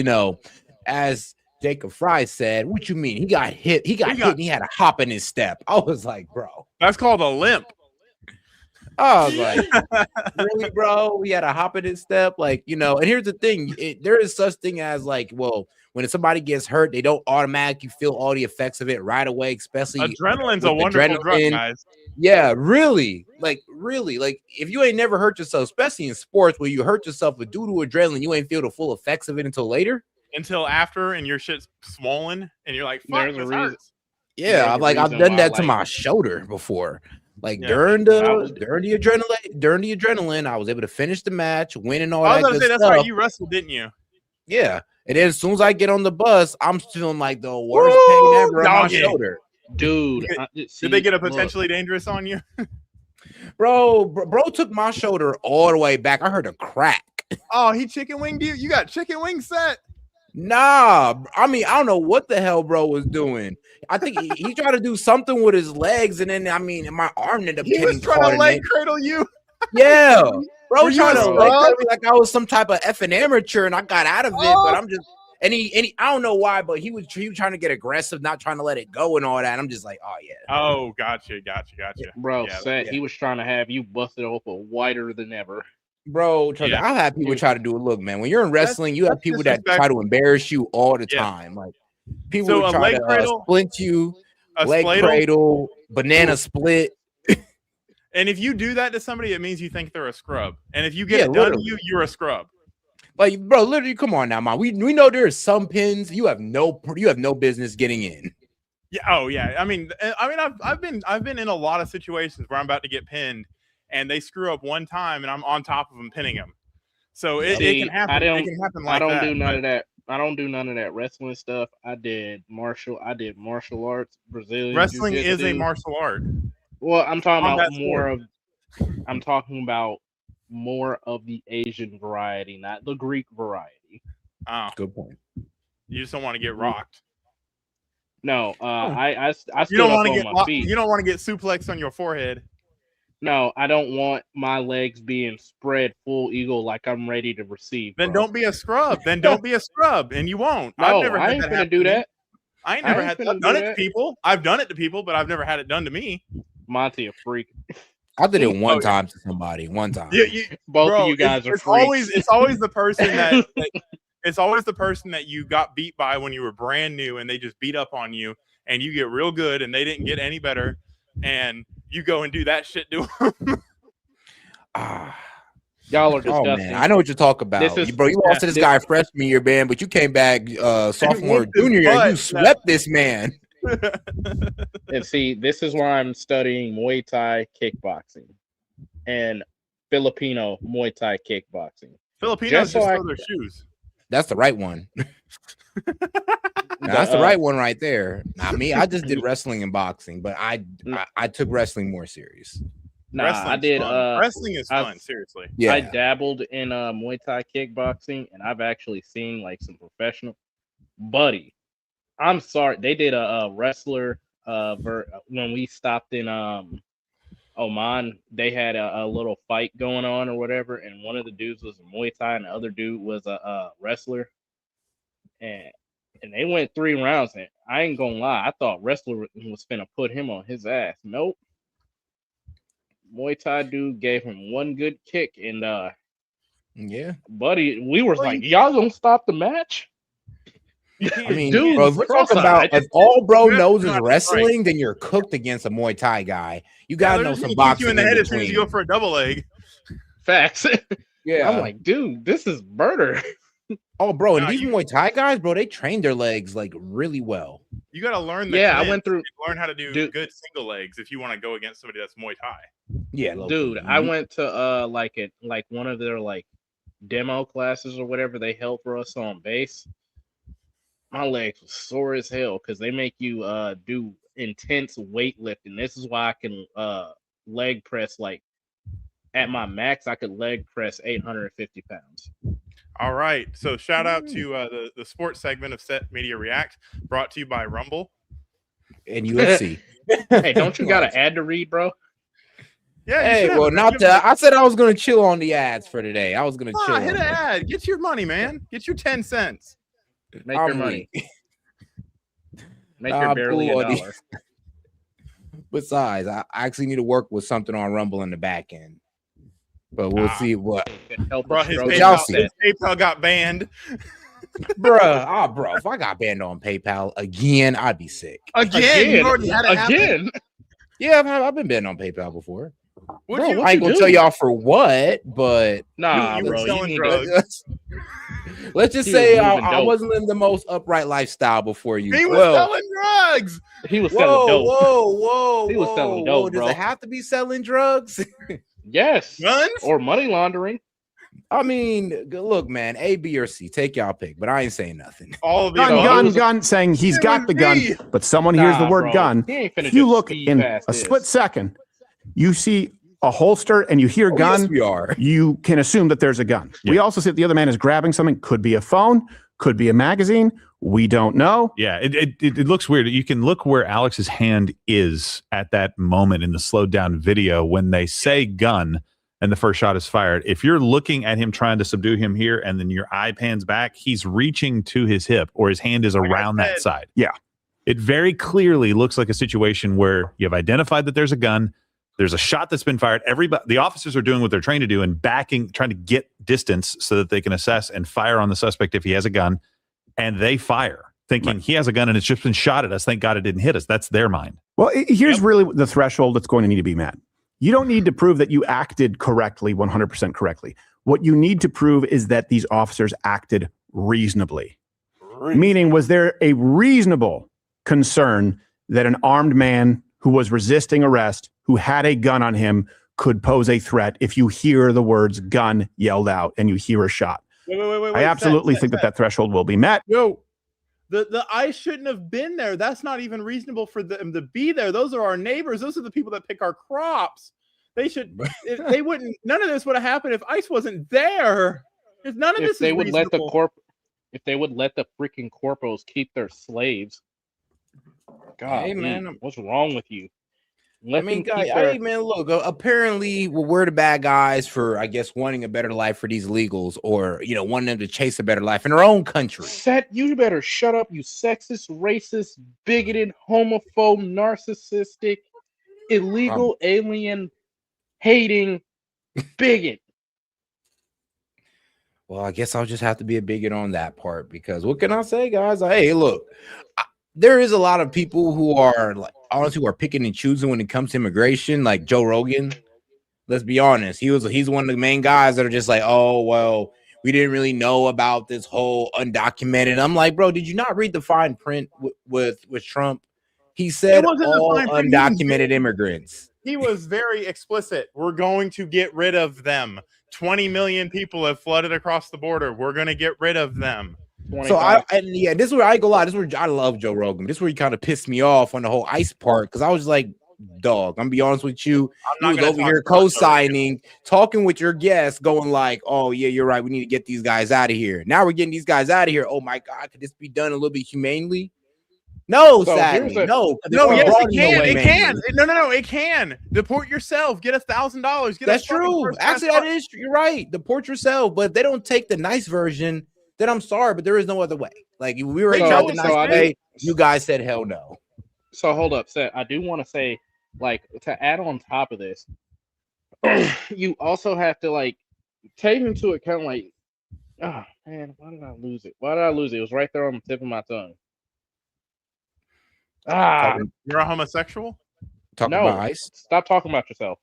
[SPEAKER 2] as Jacob Fry said, what you mean? He got hit. He got hit and he had a hop in his step. I was like, bro.
[SPEAKER 9] That's called a limp.
[SPEAKER 2] I was like, really, bro? He had a hop in his step. Like, and here's the thing. There is such thing as like, well, when somebody gets hurt, they don't automatically feel all the effects of it right away, especially
[SPEAKER 9] adrenaline's a wonderful drug, guys.
[SPEAKER 2] Yeah, really. Like, if you ain't never hurt yourself, especially in sports where you hurt yourself but due to adrenaline, you ain't feel the full effects of it until later.
[SPEAKER 9] Until after, and your shit's swollen, and you're like, fuck, this hurts.
[SPEAKER 2] Yeah, I've done that to my shoulder before. Like during the adrenaline, I was able to finish the match, win and all that. Good
[SPEAKER 9] that's
[SPEAKER 2] stuff.
[SPEAKER 9] right. You wrestled, didn't you?
[SPEAKER 2] Yeah, and then as soon as I get on the bus, I'm feeling like the worst pain ever on my shoulder.
[SPEAKER 11] Dude,
[SPEAKER 9] did they get a potentially dangerous on you?
[SPEAKER 2] Bro took my shoulder all the way back. I heard a crack.
[SPEAKER 9] Oh, he chicken winged you? You got chicken wing set?
[SPEAKER 2] Nah, I mean, I don't know what the hell bro was doing. I think he tried to do something with his legs, and then my arm ended up
[SPEAKER 9] getting
[SPEAKER 2] caught. He was
[SPEAKER 9] trying to leg cradle you.
[SPEAKER 2] Yeah, bro, trying to leg cradle me like I was some type of effing amateur, and I got out of it. But I'm just and he I don't know why, but he was trying to get aggressive, not trying to let it go and all that. I'm just like, oh yeah.
[SPEAKER 9] Oh, gotcha.
[SPEAKER 11] Bro, he was trying to have you busted open whiter than ever.
[SPEAKER 2] Bro, I've had people try to do it. Look, man, when you're in wrestling, you have people that try to embarrass you all the time. Like people try to splint you, leg cradle, banana split.
[SPEAKER 9] And if you do that to somebody, it means you think they're a scrub. And if you get it done to you, you're a scrub.
[SPEAKER 2] Like, bro, literally, come on now, man. We know there are some pins you have no business getting in.
[SPEAKER 9] Yeah. Oh yeah. I mean, I've been in a lot of situations where I'm about to get pinned, and they screw up one time, and I'm on top of them pinning them. So it can happen. It can happen like that.
[SPEAKER 11] I don't do none of that. I don't do none of that wrestling stuff. I did martial arts, Brazilian.
[SPEAKER 9] Wrestling is a martial art.
[SPEAKER 11] Well, I'm talking about more of the Asian variety, not the Greek variety.
[SPEAKER 9] Oh,
[SPEAKER 2] good point.
[SPEAKER 9] You just don't want to get rocked.
[SPEAKER 11] No, I
[SPEAKER 9] you don't want to get feet. You don't want to get suplexed on your forehead.
[SPEAKER 11] No, I don't want my legs being spread full eagle like I'm ready to receive.
[SPEAKER 9] Then don't be a scrub. And you won't.
[SPEAKER 11] No,
[SPEAKER 9] I've never
[SPEAKER 11] I ain't gonna do that.
[SPEAKER 9] I ain't never had. I've done it to people. I've done it to people, but I've never had it done to me.
[SPEAKER 11] Monty, a freak.
[SPEAKER 2] I did it one time to somebody. One time.
[SPEAKER 11] Both of you guys are freaks.
[SPEAKER 9] It's always the person that. It's always the person that you got beat by when you were brand new, and they just beat up on you, and you get real good, and they didn't get any better, and you go and do that shit to them.
[SPEAKER 11] Y'all are disgusting.
[SPEAKER 2] Oh, man. I know what you're talking about. You lost to this guy freshman year, man, but you came back sophomore, junior year, and you swept this man.
[SPEAKER 11] And see, this is why I'm studying Muay Thai kickboxing and Filipino Muay Thai kickboxing.
[SPEAKER 9] Filipinos just throw their shoes.
[SPEAKER 2] That's the right one. That's the right one right there. Not me. I just did wrestling and boxing, but I took wrestling more serious.
[SPEAKER 11] I did.
[SPEAKER 9] Wrestling is fun. Seriously.
[SPEAKER 2] Yeah.
[SPEAKER 11] I dabbled in Muay Thai kickboxing, and I've actually seen like some professional. Buddy, I'm sorry. They did a wrestler when we stopped in Oman. They had a little fight going on or whatever, and one of the dudes was a Muay Thai, and the other dude was a wrestler, and they went 3 rounds. And I ain't gonna lie, I thought wrestler was finna put him on his ass. Nope. Muay Thai dude gave him one good kick, and
[SPEAKER 2] yeah,
[SPEAKER 11] buddy, we were like, y'all gonna stop the match?
[SPEAKER 2] I mean, dude, bro, if we're talking about if all bro knows is wrestling, then you're cooked against a Muay Thai guy. You gotta know some boxing.
[SPEAKER 9] You in the head as soon as you go for a double leg.
[SPEAKER 11] Facts.
[SPEAKER 2] Yeah,
[SPEAKER 11] I'm like, dude, this is murder.
[SPEAKER 2] Oh, bro, and these Muay Thai guys, bro, they train their legs like really well.
[SPEAKER 9] You got to learn.
[SPEAKER 11] I went through.
[SPEAKER 9] Learn how to do good single legs if you want to go against somebody that's Muay Thai.
[SPEAKER 2] Yeah,
[SPEAKER 11] dude, I went to like one of their like demo classes or whatever they held for us on base. my legs were sore as hell because they make you do intense weightlifting. This is why I can leg press like at my max. I could leg press 850 pounds.
[SPEAKER 16] All right. So shout out to the sports segment of Set Media React, brought to you by Rumble
[SPEAKER 2] and UFC.
[SPEAKER 11] Hey, don't you got an ad to read, bro?
[SPEAKER 16] Yeah.
[SPEAKER 2] Hey, well, not that. I said I was gonna chill on the ads for today. I was gonna chill.
[SPEAKER 16] Hit an ad. Get your money, man. Get your 10 cents.
[SPEAKER 11] Make your money. Make your barely $1.
[SPEAKER 2] Besides, I actually need to work with something on Rumble in the back end, but we'll see what.
[SPEAKER 16] Bro, his PayPal got banned.
[SPEAKER 2] Bro, if I got banned on PayPal again, I'd be sick.
[SPEAKER 16] Again? You already had it
[SPEAKER 11] again?
[SPEAKER 16] happen?
[SPEAKER 2] Yeah, I've been banned on PayPal before.
[SPEAKER 11] Bro,
[SPEAKER 2] I ain't gonna tell y'all for what, but
[SPEAKER 11] nah, bro, you need
[SPEAKER 2] drugs. Let's just say I wasn't living the most upright lifestyle before you.
[SPEAKER 16] He was selling drugs.
[SPEAKER 11] He was selling dope.
[SPEAKER 2] Whoa!
[SPEAKER 11] He was selling dope, bro.
[SPEAKER 2] Does it have to be selling drugs?
[SPEAKER 11] Yes.
[SPEAKER 16] Guns
[SPEAKER 11] or money laundering.
[SPEAKER 2] I mean, look, man, A, B, or C. Take y'all pick, but I ain't saying nothing.
[SPEAKER 16] All of
[SPEAKER 4] gun, saying he's got the gun, but someone hears the word gun. If you look in a split second, you see a holster and you hear gun,
[SPEAKER 2] yes, we are.
[SPEAKER 4] You can assume that there's a gun. Yeah. We also see that the other man is grabbing something. Could be a phone, could be a magazine. We don't know.
[SPEAKER 5] Yeah, it looks weird. You can look where Alex's hand is at that moment in the slowed down video when they say gun and the first shot is fired. If you're looking at him trying to subdue him here and then your eye pans back, he's reaching to his hip or his hand is around that side.
[SPEAKER 4] Yeah.
[SPEAKER 5] It very clearly looks like a situation where you have identified that there's a gun. There's a shot that's been fired. The officers are doing what they're trained to do and trying to get distance so that they can assess and fire on the suspect if he has a gun. And they fire, thinking he has a gun and it's just been shot at us. Thank God it didn't hit us. That's their mind.
[SPEAKER 4] Well, here's really the threshold that's going to need to be met. You don't need to prove that you acted correctly, 100% correctly. What you need to prove is that these officers acted reasonably. Meaning, was there a reasonable concern that an armed man who was resisting arrest, who had a gun on him, could pose a threat if you hear the words gun yelled out and you hear a shot?
[SPEAKER 16] Wait,
[SPEAKER 4] I absolutely think that threshold will be met.
[SPEAKER 16] Yo, the ICE shouldn't have been there. That's not even reasonable for them to be there. Those are our neighbors. Those are the people that pick our crops. They should. They wouldn't. None of this would have happened if ICE wasn't there. If none of this
[SPEAKER 11] they
[SPEAKER 16] is
[SPEAKER 11] would
[SPEAKER 16] reasonable.
[SPEAKER 11] If they would let the freaking corporals keep their slaves. God,
[SPEAKER 2] hey, man,
[SPEAKER 11] what's wrong with you?
[SPEAKER 2] Hey, man, look, apparently we're the bad guys for, I guess, wanting a better life for these illegals or, wanting them to chase a better life in their own country.
[SPEAKER 11] Set, you better shut up, you sexist, racist, bigoted, homophobe, narcissistic, illegal, alien, hating bigot.
[SPEAKER 2] Well, I guess I'll just have to be a bigot on that part because what can I say, guys? Hey, look, there is a lot of people who are honestly picking and choosing when it comes to immigration, like Joe Rogan. Let's be honest. He's one of the main guys that are just like, oh, well, we didn't really know about this whole undocumented. I'm like, bro, did you not read the fine print with Trump? He said all undocumented immigrants.
[SPEAKER 16] He was very explicit. We're going to get rid of them. 20 million people have flooded across the border. We're going to get rid of them.
[SPEAKER 2] So this is where I go lie. This is where I love Joe Rogan. This is where he kind of pissed me off on the whole ICE part because I was like, dog, I'm gonna be honest with you. He was over here co-signing, talking with your guests, going like, oh yeah, you're right. We need to get these guys out of here. Now we're getting these guys out of here. Oh my God, could this be done a little bit humanely? No, sadly, no.
[SPEAKER 16] Yes, it can. It can. No, it can. Deport yourself. Get $1,000.
[SPEAKER 2] That's true. Actually, that is. You're right. Deport yourself, but if they don't take the nice version, then I'm sorry, but there is no other way. Like we were tried the nice way. You guys said hell no.
[SPEAKER 11] So hold up, Seth. I do want to say, like, to add on top of this, you also have to like take into account, like, oh man, why did I lose it? It was right there on the tip of my tongue.
[SPEAKER 16] You're a homosexual?
[SPEAKER 2] Talking about ICE?
[SPEAKER 11] Stop talking about yourself.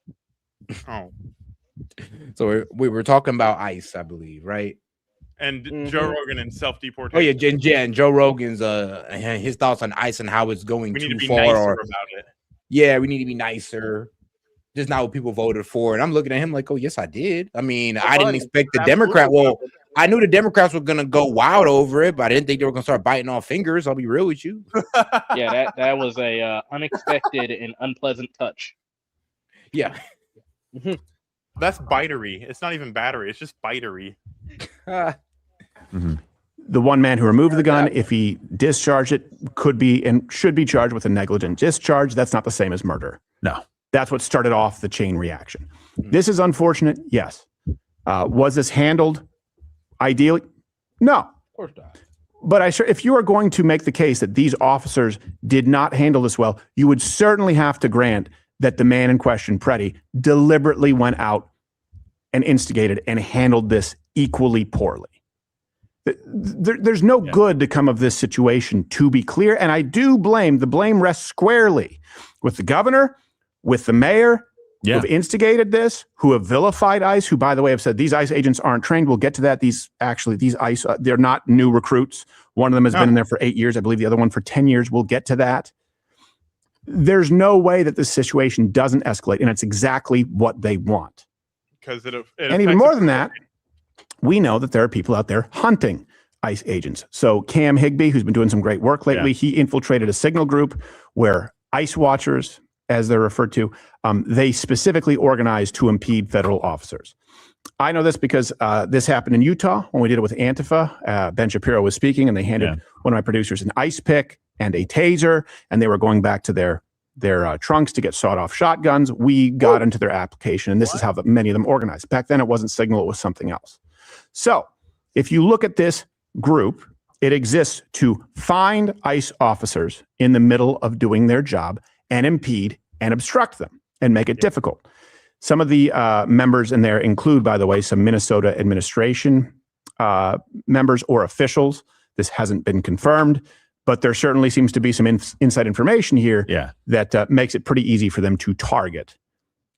[SPEAKER 16] Oh.
[SPEAKER 2] So we were talking about ICE, I believe, right?
[SPEAKER 16] And Joe Rogan and self-deportation.
[SPEAKER 2] Oh yeah, and Joe Rogan's his thoughts on ICE and how it's going
[SPEAKER 16] we need
[SPEAKER 2] too
[SPEAKER 16] to be
[SPEAKER 2] far.
[SPEAKER 16] nicer about it.
[SPEAKER 2] Yeah, we need to be nicer. Just not what people voted for. And I'm looking at him like, oh yes, I did. I mean, I didn't expect the Democrat. Well, I knew the Democrats were gonna go wild over it, but I didn't think they were gonna start biting off fingers. I'll be real with you.
[SPEAKER 11] Yeah, that was a unexpected and unpleasant touch.
[SPEAKER 2] Yeah.
[SPEAKER 9] That's bitery. It's not even battery. It's just bitery.
[SPEAKER 4] The one man who removed the gun, if he discharged it, could be and should be charged with a negligent discharge. That's not the same as murder.
[SPEAKER 5] No.
[SPEAKER 4] That's what started off the chain reaction. This is unfortunate. Yes. Was this handled ideally? No.
[SPEAKER 2] Of course not.
[SPEAKER 4] But if you are going to make the case that these officers did not handle this well, you would certainly have to grant that the man in question, Preddy, deliberately went out and instigated and handled this equally poorly. There's no good to come of this situation, to be clear. And I do the blame rests squarely with the governor, with the mayor, who have instigated this, who have vilified ICE, who, by the way, have said these ICE agents aren't trained. We'll get to that. These ICE, they're not new recruits. One of them has been in there for 8 years. I believe the other one for 10 years. We'll get to that. There's no way that this situation doesn't escalate, and it's exactly what they want.
[SPEAKER 9] Because
[SPEAKER 4] and even more than that, we know that there are people out there hunting ICE agents. So Cam Higbee, who's been doing some great work lately, he infiltrated a signal group where ICE watchers, as they're referred to, they specifically organized to impede federal officers. I know this because this happened in Utah when we did it with Antifa. Ben Shapiro was speaking, and they handed one of my producers an ice pick and a taser, and they were going back to their trunks to get sawed-off shotguns. We got into their application, and this is how many of them organized. Back then, it wasn't Signal, it was something else. So if you look at this group, it exists to find ICE officers in the middle of doing their job and impede and obstruct them and make it difficult. Some of the members in there include, by the way, some Minnesota administration members or officials. This hasn't been confirmed, but there certainly seems to be some inside information here that makes it pretty easy for them to target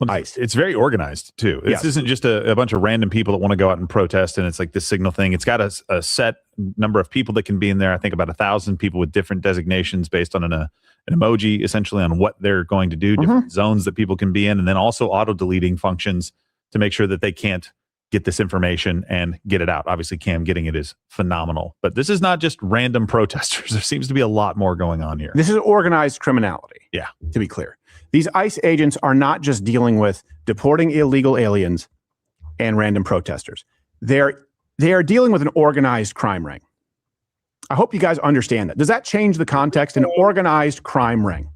[SPEAKER 4] ICE.
[SPEAKER 5] It's very organized, too. This isn't just a bunch of random people that want to go out and protest, and it's like this Signal thing. It's got a set number of people that can be in there. I think about 1,000 people with different designations based on an emoji, essentially, on what they're going to do, different zones that people can be in, and then also auto-deleting functions to make sure that they can't get this information and get it out. Obviously, Cam getting it is phenomenal. But this is not just random protesters. There seems to be a lot more going on here.
[SPEAKER 4] This is organized criminality.
[SPEAKER 5] Yeah.
[SPEAKER 4] To be clear. These ICE agents are not just dealing with deporting illegal aliens and random protesters. They are dealing with an organized crime ring. I hope you guys understand that. Does that change the context? An organized crime ring.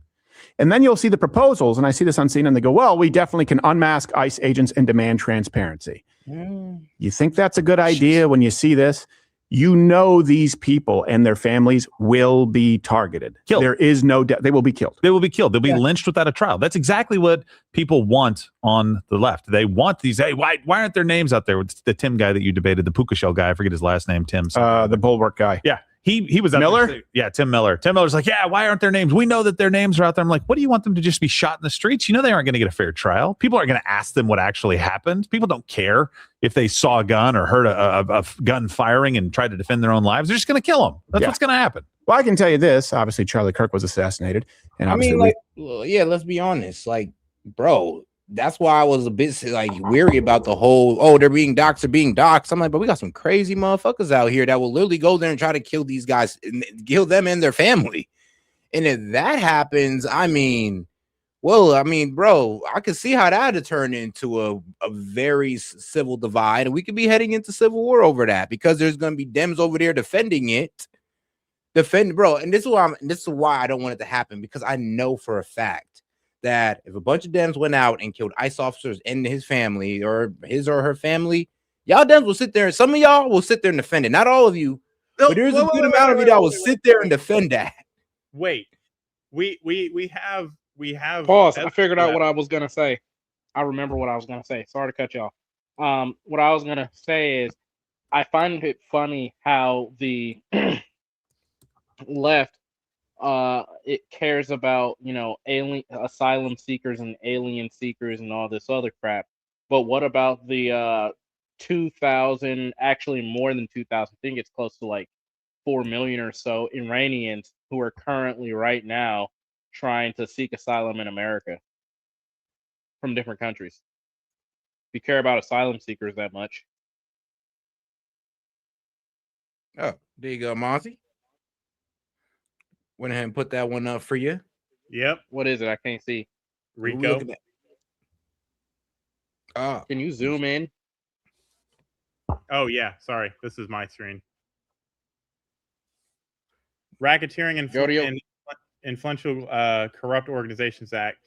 [SPEAKER 4] And then you'll see the proposals, and I see this on CNN, and they go, well, we definitely can unmask ICE agents and demand transparency. You think that's a good idea when you see this? You know these people and their families will be targeted.
[SPEAKER 5] Killed.
[SPEAKER 4] There is no doubt. They will be killed.
[SPEAKER 5] They will be killed. They'll be lynched without a trial. That's exactly what people want on the left. They want these, hey, why aren't their names out there? It's the Tim guy that you debated, the puka shell guy. I forget his last name, Tim.
[SPEAKER 4] The Bulwark guy.
[SPEAKER 5] Yeah. He was out
[SPEAKER 4] Miller?
[SPEAKER 5] there. Yeah, Tim Miller. Tim Miller's like, yeah, why aren't their names? We know that their names are out there. I'm like, what do you want them to just be shot in the streets? You know they aren't going to get a fair trial. People aren't going to ask them what actually happened. People don't care if they saw a gun or heard a gun firing and tried to defend their own lives. They're just going to kill them. That's what's going to happen.
[SPEAKER 4] Well, I can tell you this. Obviously, Charlie Kirk was assassinated. And
[SPEAKER 2] I mean, let's be honest. Like, bro, that's why I was a bit weary about the whole, they're being doxxed. I'm like, but we got some crazy motherfuckers out here that will literally go there and try to kill these guys, and kill them and their family. And if that happens, bro, I could see how that would turn into a very civil divide, and we could be heading into civil war over that, because there's going to be Dems over there defending it. Bro, and this is why I don't want it to happen, because I know for a fact that if a bunch of Dems went out and killed ICE officers and his family, or his or her family, y'all Dems will sit there, and some of y'all will sit there and defend it. Not all of you, but there's a good amount of you that will sit there and defend that.
[SPEAKER 9] Wait, we have
[SPEAKER 11] pause. I figured out what I was gonna say. I remember what I was gonna say. Sorry to cut you off. What I was gonna say is, I find it funny how the left it cares about, alien asylum seekers and alien seekers and all this other crap. But what about the 2,000, actually more than 2,000, I think it's close to like 4 million or so Iranians who are currently right now trying to seek asylum in America from different countries? If you care about asylum seekers that much,
[SPEAKER 2] Oh, there you go, Monty. Went ahead and put that one up for you.
[SPEAKER 9] Yep.
[SPEAKER 11] What is it? I can't see.
[SPEAKER 9] Rico.
[SPEAKER 11] Can you zoom in?
[SPEAKER 9] Oh yeah, sorry. This is my screen. Racketeering and Influential Corrupt Organizations Act,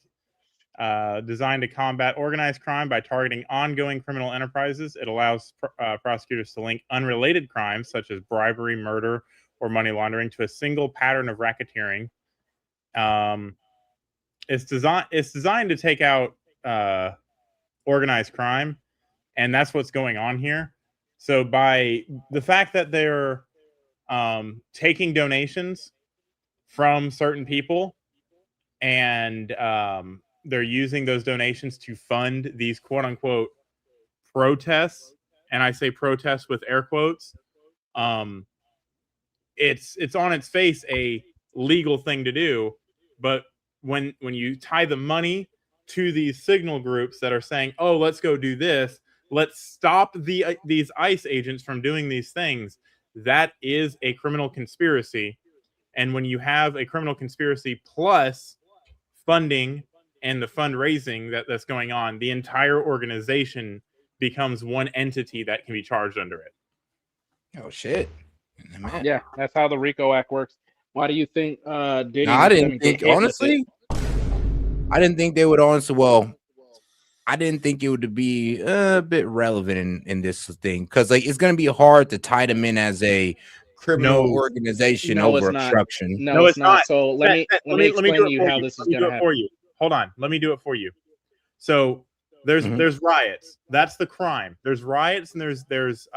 [SPEAKER 9] designed to combat organized crime by targeting ongoing criminal enterprises. It allows prosecutors to link unrelated crimes such as bribery, murder, or money laundering to a single pattern of racketeering. It's designed to take out organized crime, and that's what's going on here. So by the fact that they're taking donations from certain people and they're using those donations to fund these quote unquote protests, and I say protests with air quotes, it's on its face a legal thing to do, but when you tie the money to these signal groups that are saying, oh, let's go do this, let's stop these ICE agents from doing these things, that is a criminal conspiracy. And when you have a criminal conspiracy plus funding and the fundraising that's going on, the entire organization becomes one entity that can be charged under it.
[SPEAKER 2] Oh shit!
[SPEAKER 11] Yeah, that's how the RICO Act works. Why do you think Diddy?
[SPEAKER 2] No, I didn't think, honestly. I didn't think they would honestly. Well, I didn't think it would be a bit relevant in this thing because like it's going to be hard to tie them in as a criminal organization over obstruction.
[SPEAKER 11] No, it's not. So let me explain to you how this is going to happen.
[SPEAKER 9] For you. Hold on. Let me do it for you. So there's riots. That's the crime. There's riots and there's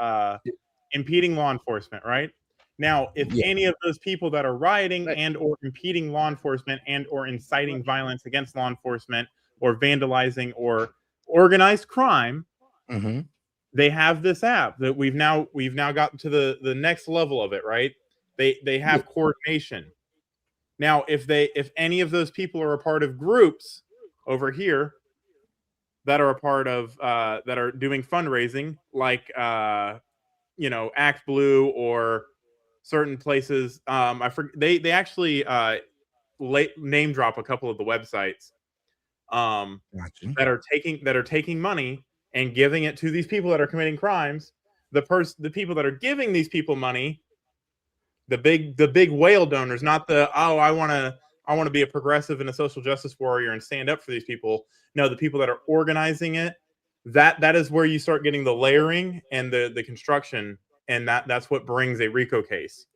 [SPEAKER 9] impeding law enforcement, right? Now, if any of those people that are rioting and or impeding law enforcement and or inciting violence against law enforcement or vandalizing or organized crime, they have this app that we've now gotten to the next level of it, right? They have coordination. Now, if any of those people are a part of groups over here that are a part of that are doing fundraising, like Act Blue or certain places, they actually name drop a couple of the websites that are taking money and giving it to these people that are committing crimes. The people that are giving these people money, the big whale donors, not I want to be a progressive and a social justice warrior and stand up for these people. No, the people that are organizing it, that is where you start getting the layering and the construction, and that's what brings a RICO case.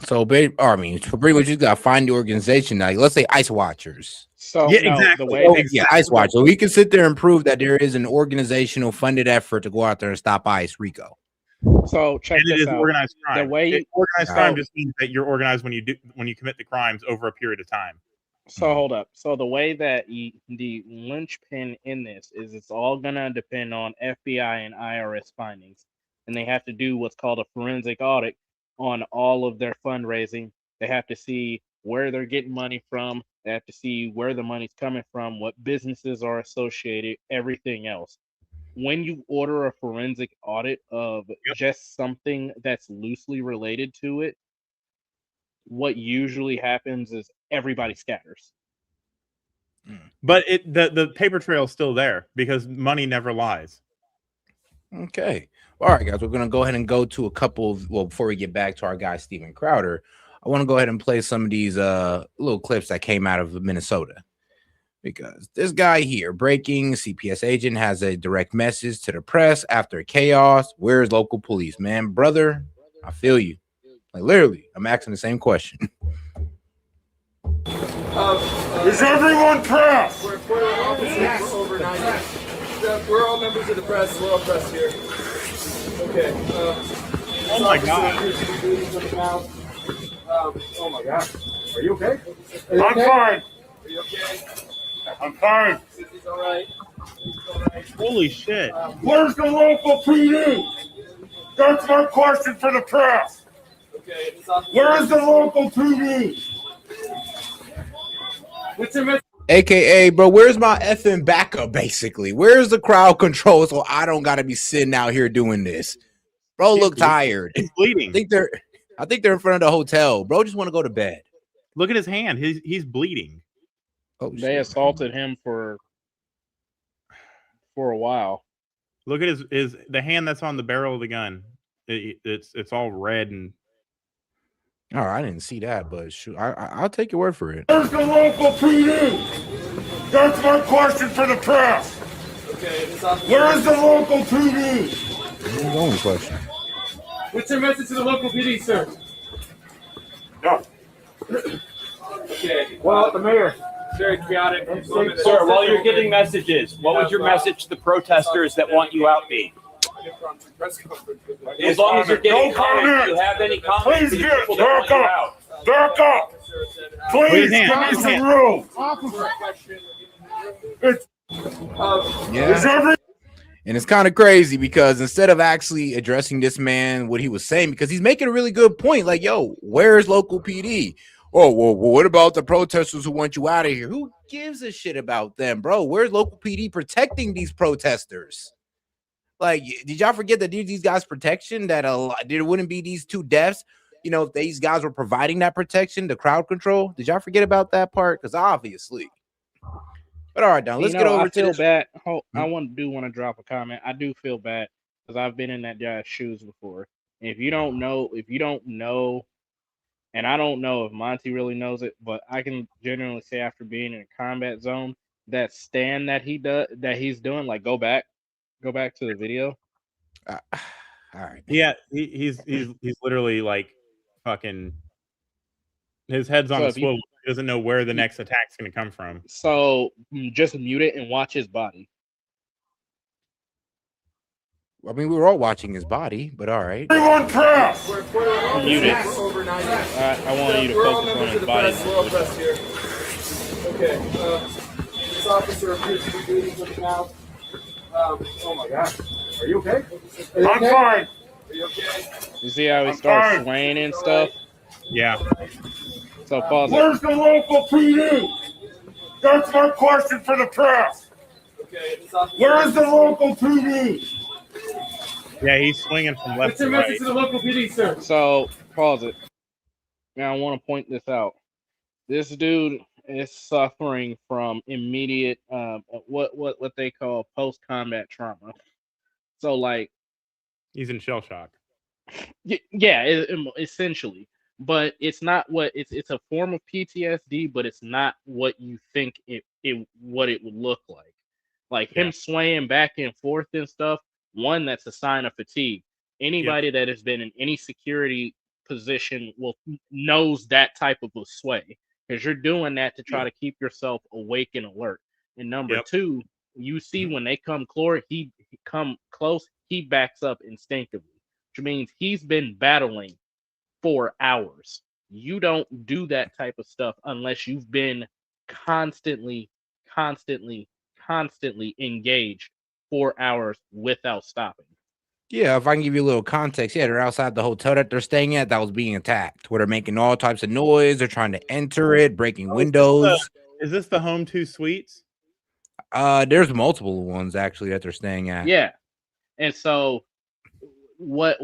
[SPEAKER 2] So pretty much you got to find the organization. Like, let's say ICE Watchers.
[SPEAKER 11] So
[SPEAKER 9] exactly.
[SPEAKER 2] ICE Watch. So we can sit there and prove that there is an organizational funded effort to go out there and stop ICE RICO.
[SPEAKER 11] So check this out.
[SPEAKER 9] Organized crime. Organized
[SPEAKER 2] Wow.
[SPEAKER 9] crime just means that you're organized when you commit the crimes over a period of time.
[SPEAKER 11] So hold up. So the way that the linchpin in this is it's all gonna depend on FBI and IRS findings, and they have to do what's called a forensic audit on all of their fundraising. They have to see where they're getting money from. They have to see where the money's coming from, what businesses are associated, everything else. When you order a forensic audit of just something that's loosely related to it, what usually happens is everybody scatters.
[SPEAKER 9] But the paper trail is still there because money never lies.
[SPEAKER 2] Okay. All right, guys, we're going to go ahead and go to a couple of, before we get back to our guy, Steven Crowder, I want to go ahead and play some of these little clips that came out of Minnesota. Because this guy here, breaking, CPS agent has a direct message to the press after chaos. Where's local police? Man, brother, I feel you. Like, literally, I'm asking the same question.
[SPEAKER 14] Is everyone press?
[SPEAKER 6] We're all members of the press. We're all press here. Okay.
[SPEAKER 9] Oh my God.
[SPEAKER 6] Oh my God. Are you okay?
[SPEAKER 14] I'm fine.
[SPEAKER 6] Are you okay?
[SPEAKER 14] I'm fine.
[SPEAKER 6] He's all right.
[SPEAKER 9] Holy shit.
[SPEAKER 14] Where's the local PD? That's my question for the press.
[SPEAKER 6] Okay.
[SPEAKER 14] Where is the local PD?
[SPEAKER 6] What's your message?
[SPEAKER 2] AKA, bro, where's my effing backup, basically? Where's the crowd control so I don't got to be sitting out here doing this? Bro, look tired.
[SPEAKER 5] He's bleeding.
[SPEAKER 2] I think they're in front of the hotel. Bro, just want to go to bed.
[SPEAKER 5] Look at his hand. He's bleeding.
[SPEAKER 2] Oh,
[SPEAKER 11] they assaulted him for a while.
[SPEAKER 5] Look at the hand that's on the barrel of the gun. It's all red and.
[SPEAKER 2] All right, I didn't see that, but shoot, I'll take your word for it.
[SPEAKER 14] Where's the local PD? That's my question for the press.
[SPEAKER 6] Okay,
[SPEAKER 14] Where is the local PD?
[SPEAKER 2] That's the only question.
[SPEAKER 6] What's your message to the local PD, sir?
[SPEAKER 14] No.
[SPEAKER 6] Okay.
[SPEAKER 23] Well, the mayor.
[SPEAKER 6] Very chaotic.
[SPEAKER 17] Sir, while you're getting messages, what would your message to the protesters that want you outbeat? As long as you're getting comments, do you have any comments?
[SPEAKER 14] Please get back up. Back up. Please give me some room.
[SPEAKER 2] Yeah. And it's kind of crazy because instead of actually addressing this man, what he was saying, because he's making a really good point, like, yo, where's local PD? Oh, well, what about the protesters who want you out of here? Who gives a shit about them, bro? Where's local PD protecting these protesters? Like, did y'all forget that these guys protection, that there wouldn't be these 2 deaths, you know, if these guys were providing that protection, the crowd control? Did y'all forget about that part? Because obviously. But all right, Don, let's get over to this.
[SPEAKER 11] Bad. I want to drop a comment. I do feel bad because I've been in that guy's shoes before. And if you don't know, and I don't know if Monty really knows it, but I can genuinely say after being in a combat zone, that stand that he's doing, like go back to the video.
[SPEAKER 2] All right.
[SPEAKER 5] Yeah, he's literally like fucking. His head's on a swivel. He doesn't know where the next attack's going to come from.
[SPEAKER 11] So just mute it and watch his body.
[SPEAKER 2] I mean, we were all watching his body, but all right.
[SPEAKER 14] Everyone press.
[SPEAKER 11] Mute it. I want you to focus on his body.
[SPEAKER 6] Okay. This officer appears to be bleeding from the mouth. Oh my God. Are you okay?
[SPEAKER 14] I'm fine.
[SPEAKER 6] Are you okay?
[SPEAKER 11] You see how he starts swaying and stuff?
[SPEAKER 5] Yeah.
[SPEAKER 11] So pause it.
[SPEAKER 14] Where's the local PD? That's my question for the press.
[SPEAKER 6] Okay.
[SPEAKER 14] Where is the local PD?
[SPEAKER 5] Yeah, he's swinging from left
[SPEAKER 6] What's your
[SPEAKER 5] to right.
[SPEAKER 6] message to the local PD, sir?
[SPEAKER 11] So pause it. Now I want to point this out. This dude is suffering from immediate what they call post-combat trauma. So like
[SPEAKER 5] he's in shell shock.
[SPEAKER 11] Yeah, essentially. But it's not it's a form of PTSD, but it's not what you think what it would look like. Like him swaying back and forth and stuff. One, that's a sign of fatigue. Anybody that has been in any security position knows that type of a sway, because you're doing that to try to keep yourself awake and alert. And number 2, you see when they come close, he backs up instinctively, which means he's been battling for hours. You don't do that type of stuff unless you've been constantly engaged 4 hours without stopping.
[SPEAKER 2] Yeah, if I can give you a little context, they're outside the hotel that they're staying at that was being attacked, where they're making all types of noise. They're trying to enter it, breaking windows.
[SPEAKER 5] Is this the Home 2 Suites?
[SPEAKER 2] There's multiple ones actually that they're staying at.
[SPEAKER 11] Yeah, and so what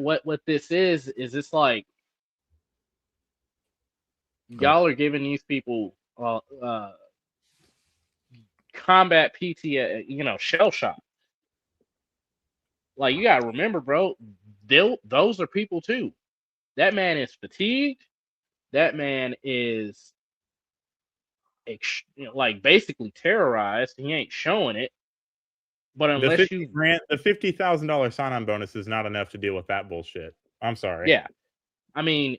[SPEAKER 11] this is it's like y'all are giving these people combat PTSD, shell shock. Like, you gotta remember, bro, those are people too. That man is fatigued. That man is like basically terrorized. He ain't showing it. But unless
[SPEAKER 5] the $50,000 sign-on bonus is not enough to deal with that bullshit. I'm sorry.
[SPEAKER 11] Yeah, I mean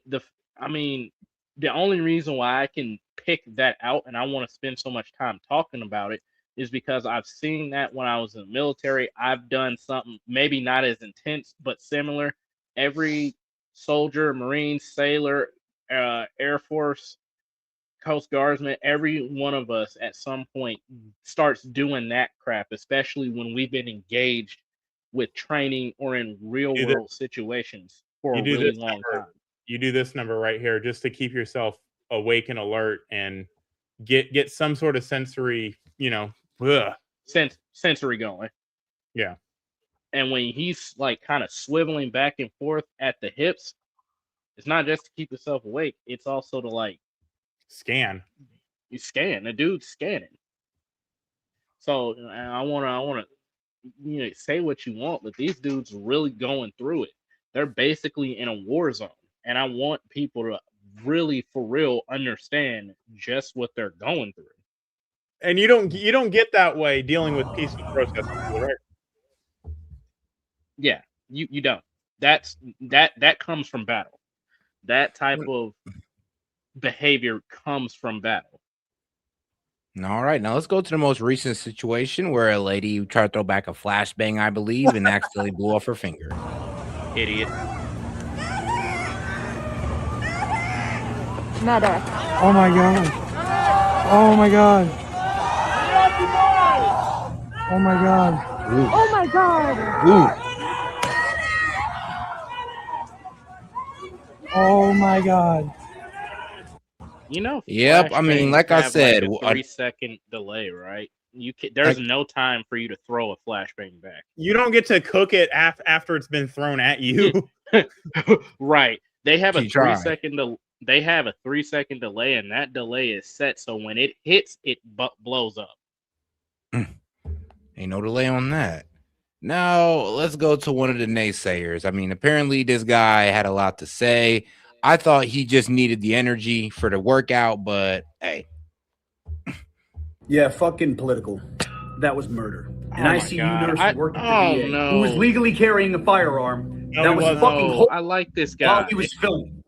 [SPEAKER 11] the only reason why I can pick that out and I want to spend so much time talking about it is because I've seen that when I was in the military. I've done something maybe not as intense but similar. Every soldier, Marine, sailor, Air Force, Coast Guardsman, every one of us at some point starts doing that crap, especially when we've been engaged with training or in real world situations for a really long time.
[SPEAKER 5] You do this number right here just to keep yourself awake and alert and get some sort of sensory, sensory
[SPEAKER 11] going.
[SPEAKER 5] Yeah.
[SPEAKER 11] And when he's like kind of swiveling back and forth at the hips, it's not just to keep yourself awake. It's also to like
[SPEAKER 16] scan.
[SPEAKER 11] You scan. The dude's scanning. So I wanna, say what you want, but these dudes are really going through it. They're basically in a war zone, and I want people to really, for real, understand just what they're going through.
[SPEAKER 16] And you don't get that way dealing with peaceful protesters, right?
[SPEAKER 11] Yeah, you don't. That comes from battle. That type of behavior comes from battle.
[SPEAKER 2] All right, now let's go to the most recent situation where a lady tried to throw back a flashbang, I believe, and accidentally blew off her finger.
[SPEAKER 11] Idiot.
[SPEAKER 7] Medic.
[SPEAKER 6] Oh my god. Oh my god. Oh my god.
[SPEAKER 7] Oh my god.
[SPEAKER 6] Oh my god.
[SPEAKER 2] Yep, I mean, like I said,
[SPEAKER 11] like a 3-second delay, right? There's no time for you to throw a flashbang back.
[SPEAKER 16] You don't get to cook it after it's been thrown at you.
[SPEAKER 11] Right. They have a
[SPEAKER 2] She tried.
[SPEAKER 11] 3-second they have a 3-second delay, and that delay is set so when it hits, it blows up.
[SPEAKER 2] Ain't no delay on that. Now, let's go to one of the naysayers. I mean, apparently this guy had a lot to say. I thought he just needed the energy for the workout, but hey.
[SPEAKER 19] Yeah, fucking political. That was murder. An
[SPEAKER 11] Oh my
[SPEAKER 19] ICU
[SPEAKER 11] God.
[SPEAKER 19] nurse working for DA who was legally carrying a firearm that was fucking
[SPEAKER 11] I like this
[SPEAKER 19] while
[SPEAKER 11] guy.
[SPEAKER 19] he was filming.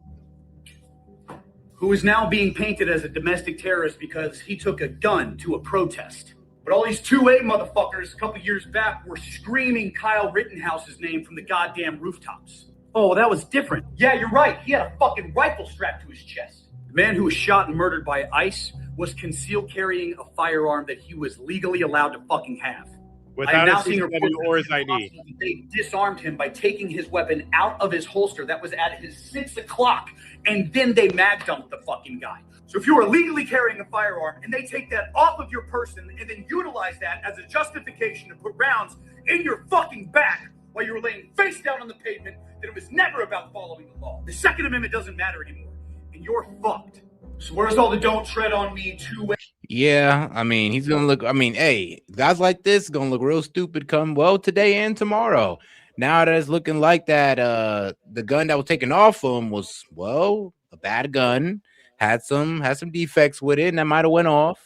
[SPEAKER 19] Who is now being painted as a domestic terrorist because he took a gun to a protest. But all these 2A motherfuckers a couple years back were screaming Kyle Rittenhouse's name from the goddamn rooftops. Oh, that was different. Yeah, you're right. He had a fucking rifle strapped to his chest. The man who was shot and murdered by ICE was concealed carrying a firearm that he was legally allowed to fucking have.
[SPEAKER 16] Without
[SPEAKER 19] now
[SPEAKER 16] a
[SPEAKER 19] seeing
[SPEAKER 16] CCW or his ID.
[SPEAKER 19] They disarmed him by taking his weapon out of his holster that was at his 6 o'clock, and then they mag dumped the fucking guy. So if you are legally carrying a firearm and they take that off of your person and then utilize that as a justification to put rounds in your fucking back while you were laying face down on the pavement, then it was never about following the law. The Second Amendment doesn't matter anymore, and you're fucked. So where's all the don't tread on me 2A?
[SPEAKER 2] Yeah, I mean, he's gonna look. I mean, hey, guys like this gonna look real stupid come today and tomorrow. Now that it's looking like that, the gun that was taken off him was a bad gun, had some defects with it, and that might have went off.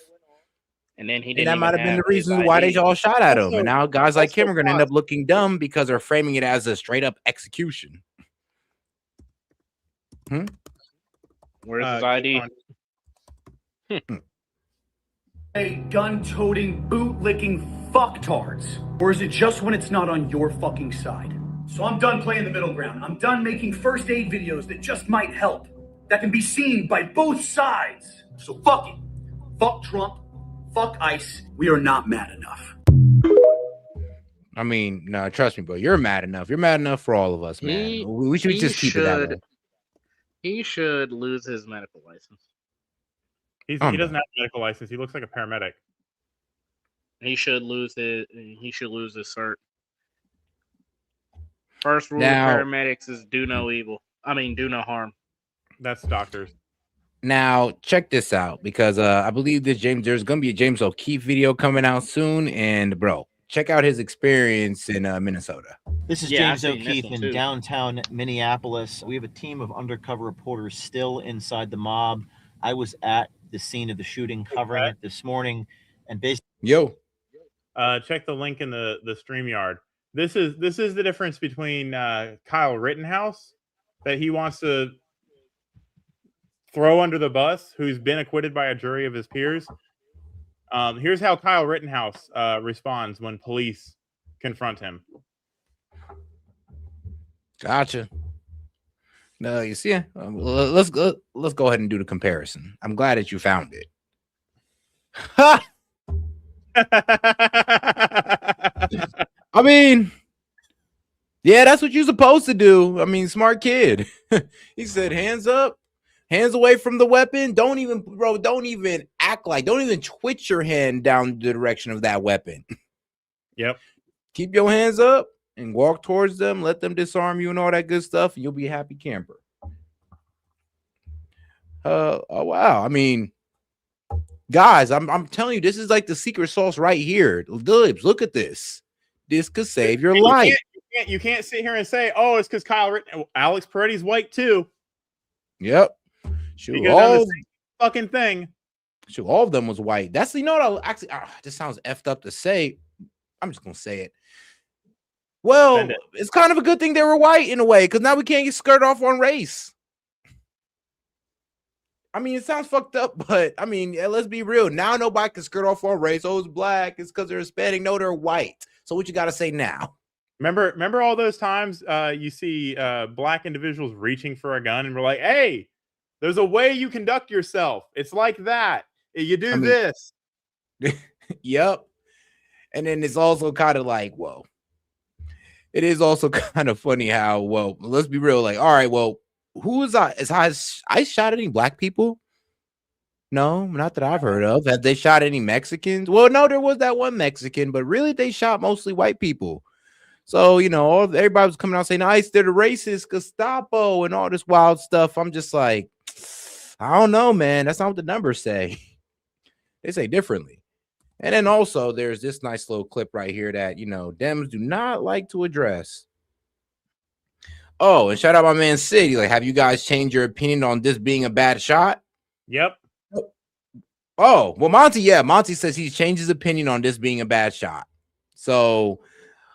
[SPEAKER 11] And then he
[SPEAKER 2] And
[SPEAKER 11] didn't.
[SPEAKER 2] that might have been the
[SPEAKER 11] his
[SPEAKER 2] reason why they
[SPEAKER 11] ID.
[SPEAKER 2] all shot at him.
[SPEAKER 11] Also-
[SPEAKER 2] And now guys like him
[SPEAKER 11] also
[SPEAKER 2] are gonna end up looking dumb because they're framing it as a straight up execution.
[SPEAKER 11] Where's his ID?
[SPEAKER 19] Gun-toting, boot-licking fucktards? Or is it just when it's not on your fucking side? So I'm done playing the middle ground. I'm done making first aid videos that just might help, that can be seen by both sides. So fuck it. Fuck Trump. Fuck ICE. We are not mad enough.
[SPEAKER 2] I mean, no, trust me, bro. You're mad enough. You're mad enough for all of us, man. We should just keep it that way.
[SPEAKER 11] He should lose his medical license.
[SPEAKER 16] He doesn't have a medical license. He looks like a paramedic.
[SPEAKER 11] He should lose his cert. First rule
[SPEAKER 2] Now-
[SPEAKER 11] of paramedics is do no evil. I mean, do no harm.
[SPEAKER 16] That's doctors.
[SPEAKER 2] Now, check this out because I believe there's going to be a James O'Keefe video coming out soon. And, bro, check out his experience in Minnesota.
[SPEAKER 20] This is James O'Keefe in downtown Minneapolis. We have a team of undercover reporters still inside the mob. I was at the scene of the shooting, covering it this morning, and basically,
[SPEAKER 16] Check the link in the StreamYard. This is the difference between Kyle Rittenhouse that he wants to throw under the bus, who's been acquitted by a jury of his peers. Here's how Kyle Rittenhouse responds when police confront him.
[SPEAKER 2] Gotcha. No, you see, let's go ahead and do the comparison. I'm glad that you found it. I mean, yeah, that's what you're supposed to do. I mean, smart kid. He said, hands up, hands away from the weapon. Don't even act like, don't even twitch your hand down the direction of that weapon.
[SPEAKER 16] Yep.
[SPEAKER 2] Keep your hands up. and walk towards them, let them disarm you and all that good stuff, and you'll be a happy camper. Oh wow. I mean, guys, I'm telling you, this is like the secret sauce right here. Dibs, look at this. This could save your life.
[SPEAKER 9] You can't sit here and say, "Oh, it's because Alex Peretti's white too."
[SPEAKER 2] Yep.
[SPEAKER 9] Shoot, all the same fucking thing.
[SPEAKER 2] Shoot, all of them was white. That's actually. This sounds effed up to say. I'm just gonna say it. Well, it's kind of a good thing they were white in a way, because now we can't get skirted off on race. I mean, it sounds fucked up, but I mean, let's be real. Now nobody can skirt off on race. Oh, it's black. It's because they're Hispanic. No, they're white. So what you got to say now?
[SPEAKER 9] Remember all those times you see black individuals reaching for a gun and we're like, hey, there's a way you conduct yourself. It's like that. You do this.
[SPEAKER 2] Yep. And then it's also kind of like, whoa. It is also kind of funny how, well, let's be real. Like, all right, well, who is I shot any black people? No, not that I've heard of. Have they shot any Mexicans? Well, no, there was that one Mexican, but really they shot mostly white people. So, you know, everybody was coming out saying, ICE, they're the racist, Gestapo, and all this wild stuff. I'm just like, I don't know, man. That's not what the numbers say. They say differently. And then also there's this nice little clip right here that, you know, Dems do not like to address. Oh, and shout out my man City. Like, have you guys changed your opinion on this being a bad shot?
[SPEAKER 9] Yep.
[SPEAKER 2] Oh, well, Monty says he's changed his opinion on this being a bad shot. So,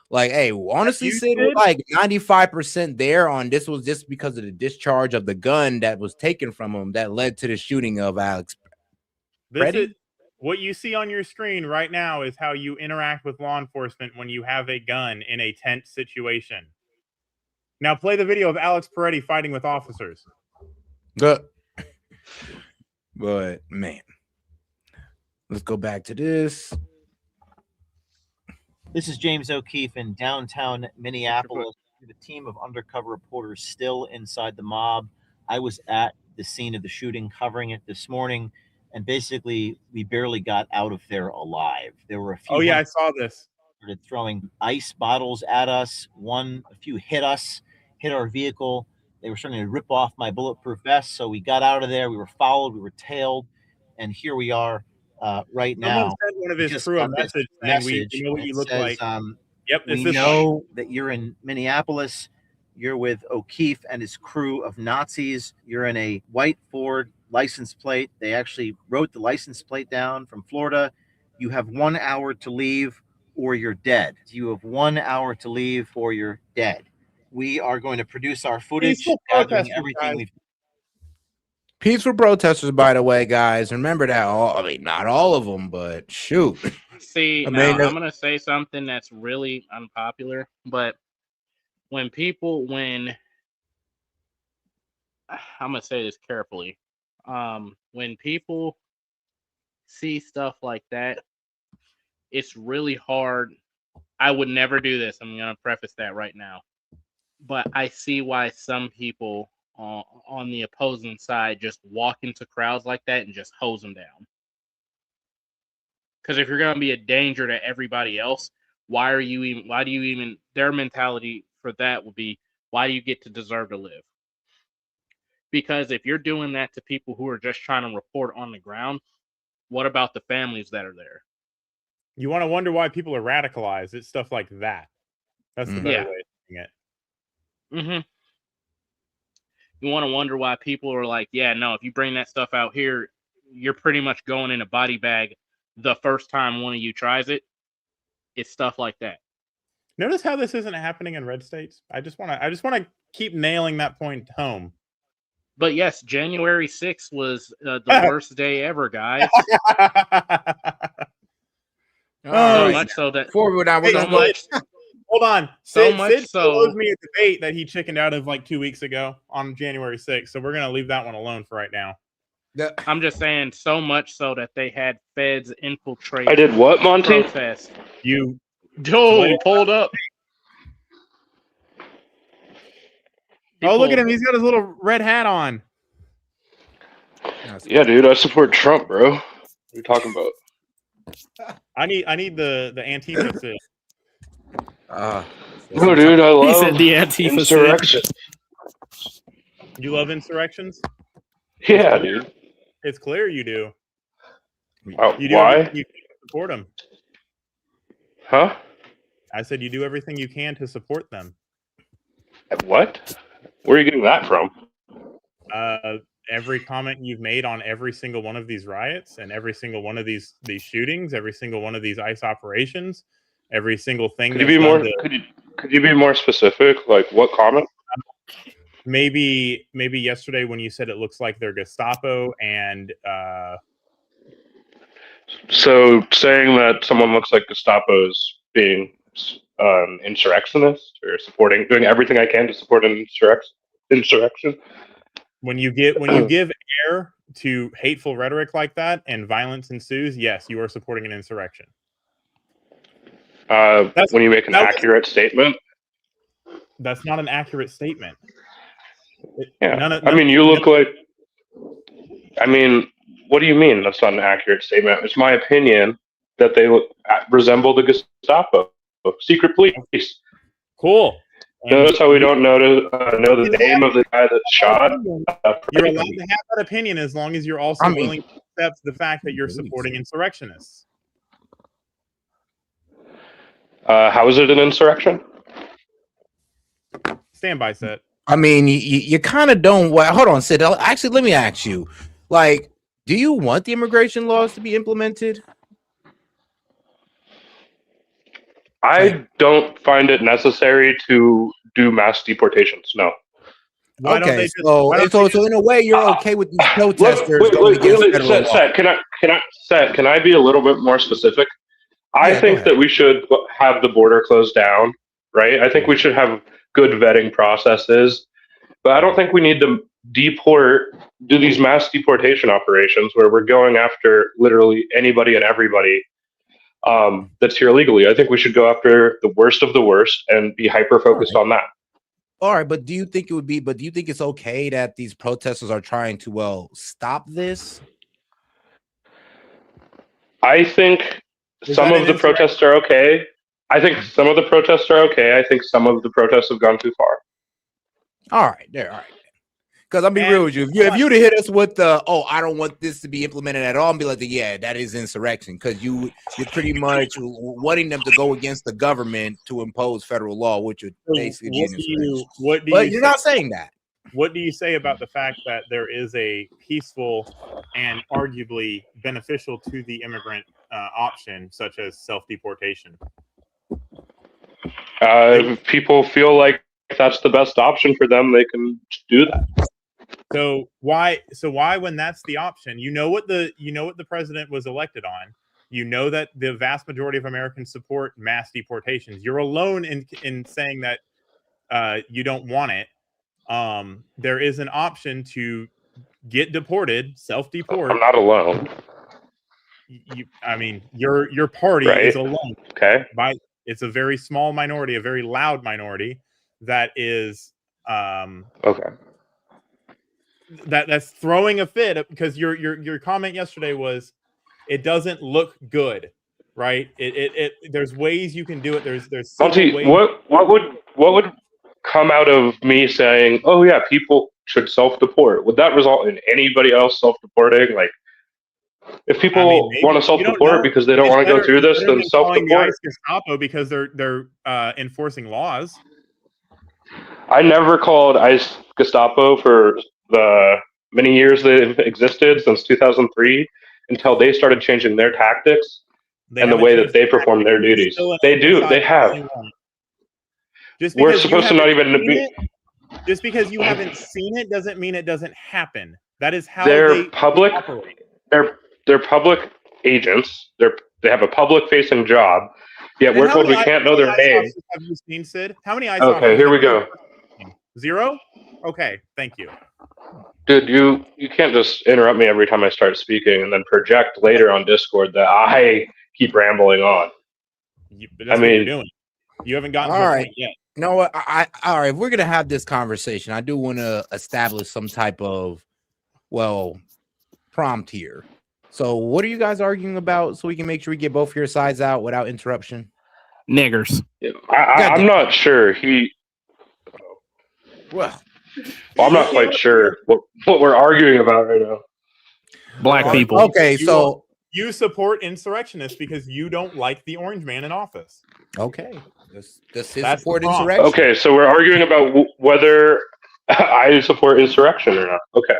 [SPEAKER 2] like, hey, honestly, Sid, we're like 95% there on this was just because of the discharge of the gun that was taken from him that led to the shooting of Alex.
[SPEAKER 9] What you see on your screen right now is how you interact with law enforcement when you have a gun in a tense situation. Now play the video of Alex Peretti fighting with officers.
[SPEAKER 2] But man, let's go back to this.
[SPEAKER 24] This is James O'Keefe in downtown Minneapolis. We have a team of undercover reporters still inside the mob. I was at the scene of the shooting, covering it this morning, and basically we barely got out of there alive. There were a few.
[SPEAKER 9] Oh yeah, I saw this.
[SPEAKER 24] Started throwing ice bottles at us. A few hit us, hit our vehicle. They were starting to rip off my bulletproof vest. So we got out of there. We were followed. We were tailed, and here we are right now.
[SPEAKER 9] Someone sent one of his crew a message saying, "We know what you look like." Yep,
[SPEAKER 24] we know that you're in Minneapolis. You're with O'Keefe and his crew of Nazis. You're in a white Ford license plate. They actually wrote the license plate down from Florida. You have 1 hour to leave or you're dead. You have 1 hour to leave or you're dead. We are going to produce our footage, gathering everything we've.
[SPEAKER 2] Peaceful protesters, by the way, guys. Remember that. I mean, not all of them, but shoot.
[SPEAKER 11] See, now, I'm going to say something that's really unpopular, but when I'm going to say this carefully. When people see stuff like that, it's really hard. I would never do this. I'm going to preface that right now. But I see why some people on the opposing side just walk into crowds like that and just hose them down. Because if you're going to be a danger to everybody else, why do you even, their mentality for that would be, why do you get to deserve to live? Because if you're doing that to people who are just trying to report on the ground, what about the families that are there?
[SPEAKER 9] You want to wonder why people are radicalized. It's stuff like that. That's the better way of saying it.
[SPEAKER 11] Mm-hmm. You want to wonder why people are like, yeah, no, if you bring that stuff out here, you're pretty much going in a body bag the first time one of you tries it. It's stuff like that.
[SPEAKER 9] Notice how this isn't happening in red states. I just want to keep nailing that point home.
[SPEAKER 11] But yes, January 6th was the worst day ever, guys. So much so that
[SPEAKER 9] hold on. Sid owes me a debate that he chickened out of like 2 weeks ago on January 6th. So we're gonna leave that one alone for right now.
[SPEAKER 11] I'm just saying, so much so that they had feds infiltrate.
[SPEAKER 7] I did what, Monty?
[SPEAKER 11] Protest.
[SPEAKER 9] You
[SPEAKER 11] pulled up.
[SPEAKER 9] Look at him. He's got his little red hat on.
[SPEAKER 7] Yeah, dude, I support Trump, bro. What are you talking about?
[SPEAKER 9] I need the Antifa.
[SPEAKER 7] No, dude, I
[SPEAKER 11] He
[SPEAKER 7] love
[SPEAKER 11] said the Antifa
[SPEAKER 7] insurrection.
[SPEAKER 9] You love insurrections?
[SPEAKER 7] Yeah, dude.
[SPEAKER 9] It's clear you do. You do
[SPEAKER 7] Why?
[SPEAKER 9] everything you can to support them.
[SPEAKER 7] Huh?
[SPEAKER 9] I said you do everything you can to support them.
[SPEAKER 7] What? Where are you getting that from?
[SPEAKER 9] Every comment you've made on every single one of these riots and every single one of these shootings, every single one of these ICE operations, every single thing
[SPEAKER 7] Could you
[SPEAKER 9] that's
[SPEAKER 7] be
[SPEAKER 9] done
[SPEAKER 7] more?
[SPEAKER 9] to,
[SPEAKER 7] Could you be more specific? Like what comment?
[SPEAKER 9] maybe yesterday when you said it looks like they're Gestapo and
[SPEAKER 7] So saying that someone looks like Gestapo is being insurrectionist or doing everything I can to support an insurrection.
[SPEAKER 9] when you give air to hateful rhetoric like that and violence ensues, yes, you are supporting an insurrection.
[SPEAKER 7] When you make an accurate statement.
[SPEAKER 9] That's not an accurate statement.
[SPEAKER 7] Yeah. I mean, you look like. I mean, what do you mean that's not an accurate statement? It's my opinion that they resemble the Gestapo, secret police.
[SPEAKER 9] Cool.
[SPEAKER 7] Notice how we don't know the name of the guy that shot.
[SPEAKER 9] You're allowed to have that opinion as long as you're also willing to accept the fact that you're supporting insurrectionists.
[SPEAKER 7] How is it an insurrection?
[SPEAKER 9] Stand by, Set.
[SPEAKER 2] I mean, you kind of don't. Hold on, Sid. Actually, let me ask you. Like, do you want the immigration laws to be implemented?
[SPEAKER 7] I don't find it necessary to do mass deportations. No.
[SPEAKER 9] Why don't they
[SPEAKER 2] so in a way, you're okay with these protesters going against federal law.
[SPEAKER 7] Can I be a little bit more specific? I think that we should have the border closed down, right? I think we should have good vetting processes, but I don't think we need to do these mass deportation operations where we're going after literally anybody and everybody that's here legally. I think we should go after the worst of the worst and be hyper focused on that.
[SPEAKER 2] All right, but do you think it's okay that these protesters are trying to stop this?
[SPEAKER 7] I think some of the protests are okay. I think some of the protests are okay. I think some of the protests have gone too far.
[SPEAKER 2] All right. Because I'll be real with you. If you'd have hit us with the, I don't want this to be implemented at all, and be like, yeah, that is insurrection. Because you're pretty much wanting them to go against the government to impose federal law, which would basically be an insurrection. But you're not saying that.
[SPEAKER 9] What do you say about the fact that there is a peaceful and arguably beneficial to the immigrant option, such as self-deportation?
[SPEAKER 7] If people feel like that's the best option for them, they can do that.
[SPEAKER 9] So why when that's the option, you know what the president was elected on, you know that the vast majority of Americans support mass deportations. You're alone in saying that you don't want it. There is an option to get deported, self-deport.
[SPEAKER 7] I'm not alone.
[SPEAKER 9] Your party is alone.
[SPEAKER 7] Okay.
[SPEAKER 9] It's a very small minority, a very loud minority that is
[SPEAKER 7] okay.
[SPEAKER 9] That's throwing a fit, because your comment yesterday was it doesn't look good, right? It there's ways you can do it. There's
[SPEAKER 7] Monty,
[SPEAKER 9] ways.
[SPEAKER 7] what would come out of me saying, oh yeah, people should self-deport? Would that result in anybody else self-deporting? Like, if people want to self-deport because they don't want to go through this, then self-deport.
[SPEAKER 9] Gestapo because they're enforcing laws.
[SPEAKER 7] I never called ICE Gestapo for the many years they've existed, since 2003, until they started changing their tactics and the way that they perform their duties. They do. They have. We're supposed to not even be.
[SPEAKER 9] Just because you haven't seen it doesn't mean it doesn't happen. That is how
[SPEAKER 7] they're
[SPEAKER 9] they
[SPEAKER 7] public.
[SPEAKER 9] operate.
[SPEAKER 7] They're public agents. They have a public-facing job. Yet we're told we can't know their name.
[SPEAKER 9] Have you seen, Sid? How many ICE
[SPEAKER 7] Okay, here we go.
[SPEAKER 9] 0? Okay, thank you.
[SPEAKER 7] Dude, you can't just interrupt me every time I start speaking and then project later on Discord that I keep rambling on.
[SPEAKER 9] That's what you're doing. You haven't gotten to the point yet.
[SPEAKER 2] You know what? All right, if we're gonna have this conversation, I do want to establish some type of prompt here. So what are you guys arguing about, so we can make sure we get both your sides out without interruption?
[SPEAKER 8] Niggers.
[SPEAKER 7] I'm not sure.
[SPEAKER 2] Well,
[SPEAKER 7] I'm not quite sure what we're arguing about right now.
[SPEAKER 8] Black people.
[SPEAKER 2] Okay, so
[SPEAKER 9] you support insurrectionists because you don't like the orange man in office.
[SPEAKER 2] Okay. Does his
[SPEAKER 9] That's
[SPEAKER 2] support
[SPEAKER 9] the prompt.
[SPEAKER 2] insurrection?
[SPEAKER 7] Okay, so we're arguing about whether I support insurrection or not. Okay.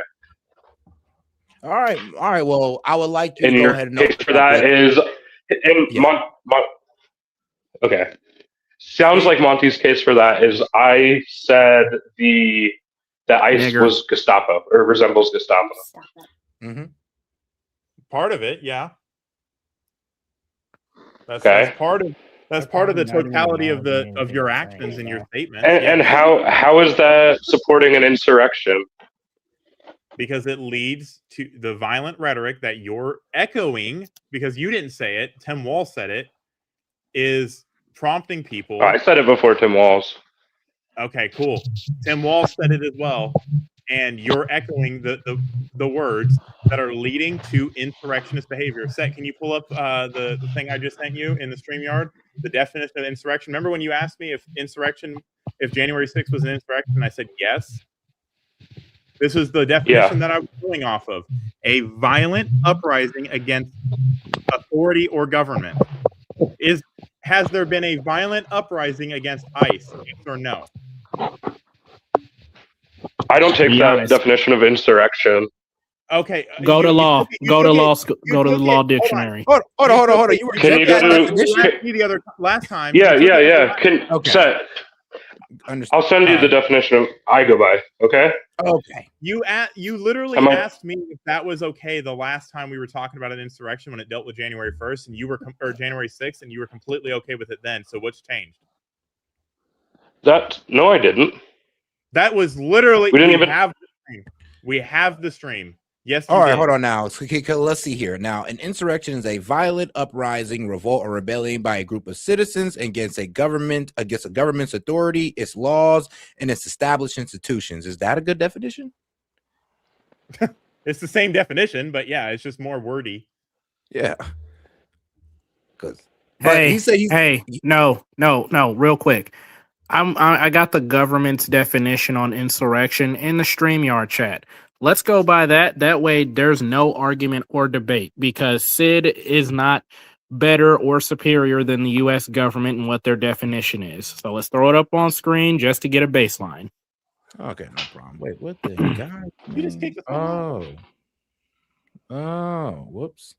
[SPEAKER 2] All right. Well, I would like you
[SPEAKER 7] And
[SPEAKER 2] to go
[SPEAKER 7] your
[SPEAKER 2] ahead and
[SPEAKER 7] case for that is, okay. Sounds like Monty's case for that is I said that ICE was Gestapo or resembles Gestapo.
[SPEAKER 2] Mm-hmm.
[SPEAKER 9] Part of it, yeah. That's part of the totality of your actions and your statements.
[SPEAKER 7] And how is that supporting an insurrection?
[SPEAKER 9] Because it leads to the violent rhetoric that you're echoing, because you didn't say it, Tim Walz said it, is prompting people.
[SPEAKER 7] Oh, I said it before Tim Walz.
[SPEAKER 9] Okay, cool. Tim Walz said it as well, and you're echoing the words that are leading to insurrectionist behavior. Set, can you pull up the thing I just sent you in the StreamYard? The definition of insurrection. Remember when you asked me if January 6th was an insurrection? I said yes. This is the definition that I was going off of. A violent uprising against authority or government. Has there been a violent uprising against ICE? Yes or no?
[SPEAKER 7] I don't take that definition of insurrection.
[SPEAKER 9] Okay.
[SPEAKER 8] Go to law. Go to law. Go to the law dictionary.
[SPEAKER 2] Hold on. You
[SPEAKER 7] Can you go
[SPEAKER 9] to last time?
[SPEAKER 7] Yeah. Set. I'll send you the definition I go by. Okay.
[SPEAKER 2] Okay.
[SPEAKER 9] You literally asked me if that was okay the last time we were talking about an insurrection when it dealt with January 1st and or January 6th, and you were completely okay with it then. So what's changed?
[SPEAKER 7] No, I didn't.
[SPEAKER 9] That was literally.
[SPEAKER 7] We didn't even
[SPEAKER 9] have the stream. We have the stream. Yes.
[SPEAKER 2] All right, hold on now. Let's see here. Now, an insurrection is a violent uprising, revolt, or rebellion by a group of citizens against a government's authority, its laws, and its established institutions. Is that a good definition?
[SPEAKER 9] It's the same definition, but yeah, it's just more wordy.
[SPEAKER 2] Yeah.
[SPEAKER 8] No, real quick. I got the government's definition on insurrection in the StreamYard chat. Let's go by that. That way there's no argument or debate, because SID is not better or superior than the U.S. government and what their definition is. So let's throw it up on screen just to get a baseline.
[SPEAKER 2] Okay, no problem. Wait, what the guy?
[SPEAKER 9] You just kicked the phone.
[SPEAKER 2] Oh, whoops.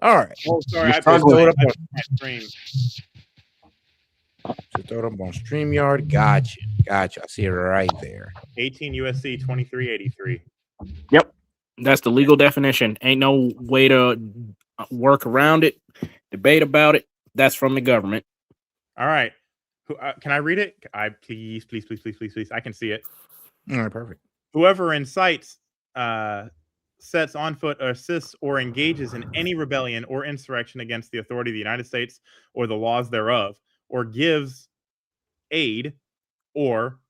[SPEAKER 2] All right.
[SPEAKER 9] Oh, sorry. I
[SPEAKER 2] throw it up
[SPEAKER 9] on
[SPEAKER 2] on
[SPEAKER 9] stream.
[SPEAKER 2] So throw it up on StreamYard. Gotcha. I see it right there.
[SPEAKER 9] 18 USC 2383.
[SPEAKER 8] Yep. That's the legal definition. Ain't no way to work around it, debate about it. That's from the government.
[SPEAKER 9] All right. Can I read it? Please. I can see it.
[SPEAKER 2] All right, perfect.
[SPEAKER 9] Whoever incites, sets on foot, assists, or engages in any rebellion or insurrection against the authority of the United States or the laws thereof, or gives aid or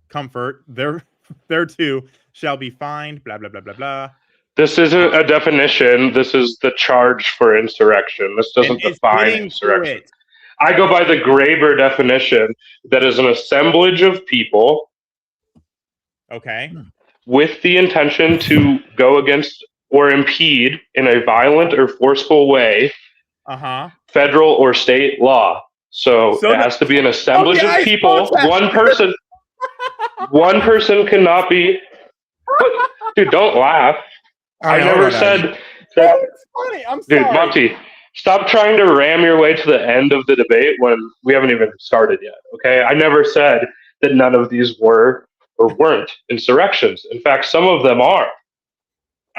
[SPEAKER 9] comfort thereto, shall be fined, blah, blah, blah, blah, blah.
[SPEAKER 7] This isn't a definition. This is the charge for insurrection. This doesn't define insurrection. I go by the Graeber definition, that is an assemblage of people.
[SPEAKER 9] Okay.
[SPEAKER 7] With the intention to go against or impede in a violent or forceful way federal or state law. So it has to be an assemblage of people. One person cannot be. Dude, don't laugh. I never said that.
[SPEAKER 9] It's funny. I'm sorry.
[SPEAKER 7] Dude, Monty, stop trying to ram your way to the end of the debate when we haven't even started yet. Okay, I never said that none of these were or weren't insurrections. In fact, some of them are,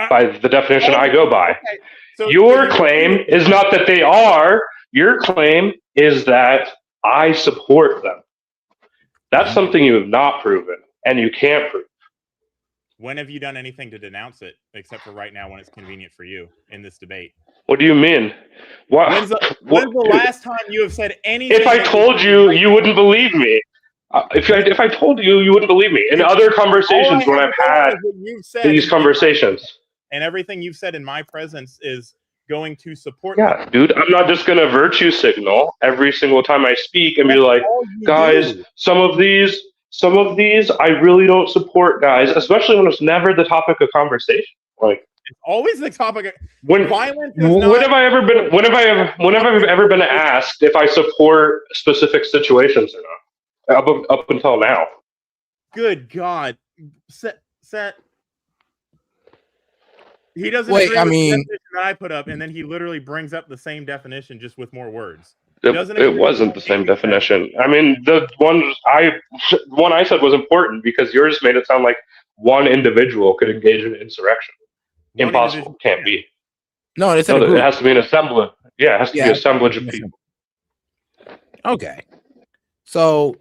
[SPEAKER 7] by the definition I go by.
[SPEAKER 9] Okay. So
[SPEAKER 7] your claim is not that they are. Your claim is that I support them. That's something you have not proven, and you can't prove.
[SPEAKER 9] When have you done anything to denounce it, except for right now when it's convenient for you in this debate?
[SPEAKER 7] What do you mean?
[SPEAKER 9] When's the last time you have said anything?
[SPEAKER 7] If I told you, you wouldn't believe me. If I told you, you wouldn't believe me. In other conversations when I've had these conversations.
[SPEAKER 9] And everything you've said in my presence is going to support
[SPEAKER 7] Yeah, dude, I'm not just gonna virtue signal every single time I speak and be like, guys, some of these I really don't support, guys, especially when it's never the topic of conversation. Like,
[SPEAKER 9] it's always the topic of
[SPEAKER 7] when
[SPEAKER 9] violence.
[SPEAKER 7] when have I ever been asked if I support specific situations or not? Up until now.
[SPEAKER 9] Good God, set. He doesn't
[SPEAKER 2] Wait,
[SPEAKER 9] agree
[SPEAKER 2] I
[SPEAKER 9] with
[SPEAKER 2] mean-
[SPEAKER 9] the definition that I put up, and then he literally brings up the same definition just with more words.
[SPEAKER 7] It wasn't the same definition. I mean, the one I said was important because yours made it sound like one individual could engage in insurrection. Impossible. Can't be.
[SPEAKER 2] No, it's a group.
[SPEAKER 7] It has to be an assemblage. Yeah, it has to be an assemblage of people.
[SPEAKER 2] Okay. So,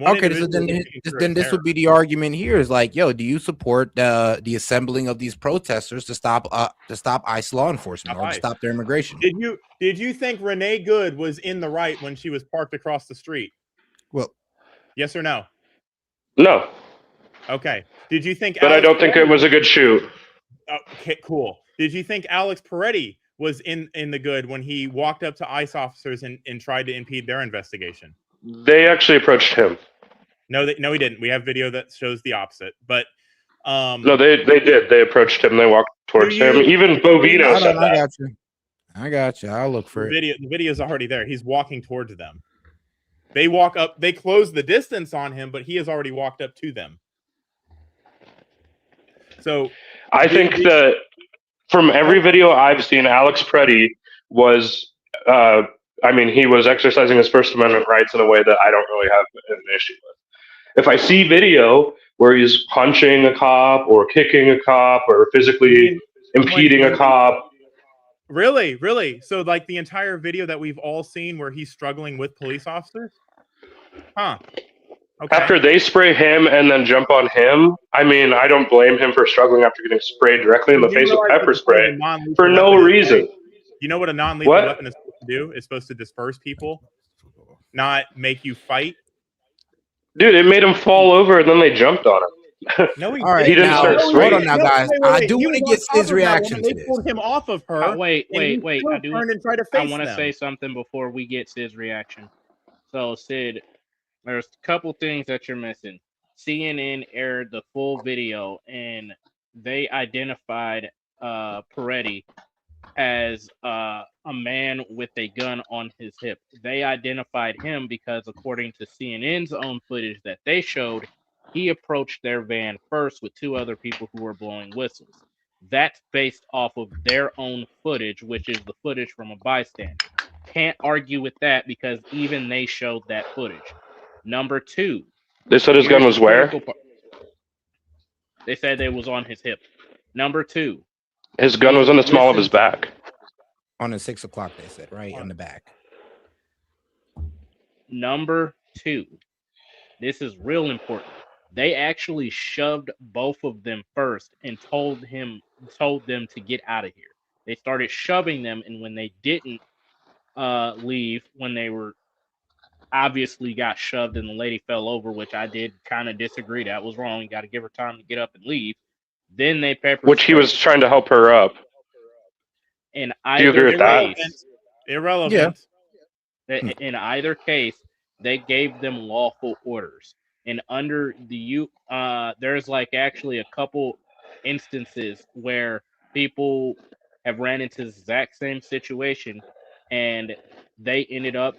[SPEAKER 2] okay, so then this would be the argument here is like, yo, do you support the assembling of these protesters to stop ICE law enforcement or to stop their immigration?
[SPEAKER 9] Did you think Renee Good was in the right when she was parked across the street?
[SPEAKER 2] Well,
[SPEAKER 9] yes or no?
[SPEAKER 7] No.
[SPEAKER 9] Okay. Did you think?
[SPEAKER 7] But I don't think it was a good shoot.
[SPEAKER 9] Okay, cool. Did you think Alex Peretti was in the good when he walked up to ICE officers and tried to impede their investigation?
[SPEAKER 7] They actually approached him.
[SPEAKER 9] No, he didn't. We have video that shows the opposite. But
[SPEAKER 7] no, they did. They approached him. They walked towards him. Even Bovino said that.
[SPEAKER 2] I got you. I'll look for it.
[SPEAKER 9] The video's already there. He's walking towards them. They walk up. They close the distance on him, but he has already walked up to them. So
[SPEAKER 7] I think that from every video I've seen, Alex Peretti was. He was exercising his First Amendment rights in a way that I don't really have an issue with. If I see video where he's punching a cop or kicking a cop or physically impeding a cop.
[SPEAKER 9] Really? So like the entire video that we've all seen where he's struggling with police officers? Huh. Okay.
[SPEAKER 7] After they spray him and then jump on him, I mean, I don't blame him for struggling after getting sprayed directly in the face with pepper spray for no reason.
[SPEAKER 9] You know what a non-lethal weapon is supposed to do? It's supposed to disperse people, not make you fight.
[SPEAKER 7] Dude, it made him fall over and then they jumped on him.
[SPEAKER 9] No, he
[SPEAKER 7] didn't start spraying.
[SPEAKER 2] Hold on now, guys. I do want to get his reaction to
[SPEAKER 9] They
[SPEAKER 2] this.
[SPEAKER 9] pulled him off of her.
[SPEAKER 11] Wait.
[SPEAKER 9] and he
[SPEAKER 11] I do.
[SPEAKER 9] turned and tried to
[SPEAKER 11] I
[SPEAKER 9] face
[SPEAKER 11] want to
[SPEAKER 9] them.
[SPEAKER 11] say something before we get Sid's reaction. So, Sid, there's a couple things that you're missing. CNN aired the full video, and they identified Peretti as a man with a gun on his hip. They identified him because, according to CNN's own footage that they showed, he approached their van first with two other people who were blowing whistles. That's based off of their own footage, which is the footage from a bystander. Can't argue with that because even they showed that footage. Number two.
[SPEAKER 7] They said his gun was where?
[SPEAKER 11] They said it was on his hip. Number two.
[SPEAKER 7] His gun was in the small of his back.
[SPEAKER 2] On the 6 o'clock, they said, right? On the back.
[SPEAKER 11] Number two. This is real important. They actually shoved both of them first and told them to get out of here. They started shoving them, and when they didn't leave, when they were obviously got shoved and the lady fell over, which I did kind of disagree. That was wrong. You got to give her time to get up and leave. Then they pepper
[SPEAKER 7] Which he was trying to help her up.
[SPEAKER 11] In
[SPEAKER 7] Do you agree with that?
[SPEAKER 11] Irrelevant. Yeah. In either case, they gave them lawful orders. And under the there's like actually a couple instances where people have ran into the exact same situation, and they ended up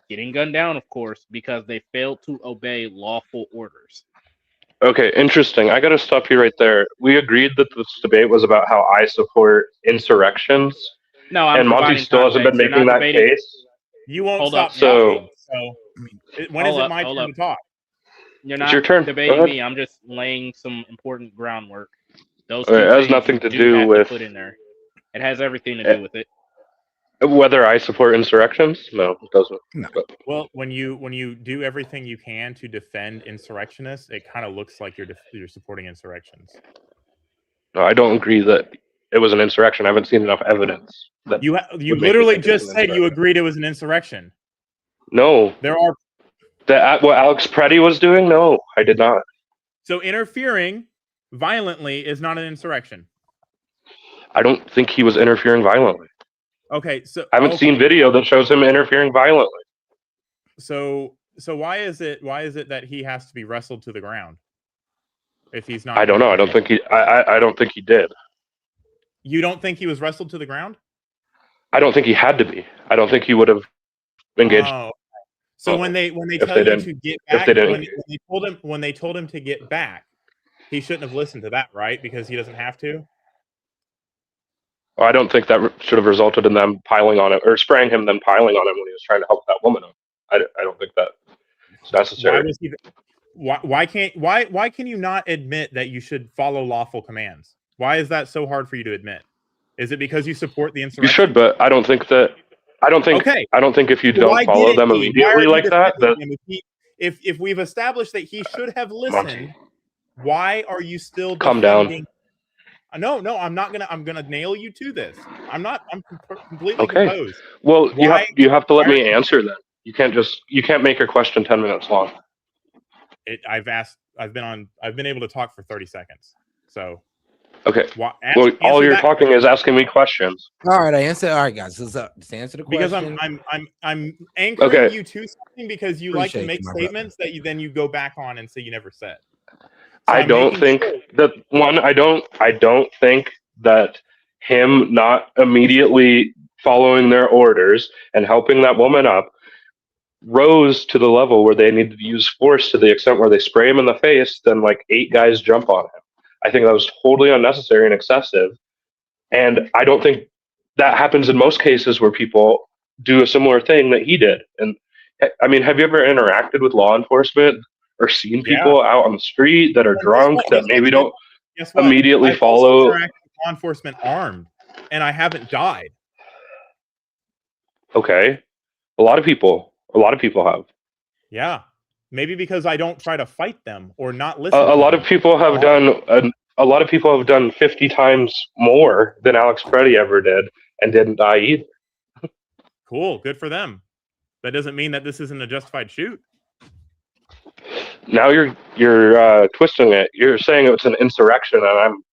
[SPEAKER 11] getting gunned down, of course, because they failed to obey lawful orders.
[SPEAKER 7] Okay, interesting. I got to stop you right there. We agreed that this debate was about how I support insurrections.
[SPEAKER 11] No, I'm
[SPEAKER 7] and Monty still hasn't been making that case.
[SPEAKER 9] You won't
[SPEAKER 11] Hold
[SPEAKER 9] stop
[SPEAKER 11] up.
[SPEAKER 9] talking. So when is
[SPEAKER 11] Hold
[SPEAKER 9] it
[SPEAKER 11] up,
[SPEAKER 9] my
[SPEAKER 11] hold
[SPEAKER 9] turn
[SPEAKER 11] up.
[SPEAKER 9] to talk?
[SPEAKER 11] You're
[SPEAKER 7] It's
[SPEAKER 11] not
[SPEAKER 7] your turn. Go
[SPEAKER 11] debating
[SPEAKER 7] ahead.
[SPEAKER 11] me. I'm just laying some important groundwork. Those
[SPEAKER 7] Okay,
[SPEAKER 11] two
[SPEAKER 7] it has
[SPEAKER 11] things
[SPEAKER 7] nothing
[SPEAKER 11] you
[SPEAKER 7] to
[SPEAKER 11] do
[SPEAKER 7] do
[SPEAKER 11] have
[SPEAKER 7] with-
[SPEAKER 11] put in there. It has everything to do with it.
[SPEAKER 7] Whether I support insurrections? No, it doesn't. But
[SPEAKER 9] Well, when you do everything you can to defend insurrectionists, it kind of looks like you're supporting insurrections.
[SPEAKER 7] no, I don't agree that it was an insurrection. I haven't seen enough evidence. That
[SPEAKER 9] You
[SPEAKER 7] would make me
[SPEAKER 9] literally
[SPEAKER 7] think it was
[SPEAKER 9] just
[SPEAKER 7] an
[SPEAKER 9] said you
[SPEAKER 7] insurrection.
[SPEAKER 9] agreed it was an insurrection.
[SPEAKER 7] No.
[SPEAKER 9] There are
[SPEAKER 7] What Alex Peretti was doing? No, I did not.
[SPEAKER 9] so interfering violently is not an insurrection.
[SPEAKER 7] I don't think he was interfering violently.
[SPEAKER 9] Okay, so
[SPEAKER 7] I haven't seen video that shows him interfering violently.
[SPEAKER 9] So why is it that he has to be wrestled to the ground if he's not?
[SPEAKER 7] I don't know. I don't think he. I don't think he did.
[SPEAKER 9] You don't think he was wrestled to the ground?
[SPEAKER 7] I don't think he had to be. I don't think he would have engaged.
[SPEAKER 9] Oh. So when they
[SPEAKER 7] if
[SPEAKER 9] tell
[SPEAKER 7] they
[SPEAKER 9] you
[SPEAKER 7] didn't-
[SPEAKER 9] to get
[SPEAKER 7] if
[SPEAKER 9] back,
[SPEAKER 7] they didn't-
[SPEAKER 9] when they told him to get back, he shouldn't have listened to that, right? Because he doesn't have to.
[SPEAKER 7] I don't think that should have resulted in them piling on him or spraying him, then piling on him when he was trying to help that woman up. I don't think that it's necessary.
[SPEAKER 9] Why can you not admit that you should follow lawful commands? Why is that so hard for you to admit? Is it because you support the insurrection?
[SPEAKER 7] You should, but I don't think that. I don't think.
[SPEAKER 9] Okay.
[SPEAKER 7] I don't think if you
[SPEAKER 9] So why
[SPEAKER 7] don't follow
[SPEAKER 9] didn't
[SPEAKER 7] them
[SPEAKER 9] he? Why are
[SPEAKER 7] immediately
[SPEAKER 9] you
[SPEAKER 7] like that,
[SPEAKER 9] defending him? If we've established that he should have listened, why are you still
[SPEAKER 7] Calm down.
[SPEAKER 9] defending? No, I'm not gonna. I'm gonna nail you to this. I'm completely
[SPEAKER 7] Okay.
[SPEAKER 9] composed.
[SPEAKER 7] Well,
[SPEAKER 9] Why-
[SPEAKER 7] you have to let me answer then. You can't make your question 10 minutes long.
[SPEAKER 9] I've been able to talk for 30 seconds. So
[SPEAKER 7] Okay.
[SPEAKER 9] Well,
[SPEAKER 7] Well, all
[SPEAKER 9] answer
[SPEAKER 7] you're
[SPEAKER 9] that
[SPEAKER 7] talking is asking me questions.
[SPEAKER 2] All right, I answer. All right, guys. Just answer the
[SPEAKER 9] because
[SPEAKER 2] question.
[SPEAKER 9] I'm anchoring
[SPEAKER 7] Okay.
[SPEAKER 9] you to something because you like to
[SPEAKER 2] Appreciate
[SPEAKER 9] make
[SPEAKER 2] you, my brother.
[SPEAKER 9] statements that you go back on and say you never said.
[SPEAKER 7] I don't think that I don't think that him not immediately following their orders and helping that woman up rose to the level where they needed to use force to the extent where they spray him in the face, then like 8 guys jump on him. I think that was totally unnecessary and excessive. And I don't think that happens in most cases where people do a similar thing that he did. And I mean, have you ever interacted with law enforcement or seen people out on the street that are drunk that maybe don't
[SPEAKER 9] Guess what?
[SPEAKER 7] immediately
[SPEAKER 9] I've also
[SPEAKER 7] follow?
[SPEAKER 9] interacted with law enforcement armed, and I haven't died.
[SPEAKER 7] Okay, a lot of people have.
[SPEAKER 9] Yeah, maybe because I don't try to fight them or not listen.
[SPEAKER 7] A lot of people have done. A lot of people have done 50 times more than Alex Preddy ever did, and didn't die either.
[SPEAKER 9] Cool, good for them. That doesn't mean that this isn't a justified shoot.
[SPEAKER 7] Now you're twisting it. You're saying it's an insurrection, and I'm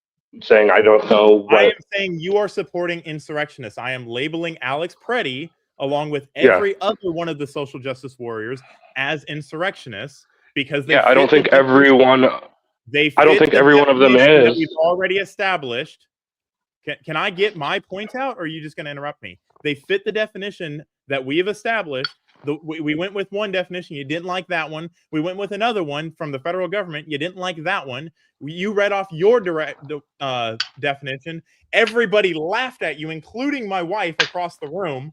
[SPEAKER 7] saying I don't know what.
[SPEAKER 9] I am saying you are supporting insurrectionists. I am labeling Alex Preddy along with every other one of the social justice warriors as insurrectionists because they
[SPEAKER 7] I don't
[SPEAKER 9] fit
[SPEAKER 7] think
[SPEAKER 9] the definition.
[SPEAKER 7] everyone. I don't
[SPEAKER 9] fit
[SPEAKER 7] think
[SPEAKER 9] the
[SPEAKER 7] every one of them
[SPEAKER 9] definition that
[SPEAKER 7] is.
[SPEAKER 9] we've already established. Can I get my point out, or are you just going to interrupt me? They fit the definition that we have established. We went with one definition. You didn't like that one. We went with another one from the federal government. You didn't like that one. You read off your direct definition. Everybody laughed at you, including my wife across the room,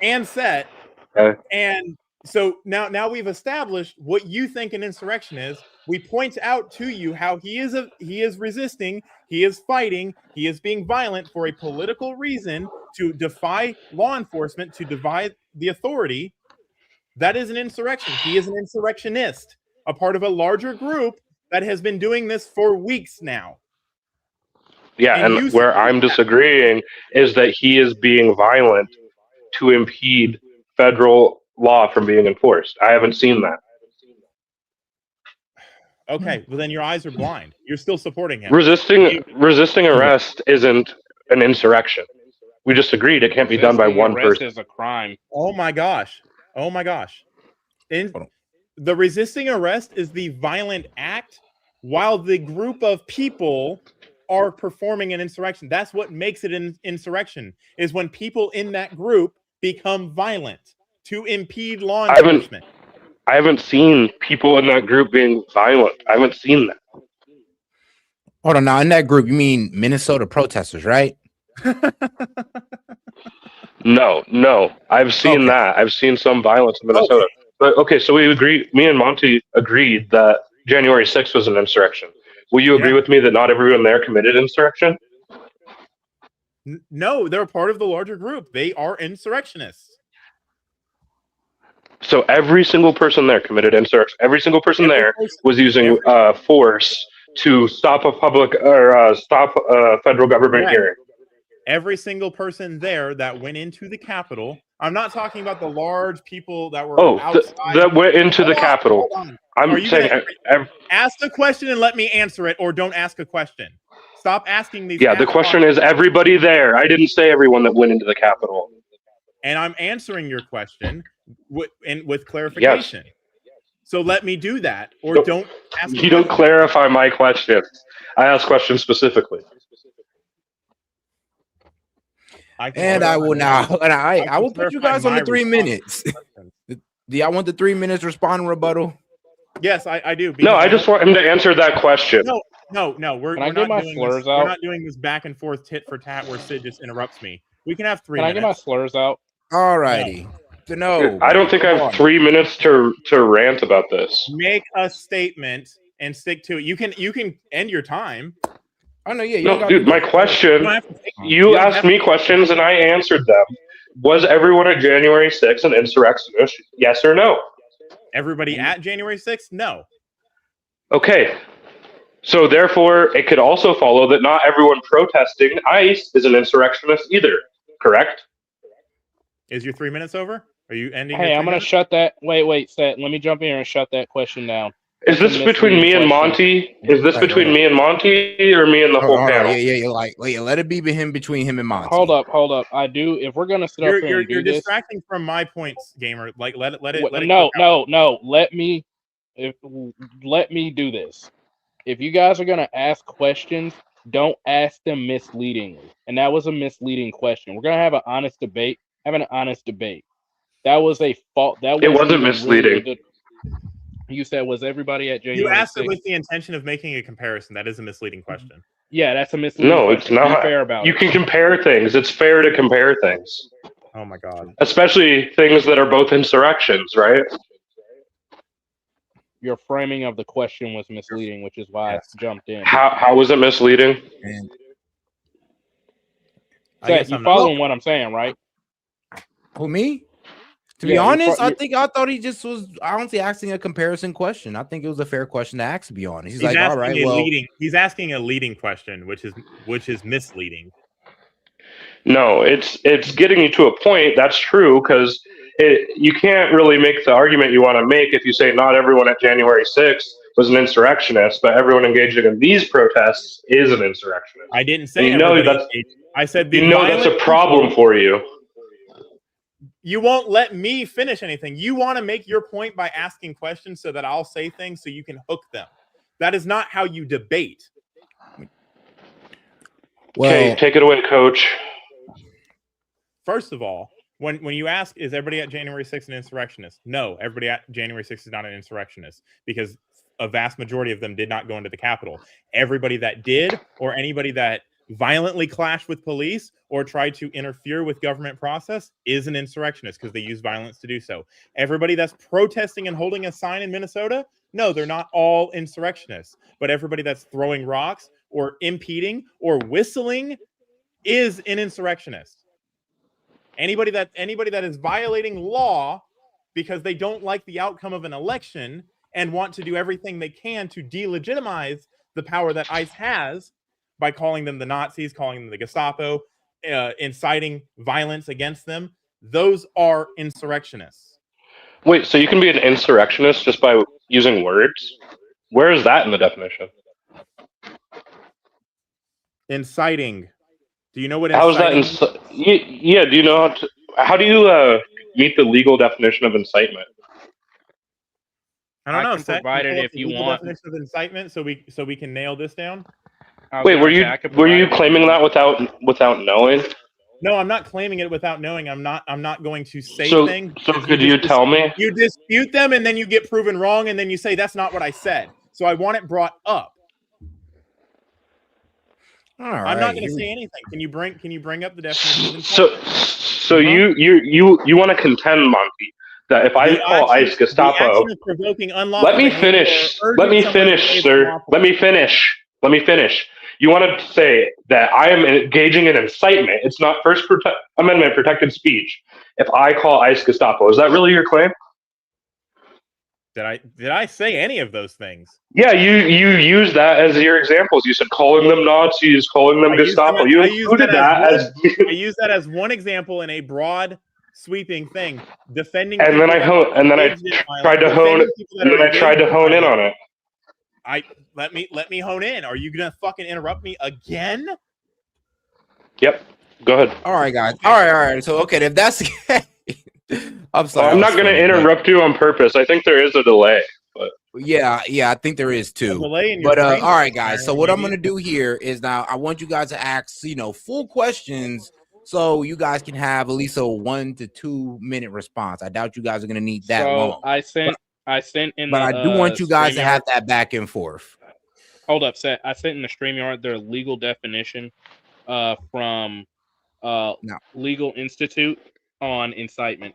[SPEAKER 9] and S.E.T. And so now we've established what you think an insurrection is. We point out to you how he is resisting, he is fighting, he is being violent for a political reason to defy law enforcement, to defy the authority. That is an insurrection. He is an insurrectionist, a part of a larger group that has been doing this for weeks now.
[SPEAKER 7] Yeah, and where I'm disagreeing is that he is being violent to impede federal law from being enforced. I haven't seen that.
[SPEAKER 9] Okay, well then your eyes are blind. You're still supporting him.
[SPEAKER 7] Resisting arrest isn't an insurrection. We just agreed it can't be done by one person.
[SPEAKER 11] Is a crime.
[SPEAKER 9] Oh my gosh. Oh my gosh. The resisting arrest is the violent act while the group of people are performing an insurrection. That's what makes it an insurrection, is when people in that group become violent to impede law enforcement.
[SPEAKER 7] I haven't seen people in that group being violent. I haven't seen that.
[SPEAKER 2] Hold on, now in that group, you mean Minnesota protesters, right?
[SPEAKER 7] No. I've seen that. I've seen some violence in Minnesota.
[SPEAKER 2] Okay.
[SPEAKER 7] But okay, so we agree. Me and Monty agreed that January 6th was an insurrection. Will you agree with me that not everyone there committed insurrection?
[SPEAKER 9] No, they're a part of the larger group. They are insurrectionists.
[SPEAKER 7] So every single person there committed insurrection. Every single person there was using force to stop a public or stop a federal government hearing.
[SPEAKER 9] Every single person there that went into the Capitol. I'm not talking about the large people that were outside.
[SPEAKER 7] That went into the Capitol. I'm saying
[SPEAKER 9] ask a question and let me answer it, or don't ask a question. Stop asking these.
[SPEAKER 7] Yeah, the question is everybody there. I didn't say everyone that went into the Capitol.
[SPEAKER 9] And I'm answering your question with clarification. Yes. So let me do that, or don't ask.
[SPEAKER 7] You don't clarify my question. I ask questions specifically.
[SPEAKER 2] And I will now, and I will put you guys on the 3 minutes. Do y'all want the 3 minutes respond and rebuttal?
[SPEAKER 9] Yes, I do.
[SPEAKER 7] No, I just want him to answer that question.
[SPEAKER 9] No. We're not doing this back and forth tit for tat where Sid just interrupts me. We can have 3 minutes.
[SPEAKER 8] Can I get my slurs out?
[SPEAKER 2] All righty. No,
[SPEAKER 7] I don't think I have 3 minutes to rant about this.
[SPEAKER 9] Make a statement and stick to it. You can end your time.
[SPEAKER 2] Oh no, yeah.
[SPEAKER 7] No, dude, my question. You asked me questions and I answered them. Was everyone at January 6th an insurrectionist? Yes or no?
[SPEAKER 9] Everybody at January 6th? No.
[SPEAKER 7] Okay. So therefore, it could also follow that not everyone protesting ICE is an insurrectionist either. Correct?
[SPEAKER 9] Is your 3 minutes over? Are you ending?
[SPEAKER 8] Hey, I'm going to shut that. Wait, Seth. Let me jump in here and shut that question down.
[SPEAKER 7] Is this between me and Monty? Is this between me and Monty or me and the whole panel?
[SPEAKER 2] Yeah. Let it be between him and Monty.
[SPEAKER 8] Hold up. I do. If we're gonna sit up here and do
[SPEAKER 9] you're
[SPEAKER 8] this,
[SPEAKER 9] distracting from my points, gamer. Like let it.
[SPEAKER 8] No. Let me do this. If you guys are gonna ask questions, don't ask them misleadingly. And that was a misleading question. We're gonna have an honest debate. That was a fault.
[SPEAKER 7] It wasn't misleading.
[SPEAKER 8] You said, was everybody at January?
[SPEAKER 9] You asked
[SPEAKER 8] 6th?
[SPEAKER 9] it with the intention of making a comparison. That is a misleading question.
[SPEAKER 8] Yeah, that's a misleading question.
[SPEAKER 7] It's not.
[SPEAKER 8] Be fair about
[SPEAKER 7] you can compare things. It's fair to compare things.
[SPEAKER 9] Oh my God.
[SPEAKER 7] Especially things that are both insurrections, right?
[SPEAKER 8] Your framing of the question was misleading, which is why I jumped in.
[SPEAKER 7] How was it misleading?
[SPEAKER 8] Seth, you following what I'm saying, right?
[SPEAKER 2] Who, me? To be honest, I thought he just was honestly asking a comparison question. I think it was a fair question to ask, to be honest. He's like, all right, well.
[SPEAKER 9] He's asking a leading question, which is misleading.
[SPEAKER 7] No, it's getting you to a point. That's true, because you can't really make the argument you want to make if you say not everyone at January 6th was an insurrectionist, but everyone engaging in these protests is an insurrectionist.
[SPEAKER 9] I didn't say I said
[SPEAKER 7] that's a problem for you.
[SPEAKER 9] You won't let me finish anything. You want to make your point by asking questions so that I'll say things so you can hook them. That is not how you debate.
[SPEAKER 7] Okay, take it away, Coach.
[SPEAKER 9] First of all, when you ask, is everybody at January 6th an insurrectionist? No, everybody at January 6th is not an insurrectionist because a vast majority of them did not go into the Capitol. Everybody that did, or anybody that violently clashed with police or tried to interfere with government process is an insurrectionist because they use violence to do so. Everybody that's protesting and holding a sign in Minnesota, no, they're not all insurrectionists. But everybody that's throwing rocks or impeding or whistling is an insurrectionist. Anybody that is violating law because they don't like the outcome of an election and want to do everything they can to delegitimize the power that ICE has by calling them the Nazis, calling them the Gestapo, inciting violence against them, those are insurrectionists.
[SPEAKER 7] Wait, so you can be an insurrectionist just by using words? Where is that in the definition?
[SPEAKER 9] Inciting. Do you know what
[SPEAKER 7] how
[SPEAKER 9] inciting
[SPEAKER 7] is that? Yeah, do you know how do you meet the legal definition of incitement?
[SPEAKER 9] I don't know.
[SPEAKER 8] I can provide it if you want.
[SPEAKER 9] Definition of incitement, so we can nail this down.
[SPEAKER 7] Wait, were you claiming that without knowing?
[SPEAKER 9] No, I'm not claiming it without knowing. I'm not going to say things.
[SPEAKER 7] So could you tell me?
[SPEAKER 9] You dispute them and then you get proven wrong and then you say that's not what I said. So I want it brought up.
[SPEAKER 2] All right.
[SPEAKER 9] I'm not going to say anything. Can you bring up the definition?
[SPEAKER 7] So you want to contend, Monty, that if I call ICE Gestapo, let me finish, sir. Let me finish. You want to say that I am engaging in incitement. It's not First Amendment protected speech. If I call ICE Gestapo, is that really your claim?
[SPEAKER 9] Did I say any of those things?
[SPEAKER 7] Yeah, you use that as your examples. You said calling them Nazis, calling them Gestapo. You included that as
[SPEAKER 9] I use that as one example in a broad, sweeping thing, defending.
[SPEAKER 7] And then I tried to hone in on it.
[SPEAKER 16] let me hone in. Are you gonna fucking interrupt me again?
[SPEAKER 7] Yep. Go ahead.
[SPEAKER 2] All right, guys. All right. So, okay, if that's the case, I'm sorry.
[SPEAKER 7] Well, I'm not going to interrupt you on purpose. I think there is a delay. But
[SPEAKER 2] yeah, I think there is too.
[SPEAKER 16] delay in your
[SPEAKER 2] But
[SPEAKER 16] brain
[SPEAKER 2] all right, guys. So what I'm
[SPEAKER 16] maybe.
[SPEAKER 2] gonna do here is now I want you guys to ask, full questions, so you guys can have at least a 1 to 2 minute response. I doubt you guys are gonna need that long.
[SPEAKER 11] I sent in
[SPEAKER 2] But
[SPEAKER 11] the
[SPEAKER 2] I do want you guys to have
[SPEAKER 11] StreamYard.
[SPEAKER 2] that back and forth.
[SPEAKER 11] Hold up, Seth. I sent in the StreamYard their legal definition from Legal Institute on incitement.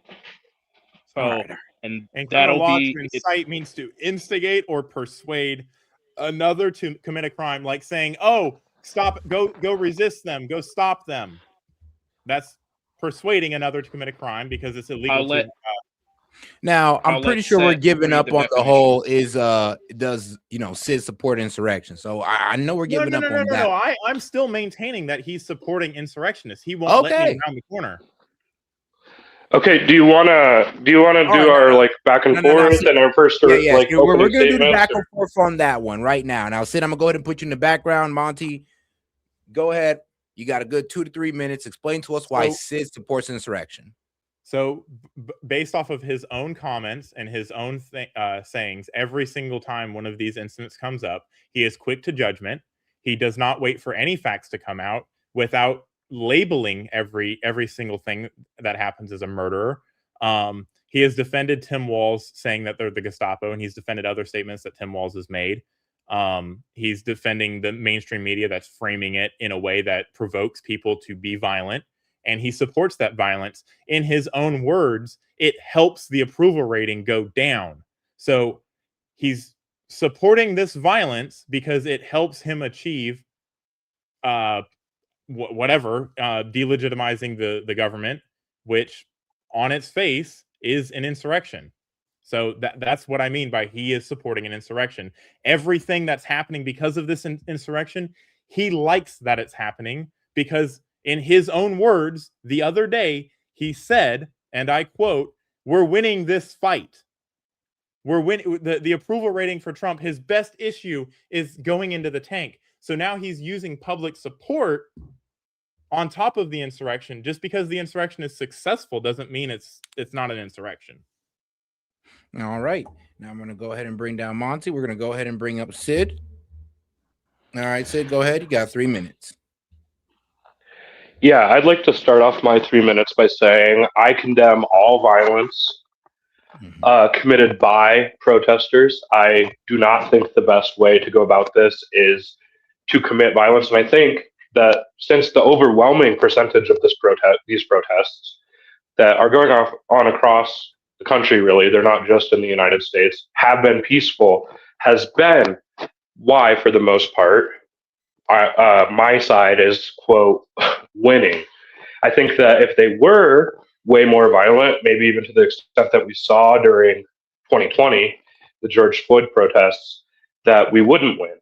[SPEAKER 11] So, and
[SPEAKER 16] criminal
[SPEAKER 11] that'll
[SPEAKER 16] law
[SPEAKER 11] be
[SPEAKER 16] to incite means to instigate or persuade another to commit a crime, like saying, "Oh, stop! Go resist them! Go stop them!" That's persuading another to commit a crime because it's illegal.
[SPEAKER 2] Now, I'm pretty sure we're giving up on the whole does Sid support insurrection? So I know we're giving up on that.
[SPEAKER 16] No. I'm still maintaining that he's supporting insurrectionists. He won't let me around the corner.
[SPEAKER 7] Okay, do you wanna do our like back and forth and our first
[SPEAKER 2] we're
[SPEAKER 7] opening
[SPEAKER 2] gonna do the
[SPEAKER 7] statements,
[SPEAKER 2] back and forth on that one right now. Now, Sid, I'm gonna go ahead and put you in the background. Monty, go ahead. You got a good 2 to 3 minutes. Explain to us why Sid supports insurrection.
[SPEAKER 16] So, based off of his own comments and his own sayings, every single time one of these incidents comes up, he is quick to judgment. He does not wait for any facts to come out without labeling every single thing that happens as a murderer. He has defended Tim Walz, saying that they're the Gestapo, and he's defended other statements that Tim Walz has made. He's defending the mainstream media that's framing it in a way that provokes people to be violent. And he supports that violence. In his own words, it helps the approval rating go down. So he's supporting this violence because it helps him achieve delegitimizing the government, which on its face is an insurrection. So that's what I mean by he is supporting an insurrection. Everything that's happening because of this insurrection, he likes that it's happening because, in his own words, the other day, he said, and I quote, "We're winning this fight. We're winning." The approval rating for Trump, his best issue is going into the tank. So now he's using public support on top of the insurrection. Just because the insurrection is successful doesn't mean it's not an insurrection.
[SPEAKER 2] All right. Now I'm going to go ahead and bring down Monty. We're going to go ahead and bring up Sid. All right, Sid, go ahead. You got 3 minutes.
[SPEAKER 7] Yeah, I'd like to start off my 3 minutes by saying I condemn all violence committed by protesters. I do not think the best way to go about this is to commit violence. And I think that since the overwhelming percentage of these protests that are going on across the country, really, they're not just in the United States, have been peaceful, has been why, for the most part, my side is, quote, winning. I think that if they were way more violent, maybe even to the extent that we saw during 2020, the George Floyd protests, that we wouldn't win.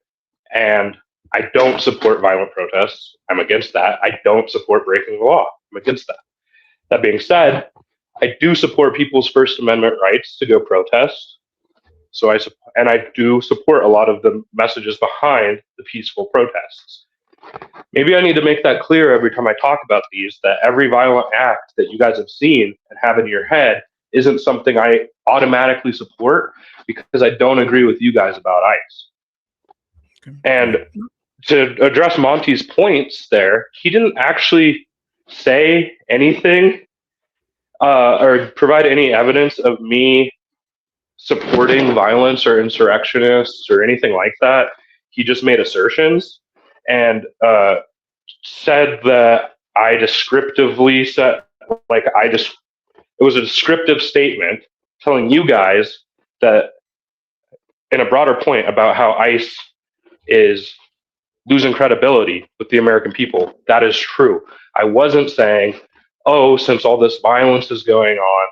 [SPEAKER 7] And I don't support violent protests. I'm against that. I don't support breaking the law. I'm against that. That being said, I do support people's First Amendment rights to go protest. So I do support a lot of the messages behind the peaceful protests. Maybe I need to make that clear every time I talk about these, that every violent act that you guys have seen and have in your head isn't something I automatically support because I don't agree with you guys about ICE. Okay. And to address Monty's points there, he didn't actually say anything or provide any evidence of me supporting violence or insurrectionists or anything like that. He just made assertions and said that I descriptively said, it was a descriptive statement telling you guys that, in a broader point about how ICE is losing credibility with the American people. That is true. I wasn't saying, oh, since all this violence is going on,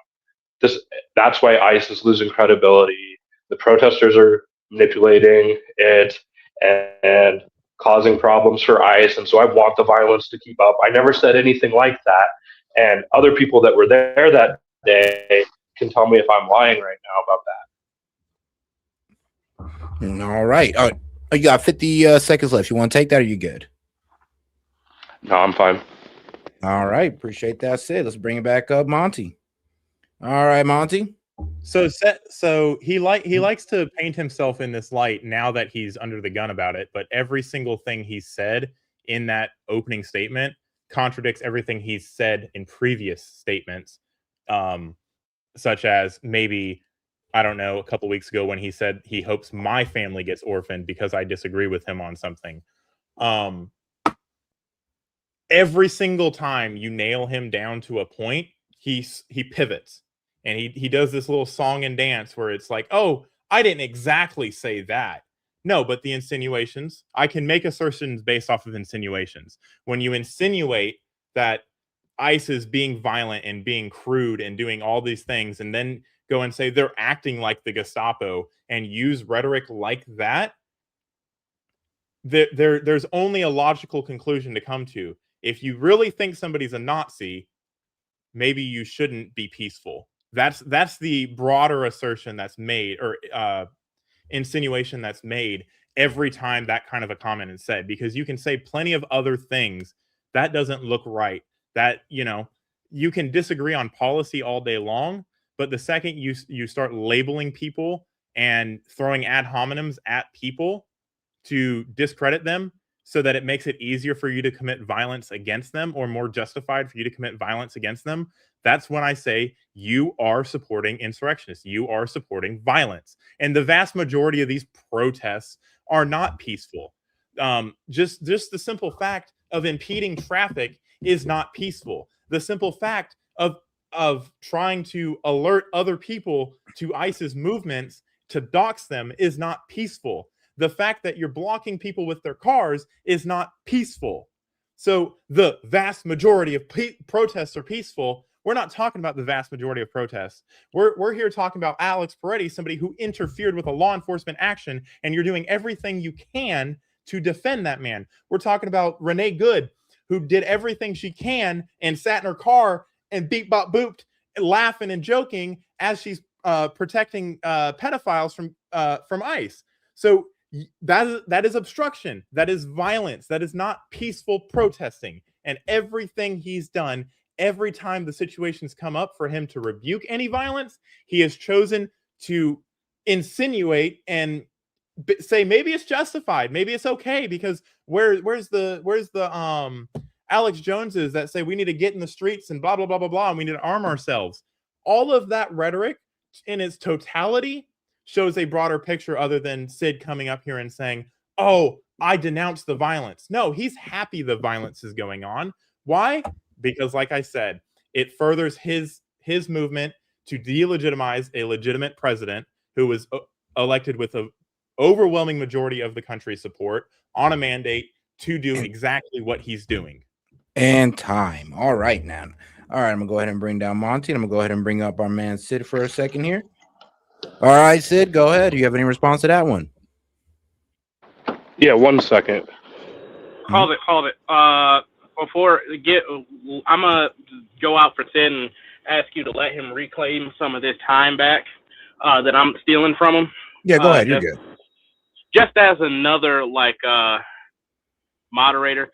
[SPEAKER 7] that's why ICE is losing credibility. The protesters are manipulating it and causing problems for ICE, and so I want the violence to keep up. I never said anything like that, and other people that were there that day can tell me if I'm lying right now about that.
[SPEAKER 2] All right. You got 50 seconds left. You want to take that, or you good?
[SPEAKER 7] No, I'm fine.
[SPEAKER 2] All right. Appreciate that, Sid. Let's bring it back up, Monty. All right, Monty.
[SPEAKER 16] So he likes to paint himself in this light now that he's under the gun about it, but every single thing he said in that opening statement contradicts everything he's said in previous statements, such as maybe, I don't know, a couple weeks ago when he said he hopes my family gets orphaned because I disagree with him on something. Every single time you nail him down to a point, he pivots. And he does this little song and dance where it's like, oh, I didn't exactly say that. No, but the insinuations, I can make assertions based off of insinuations. When you insinuate that ICE is being violent and being crude and doing all these things, and then go and say they're acting like the Gestapo and use rhetoric like that, there's only a logical conclusion to come to. If you really think somebody's a Nazi, maybe you shouldn't be peaceful. That's the broader assertion that's made, or insinuation that's made every time that kind of a comment is said, because you can say plenty of other things that doesn't look right. That, you can disagree on policy all day long, but the second you start labeling people and throwing ad hominems at people to discredit them so that it makes it easier for you to commit violence against them, or more justified for you to commit violence against them, that's when I say you are supporting insurrectionists. You are supporting violence. And the vast majority of these protests are not peaceful. Just the simple fact of impeding traffic is not peaceful. The simple fact of trying to alert other people to ISIS movements to dox them is not peaceful. The fact that you're blocking people with their cars is not peaceful. So the vast majority of protests are peaceful. We're not talking about the vast majority of protests. We're here talking about Alex Peretti, somebody who interfered with a law enforcement action, and you're doing everything you can to defend that man. We're talking about Renee Good, who did everything she can and sat in her car and beep bop booped, laughing and joking as she's protecting pedophiles from ICE. So that is obstruction. That is violence. That is not peaceful protesting. And everything he's done, every time the situations come up for him to rebuke any violence, he has chosen to insinuate and say maybe it's justified, maybe it's okay, because where's the Alex Joneses that say we need to get in the streets and blah blah blah blah blah and we need to arm ourselves. All of that rhetoric in its totality shows a broader picture other than Sid coming up here and saying, oh, I denounce the violence. No, he's happy the violence is going on. Why? Because, like I said, it furthers his movement to delegitimize a legitimate president who was elected with an overwhelming majority of the country's support on a mandate to do exactly what he's doing.
[SPEAKER 2] And time. All right, now. All right, I'm going to go ahead and bring down Monty, and I'm going to go ahead and bring up our man Sid for a second here. All right, Sid, go ahead. Do you have any response to that one?
[SPEAKER 7] Yeah, 1 second.
[SPEAKER 11] Hold it. I'm gonna go out for Sid and ask you to let him reclaim some of this time back that I'm stealing from him.
[SPEAKER 2] Yeah, go ahead. You're good.
[SPEAKER 11] Just as another moderator.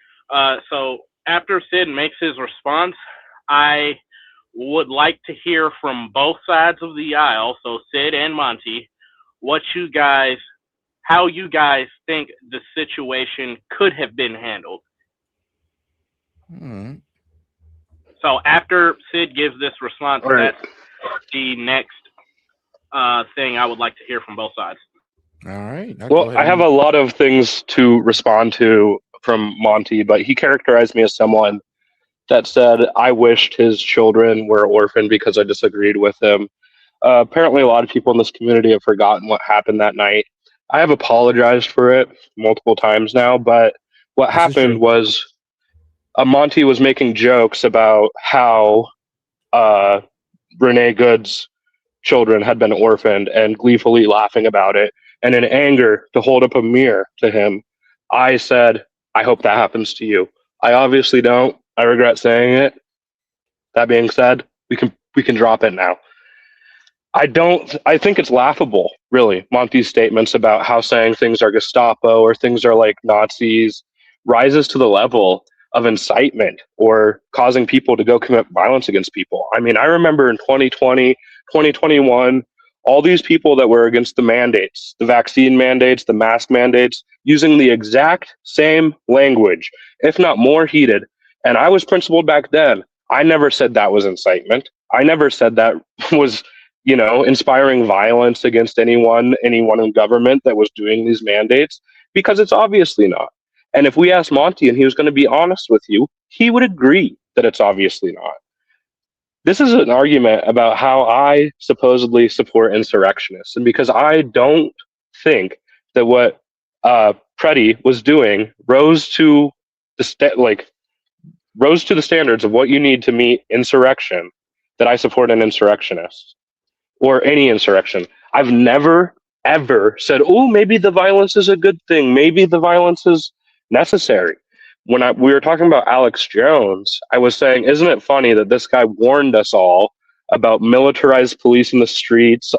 [SPEAKER 11] So after Sid makes his response, I would like to hear from both sides of the aisle, so Sid and Monty, how you guys think the situation could have been handled.
[SPEAKER 2] Mm-hmm.
[SPEAKER 11] So after Sid gives this response,
[SPEAKER 7] right,
[SPEAKER 11] that's the next thing I would like to hear from both sides.
[SPEAKER 2] All right.
[SPEAKER 7] Well, I have a lot of things to respond to from Monty, but he characterized me as someone that said, I wished his children were orphaned because I disagreed with him. Apparently, a lot of people in this community have forgotten what happened that night. I have apologized for it multiple times now, but what happened was Monty was making jokes about how Renee Good's children had been orphaned and gleefully laughing about it. And in anger, to hold up a mirror to him, I said, I hope that happens to you. I obviously don't. I regret saying it. That being said, we can drop it now. I think it's laughable, really, Monty's statements about how saying things are Gestapo or things are like Nazis rises to the level of incitement or causing people to go commit violence against people. I mean, I remember in 2020, 2021, all these people that were against the mandates, the vaccine mandates, the mask mandates, using the exact same language, if not more heated. And I was principled back then. I never said that was incitement. I never said that was, inspiring violence against anyone in government that was doing these mandates, because it's obviously not. And if we asked Monty and he was going to be honest with you, he would agree that it's obviously not. This is an argument about how I supposedly support insurrectionists. And because I don't think that what Preddy was doing rose to the standards of what you need to meet insurrection, that I support an insurrectionist or any insurrection. I've never, ever said, oh, maybe the violence is a good thing. Maybe the violence is necessary. When we were talking about Alex Jones, I was saying, isn't it funny that this guy warned us all about militarized police in the streets,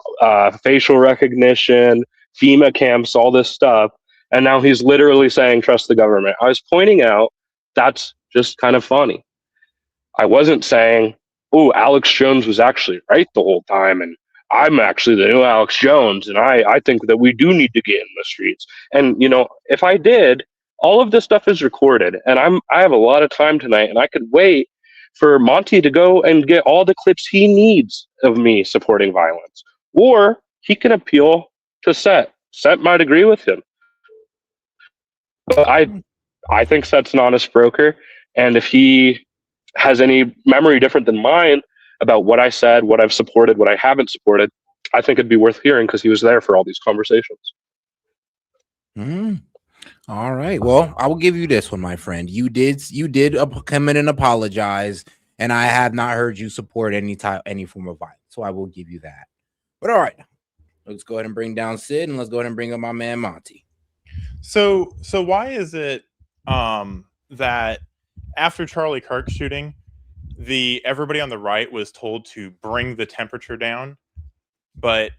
[SPEAKER 7] facial recognition, FEMA camps, all this stuff. And now he's literally saying, trust the government. I was pointing out that's just kind of funny. I wasn't saying, oh, Alex Jones was actually right the whole time, and I'm actually the new Alex Jones, and I think that we do need to get in the streets. And if I did, all of this stuff is recorded, and I have a lot of time tonight, and I could wait for Monty to go and get all the clips he needs of me supporting violence, or he can appeal to S.E.T. S.E.T. might agree with him, but I think S.E.T's an honest broker, and if he has any memory different than mine about what I said, what I've supported, what I haven't supported, I think it'd be worth hearing because he was there for all these conversations.
[SPEAKER 2] All right. Well, I will give you this one, my friend. You did come in and apologize, and I have not heard you support any form of violence. So I will give you that. But all right, let's go ahead and bring down Sid, and let's go ahead and bring up my man Monty.
[SPEAKER 16] So why is it that after Charlie Kirk shooting, everybody on the right was told to bring the temperature down, but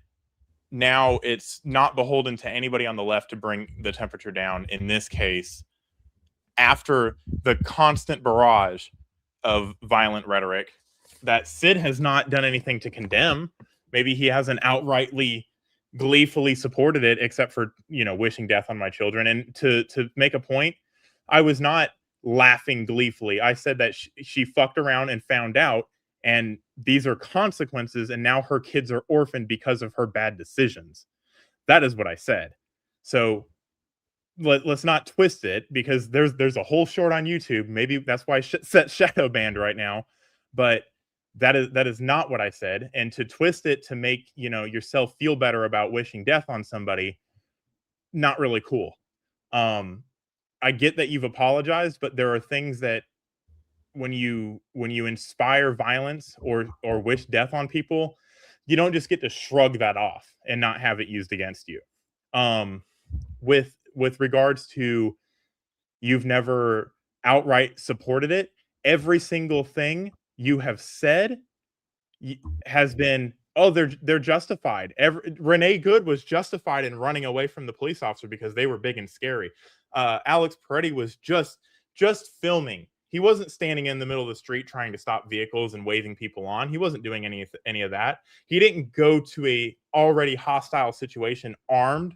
[SPEAKER 16] now it's not beholden to anybody on the left to bring the temperature down in this case, after the constant barrage of violent rhetoric that Sid has not done anything to condemn. Maybe he hasn't outrightly gleefully supported it, except for wishing death on my children. And to make a point, I was not laughing gleefully. I said that she fucked around and found out, and these are consequences, and now her kids are orphaned because of her bad decisions. That is what I said. So let's not twist it, because there's a whole short on YouTube. Maybe that's why set shadow banned right now, but that is not what I said. And to twist it to make yourself feel better about wishing death on somebody, not really cool. I get that you've apologized, but there are things that when you inspire violence or wish death on people, you don't just get to shrug that off and not have it used against you. With regards to you've never outright supported it, every single thing you have said has been, oh, they're justified. Renee Good was justified in running away from the police officer because they were big and scary. Alex Peretti was just filming. He wasn't standing in the middle of the street trying to stop vehicles and waving people on. He wasn't doing any of that. He didn't go to a already hostile situation armed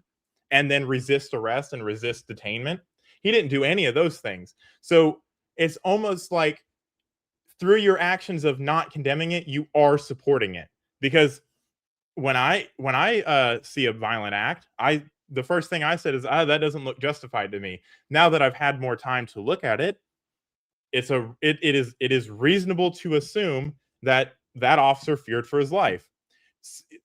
[SPEAKER 16] and then resist arrest and resist detainment. He didn't do any of those things. So it's almost like through your actions of not condemning it, you are supporting it. Because when I see a violent act, the first thing I said is, that doesn't look justified to me. Now that I've had more time to look at it, it is reasonable to assume that officer feared for his life.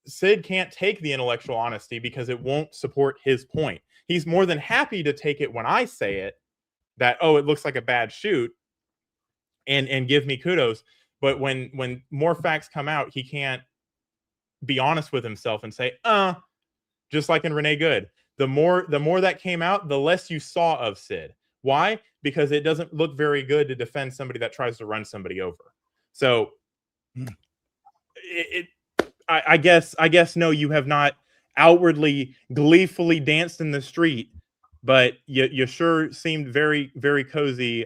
[SPEAKER 16] Sid can't take the intellectual honesty because it won't support his point. He's more than happy to take it when I say it, that, oh, it looks like a bad shoot, and give me kudos. But when more facts come out, he can't be honest with himself and say, just like in Renee Good. The more that came out, the less you saw of Sid. Why? Because it doesn't look very good to defend somebody that tries to run somebody over. So I guess no, you have not outwardly gleefully danced in the street, but you sure seemed very, very cozy,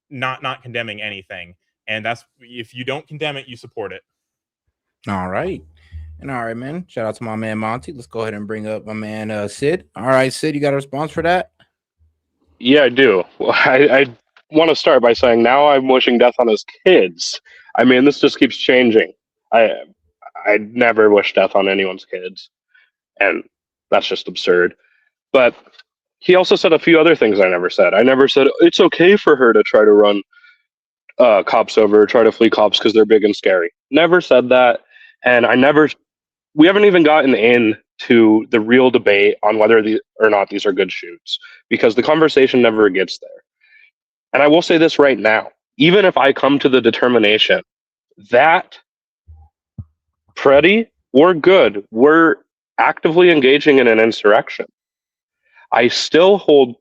[SPEAKER 16] not condemning anything. And that's, if you don't condemn it, you support it.
[SPEAKER 2] All right. And all right, man. Shout out to my man Monty. Let's go ahead and bring up my man Sid. All right, Sid, you got a response for that?
[SPEAKER 7] Yeah, I do. Well, I want to start by saying now I'm wishing death on his kids. I mean, this just keeps changing. I never wish death on anyone's kids, and that's just absurd. But he also said a few other things I never said. I never said it's okay for her to try to run cops over, try to flee cops because they're big and scary. Never said that, and we haven't even gotten into the real debate on whether or not these are good shoots, because the conversation never gets there. And I will say this right now, even if I come to the determination that Pretty or Good were actively engaging in an insurrection, I still hold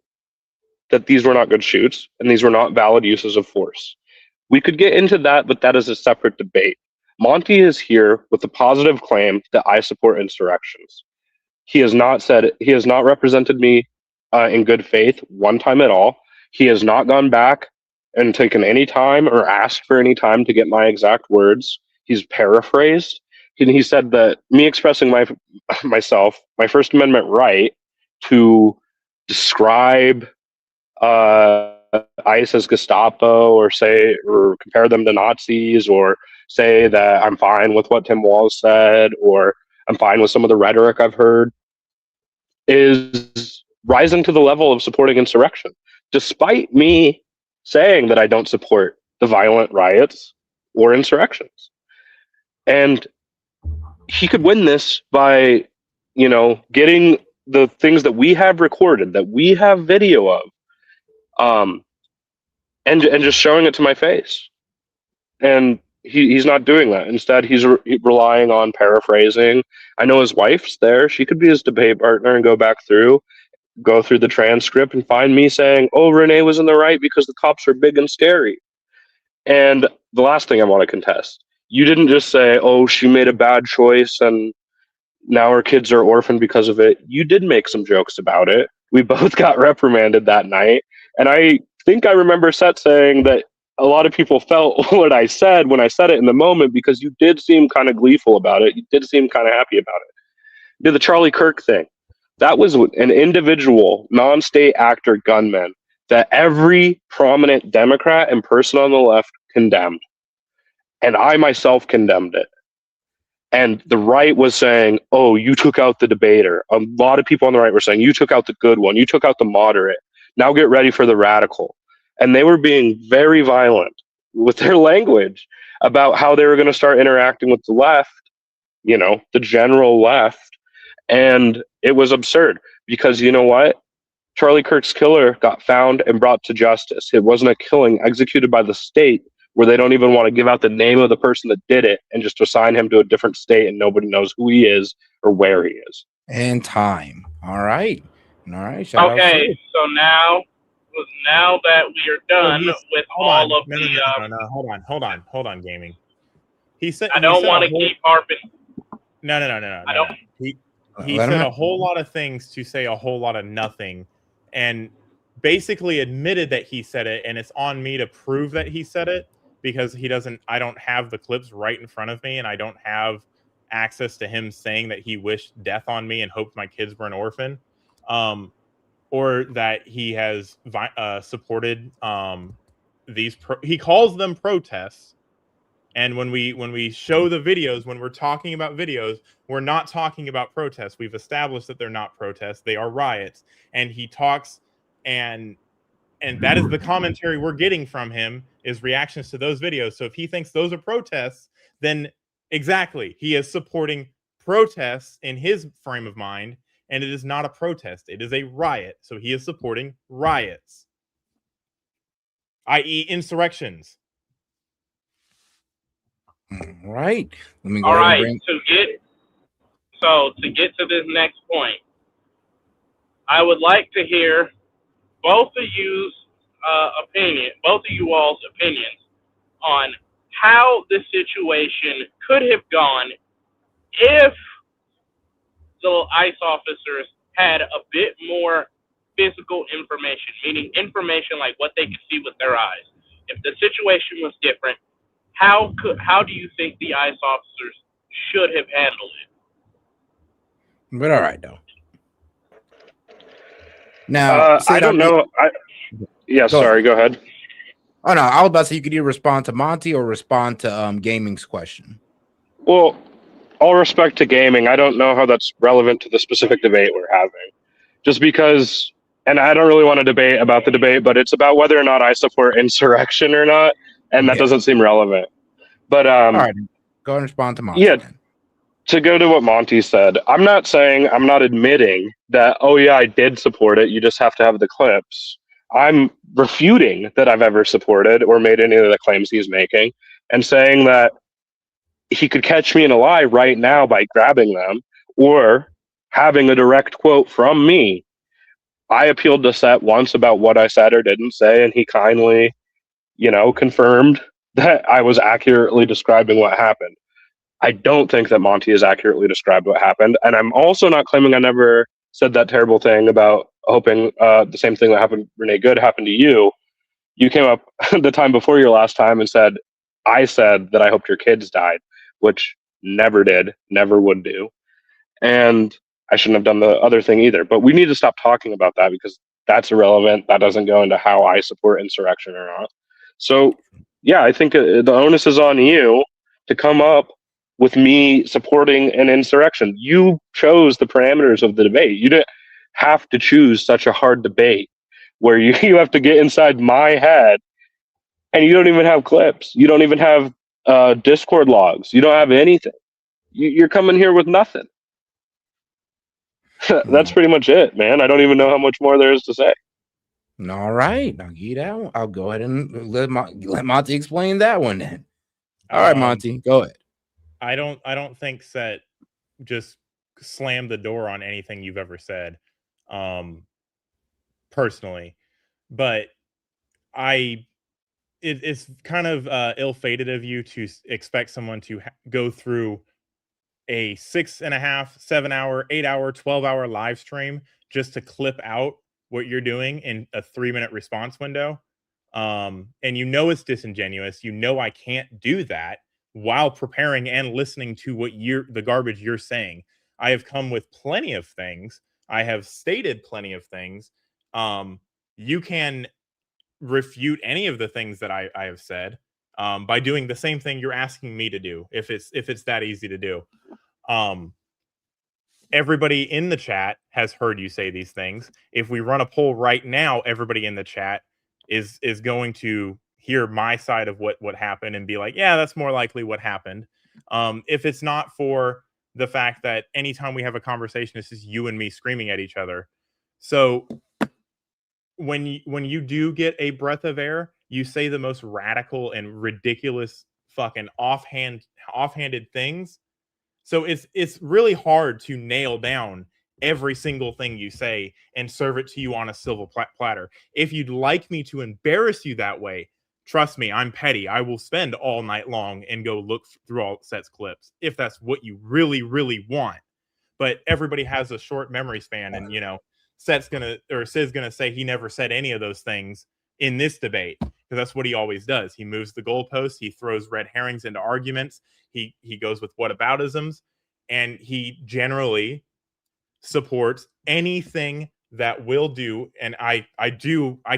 [SPEAKER 7] that these were not good shoots and these were not valid uses of force. We could get into that, but that is a separate debate. Monty is here with the positive claim that I support insurrections. He has not represented me in good faith one time at all. He has not gone back and taken any time or asked for any time to get my exact words. He's paraphrased. He said that me expressing myself, my First Amendment right to describe ICE as Gestapo, or compare them to Nazis, or say that I'm fine with what Tim Walz said, or I'm fine with some of the rhetoric I've heard, is rising to the level of supporting insurrection, despite me saying that I don't support the violent riots or insurrections. And he could win this by, getting the things that we have recorded, that we have video of, and just showing it to my face. And he's not doing that. Instead, he's relying on paraphrasing. I know his wife's there. She could be his debate partner and go through the transcript and find me saying, oh, Renee was in the right because the cops are big and scary. And the last thing I want to contest, you didn't just say, oh, she made a bad choice and now her kids are orphaned because of it. You did make some jokes about it. We both got reprimanded that night. And I think I remember S.E.T saying that a lot of people felt what I said when I said it in the moment, because you did seem kind of gleeful about it. You did seem kind of happy about it. You did the Charlie Kirk thing. That was an individual, non-state actor gunman that every prominent Democrat and person on the left condemned. And I myself condemned it. And the right was saying, oh, you took out the debater. A lot of people on the right were saying, you took out the good one. You took out the moderate. Now get ready for the radical. And they were being very violent with their language about how they were going to start interacting with the left, the general left. And it was absurd because you know what? Charlie Kirk's killer got found and brought to justice. It wasn't a killing executed by the state where they don't even want to give out the name of the person that did it and just assign him to a different state and nobody knows who he is or where he is.
[SPEAKER 2] And time. All right.
[SPEAKER 11] Shout okay, so now that we are done with all of
[SPEAKER 16] the hold on, gaming. He said
[SPEAKER 11] I don't want to keep harping.
[SPEAKER 16] No. I don't. He said a whole lot of things to say a whole lot of nothing, and basically admitted that he said it, and it's on me to prove that he said it, because I don't have the clips right in front of me, and I don't have access to him saying that he wished death on me and hoped my kids were an orphan, or that he has supported he calls them protests. And when we show the videos, when we're talking about videos, we're not talking about protests. We've established that they're not protests. They are riots. And he talks, and that is the commentary we're getting from him, is reactions to those videos. So if he thinks those are protests, then exactly, he is supporting protests in his frame of mind, and it is not a protest. It is a riot. So he is supporting riots, i.e. insurrections.
[SPEAKER 2] All right. Let me go
[SPEAKER 11] All
[SPEAKER 2] ahead
[SPEAKER 11] right.
[SPEAKER 2] and
[SPEAKER 11] To get to this next point, I would like to hear both of you all's opinions on how the situation could have gone
[SPEAKER 8] if the ICE officers had a bit more physical information, meaning information like what they could see with their eyes. If the situation was different, how do you think the ICE officers should have handled it?
[SPEAKER 2] But all right, though. Now, Sid,
[SPEAKER 7] I don't know. Sorry, go ahead.
[SPEAKER 2] Oh no, I was about to say you could either respond to Monty or respond to Gaming's question.
[SPEAKER 7] Well, all respect to gaming, I don't know how that's relevant to the specific debate we're having. Just because, and I don't really want to debate about the debate, but it's about whether or not I support insurrection or not, and that doesn't seem relevant. But
[SPEAKER 2] all right, go and respond to Monty.
[SPEAKER 7] Yeah, to go to what Monty said, I'm not admitting that, oh yeah, I did support it. You just have to have the clips. I'm refuting that I've ever supported or made any of the claims he's making, and saying that he could catch me in a lie right now by grabbing them or having a direct quote from me. I appealed to S.E.T once about what I said or didn't say, and he kindly, confirmed that I was accurately describing what happened. I don't think that Monty has accurately described what happened, and I'm also not claiming I never said that terrible thing about hoping the same thing that happened Renee Good happened to you. You came up the time before your last time and said, I said that I hoped your kids died, which never did, never would do. And I shouldn't have done the other thing either. But we need to stop talking about that because that's irrelevant. That doesn't go into how I support insurrection or not. So, yeah, I think the onus is on you to come up with me supporting an insurrection. You chose the parameters of the debate. You didn't have to choose such a hard debate where you have to get inside my head and you don't even have clips. You don't even have Discord logs. You don't have anything. You're coming here with nothing. That's pretty much it, man. I don't even know how much more there is to say.
[SPEAKER 2] All right, I'll give you that one. I'll go ahead and let Monty explain that one then. All right, Monty, go ahead.
[SPEAKER 16] I don't think S.E.T just slammed the door on anything you've ever said, personally, but it's kind of ill-fated of you to expect someone to go through a 6.5, 7 hour, 8 hour, 12-hour live stream just to clip out what you're doing in a 3-minute response window. And it's disingenuous. I can't do that while preparing and listening to the garbage you're saying. I have come with plenty of things. I have stated plenty of things. You can refute any of the things that I have said by doing the same thing you're asking me to do, if it's that easy to do. Everybody in the chat has heard you say these things. If we run a poll right now, everybody in the chat is going to hear my side of what happened and be like, yeah, that's more likely what happened. If it's not for the fact that anytime we have a conversation, it's just you and me screaming at each other. So when you do get a breath of air, you say the most radical and ridiculous fucking offhanded things. So it's really hard to nail down every single thing you say and serve it to you on a silver platter. If you'd like me to embarrass you that way, trust me, I'm petty. I will spend all night long and go look through all S.E.T's clips if that's what you really, really want. But everybody has a short memory span, and Sid's gonna say he never said any of those things in this debate, because that's what he always does. He moves the goalposts, he throws red herrings into arguments, he goes with whataboutisms, and he generally supports anything that will do. And I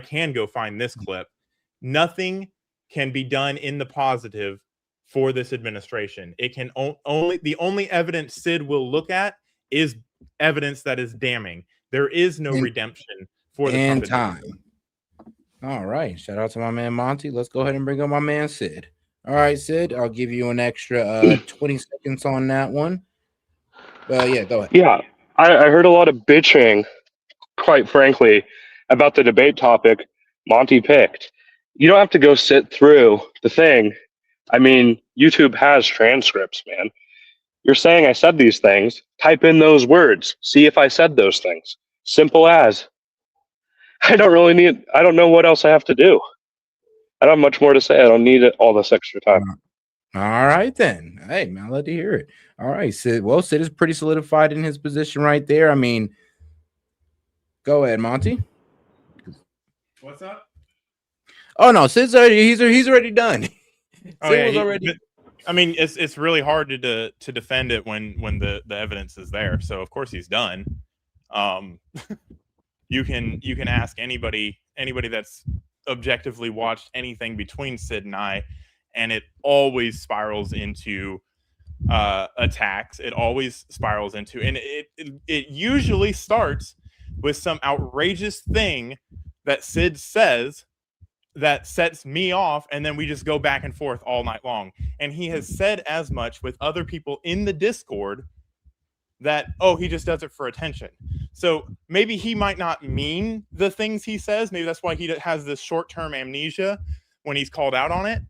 [SPEAKER 16] can go find this clip. Nothing can be done in the positive for this administration. It can the only evidence Sid will look at is evidence that is damning. There is no redemption for the Trump
[SPEAKER 2] time. All right. Shout out to my man Monty. Let's go ahead and bring up my man Sid. All right, Sid, I'll give you an extra 20 seconds on that one. Yeah, go ahead.
[SPEAKER 7] Yeah, I heard a lot of bitching, quite frankly, about the debate topic Monty picked. You don't have to go sit through the thing. I mean, YouTube has transcripts, man. You're saying I said these things. Type in those words. See if I said those things. Simple as. I don't know what else I have to do. I don't have much more to say. I don't need all this extra time.
[SPEAKER 2] All right, then. Hey, man, I'd love to hear it. All right, Sid. Well, Sid is pretty solidified in his position right there. I mean, go ahead, Monty.
[SPEAKER 9] What's up?
[SPEAKER 2] Oh no, Sid's already he's already done.
[SPEAKER 9] Oh
[SPEAKER 2] Sid
[SPEAKER 9] yeah,
[SPEAKER 2] was already.
[SPEAKER 9] I mean, it's really hard to defend it when the evidence is there. So of course he's done. You can ask anybody that's objectively watched anything between Sid and I, and it always spirals into attacks. It always spirals into, and it usually starts with some outrageous thing that Sid says that sets me off, and then we just go back and forth all night long. And he has said as much with other people in the Discord that, oh, he just does it for attention. So maybe he might not mean the things he says. Maybe that's why he has this short-term amnesia when he's called out on it,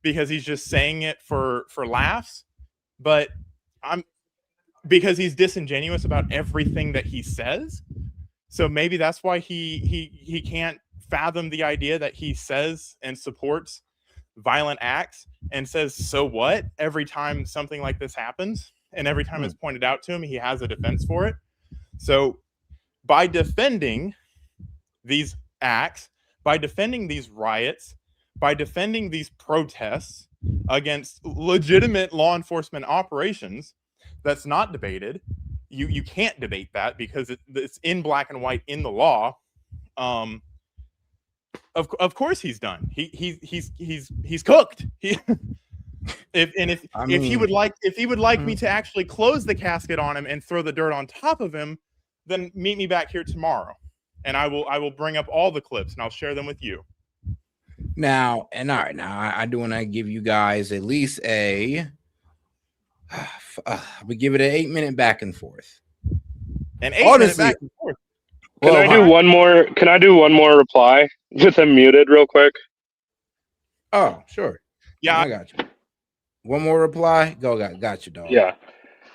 [SPEAKER 9] because he's just saying it for laughs. But because he's disingenuous about everything that he says. So maybe that's why he can't fathom the idea that he says and supports violent acts and says, so what, every time something like this happens, and every time it's pointed out to him, he has a defense for it. So by defending these acts, by defending these riots, by defending these protests against legitimate law enforcement operations, that's not debated. You can't debate that because it's in black and white in the law. Of course he's done. He's cooked. If he would like me to actually close the casket on him and throw the dirt on top of him, then meet me back here tomorrow, and I will bring up all the clips and I'll share them with you.
[SPEAKER 2] Now, and all right, now I do want to give you guys at least we give it an 8-minute back and forth.
[SPEAKER 9] An 8-minute back and forth.
[SPEAKER 7] Can I do one more? Can I do one more reply with him muted real quick?
[SPEAKER 2] Oh, sure.
[SPEAKER 9] Yeah,
[SPEAKER 2] I got you. One more reply. Got you, dog.
[SPEAKER 7] Yeah.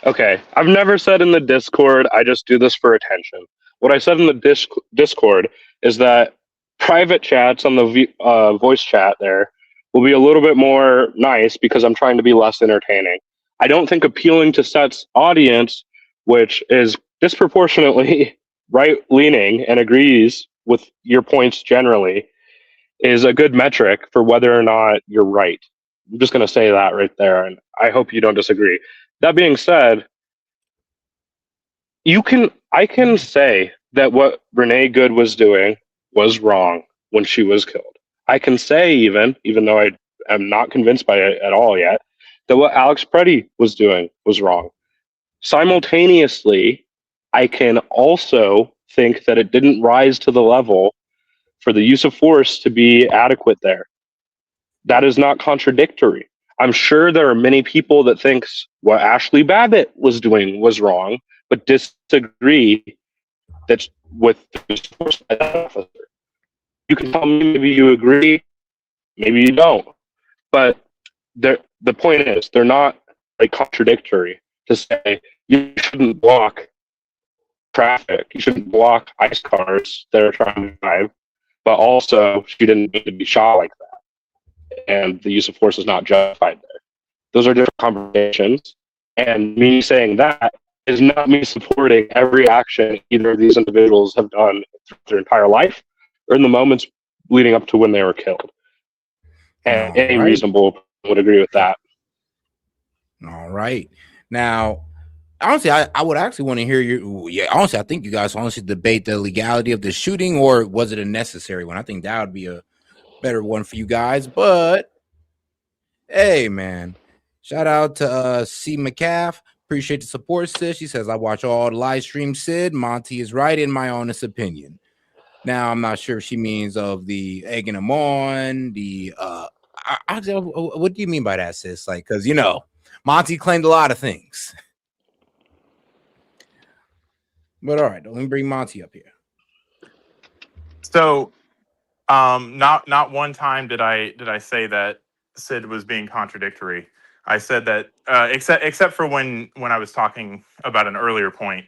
[SPEAKER 7] Okay. I've never said in the Discord, I just do this for attention. What I said in the Discord is that private chats on the voice chat there will be a little bit more nice because I'm trying to be less entertaining. I don't think appealing to Set's audience, which is disproportionately right-leaning and agrees with your points generally, is a good metric for whether or not you're right. I'm just going to say that right there, and I hope you don't disagree. That being said, I can say that what Renee Good was doing was wrong when she was killed. I can say even though I am not convinced by it at all yet, that what Alex Preddy was doing was wrong. Simultaneously, I can also think that it didn't rise to the level for the use of force to be adequate there. That is not contradictory. I'm sure there are many people that thinks what Ashley Babbitt was doing was wrong, but disagree that with the use of force by that officer. You can tell me maybe you agree, maybe you don't. But the point is, they're not like contradictory to say you shouldn't block traffic, you shouldn't block ICE cars that are trying to drive, but also she didn't need to be shot like that. And the use of force is not justified there. Those are different conversations. And me saying that is not me supporting every action either of these individuals have done through their entire life or in the moments leading up to when they were killed. And any reasonable would agree with that.
[SPEAKER 2] All right. Now, honestly, I would actually want to hear you. Yeah, honestly, I think you guys honestly debate the legality of the shooting, or was it a necessary one? I think that would be a better one for you guys. But hey, man, shout out to C. McCaff. Appreciate the support, sis. She says, I watch all the live streams, Sid. Monty is right in my honest opinion. Now, I'm not sure if she means of the egging them on, what do you mean by that, sis? Like, because, Monty claimed a lot of things. But all right, let me bring Monty up here.
[SPEAKER 16] So, not one time did I say that Sid was being contradictory. I said that except for when I was talking about an earlier point.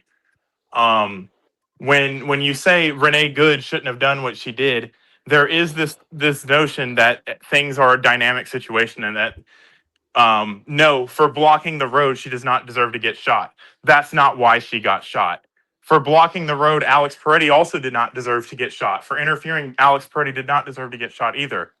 [SPEAKER 16] When you say Renee Good shouldn't have done what she did, there is this notion that things are a dynamic situation and that No, for blocking the road, she does not deserve to get shot. That's not why she got shot. For blocking the road, Alex Peretti also did not deserve to get shot. For interfering, Alex Peretti did not deserve to get shot either.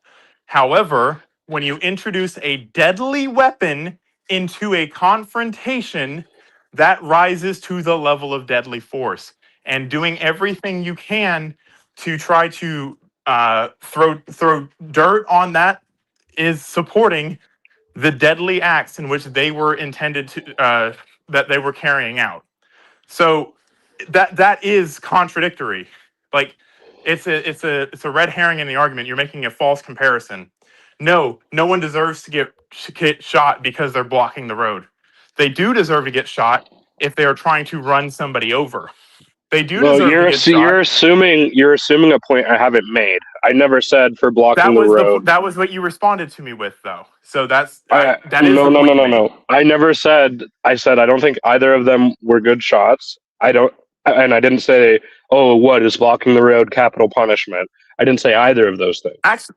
[SPEAKER 16] However, when you introduce a deadly weapon into a confrontation, that rises to the level of deadly force. And doing everything you can to try to throw dirt on that is supporting the deadly acts in which they were intended to that they were carrying out. So that is contradictory. Like it's a red herring in the argument. You're making a false comparison. No one deserves to get shot because they're blocking the road. They do deserve to get shot if they are trying to run somebody over. They do
[SPEAKER 7] Well,
[SPEAKER 16] deserve to get shot.
[SPEAKER 7] you're assuming a point I haven't made. I never said for blocking the road.
[SPEAKER 16] That was what you responded to me with, though. So that is
[SPEAKER 7] No.
[SPEAKER 16] the point you made.
[SPEAKER 7] I never said. I said I don't think either of them were good shots. I didn't say, oh, what is blocking the road capital punishment? I didn't say either of those things.
[SPEAKER 16] Actually,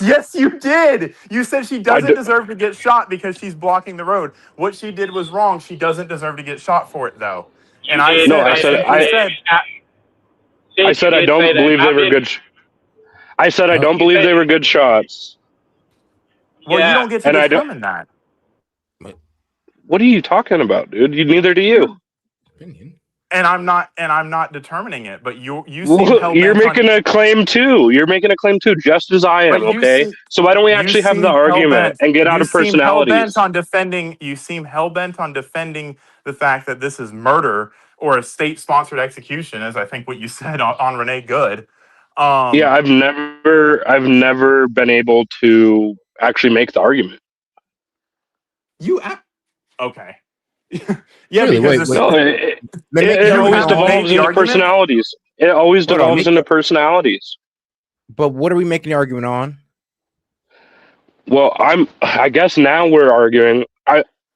[SPEAKER 16] yes, you did. You said she doesn't deserve to get shot because she's blocking the road. What she did was wrong. She doesn't deserve to get shot for it, though. And I
[SPEAKER 7] said I don't believe they were good. I said I don't believe they were good shots.
[SPEAKER 16] Well, you don't get to determine that.
[SPEAKER 7] What are you talking about, dude? Neither do you.
[SPEAKER 16] And I'm not determining it, but you seem
[SPEAKER 7] you're making a claim too. You're making a claim too, just as I am. Okay, so why don't we actually have the argument and get out of personalities?
[SPEAKER 16] You seem hell-bent on defending the fact that this is murder or a state-sponsored execution, as I think what you said on Renee Good.
[SPEAKER 7] Yeah, I've never been able to actually make the argument.
[SPEAKER 16] Okay. Yeah,
[SPEAKER 2] really?
[SPEAKER 16] because
[SPEAKER 7] it always devolves into personalities. It always devolves into personalities.
[SPEAKER 2] But what are we making the argument on?
[SPEAKER 7] Well, I guess now we're arguing.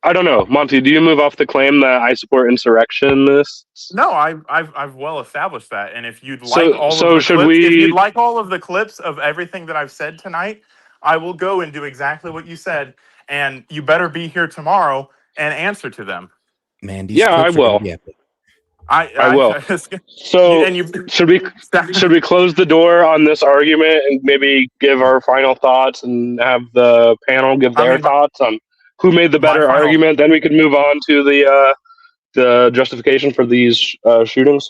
[SPEAKER 7] I don't know, Monty. Do you move off the claim that I support insurrectionists?
[SPEAKER 16] No, I've well established that. And if you'd like if you'd like all of the clips of everything that I've said tonight, I will go and do exactly what you said. And you better be here tomorrow and answer to them.
[SPEAKER 2] Man, I
[SPEAKER 7] will. I will. Should we close the door on this argument and maybe give our final thoughts and have the panel give their thoughts on who made the better argument? Then we could move on to the justification for these shootings.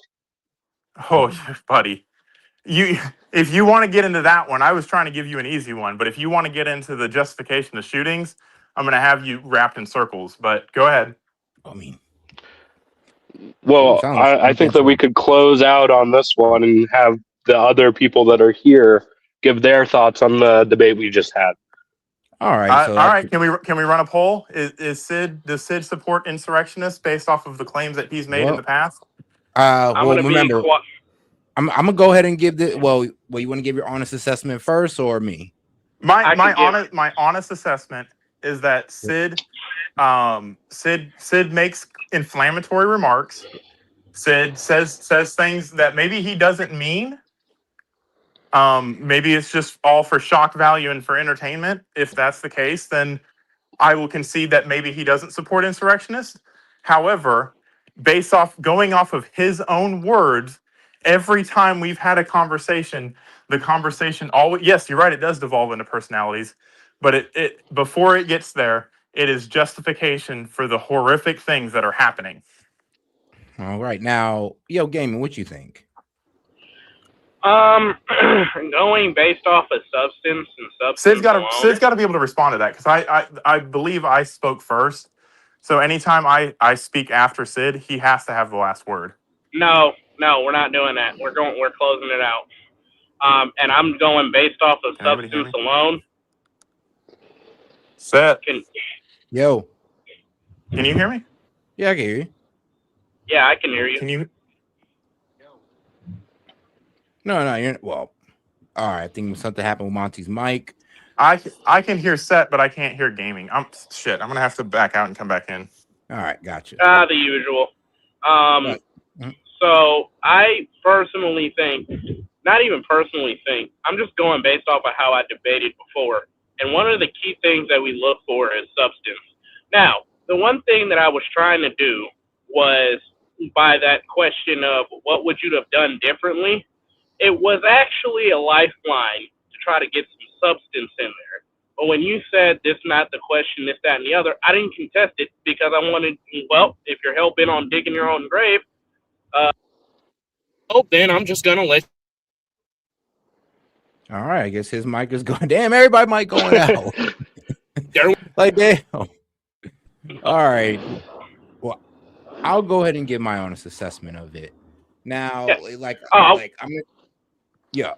[SPEAKER 16] Oh, buddy, if you want to get into that one, I was trying to give you an easy one. But if you want to get into the justification of shootings, I'm going to have you wrapped in circles. But go ahead.
[SPEAKER 7] Well, I think that we could close out on this one and have the other people that are here give their thoughts on the debate we just had.
[SPEAKER 2] All right.
[SPEAKER 16] All right. Can we run a poll? Does Sid support insurrectionists based off of the claims that he's made in the past?
[SPEAKER 2] Remember, I'm gonna go ahead and give the. Well, you want to give your honest assessment first, or me?
[SPEAKER 16] My honest assessment is that Sid makes inflammatory remarks. Sid says things that maybe he doesn't mean. Maybe it's just all for shock value and for entertainment. If that's the case, then I will concede that maybe he doesn't support insurrectionists. However, going off of his own words, every time we've had a conversation, the conversation always, yes, you're right, it does devolve into personalities, but it before it gets there, it is justification for the horrific things that are happening.
[SPEAKER 2] All right. Now, Gaming, what you think?
[SPEAKER 11] Going based off of substance and substance.
[SPEAKER 16] Sid's got to be able to respond to that because I believe I spoke first. So anytime I speak after Sid, he has to have the last word.
[SPEAKER 11] No, we're not doing that. We're closing it out. And I'm going based off of substance alone.
[SPEAKER 16] Set.
[SPEAKER 2] Yo.
[SPEAKER 16] Can you hear me?
[SPEAKER 2] Yeah, I can hear you.
[SPEAKER 11] Yeah, I can hear you.
[SPEAKER 16] Can you?
[SPEAKER 2] No, you're well. All right, I think something happened with Monty's mic.
[SPEAKER 16] I can hear Set, but I can't hear Gaming. I'm gonna have to back out and come back in.
[SPEAKER 2] All right, gotcha.
[SPEAKER 11] The usual. So I personally think, not even personally think, I'm just going based off of how I debated before,
[SPEAKER 8] And one of the key things that we look for is substance. Now, the one thing that I was trying to do was, by that question of what would you have done differently, it was actually a lifeline to try to get some substance in there. But when you said this not the question, this, that, and the other, I didn't contest it because I wanted, well, if you're hell-bent on digging your own grave, then I'm just going to let.
[SPEAKER 2] All right, I guess his mic is going. Damn, everybody mic going out. Like, damn. All right. Well, I'll go ahead and give my honest assessment of it. Now, like I'm gonna, yeah.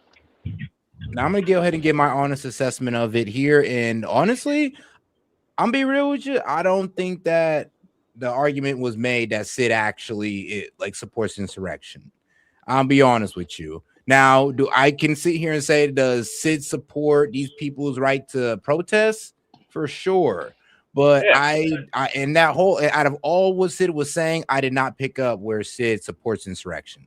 [SPEAKER 2] Now I'm gonna go ahead and give my honest assessment of it here. And honestly, I'm be real with you. I don't think that the argument was made that S.E.T actually supports insurrection. I'll be honest with you. Now, do I can sit here and say, does S.E.T support these people's right to protest? For sure. But I and that whole, out of all what S.E.T was saying, I did not pick up where S.E.T supports insurrection.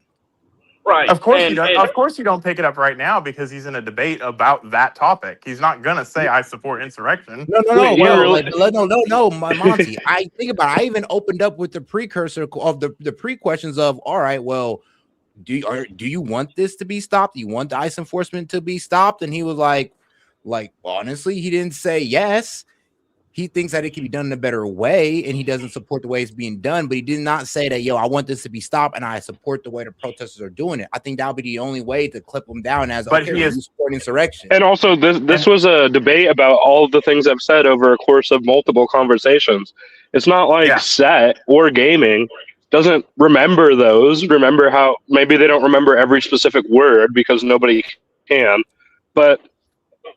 [SPEAKER 8] Right.
[SPEAKER 16] Of course you don't. Of course you don't pick it up right now because he's in a debate about that topic. He's not gonna say I support insurrection.
[SPEAKER 2] No, my Monty. I think about it. I even opened up with the precursor of the pre-questions of, all right, well, do you want this to be stopped? Do you want the ICE enforcement to be stopped? And he was like honestly, he didn't say yes. He thinks that it can be done in a better way, and he doesn't support the way it's being done. But he did not say that, I want this to be stopped, and I support the way the protesters are doing it. I think that would be the only way to clip him down as, okay, you support insurrection.
[SPEAKER 7] And also, this was a debate about all of the things I've said over a course of multiple conversations. It's not like S.E.T or gaming doesn't remember those. Remember how maybe they don't remember every specific word because nobody can, but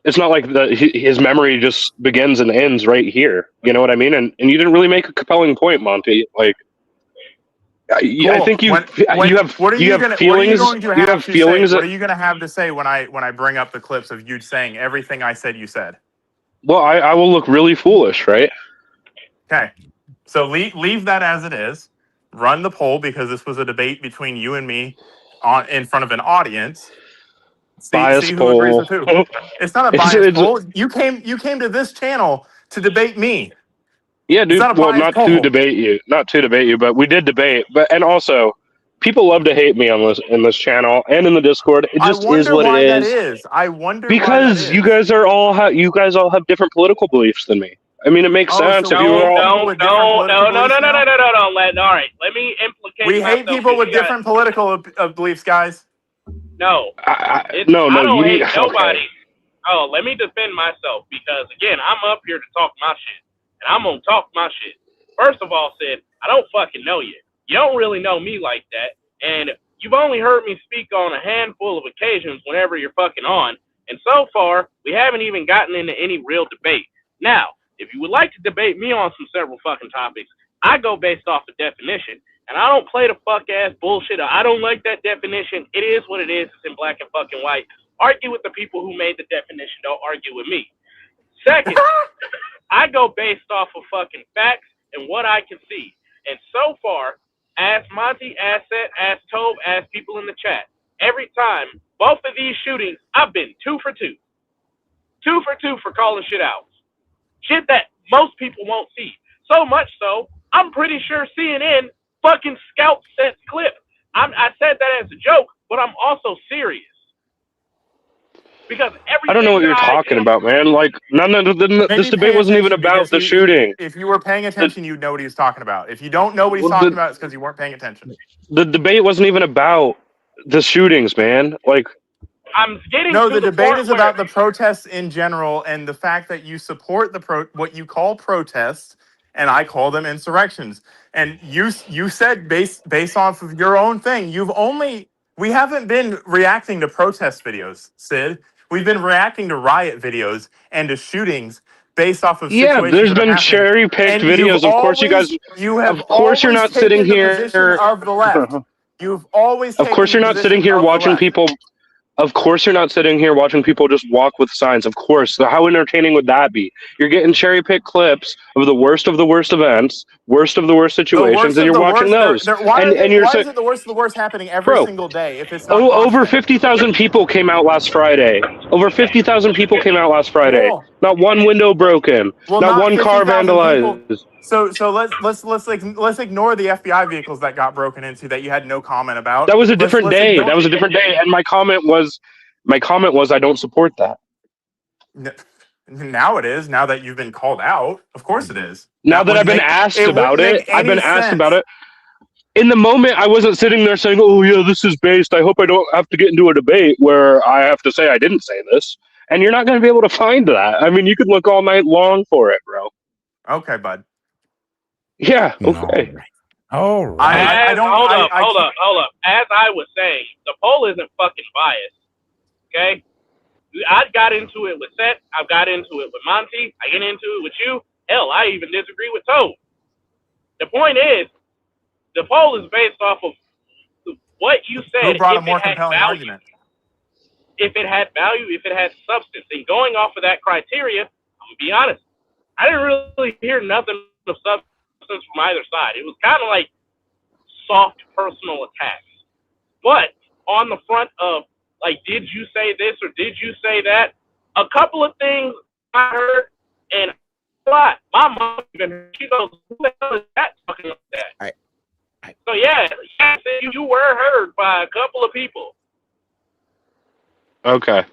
[SPEAKER 7] it's not like his memory just begins and ends right here. You know what I mean? And you didn't really make a compelling point, Monty. Like, I think you have feelings. What are you going
[SPEAKER 16] to have to say when I bring up the clips of you saying everything I said you said?
[SPEAKER 7] Well, I will look really foolish, right?
[SPEAKER 16] Okay. So leave that as it is. Run the poll because this was a debate between you and me in front of an audience. See who agrees with who. It's not a biased poll. You came to this channel to debate me.
[SPEAKER 7] Yeah, dude. Not to debate you, but we did debate. And also, people love to hate me on this channel and in the Discord. It just is what it is.
[SPEAKER 16] I wonder
[SPEAKER 7] because you guys all have different political beliefs than me. I mean, it makes sense.
[SPEAKER 8] No. All right, let me implicate.
[SPEAKER 16] We hate people with different political beliefs, guys.
[SPEAKER 8] No, I don't hate nobody. Oh, let me defend myself because again, I'm up here to talk my shit, and I'm gonna talk my shit. First of all, S.E.T, I don't fucking know you. You don't really know me like that, and you've only heard me speak on a handful of occasions whenever you're fucking on. And so far, we haven't even gotten into any real debate. Now, if you would like to debate me on some several fucking topics, I go based off the definition. And I don't play the fuck ass bullshit. I don't like that definition. It is what it is. It's in black and fucking white. Argue with the people who made the definition. Don't argue with me. Second, I go based off of fucking facts and what I can see. And so far, ask Monty, ask S.E.T, ask Tobe, ask people in the chat. Every time, both of these shootings, I've been 2 for 2. 2 for 2 for calling shit out. Shit that most people won't see. So much so, I'm pretty sure CNN fucking scout S.E.T clip. I said that as a joke, but I'm also serious. Because
[SPEAKER 7] I don't know what you're talking about, man. Like, this debate wasn't even about the shooting.
[SPEAKER 16] If you were paying attention, you'd know what he was talking about. If you don't know what he's talking about, it's because you weren't paying attention.
[SPEAKER 7] The debate wasn't even about the shootings, man. Like,
[SPEAKER 8] I'm getting
[SPEAKER 16] no, the debate is about the protests in general and the fact that you support what you call protests, and I call them insurrections. And you said based off of your own thing, we haven't been reacting to protest videos, Sid. We've been reacting to riot videos and to shootings based off of situations.
[SPEAKER 7] Yeah, there's been cherry-picked videos. Of course, of course, you're not sitting here.
[SPEAKER 16] Of the left. You've always.
[SPEAKER 7] Of course, you're not sitting here watching people. Of course, you're not sitting here watching people just walk with signs. Of course. So how entertaining would that be? You're getting cherry-picked clips of the worst events, worst of the worst situations, and you're watching those.
[SPEAKER 16] Why is it the worst of the worst happening every single day? If it's not
[SPEAKER 7] over 50,000 people came out last Friday. Over 50,000 people came out last Friday.
[SPEAKER 16] Cool.
[SPEAKER 7] Not one window broken.
[SPEAKER 16] Well,
[SPEAKER 7] not one car
[SPEAKER 16] 50,000
[SPEAKER 7] vandalized.
[SPEAKER 16] people. So let's ignore the FBI vehicles that got broken into that you had no comment about.
[SPEAKER 7] That was a different
[SPEAKER 16] Let's
[SPEAKER 7] day.
[SPEAKER 16] ignore-
[SPEAKER 7] That was a different day, and my comment was I don't support that.
[SPEAKER 16] Now it is. Now that you've been called out, of course it is.
[SPEAKER 7] Now that I've been asked about it, I've been asked about it. In the moment, I wasn't sitting there saying, "Oh yeah, this is based. I hope I don't have to get into a debate where I have to say I didn't say this." And you're not going to be able to find that. I mean, you could look all night long for it, bro.
[SPEAKER 16] Okay, bud.
[SPEAKER 7] Yeah. Okay.
[SPEAKER 2] All right.
[SPEAKER 16] I don't.
[SPEAKER 11] Hold up. As I was saying, the poll isn't fucking biased. Okay. I got into it with Seth. I've got into it with Monty. I get into it with you. Hell, I even disagree with Toad. The point is, the poll is based off of what you said.
[SPEAKER 16] Who brought a
[SPEAKER 11] if
[SPEAKER 16] more
[SPEAKER 11] it had
[SPEAKER 16] compelling
[SPEAKER 11] value.
[SPEAKER 16] argument?
[SPEAKER 11] If it had value, if it had substance, and going off of that criteria, I'm gonna be honest, I didn't really hear nothing of substance from either side. It was kind of like soft personal attacks. But on the front of, like, did you say this or did you say that? A couple of things I heard, and my mom even, she goes, who the hell is that talking like that? So yeah, you were heard by a couple of people.
[SPEAKER 7] Okay.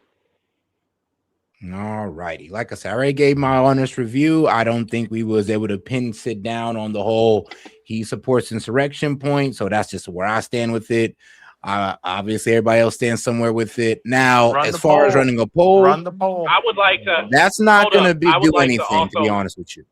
[SPEAKER 2] All righty. Like I said, I already gave my honest review. I don't think we was able to sit down on the whole he supports insurrection point. So that's just where I stand with it. Obviously, everybody else stands somewhere with it. Now, as far as running a poll,
[SPEAKER 16] run the poll.
[SPEAKER 11] I would like to.
[SPEAKER 2] That's not going to do
[SPEAKER 11] like
[SPEAKER 2] anything, to be honest with you.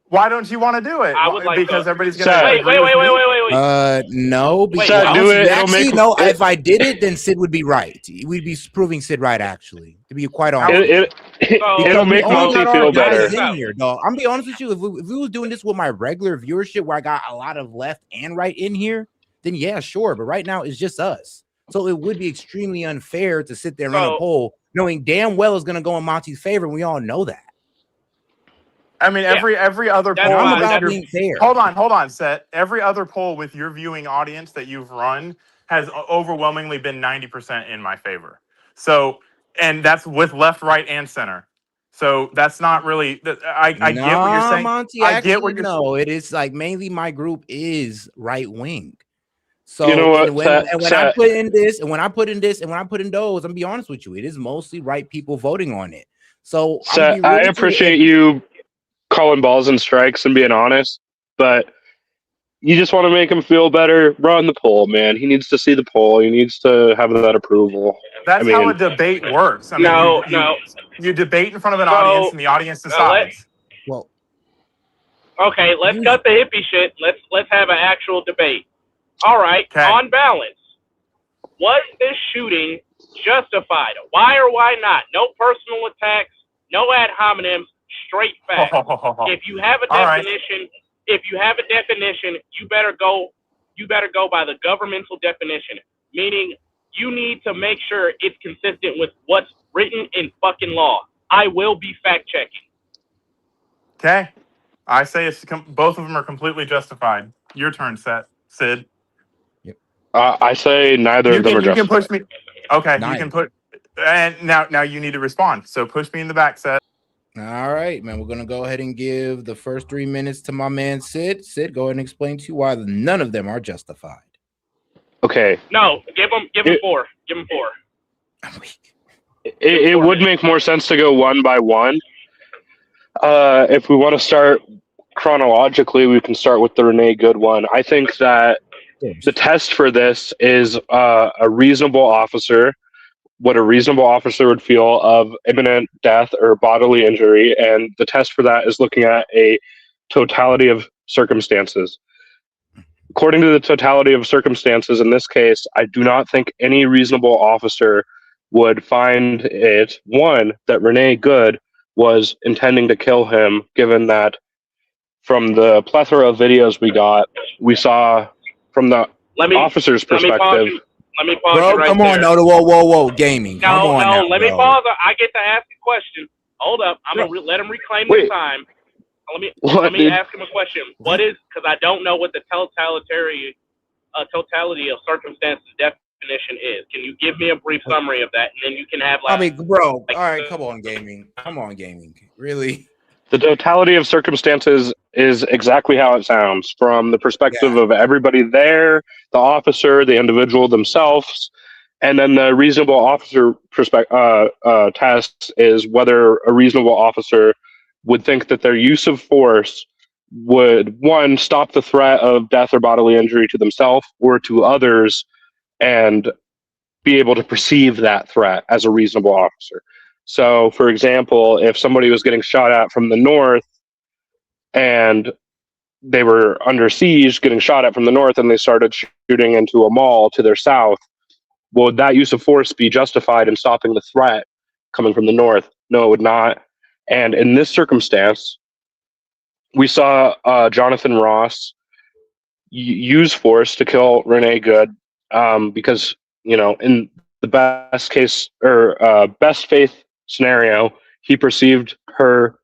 [SPEAKER 16] Why don't you want to do it?
[SPEAKER 11] I would like
[SPEAKER 16] because
[SPEAKER 11] to.
[SPEAKER 16] everybody's going to
[SPEAKER 11] Wait.
[SPEAKER 2] No, because
[SPEAKER 7] Seth, do it.
[SPEAKER 2] actually, no. If I did it, then Sid would be right. We'd be proving Sid right, actually. To be quite honest,
[SPEAKER 7] It'll make Monty feel better.
[SPEAKER 2] In here, dog. I'm be honest with you. If we was doing this with my regular viewership, where I got a lot of left and right in here, then yeah, sure. But right now, it's just us. So it would be extremely unfair to sit there and run a poll, knowing damn well it's going to go in Monty's favor. And we all know that.
[SPEAKER 16] I mean, every other poll.
[SPEAKER 2] Hold
[SPEAKER 16] on, Seth. Every other poll with your viewing audience that you've run has overwhelmingly been 90% in my favor. So, and that's with left, right, and center. So that's not really. I get what you're saying.
[SPEAKER 2] Monty,
[SPEAKER 16] I get what you're saying.
[SPEAKER 2] No, it is like mainly my group is right wing. So
[SPEAKER 7] you know what,
[SPEAKER 2] when I put in this, and when I put in this, and when I put in those, I'm gonna be honest with you, it is mostly right people voting on it. So
[SPEAKER 7] I appreciate you calling balls and strikes and being honest, but you just want to make him feel better. Run the poll, man. He needs to see the poll. He needs to have that approval.
[SPEAKER 16] That's how a debate works. I mean, you debate in front of an audience, and the audience decides.
[SPEAKER 11] Okay, let's cut the hippie shit. Let's have an actual debate. All right, on balance, was this shooting justified? Why or why not? No personal attacks, no ad hominems, straight facts. If you have a definition, you better go by the governmental definition, meaning you need to make sure it's consistent with what's written in fucking law. I will be fact checking.
[SPEAKER 16] Okay. I say both of them are completely justified. Your turn, Sid.
[SPEAKER 7] I say neither of them are justified.
[SPEAKER 16] You can push me. Okay, you can put. And now you need to respond. So push me in the back, Seth.
[SPEAKER 2] All right, man. We're gonna go ahead and give the first 3 minutes to my man Sid. Sid, go ahead and explain to you why none of them are justified.
[SPEAKER 7] Okay.
[SPEAKER 11] No, give him 4. Give him 4.
[SPEAKER 2] I'm weak.
[SPEAKER 7] It would make more sense to go one by one. If we want to start chronologically, we can start with the Renee Good one. I think that the test for this is a reasonable officer, what a reasonable officer would feel of imminent death or bodily injury. And the test for that is looking at a totality of circumstances. According to the totality of circumstances in this case, I do not think any reasonable officer would find it, one, that Renee Good was intending to kill him, given that from the plethora of videos we saw from the officer's perspective.
[SPEAKER 11] Let me pause
[SPEAKER 2] bro,
[SPEAKER 11] you right
[SPEAKER 2] come
[SPEAKER 11] there.
[SPEAKER 2] on, whoa, gaming. Come on now,
[SPEAKER 11] let me pause. I get to ask a question. Hold up, I'm gonna let him reclaim the time. Let me ask him a question. What is? Because I don't know what the totality of circumstances definition is. Can you give me a brief summary of that, and then you can have like.
[SPEAKER 2] I mean, bro. All right, come on, gaming. Come on, gaming. Really?
[SPEAKER 7] The totality of circumstances is exactly how it sounds from the perspective
[SPEAKER 2] Yeah.
[SPEAKER 7] of everybody there, the officer, the individual themselves, and then the reasonable officer test is whether a reasonable officer would think that their use of force would, one, stop the threat of death or bodily injury to themselves or to others, and be able to perceive that threat as a reasonable officer. So, for example, if somebody was getting shot at from the north and they were under siege, getting shot at from the north, and they started shooting into a mall to their south, would that use of force be justified in stopping the threat coming from the north? No, it would not. And in this circumstance, we saw Jonathan Ross use force to kill Renee Good because, you know, in the best case or best faith scenario, he perceived her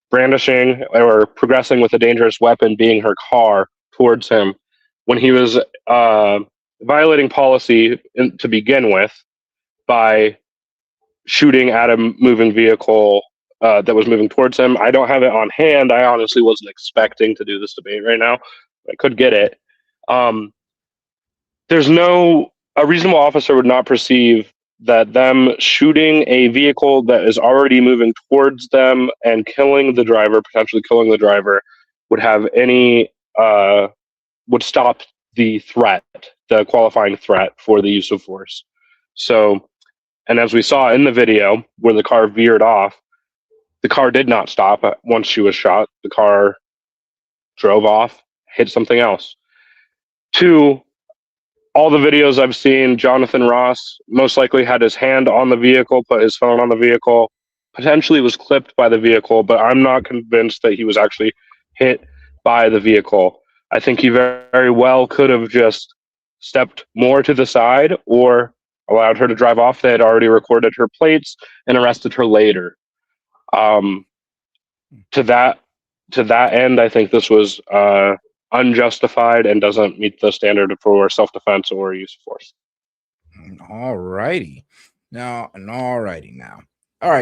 [SPEAKER 7] brandishing or progressing with a dangerous weapon being her car towards him when he was violating policy to begin with by shooting at a moving vehicle that was moving towards him. I don't have it on hand. I honestly wasn't expecting to do this debate right now. I could get it. A reasonable officer would not perceive that them shooting a vehicle that is already moving towards them and killing the driver, potentially killing the driver, would have any would stop the threat, the qualifying threat for the use of force. So, and as we saw in the video where the car veered off, the car did not stop once she was shot. The car drove off, hit something else. Two, all the videos I've seen, Jonathan Ross most likely had his hand on the vehicle, put his phone on the vehicle, potentially was clipped by the vehicle, but I'm not convinced that he was actually hit by the vehicle. I think he very well could have just stepped more to the side or allowed her to drive off. They had already recorded her plates and arrested her later. To that end, I think this was unjustified and doesn't meet the standard for self-defense or use of force.
[SPEAKER 2] All righty. Now. All right,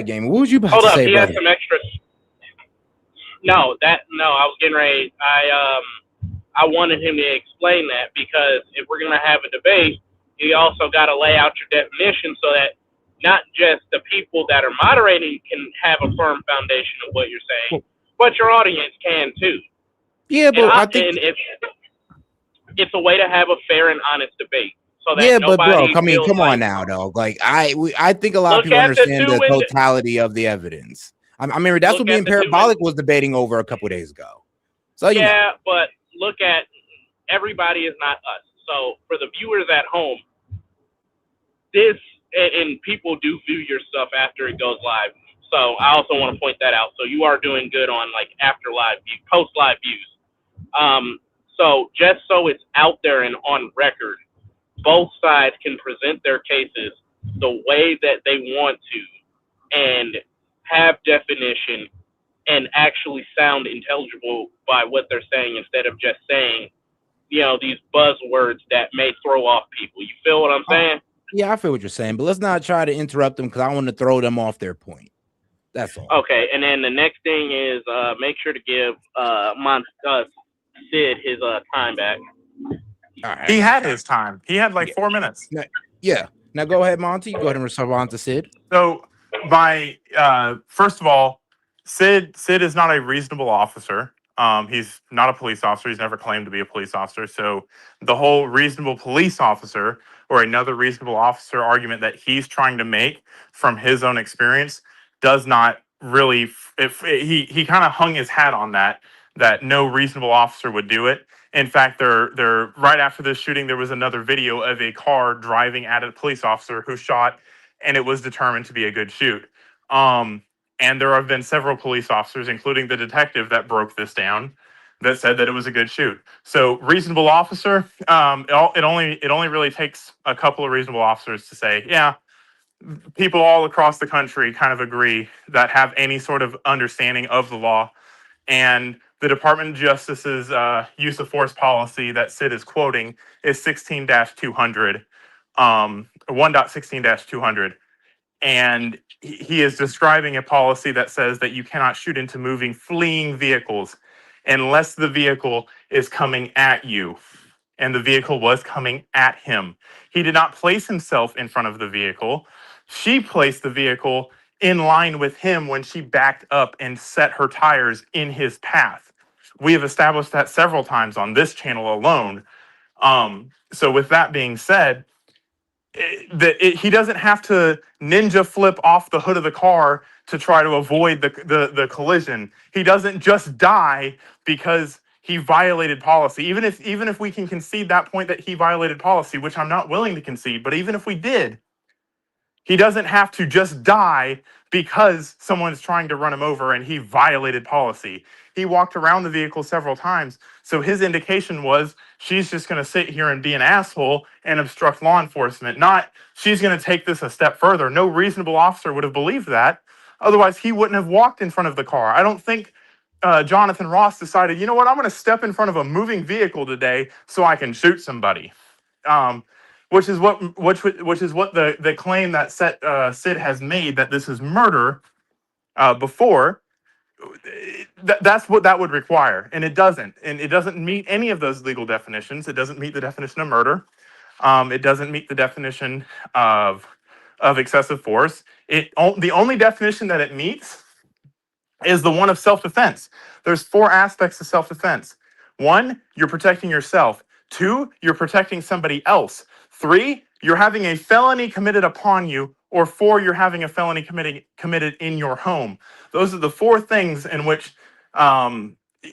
[SPEAKER 2] game. What would you about
[SPEAKER 11] Hold
[SPEAKER 2] to
[SPEAKER 11] up,
[SPEAKER 2] say,
[SPEAKER 11] he
[SPEAKER 2] brother?
[SPEAKER 11] has some extras. No, I was getting ready. I wanted him to explain that because if we're gonna have a debate, you also got to lay out your definition so that not just the people that are moderating can have a firm foundation of what you're saying, but your audience can too.
[SPEAKER 2] Yeah, but I think
[SPEAKER 11] it's a way to have a fair and honest debate. So that
[SPEAKER 2] yeah, but bro,
[SPEAKER 11] nobody
[SPEAKER 2] I mean,
[SPEAKER 11] feels
[SPEAKER 2] come
[SPEAKER 11] like,
[SPEAKER 2] on now, though. Like I think a lot of
[SPEAKER 11] Look
[SPEAKER 2] people
[SPEAKER 11] at the
[SPEAKER 2] understand the
[SPEAKER 11] two
[SPEAKER 2] totality of the evidence. I mean, that's what me and Parabolic was debating over a couple days ago. So you know.
[SPEAKER 11] yeah, but look at everybody is not us. So for the viewers at home, this and people do view your stuff after it goes live. So I also want to point that out. So you are doing good on like after live view, post live views. So just so it's out there and on record, both sides can present their cases the way that they want to and have definition and actually sound intelligible by what they're saying instead of just saying, you know, these buzzwords that may throw off people. You feel what I'm saying?
[SPEAKER 2] Yeah, I feel what you're saying, but let's not try to interrupt them because I want to throw them off their point. That's all.
[SPEAKER 11] Okay, and then the next thing is make sure to give Sid his time back.
[SPEAKER 2] All right.
[SPEAKER 16] He had his time. He had like 4 minutes.
[SPEAKER 2] Yeah. Now go ahead, Monty. Go ahead and respond to Sid.
[SPEAKER 16] So first of all, Sid is not a reasonable officer. He's not a police officer. He's never claimed to be a police officer. So the whole reasonable police officer or another reasonable officer argument that he's trying to make from his own experience does not really. He kind of hung his hat on that no reasonable officer would do it. In fact, they're right after this shooting, there was another video of a car driving at a police officer who shot, and it was determined to be a good shoot. And there have been several police officers, including the detective that broke this down, that said that it was a good shoot. So reasonable officer, it only really takes a couple of reasonable officers to say, yeah, people all across the country kind of agree that have any sort of understanding of the law. And the Department of Justice's use of force policy that Sid is quoting is 16-200. 1.16-200. And he is describing a policy that says that you cannot shoot into moving, fleeing vehicles unless the vehicle is coming at you. And the vehicle was coming at him. He did not place himself in front of the vehicle. She placed the vehicle in line with him when she backed up and set her tires in his path. We have established that several times on this channel alone. So with that being said, he doesn't have to ninja flip off the hood of the car to try to avoid the collision. He doesn't just die because he violated policy. Even if we can concede that point that he violated policy, which I'm not willing to concede, but even if we did, he doesn't have to just die because someone's trying to run him over and he violated policy. He walked around the vehicle several times. So his indication was she's just going to sit here and be an asshole and obstruct law enforcement. Not she's going to take this a step further. No reasonable officer would have believed that. Otherwise, he wouldn't have walked in front of the car. I don't think Jonathan Ross decided, you know what, I'm going to step in front of a moving vehicle today so I can shoot somebody. Which is what the claim that S.E.T has made, that this is murder before. That's what that would require, and it doesn't. And it doesn't meet any of those legal definitions. It doesn't meet the definition of murder. It doesn't meet the definition of excessive force. The only definition that it meets is the one of self-defense. There's 4 aspects to self-defense. 1, you're protecting yourself. 2, you're protecting somebody else. 3, you're having a felony committed upon you. Or 4, you're having a felony committed in your home. Those are the 4 things in which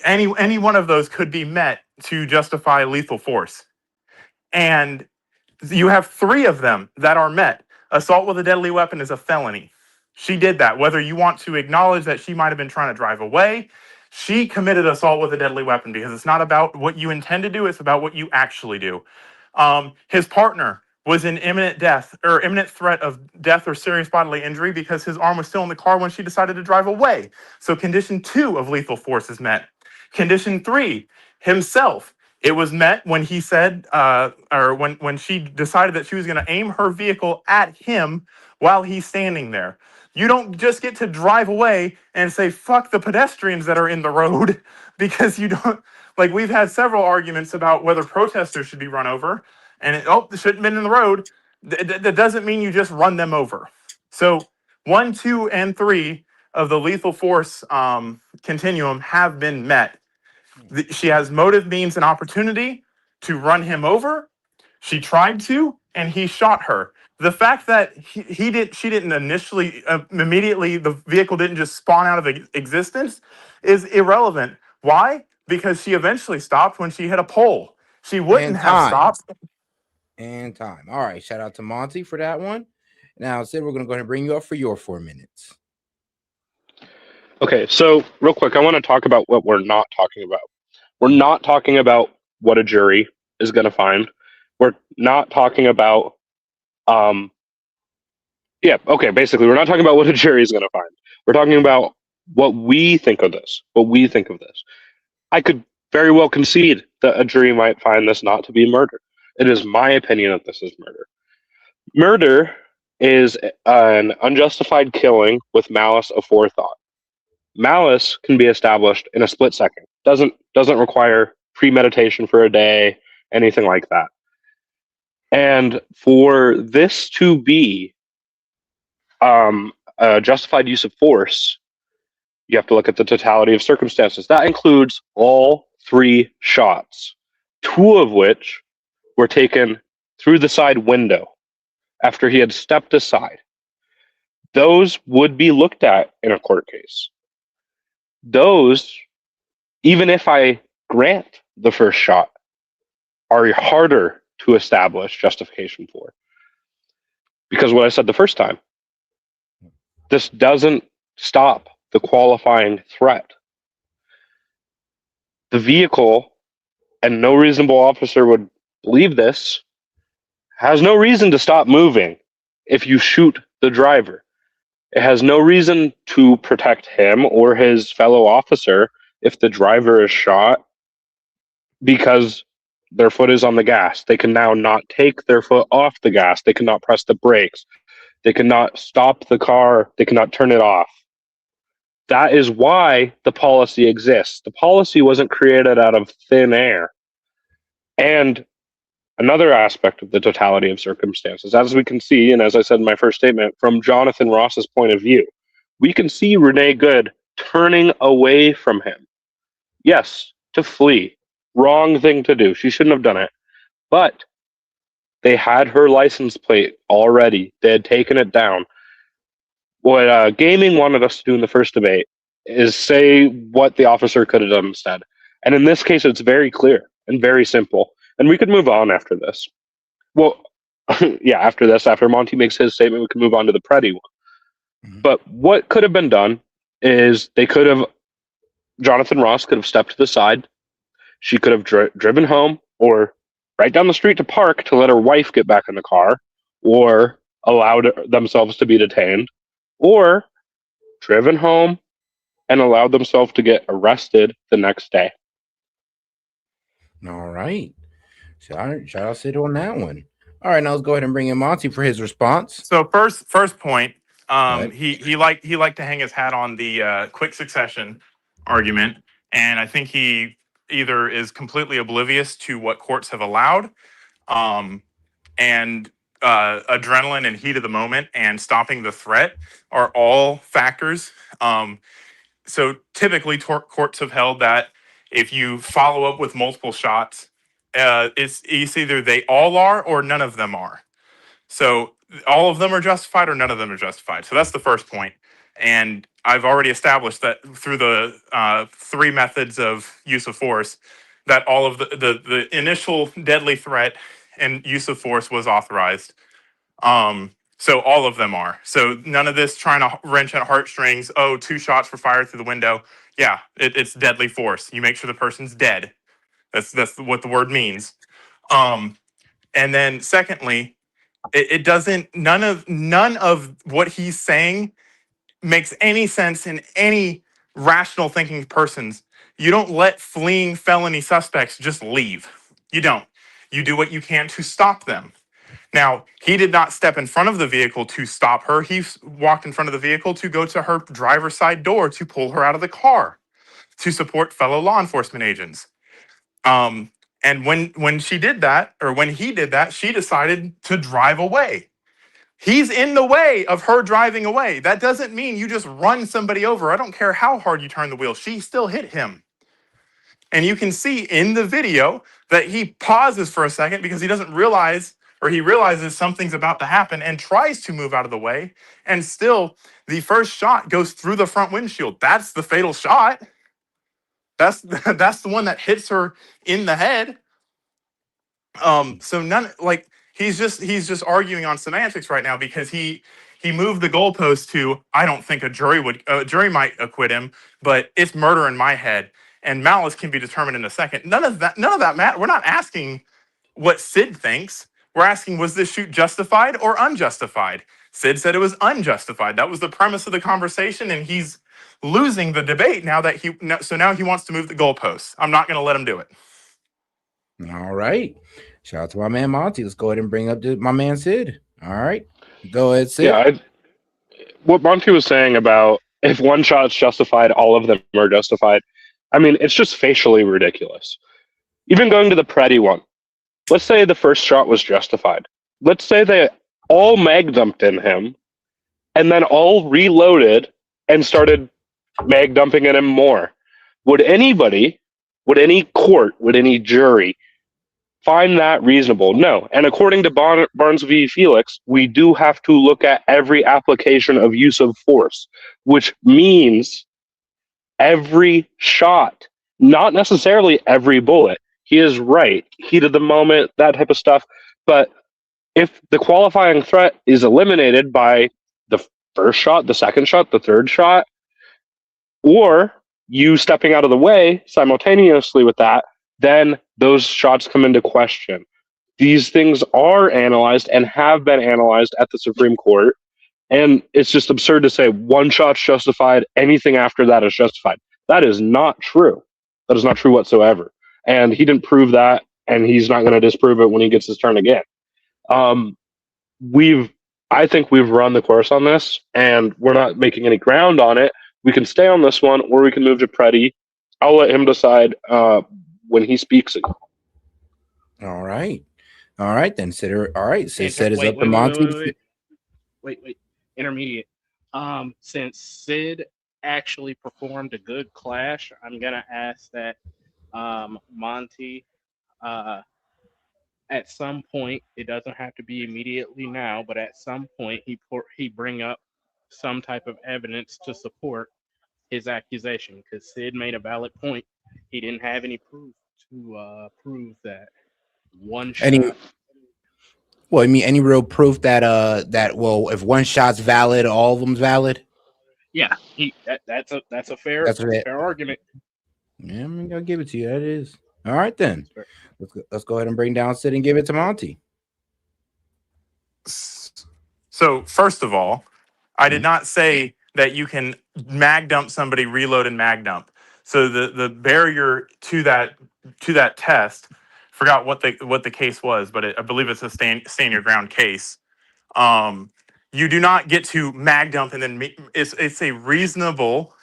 [SPEAKER 16] any one of those could be met to justify lethal force. And you have 3 of them that are met. Assault with a deadly weapon is a felony. She did that. Whether you want to acknowledge that she might have been trying to drive away, she committed assault with a deadly weapon, because it's not about what you intend to do, it's about what you actually do. His partner was in imminent threat of death or serious bodily injury because his arm was still in the car when she decided to drive away. So condition 2 of lethal force is met. Condition 3, himself. It was met when he said, or when she decided that she was going to aim her vehicle at him while he's standing there. You don't just get to drive away and say, fuck the pedestrians that are in the road, because you don't, like, we've had several arguments about whether protesters should be run over, and they shouldn't have been in the road. That doesn't mean you just run them over. So 1, 2, and 3 of the lethal force continuum have been met. She has motive, means, and opportunity to run him over. She tried to, and he shot her. The fact that she didn't initially, immediately, the vehicle didn't just spawn out of existence is irrelevant. Why? Because she eventually stopped when she hit a pole. She wouldn't have stopped.
[SPEAKER 2] And time. All right. Shout out to Monty for that one. Now, Sid, we're going to go ahead and bring you up for your 4 minutes.
[SPEAKER 7] Okay, so real quick, I want to talk about what we're not talking about. We're not talking about what a jury is going to find. We're not talking about, basically, we're not talking about what a jury is going to find. We're talking about what we think of this. I could very well concede that a jury might find this not to be murder. It is my opinion that this is murder. Murder is an unjustified killing with malice aforethought. Malice can be established in a split second. Doesn't require premeditation for a day, anything like that. And for this to be a justified use of force, you have to look at the totality of circumstances. That includes all 3 shots, 2 of which were taken through the side window after he had stepped aside. Those would be looked at in a court case. Those, even if I grant the first shot, are harder to establish justification for. Because what I said the first time, this doesn't stop the qualifying threat. The vehicle, and no reasonable officer would believe this, has no reason to stop moving if you shoot the driver. It has no reason to protect him or his fellow officer if the driver is shot, because Their foot is on the gas. They can now not take their foot off the gas. They cannot press the brakes. They cannot stop the car. They cannot turn it off. That is why the policy exists. The policy wasn't created out of thin air. And another aspect of the totality of circumstances, as we can see, and as I said in my first statement, from Jonathan Ross's point of view, we can see Renee Good turning away from him. Yes, to flee. Wrong thing to do. She shouldn't have done it. But they had her license plate already. They had taken it down. What gaming wanted us to do in the first debate is say what the officer could have done instead. And in this case, it's very clear and very simple. And we could move on after this. Well, yeah, after this, after Monty makes his statement, we can move on to the Preddy one. Mm-hmm. But what could have been done is Jonathan Ross could have stepped to the side. She could have driven home or right down the street to park to let her wife get back in the car, or allowed themselves to be detained, or driven home and allowed themselves to get arrested the next day.
[SPEAKER 2] All right. Shout out Sid on that one. All right, now let's go ahead and bring in Monty for his response.
[SPEAKER 16] So first point, he liked to hang his hat on the quick succession argument, and I think he either is completely oblivious to what courts have allowed, and adrenaline and heat of the moment and stopping the threat are all factors. So typically courts have held that if you follow up with multiple shots, it's either they all are or none of them are. So all of them are justified or none of them are justified. So that's the first point. And I've already established that through the three methods of use of force, that all of the initial deadly threat and use of force was authorized. So all of them are. So none of this trying to wrench at heartstrings. Oh, 2 shots were fired through the window. Yeah, it's deadly force. You make sure the person's dead. That's what the word means. And then secondly, it doesn't. None of what he's saying makes any sense in any rational thinking person's. You don't let fleeing felony suspects just leave. You don't. You do what you can to stop them. Now, he did not step in front of the vehicle to stop her. He walked in front of the vehicle to go to her driver's side door to pull her out of the car to support fellow law enforcement agents. And when she did that, or when he did that, she decided to drive away. He's in the way of her driving away. That doesn't mean you just run somebody over. I don't care how hard you turn the wheel. She still hit him. And you can see in the video that he pauses for a second because he doesn't realize, or he realizes something's about to happen and tries to move out of the way. And still, the first shot goes through the front windshield. That's the fatal shot. That's the one that hits her in the head. So he's just arguing on semantics right now because he moved the goalpost to, I don't think a jury might acquit him, but it's murder in my head. And malice can be determined in a second. None of that matter. We're not asking what Sid thinks. We're asking, was this shoot justified or unjustified? Sid said it was unjustified. That was the premise of the conversation, and he's losing the debate now now he wants to move the goalposts. I'm not going to let him do it.
[SPEAKER 2] All right. Shout out to my man Monty. Let's go ahead and bring up my man Sid. All right. Go ahead, Sid.
[SPEAKER 7] Yeah, what Monty was saying about if one shot's justified, all of them are justified. I mean, it's just facially ridiculous. Even going to the Preddy one, let's say the first shot was justified. Let's say they all mag dumped in him and then all reloaded and started mag dumping in him more. Would any court, would any jury find that reasonable? No. And according to Barnes v. Felix, we do have to look at every application of use of force, which means every shot, not necessarily every bullet. He is right. Heat of the moment, that type of stuff. But if the qualifying threat is eliminated by the first shot, the second shot, the third shot, or you stepping out of the way simultaneously with that, then those shots come into question. These things are analyzed and have been analyzed at the Supreme Court. And it's just absurd to say one shot's justified, anything after that is justified. That is not true. That is not true whatsoever. And he didn't prove that and he's not going to disprove it when he gets his turn again. I think we've run the course on this, and we're not making any ground on it. We can stay on this one, or we can move to Preddy. I'll let him decide when he speaks again.
[SPEAKER 2] All right. All right, then. All right. So Sid is
[SPEAKER 11] wait,
[SPEAKER 2] up to Monty.
[SPEAKER 11] Wait. Intermediate. Since Sid actually performed a good clash, I'm gonna ask that Monty, at some point, it doesn't have to be immediately now, but at some point he bring up some type of evidence to support his accusation, because Sid made a valid point. He didn't have any proof to prove that one shot.
[SPEAKER 2] Well, I mean, any real proof that if one shot's valid, all of them's valid?
[SPEAKER 11] Yeah, that's a fair argument.
[SPEAKER 2] Yeah, I'm gonna give it to you. That is all right. Then let's go ahead and bring down Sid and give it to Monty.
[SPEAKER 16] So first of all, I did not say that you can mag dump somebody, reload and mag dump. So the barrier to that test, forgot what the case was, but I believe it's a stand your ground case. You do not get to mag dump and then it's a reasonable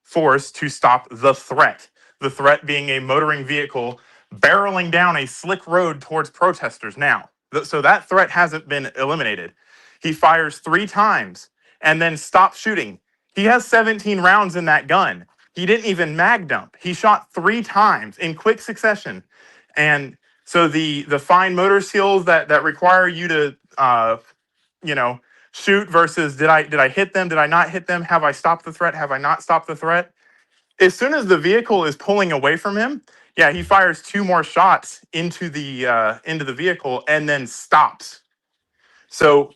[SPEAKER 16] force to stop the threat. The threat being a motoring vehicle barreling down a slick road towards protesters now. So that threat hasn't been eliminated. He fires 3 times and then stops shooting. He has 17 rounds in that gun. He didn't even mag dump. He shot 3 times in quick succession. And so the fine motor skills that require you to shoot versus did I hit them? Did I not hit them? Have I stopped the threat? Have I not stopped the threat? As soon as the vehicle is pulling away from him, yeah, he fires 2 more shots into the vehicle and then stops. So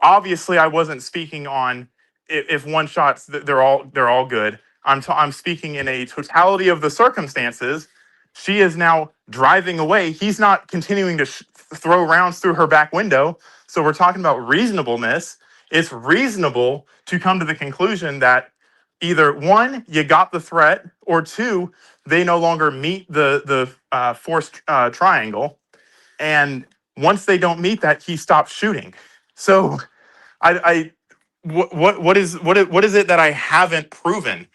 [SPEAKER 16] obviously, I wasn't speaking on if one shot's they're all good. I'm speaking in a totality of the circumstances. She is now driving away. He's not continuing to throw rounds through her back window. So we're talking about reasonableness. It's reasonable to come to the conclusion that either 1, you got the threat, or 2, they no longer meet the force triangle. And once they don't meet that, he stops shooting. So, what is it that I haven't proven?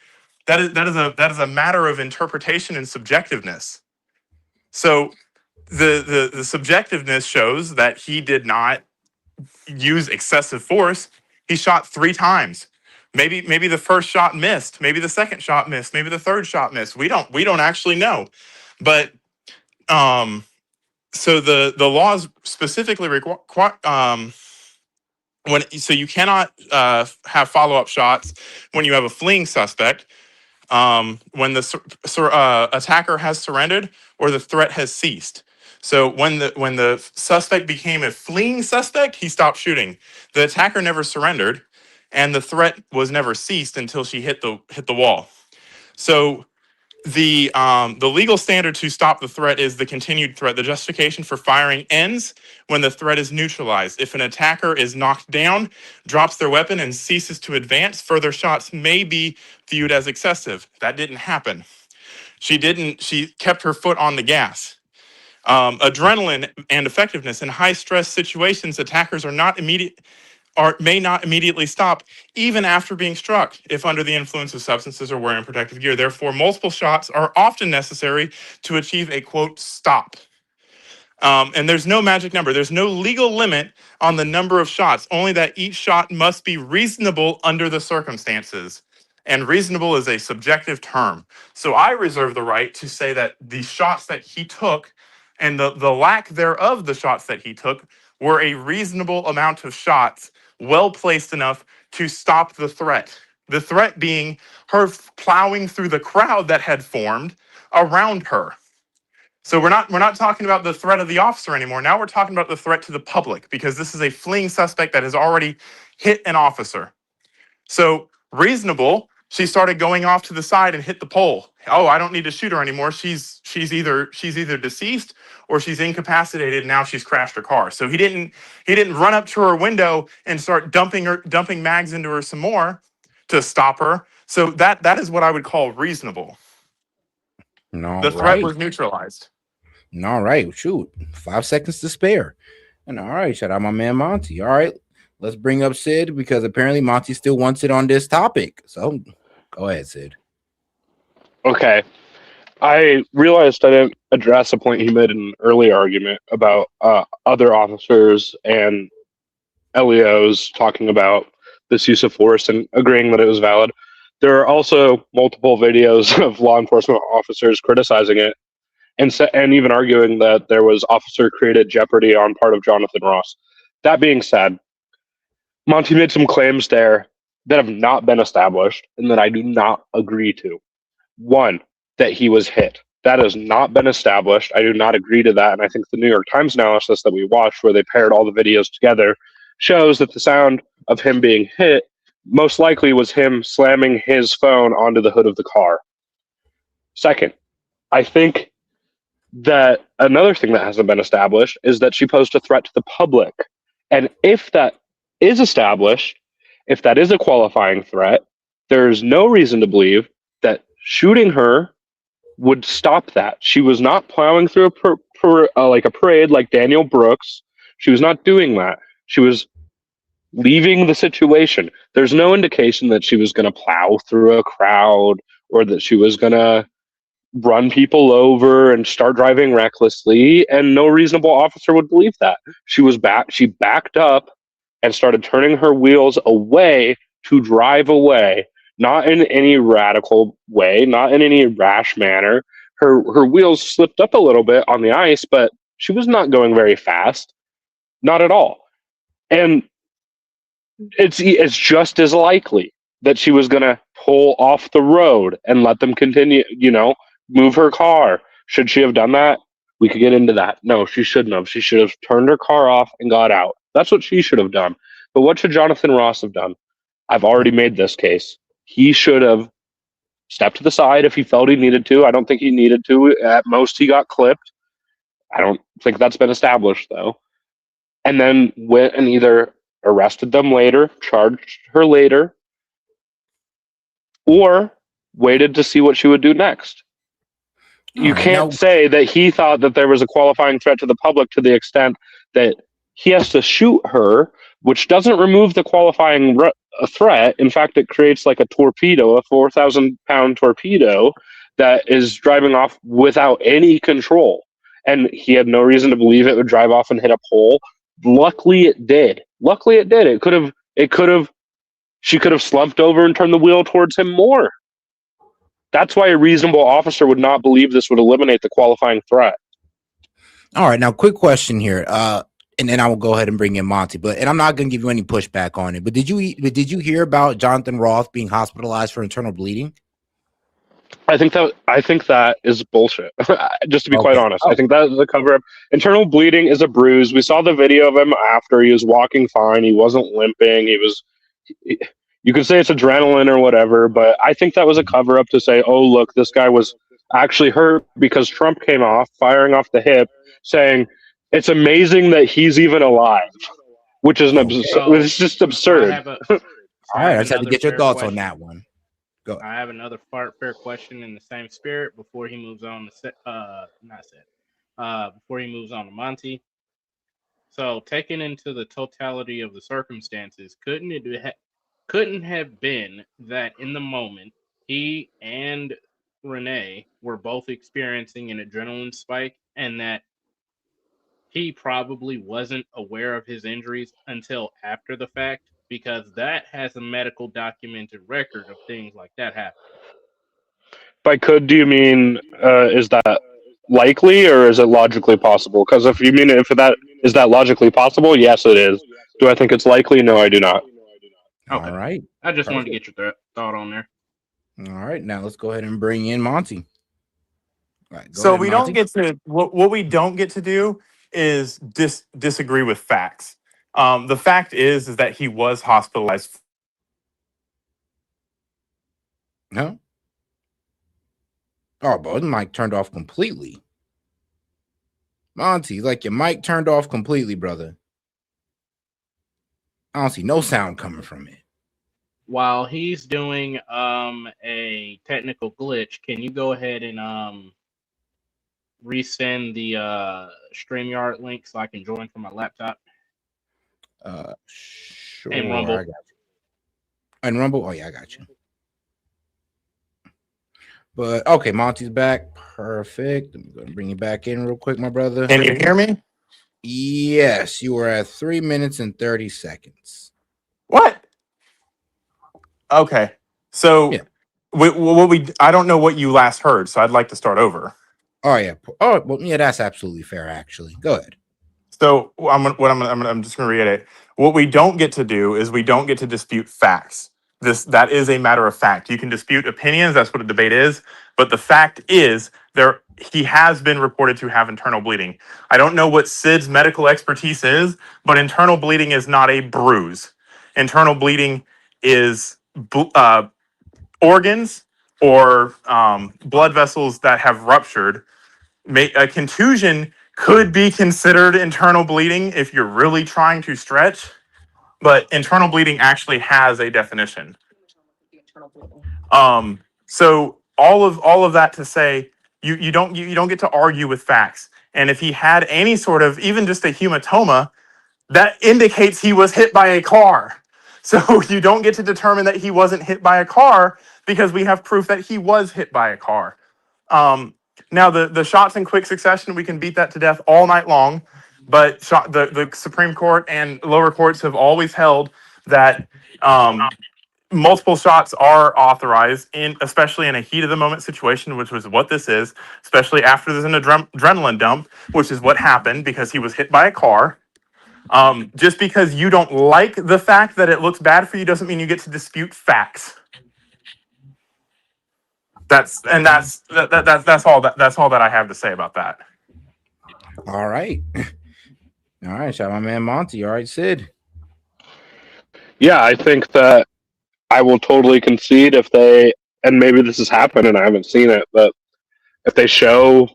[SPEAKER 16] That is a matter of interpretation and subjectiveness. So, the subjectiveness shows that he did not use excessive force. He shot 3 times. Maybe the first shot missed. Maybe the second shot missed. Maybe the third shot missed. We don't actually know. But so the laws specifically require so you cannot have follow-up shots when you have a fleeing suspect, when the attacker has surrendered or the threat has ceased. So when the suspect became a fleeing suspect, he stopped shooting. The attacker never surrendered, and the threat was never ceased until she hit the wall. So the legal standard to stop the threat is the continued threat. The justification for firing ends when the threat is neutralized. If an attacker is knocked down, drops their weapon, and ceases to advance, further shots may be viewed as excessive. That didn't happen. She kept her foot on the gas. Adrenaline and effectiveness in high stress situations, attackers may not immediately stop, even after being struck, if under the influence of substances or wearing protective gear. Therefore, multiple shots are often necessary to achieve a, quote, stop. And there's no magic number. There's no legal limit on the number of shots, only that each shot must be reasonable under the circumstances. And reasonable is a subjective term. So I reserve the right to say that the shots that he took and the lack thereof the shots that he took were a reasonable amount of shots, well placed enough to stop the threat. The threat being her plowing through the crowd that had formed around her. So we're not talking about the threat of the officer anymore. Now we're talking about the threat to the public, because this is a fleeing suspect that has already hit an officer. So reasonable, she started going off to the side and hit the pole. Oh, I don't need to shoot her anymore. She's either deceased or she's incapacitated. Now she's crashed her car. So he didn't run up to her window and start dumping mags into her some more to stop her. So that is what I would call reasonable. The threat was neutralized.
[SPEAKER 2] All right, shoot, 5 seconds to spare. And all right, shout out my man Monty. All right, let's bring up Sid because apparently Monty still wants it on this topic. So go ahead, Sid.
[SPEAKER 7] Okay. I realized I didn't address a point he made in an earlier argument about other officers and LEOs talking about this use of force and agreeing that it was valid. There are also multiple videos of law enforcement officers criticizing it and even arguing that there was officer created jeopardy on part of Jonathan Ross. That being said, Monty made some claims there that have not been established and that I do not agree to. One, that he was hit. That has not been established. I do not agree to that. And I think the New York Times analysis that we watched, where they paired all the videos together, shows that the sound of him being hit most likely was him slamming his phone onto the hood of the car. Second, I think that another thing that hasn't been established is that she posed a threat to the public. And if that is established, if that is a qualifying threat, there's no reason to believe that shooting her would stop that. She was not plowing through like a parade like Daniel Brooks. She was not doing that. She was leaving the situation. There's no indication that she was going to plow through a crowd or that she was going to run people over and start driving recklessly, and no reasonable officer would believe that. She backed up and started turning her wheels away to drive away, not in any radical way, not in any rash manner. Her wheels slipped up a little bit on the ice, but she was not going very fast, not at all. And it's just as likely that she was going to pull off the road and let them continue, move her car. Should she have done that? We could get into that. No, she shouldn't have. She should have turned her car off and got out. That's what she should have done. But what should Jonathan Ross have done? I've already made this case. He should have stepped to the side if he felt he needed to. I don't think he needed to. At most, he got clipped. I don't think that's been established, though. And then went and either arrested them later, charged her later, or waited to see what she would do next. You can't say that he thought that there was a qualifying threat to the public to the extent that he has to shoot her, which doesn't remove the qualifying threat. In fact, it creates like a torpedo, a 4,000-pound torpedo that is driving off without any control. And he had no reason to believe it would drive off and hit a pole. Luckily, it did. She could have slumped over and turned the wheel towards him more. That's why a reasonable officer would not believe this would eliminate the qualifying threat.
[SPEAKER 2] All right, now quick question here, and then I will go ahead and bring in Monty. And I'm not going to give you any pushback on it. But did you hear about Jonathan Roth being hospitalized for internal bleeding?
[SPEAKER 7] I think that is bullshit. Just to be quite honest, I think that is a cover up. Internal bleeding is a bruise. We saw the video of him after. He was walking fine. He wasn't limping. You could say it's adrenaline or whatever, but I think that was a cover up to say, oh, look, this guy was actually hurt because Trump came off, firing off the hip, saying it's amazing that he's even alive, which is it's just absurd.
[SPEAKER 2] All right, I just had to get your thoughts on that one. Go.
[SPEAKER 11] I have another fair question in the same spirit before he moves on to before he moves on to Monty. So, taken into the totality of the circumstances, couldn't have been that in the moment he and Renee were both experiencing an adrenaline spike, and that he probably wasn't aware of his injuries until after the fact, because that has a medical documented record of things like that happening.
[SPEAKER 7] By could, do you mean is that likely or is it logically possible? Because if that is that logically possible, yes, it is. Do I think it's likely? No, I do not.
[SPEAKER 11] Okay.
[SPEAKER 2] All right.
[SPEAKER 11] I just wanted to get your thought on there.
[SPEAKER 2] All right, now let's go ahead and bring in Monty. All right,
[SPEAKER 16] so we don't get to what we don't get to do is disagree with facts. The fact is that he was hospitalized.
[SPEAKER 2] No. Oh, but his mic turned off completely. Monty, like your mic turned off completely, brother. I don't see no sound coming from it.
[SPEAKER 11] While he's doing a technical glitch, can you go ahead and resend the StreamYard link so I can join from my laptop?
[SPEAKER 2] Sure.
[SPEAKER 11] And Rumble.
[SPEAKER 2] I got you. And Rumble. Oh yeah, I got you. But okay, Monty's back. Perfect. I'm gonna bring you back in real quick, my brother.
[SPEAKER 16] Can you hear me?
[SPEAKER 2] Yes, you were at 3 minutes and 30 seconds.
[SPEAKER 16] What? Okay. So I don't know what you last heard, so I'd like to start over.
[SPEAKER 2] Oh yeah. Oh well, yeah, that's absolutely fair. Actually, go ahead.
[SPEAKER 16] So I'm just going to reiterate. What we don't get to do is we don't get to dispute facts. That is a matter of fact. You can dispute opinions. That's what a debate is. But the fact is, he has been reported to have internal bleeding. I don't know what Sid's medical expertise is, but internal bleeding is not a bruise. Internal bleeding is organs or blood vessels that have ruptured. A contusion could be considered internal bleeding if you're really trying to stretch, but internal bleeding actually has a definition. So all of that to say, you don't get to argue with facts. And if he had any sort of even just a hematoma, that indicates he was hit by a car. So you don't get to determine that he wasn't hit by a car because we have proof that he was hit by a car. Now the shots in quick succession, we can beat that to death all night long, but the Supreme Court and lower courts have always held that multiple shots are authorized, especially in a heat of the moment situation, which was what this is, especially after there's an adrenaline dump, which is what happened because he was hit by a car. Just because you don't like the fact that it looks bad for you doesn't mean you get to dispute facts. That's all that I have to say about that.
[SPEAKER 2] All right. All right, shout out my man Monty. All right, Sid.
[SPEAKER 7] Yeah, I think that I will totally concede if they, and maybe this has happened and I haven't seen it, but if they show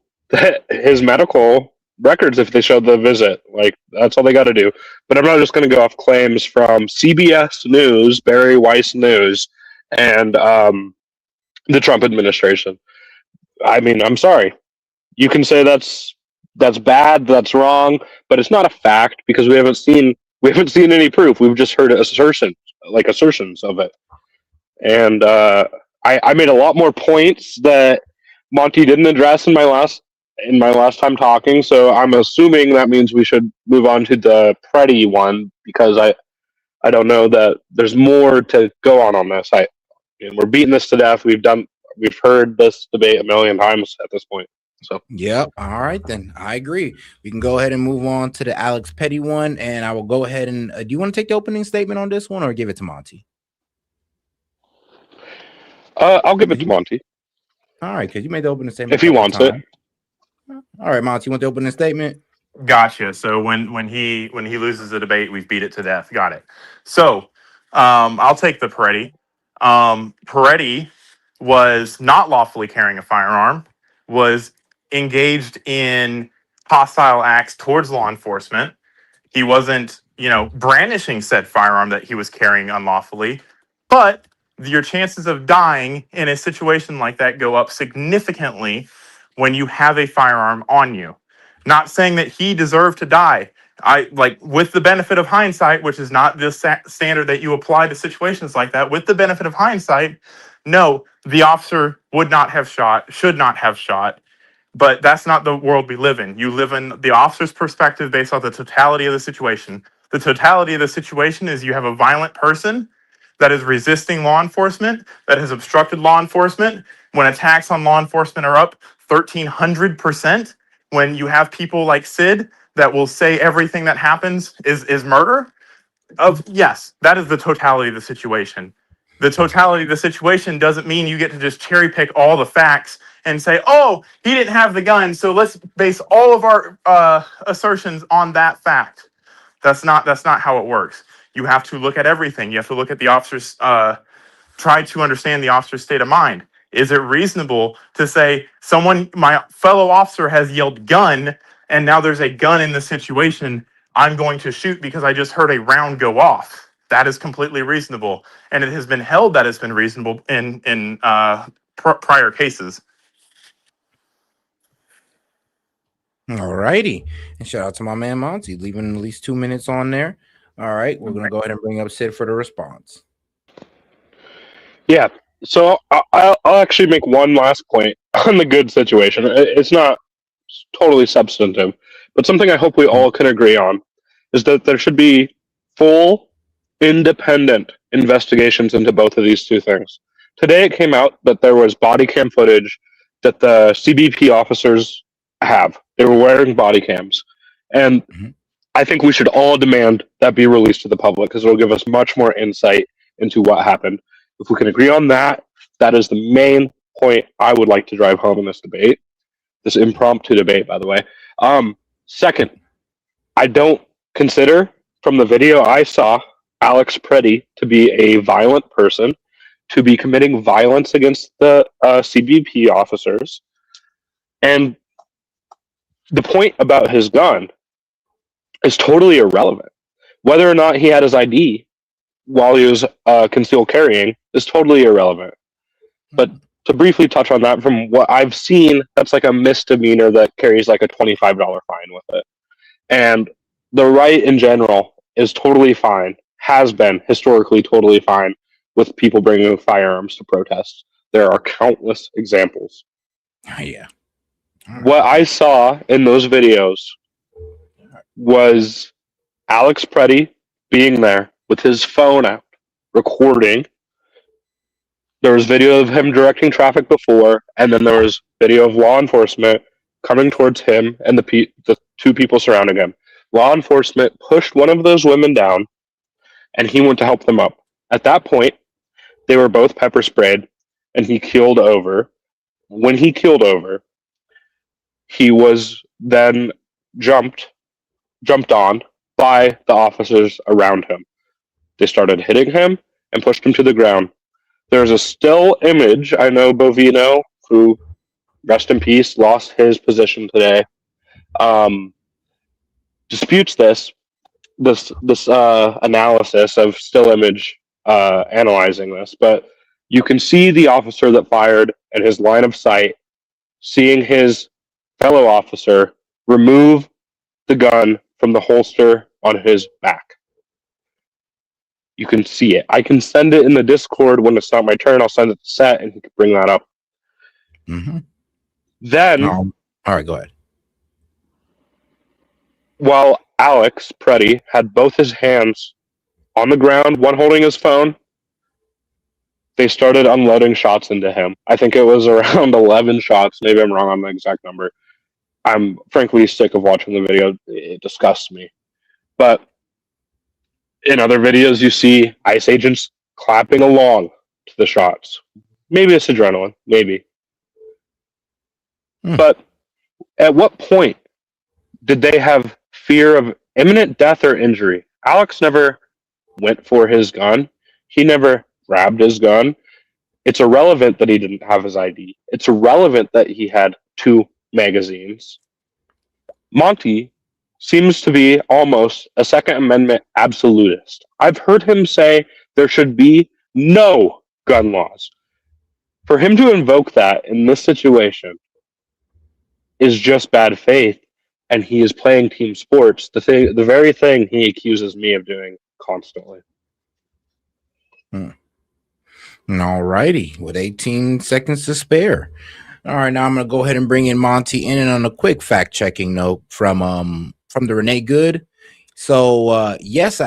[SPEAKER 7] his medical records, if they show the visit, like that's all they got to do. But I'm not just going to go off claims from CBS News, Barry Weiss News, and the Trump administration. I mean, I'm sorry. You can say that's bad, that's wrong, but it's not a fact because we haven't seen any proof. We've just heard assertions of it. And I made a lot more points that Monty didn't address in my last time talking. So I'm assuming that means we should move on to the Pretty one because I don't know that there's more to go on this. We're beating this to death. We've heard this debate a million times at this point. So
[SPEAKER 2] yep. All right, then I agree. We can go ahead and move on to the Alex Petty one, and I will go ahead and do you want to take the opening statement on this one or give it to Monty?
[SPEAKER 7] I'll give it to Monty.
[SPEAKER 2] All right, because you made the opening statement
[SPEAKER 7] if he wants it.
[SPEAKER 2] All right, Monty, you want the opening statement?
[SPEAKER 16] Gotcha. So when he loses the debate, we've beat it to death. Got it. So I'll take the Peretti. Peretti was not lawfully carrying a firearm, was engaged in hostile acts towards law enforcement. He wasn't, brandishing said firearm that he was carrying unlawfully, but your chances of dying in a situation like that go up significantly when you have a firearm on you. Not saying that he deserved to die. With the benefit of hindsight, which is not the standard that you apply to situations like that, with the benefit of hindsight, no, the officer should not have shot. But that's not the world we live in. You live in the officer's perspective based on the totality of the situation. The totality of the situation is you have a violent person that is resisting law enforcement, that has obstructed law enforcement. When attacks on law enforcement are up 1,300%, when you have people like Sid that will say everything that happens is murder, yes, that is the totality of the situation. The totality of the situation doesn't mean you get to just cherry pick all the facts and say, oh, he didn't have the gun, so let's base all of our assertions on that fact. That's not how it works. You have to look at everything. You have to look at the officer's, try to understand the officer's state of mind. Is it reasonable to say my fellow officer has yelled gun, and now there's a gun in the situation, I'm going to shoot because I just heard a round go off? That is completely reasonable, and it has been held that it's been reasonable in prior cases.
[SPEAKER 2] All righty. And shout out to my man Monty, leaving at least 2 minutes on there. All right, we're going to go ahead and bring up Sid for the response.
[SPEAKER 7] Yeah. So I'll actually make one last point on the good situation. It's not totally substantive, but something I hope we all can agree on is that there should be full, independent investigations into both of these two things. Today it came out that there was body cam footage that the CBP officers have. They were wearing body cams. And I think we should all demand that be released to the public because it will give us much more insight into what happened. If we can agree on that, that is the main point I would like to drive home in this debate. This impromptu debate, by the way. Second, I don't consider from the video I saw Alex Preddy to be a violent person, to be committing violence against the CBP officers. And the point about his gun is totally irrelevant. Whether or not he had his ID while he was concealed carrying is totally irrelevant. But to briefly touch on that, from what I've seen, that's like a misdemeanor that carries like a $25 fine with it. And the right in general is totally fine, has been historically totally fine with people bringing firearms to protests. There are countless examples.
[SPEAKER 2] Yeah.
[SPEAKER 7] What I saw in those videos was Alex Preddy being there with his phone out, recording. There was video of him directing traffic before, and then there was video of law enforcement coming towards him and the two people surrounding him. Law enforcement pushed one of those women down, and he went to help them up. At that point, they were both pepper sprayed, and he keeled over. When he keeled over, he was then jumped on by the officers around him. They started hitting him and pushed him to the ground. There's a still image. I know Bovino, who, rest in peace, lost his position today, disputes this analysis of still image analyzing this. But you can see the officer that fired and his line of sight, seeing his fellow officer remove the gun from the holster on his back. You can see it. I can send it in the Discord when it's not my turn. I'll send it to Set, and he can bring that up. Then,
[SPEAKER 2] all right, go ahead.
[SPEAKER 7] While Alex Preddy had both his hands on the ground, one holding his phone, they started unloading shots into him. I think it was around 11 shots. Maybe I'm wrong on the exact number. I'm frankly sick of watching the video. It disgusts me. But in other videos, you see ICE agents clapping along to the shots. Maybe it's adrenaline. Maybe. But at what point did they have fear of imminent death or injury? Alex never went for his gun. He never grabbed his gun. It's irrelevant that he didn't have his ID. It's irrelevant that he had 2 magazines. Monty seems to be almost a Second Amendment absolutist. I've heard him say there should be no gun laws. For him to invoke that in this situation is just bad faith, and he is playing team sports, the very thing he accuses me of doing constantly.
[SPEAKER 2] All righty, with 18 seconds to spare. All right, now I'm going to go ahead and bring in Monty in, and on a quick fact-checking note from the Renee Good. So yes,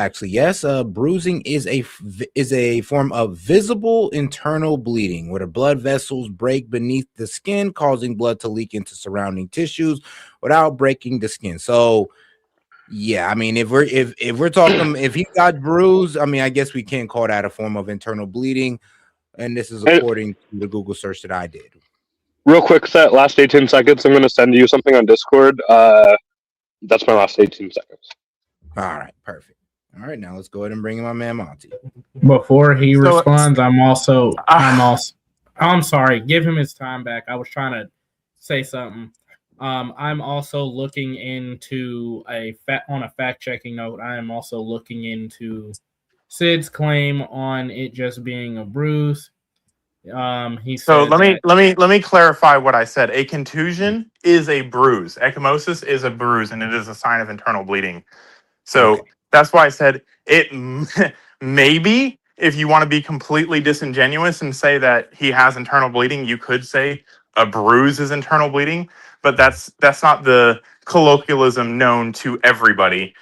[SPEAKER 2] bruising is a form of visible internal bleeding where the blood vessels break beneath the skin, causing blood to leak into surrounding tissues without breaking the skin. So yeah, I mean, if we're talking, if he got bruised, I mean, I guess we can't call that a form of internal bleeding, and this is according to the Google search that I did.
[SPEAKER 7] Real quick, Set, last 18 seconds. I'm going to send you something on Discord. That's my last 18 seconds.
[SPEAKER 2] All right, perfect. All right, now let's go ahead and bring in my man Monty.
[SPEAKER 8] Before he responds, I'm sorry. Give him his time back. I was trying to say something. I'm also looking into on a fact-checking note. I am also looking into Sid's claim on it just being a bruise. He
[SPEAKER 16] So
[SPEAKER 8] said
[SPEAKER 16] let me clarify what I said. A contusion is a bruise. Ecchymosis is a bruise, and it is a sign of internal bleeding. So that's why I said maybe if you want to be completely disingenuous and say that he has internal bleeding, you could say a bruise is internal bleeding, but that's not the colloquialism known to everybody.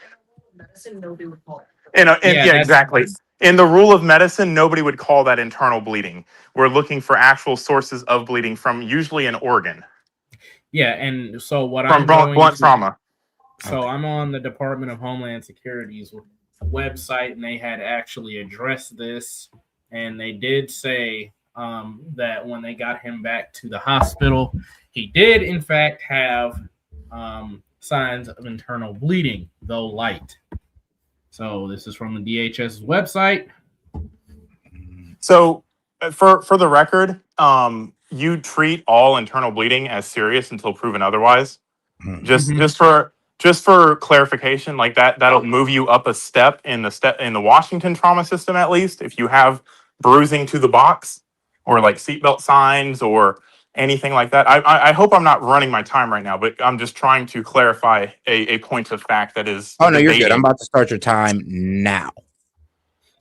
[SPEAKER 16] Yeah, exactly. In the rule of medicine, nobody would call that internal bleeding. We're looking for actual sources of bleeding from usually an organ.
[SPEAKER 8] Yeah, and so what
[SPEAKER 16] From
[SPEAKER 8] I'm going
[SPEAKER 16] blunt
[SPEAKER 8] to,
[SPEAKER 16] trauma.
[SPEAKER 8] So I'm on the Department of Homeland Security's website, and they had actually addressed this, and they did say that when they got him back to the hospital, he did in fact have signs of internal bleeding, though light. So this is from the DHS website.
[SPEAKER 16] So for the record, you treat all internal bleeding as serious until proven otherwise. Just for clarification, like that'll move you up a step in the Washington trauma system, at least if you have bruising to the box or like seatbelt signs or anything like that. I hope I'm not running my time right now, but I'm just trying to clarify a point of fact that is
[SPEAKER 2] Oh no, you're good.
[SPEAKER 16] debated.
[SPEAKER 2] I'm about to start your time now.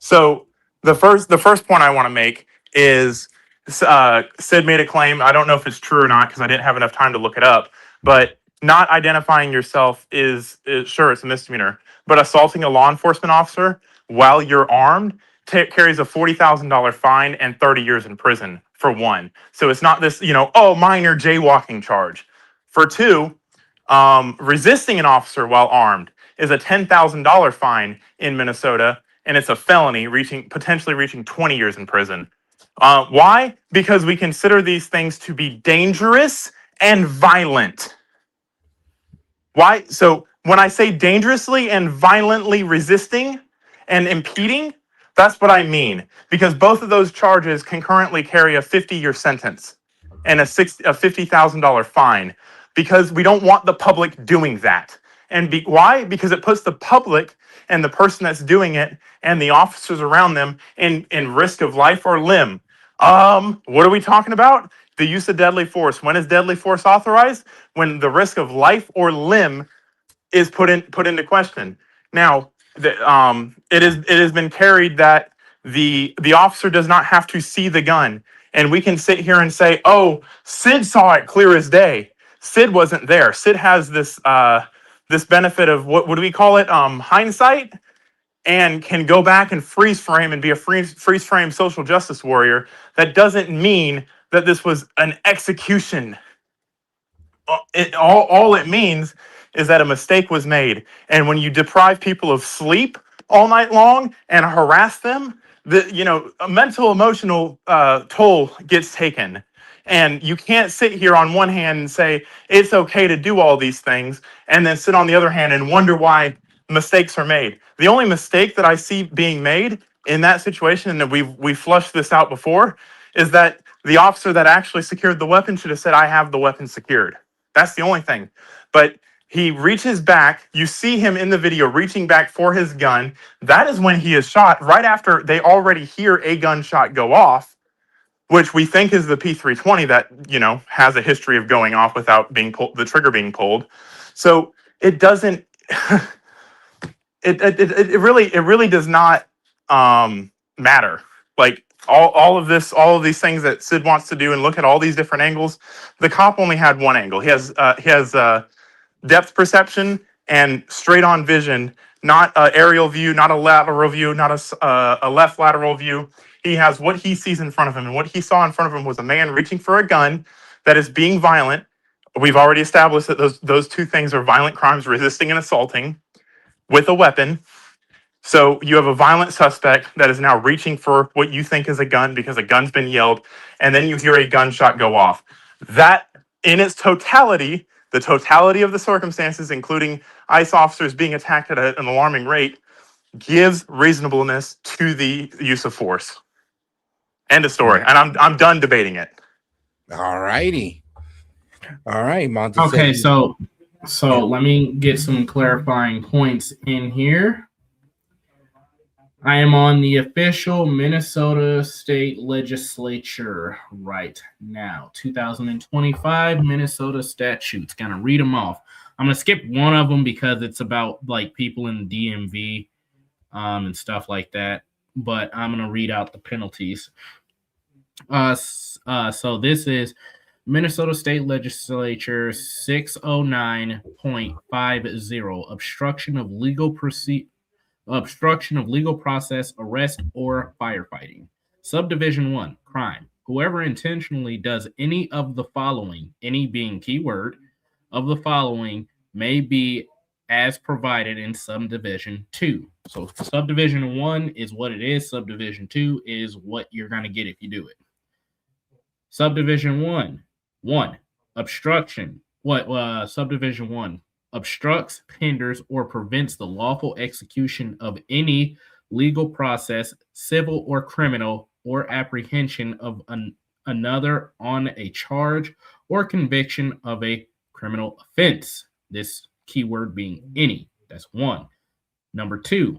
[SPEAKER 16] So the first point I want to make is Sid made a claim. I don't know if it's true or not because I didn't have enough time to look it up. But not identifying yourself is sure, it's a misdemeanor. But assaulting a law enforcement officer while you're armed carries a $40,000 fine and 30 years in prison for one. So it's not this, minor jaywalking charge. For two, resisting an officer while armed is a $10,000 fine in Minnesota, and it's a felony potentially reaching 20 years in prison. Why? Because we consider these things to be dangerous and violent. Why? So when I say dangerously and violently resisting and impeding, that's what I mean. Because both of those charges concurrently carry a 50-year sentence and a $50,000 fine. Because we don't want the public doing that. And why? Because it puts the public and the person that's doing it and the officers around them in risk of life or limb. What are we talking about? The use of deadly force. When is deadly force authorized? When the risk of life or limb is put into question. Now, it has been carried that the officer does not have to see the gun, and we can sit here and say, "Oh, Sid saw it clear as day." Sid wasn't there. Sid has this benefit of what do we call it? Hindsight, and can go back and freeze frame and be a freeze frame social justice warrior. That doesn't mean that this was an execution. All it means is that a mistake was made. And when you deprive people of sleep all night long and harass them, a mental emotional toll gets taken. And you can't sit here on one hand and say it's okay to do all these things, and then sit on the other hand and wonder why mistakes are made. The only mistake that I see being made in that situation, and we've flushed this out before, is that the officer that actually secured the weapon should have said, "I have the weapon secured." That's the only thing. But he reaches back. You see him in the video reaching back for his gun. That is when he is shot, right after they already hear a gunshot go off, which we think is the P320 that, has a history of going off without the trigger being pulled. So it doesn't, it really does not matter. Like all of these things that Sid wants to do and look at all these different angles, the cop only had one angle. He has depth perception and straight on vision, not an aerial view, not a lateral view, not a left lateral view. He has what he sees in front of him, and what he saw in front of him was a man reaching for a gun that is being violent. We've already established that those two things are violent crimes: resisting and assaulting with a weapon. So you have a violent suspect that is now reaching for what you think is a gun because a gun's been yelled, and then you hear a gunshot go off. That, in its totality, the totality of the circumstances, including ICE officers being attacked at an alarming rate, gives reasonableness to the use of force. End of story. And I'm done debating it.
[SPEAKER 2] All righty. All right, Monty.
[SPEAKER 8] Okay, so let me get some clarifying points in here. I am on the official Minnesota State Legislature right now. 2025 Minnesota statutes. Gonna read them off. I'm gonna skip one of them because it's about like people in the DMV and stuff like that. But I'm gonna read out the penalties. So this is Minnesota State Legislature 609.50, obstruction of legal process, arrest, or firefighting. Subdivision 1, crime. Whoever intentionally does any of the following, any being keyword, of the following may be as provided in subdivision 2. So subdivision 1 is what it is. Subdivision 2 is what you're going to get if you do it. Subdivision 1, obstruction. Subdivision 1 obstructs, hinders, or prevents the lawful execution of any legal process, civil or criminal, or apprehension of another on a charge or conviction of a criminal offense. This keyword being any. That's 1. Number 2,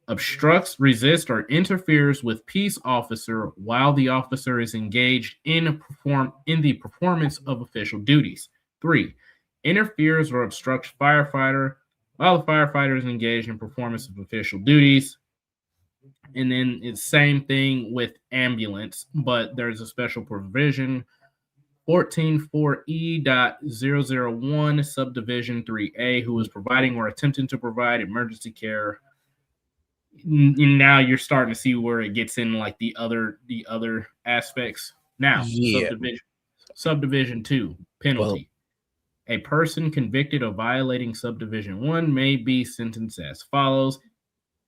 [SPEAKER 8] obstructs, resists, or interferes with peace officer while the officer is engaged in the performance of official duties. 3, interferes or obstructs firefighter while the firefighter is engaged in performance of official duties. And then it's same thing with ambulance, but there's a special provision 144E.001 subdivision 3A, who is providing or attempting to provide emergency care. And now you're starting to see where it gets in like the other aspects. Now, subdivision 2, penalty. A person convicted of violating subdivision 1 may be sentenced as follows.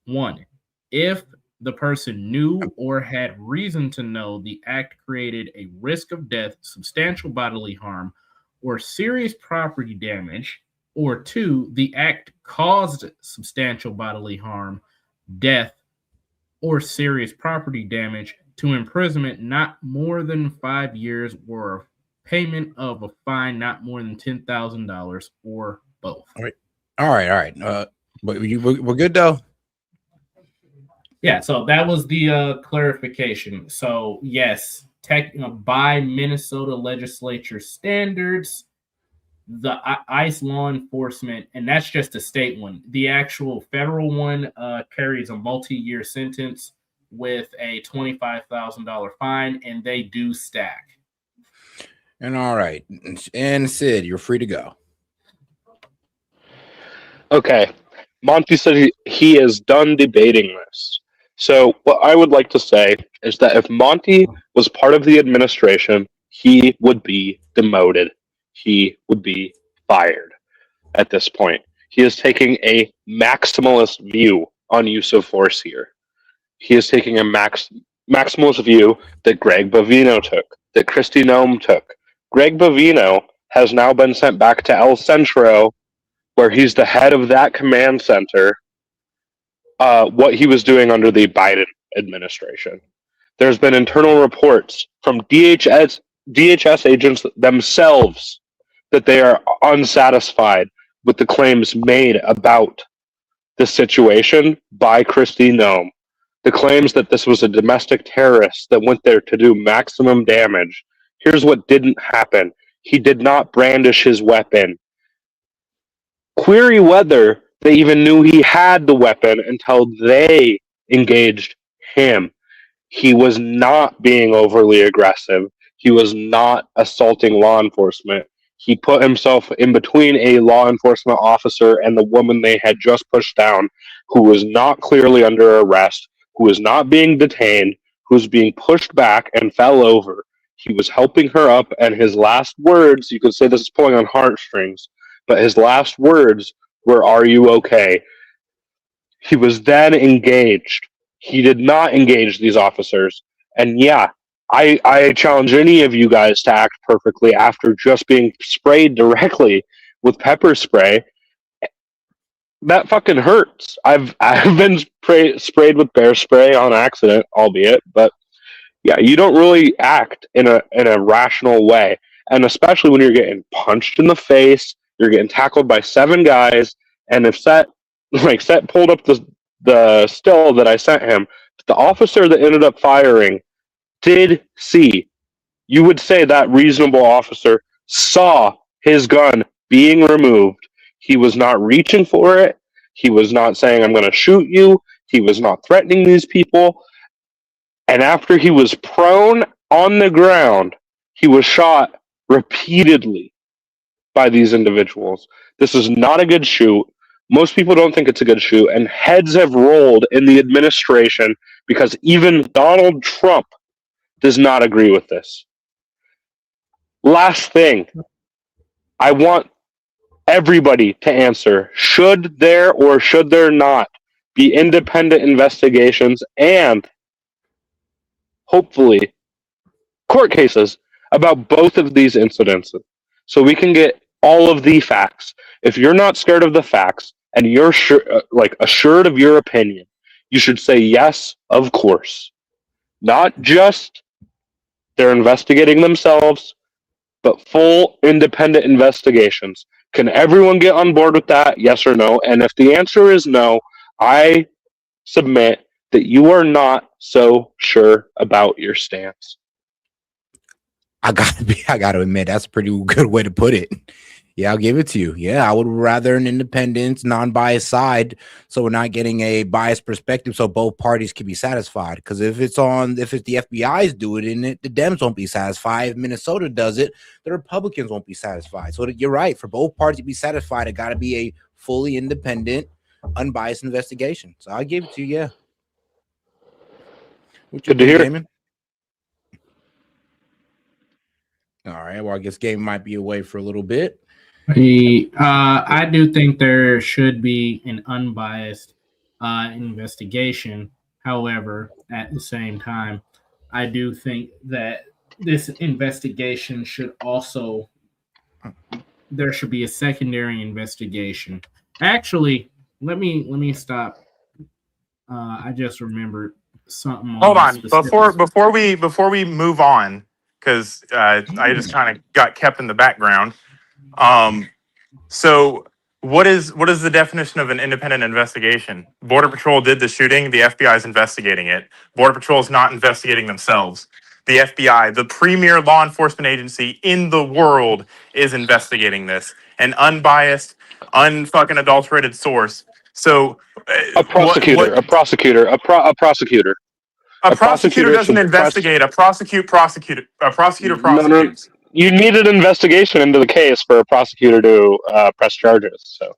[SPEAKER 8] 1, if the person knew or had reason to know the act created a risk of death, substantial bodily harm, or serious property damage, or 2, the act caused substantial bodily harm, death, or serious property damage, to imprisonment not more than 5 years, or payment of a fine not more than $10,000, or both.
[SPEAKER 2] All right. We're good though.
[SPEAKER 8] Yeah, so that was the clarification. So yes, by Minnesota legislature standards, the ICE law enforcement, and that's just a state one. The actual federal one carries a multi-year sentence with a $25,000 fine, and they do stack.
[SPEAKER 2] And all right, and Sid, you're free to go.
[SPEAKER 7] Okay, Monty said he is done debating this. So what I would like to say is that if Monty was part of the administration, he would be demoted. He would be fired at this point. He is taking a maximalist view on use of force here. He is taking a maximalist view that Greg Bovino took, that Kristi Noem took. Greg Bovino has now been sent back to El Centro, where he's the head of that command center, what he was doing under the Biden administration. There's been internal reports from DHS agents themselves that they are unsatisfied with the claims made about the situation by Kristi Noem. The claims that this was a domestic terrorist that went there to do maximum damage. Here's what didn't happen. He did not brandish his weapon. Query whether they even knew he had the weapon until they engaged him. He was not being overly aggressive. He was not assaulting law enforcement. He put himself in between a law enforcement officer and the woman they had just pushed down, who was not clearly under arrest, who was not being detained, who was being pushed back and fell over. He was helping her up, and his last words, you could say this is pulling on heartstrings, but his last words were, "Are you okay?" He was then engaged. He did not engage these officers. And yeah, I challenge any of you guys to act perfectly after just being sprayed directly with pepper spray. That fucking hurts. I've been sprayed with bear spray on accident, albeit, but yeah, you don't really act in a rational way. And especially when you're getting punched in the face, you're getting tackled by 7 guys, and if S.E.T pulled up the the still that I sent him. The officer that ended up firing did see. You would say that reasonable officer saw his gun being removed. He was not reaching for it. He was not saying, I'm going to shoot you. He was not threatening these people. And after he was prone on the ground, he was shot repeatedly by these individuals. This is not a good shoot. Most people don't think it's a good shoot, and heads have rolled in the administration because even Donald Trump does not agree with this. Last thing, I want everybody to answer. Should there or should there not be independent investigations and hopefully court cases about both of these incidents so we can get all of the facts? If you're not scared of the facts and you're assured of your opinion, you should say yes, of course. Not just they're investigating themselves, but full independent investigations. Can everyone get on board with that? Yes or no? And if the answer is no, I submit that you are not so sure about your stance.
[SPEAKER 2] I gotta admit, that's a pretty good way to put it. Yeah, I'll give it to you. Yeah, I would rather an independent, non-biased side, so we're not getting a biased perspective, so both parties can be satisfied. Because if it's the FBI's doing it, the Dems won't be satisfied. If Minnesota does it, the Republicans won't be satisfied. So you're right. For both parties to be satisfied, it got to be a fully independent, unbiased investigation. So I give it to you. Yeah.
[SPEAKER 7] Good to hear.
[SPEAKER 2] Damon? All right. Well, I guess Game might be away for a little bit.
[SPEAKER 8] I do think there should be an unbiased investigation. However, at the same time, I do think that this investigation should also, there should be a secondary investigation. Actually, let me stop. I just remembered something.
[SPEAKER 16] Hold on, before we move on, because I just kind of got kept in the background. So what is the definition of an independent investigation? Border Patrol did the shooting. The FBI is investigating it. Border Patrol is not investigating themselves. The FBI, the premier law enforcement agency in the world, is investigating this. An unbiased, unfucking adulterated source. So
[SPEAKER 7] a prosecutor
[SPEAKER 16] doesn't investigate. A prosecutor prosecutes.
[SPEAKER 7] No, you need an investigation into the case for a prosecutor to press charges. So,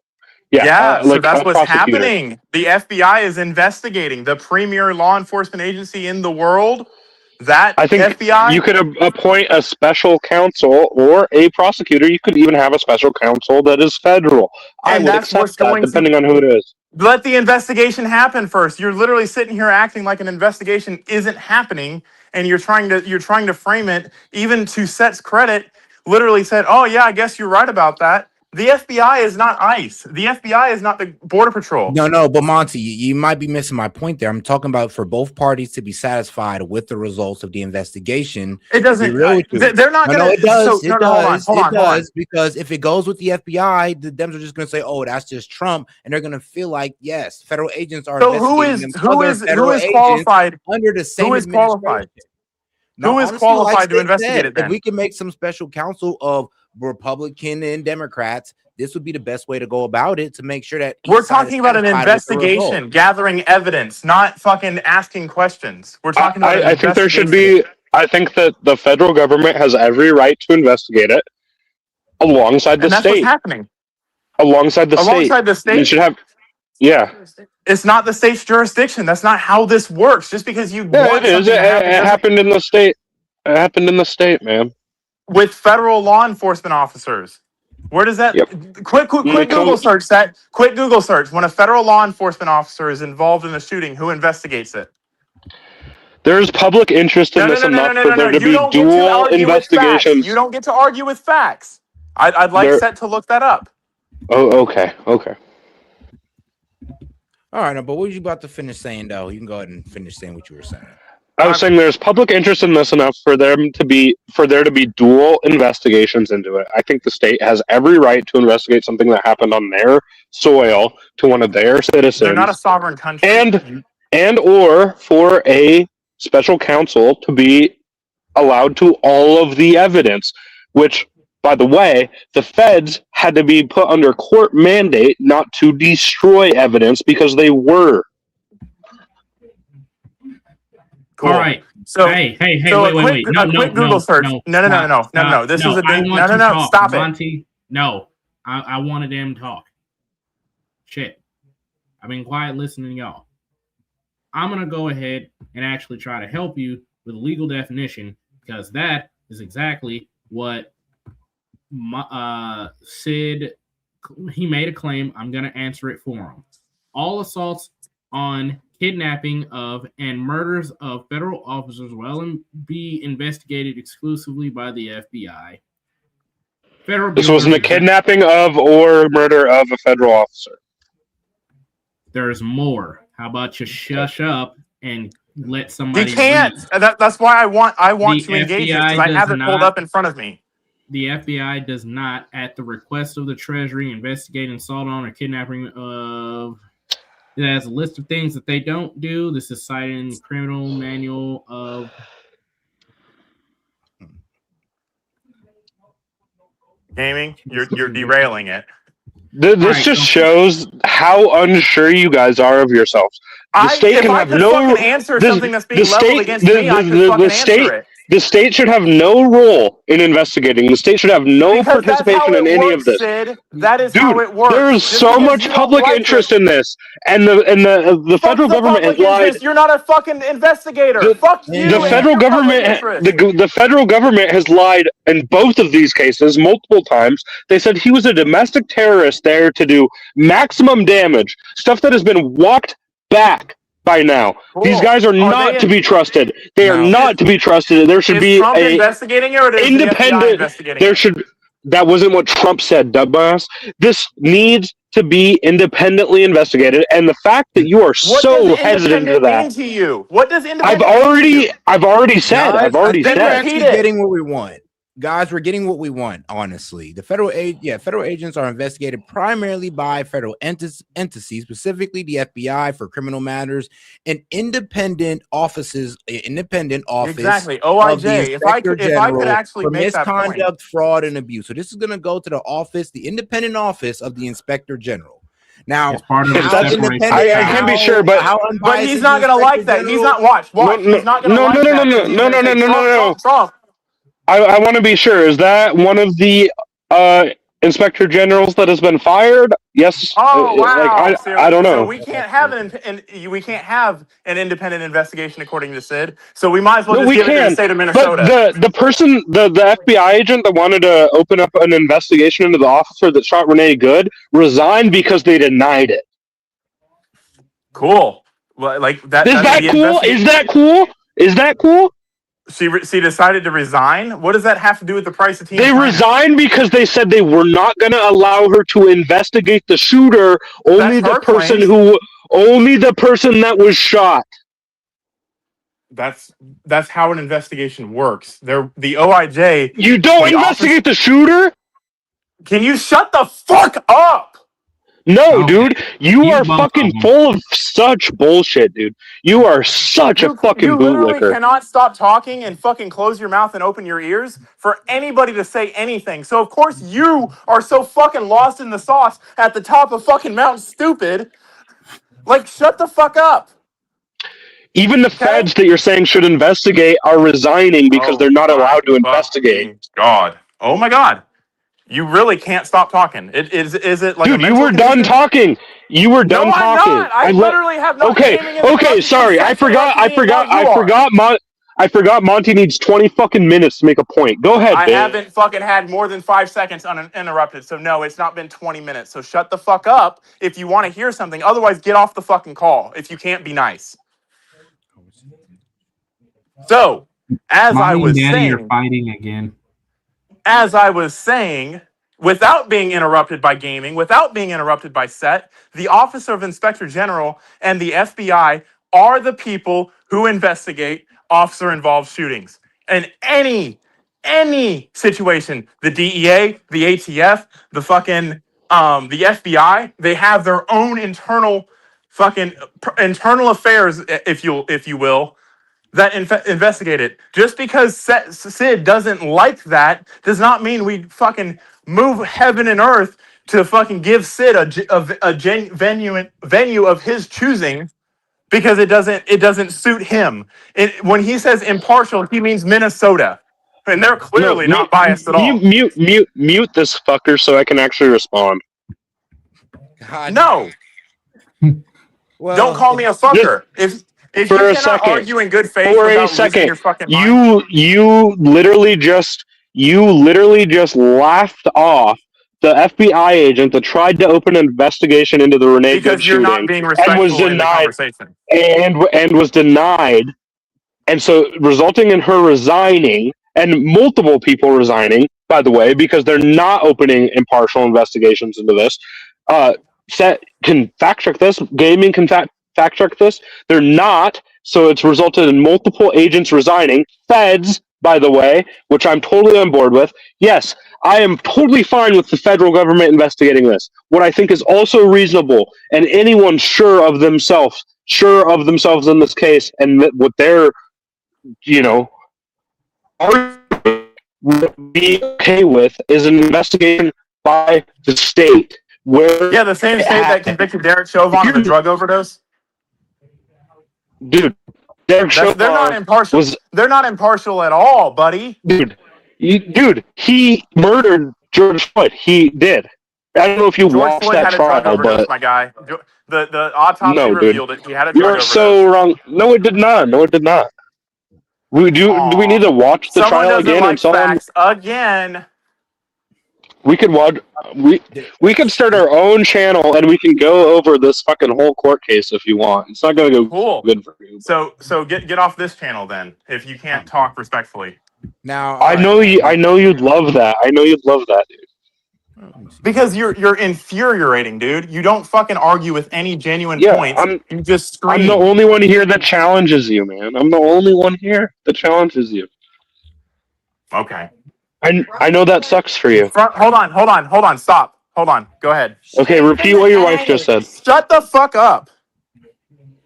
[SPEAKER 16] so that's what's happening. The FBI is investigating the premier law enforcement agency in the world.
[SPEAKER 7] I think
[SPEAKER 16] FBI,
[SPEAKER 7] you could appoint a special counsel or a prosecutor. You could even have a special counsel that is federal. I would accept that, depending on who it is.
[SPEAKER 16] Let the investigation happen first. You're literally sitting here acting like an investigation isn't happening, and you're trying to frame it, even to S.E.T's credit, literally said, "Oh yeah, I guess you're right about that." The FBI is not ICE. The FBI is not the Border Patrol.
[SPEAKER 2] No, but Monty, you might be missing my point there. I'm talking about for both parties to be satisfied with the results of the investigation.
[SPEAKER 16] It doesn't. They're not going to.
[SPEAKER 2] No, it does.
[SPEAKER 16] It does.
[SPEAKER 2] Because if it goes with the FBI, the Dems are just going to say, "Oh, that's just Trump," and they're going to feel like, yes, federal agents are.
[SPEAKER 16] So who is qualified
[SPEAKER 2] under the same?
[SPEAKER 16] Who is qualified?
[SPEAKER 2] No,
[SPEAKER 16] who is qualified to investigate it? Then
[SPEAKER 2] if we can make some special counsel of Republican and Democrats, this would be the best way to go about it to make sure that
[SPEAKER 16] we're talking about an investigation, gathering evidence, not fucking asking questions. We're talking about.
[SPEAKER 7] I think there should be. I think that the federal government has every right to investigate it alongside the state.
[SPEAKER 16] That's what's happening.
[SPEAKER 7] Alongside the state, you should have. Yeah,
[SPEAKER 16] it's not the state's jurisdiction. That's not how this works. Just because you want
[SPEAKER 7] it is. It happened in the state. It happened in the state, man.
[SPEAKER 16] With federal law enforcement officers. Where does that quick Google search that? Quick Google search. When a federal law enforcement officer is involved in a shooting, who investigates it?
[SPEAKER 7] There's public interest in this enough for there to be dual investigations.
[SPEAKER 16] You don't get to argue with facts. I'd like S.E.T to look that up.
[SPEAKER 7] Oh, okay.
[SPEAKER 2] All right, but what were you about to finish saying, though? You can go ahead and finish saying what you were saying.
[SPEAKER 7] I was saying there's public interest in this enough for there to be dual investigations into it. I think the state has every right to investigate something that happened on their soil to one of their citizens.
[SPEAKER 16] They're not a sovereign country.
[SPEAKER 7] And or for a special counsel to be allowed to all of the evidence, which, by the way, the feds had to be put under court mandate not to destroy evidence because they were.
[SPEAKER 16] Cool.
[SPEAKER 8] All right.
[SPEAKER 16] So,
[SPEAKER 8] hey,
[SPEAKER 16] so
[SPEAKER 8] wait.
[SPEAKER 16] a quick Google search. No. This is a no. Stop
[SPEAKER 8] Monty, no. I wanted him to talk. Shit. I've been quiet listening to y'all. I'm going to go ahead and actually try to help you with a legal definition, because that is exactly what Sid, he made a claim. I'm going to answer it for him. All assaults on kidnapping of and murders of federal officers will be investigated exclusively by the FBI.
[SPEAKER 7] This wasn't a kidnapping of or murder of a federal officer.
[SPEAKER 8] There's more. How about you shush up and let somebody?
[SPEAKER 16] You can't. That's why I want to engage this, because I have it pulled up in front of me.
[SPEAKER 8] The FBI does not, at the request of the Treasury, investigate an assault on or kidnapping of. It has a list of things that they don't do. This is cited in the criminal manual of.
[SPEAKER 16] Gaming, you're derailing it.
[SPEAKER 7] This just shows how unsure you guys are of yourselves. The state can have no
[SPEAKER 16] answer something that's being leveled against me. I could fucking answer it.
[SPEAKER 7] The state should have no role in investigating. The state should have no participation in any of this.
[SPEAKER 16] Sid. That is how it works.
[SPEAKER 7] There's so much public interest in this, and the federal government has lied.
[SPEAKER 16] You're not a fucking investigator. Fuck you.
[SPEAKER 7] The federal government, the federal government has lied in both of these cases multiple times. They said he was a domestic terrorist there to do maximum damage, stuff that has been walked back by now. Cool. These guys are not to be trusted. They are not to be trusted. There should be
[SPEAKER 16] Trump investigating it, or is
[SPEAKER 7] independent.
[SPEAKER 16] The FBI investigating
[SPEAKER 7] there should. That wasn't what Trump said, dumbass. This needs to be independently investigated, and the fact that you are so hesitant to that.
[SPEAKER 16] Mean to you? What does independent?
[SPEAKER 7] I've already said.
[SPEAKER 2] We're actually getting what we want. Guys, we're getting what we want, honestly. The federal agents are investigated primarily by federal entities, specifically the FBI for criminal matters, and independent office.
[SPEAKER 16] Exactly. OIJ. If I could actually make that point.
[SPEAKER 2] Misconduct, fraud, and abuse. So this is going to go to the independent office of the Inspector General. Now,
[SPEAKER 7] I can't be sure, but
[SPEAKER 16] he's not going to like that. He's not watch. He's not going to like that.
[SPEAKER 7] No.
[SPEAKER 16] Trump.
[SPEAKER 7] I want to be sure. Is that one of the inspector generals that has been fired? Yes.
[SPEAKER 16] Oh wow!
[SPEAKER 7] I don't know.
[SPEAKER 16] So we can't have an independent investigation according to Sid. So we might as well just give it to the state of Minnesota.
[SPEAKER 7] But the person, the FBI agent that wanted to open up an investigation into the officer that shot Renee Good resigned because they denied it.
[SPEAKER 16] Cool. Well, like that.
[SPEAKER 7] Is that cool? Is that cool? Is that cool?
[SPEAKER 16] She decided to resign? What does that have to do with the price of tea?
[SPEAKER 7] They resigned because they said they were not going to allow her to investigate the shooter, only the person that was shot.
[SPEAKER 16] That's how an investigation works. The OIJ.
[SPEAKER 7] You don't investigate the shooter?
[SPEAKER 16] Can you shut the fuck up?
[SPEAKER 7] No, dude, you are fucking full of such bullshit, dude. You are such a fucking bootlicker.
[SPEAKER 16] You literally cannot stop talking and fucking close your mouth and open your ears for anybody to say anything. So, of course, you are so fucking lost in the sauce at the top of fucking Mount Stupid. Like, shut the fuck up.
[SPEAKER 7] Even the feds that you're saying should investigate are resigning because they're not allowed to investigate.
[SPEAKER 16] God. Oh, my God. You really can't stop talking. Is it like
[SPEAKER 7] dude? You were done talking. You were done talking.
[SPEAKER 16] I'm not. I literally have no.
[SPEAKER 7] Okay. Sorry, I forgot. Monty needs 20 fucking minutes to make a point. Go ahead.
[SPEAKER 16] I haven't fucking had more than 5 seconds uninterrupted. So no, it's not been 20 minutes. So shut the fuck up if you want to hear something. Otherwise, get off the fucking call if you can't be nice. So, as I was saying,
[SPEAKER 8] you're fighting again.
[SPEAKER 16] As I was saying, without being interrupted by gaming, without being interrupted by S.E.T, the Office of Inspector General and the FBI are the people who investigate officer-involved shootings. And any situation, the DEA, the ATF, the fucking the FBI, they have their own internal affairs, if you will, that investigate it. Just because Sid doesn't like that does not mean we fucking move heaven and earth to fucking give Sid a venue of his choosing, because it doesn't suit him. When he says impartial, he means Minnesota, and they're clearly not biased at all.
[SPEAKER 12] Mute this fucker so I can actually respond.
[SPEAKER 2] God.
[SPEAKER 16] No.
[SPEAKER 2] Well,
[SPEAKER 16] don't call me a fucker. If you cannot argue in good faith without losing your fucking mind.
[SPEAKER 12] You literally just laughed off the FBI agent that tried to open an investigation into the Renee
[SPEAKER 16] because
[SPEAKER 12] Good
[SPEAKER 16] you're
[SPEAKER 12] shooting
[SPEAKER 16] not being respectful
[SPEAKER 12] and was
[SPEAKER 16] in the
[SPEAKER 12] denied
[SPEAKER 16] conversation.
[SPEAKER 12] and was denied, and so resulting in her resigning and multiple people resigning, by the way, because they're not opening impartial investigations into this. Set can fact check this. Gaming can fact check this. They're not, so it's resulted in multiple agents resigning. Feds, by the way, which I'm totally on board with. Yes, I am totally fine with the federal government investigating this. What I think is also reasonable, and anyone sure of themselves in this case, and what they're, would be okay with, is an investigation by the state. Where
[SPEAKER 16] the same state that convicted Derek Chauvin of a drug overdose.
[SPEAKER 12] Dude, Derek Chauvin,
[SPEAKER 16] they're not impartial. They're not impartial at all, buddy.
[SPEAKER 12] Dude, he murdered George Floyd. He did. I don't know if you watched
[SPEAKER 16] Floyd
[SPEAKER 12] that
[SPEAKER 16] had a
[SPEAKER 12] trial,
[SPEAKER 16] drug overdose,
[SPEAKER 12] but
[SPEAKER 16] my guy. The autopsy revealed it. He had a drug
[SPEAKER 12] you're
[SPEAKER 16] overdose.
[SPEAKER 12] so wrong. No, it did not. Do we need to watch the
[SPEAKER 16] Someone
[SPEAKER 12] trial
[SPEAKER 16] doesn't
[SPEAKER 12] again
[SPEAKER 16] like
[SPEAKER 12] and someone?
[SPEAKER 16] facts again.
[SPEAKER 12] We could watch. We could start our own channel and we can go over this fucking whole court case if you want. It's not going to go good for you.
[SPEAKER 16] So get off this channel then if you can't talk respectfully.
[SPEAKER 2] Now
[SPEAKER 12] I know you'd love that. I know you'd love that, dude.
[SPEAKER 16] Because you're infuriating, dude. You don't fucking argue with any genuine points. You just scream.
[SPEAKER 12] I'm the only one here that challenges you, man. I'm the only one here that challenges you.
[SPEAKER 16] Okay.
[SPEAKER 12] I know that sucks for you.
[SPEAKER 16] Hold on. Stop. Hold on. Go ahead.
[SPEAKER 12] Okay, repeat what your wife just said.
[SPEAKER 16] Shut the fuck up.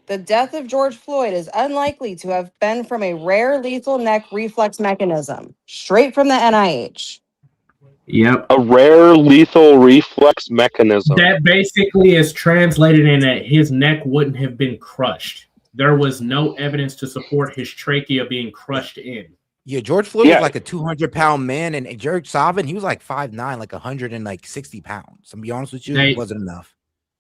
[SPEAKER 13] The death of George Floyd is unlikely to have been from a rare lethal neck reflex mechanism, straight from the NIH.
[SPEAKER 21] Yep.
[SPEAKER 12] A rare lethal reflex mechanism.
[SPEAKER 8] That basically is translated in that his neck wouldn't have been crushed. There was no evidence to support his trachea being crushed in.
[SPEAKER 2] Yeah, George Floyd was like a 200-pound man, and Derek Chauvin, he was like 5'9", like 160 pounds. To be honest with you, it wasn't enough.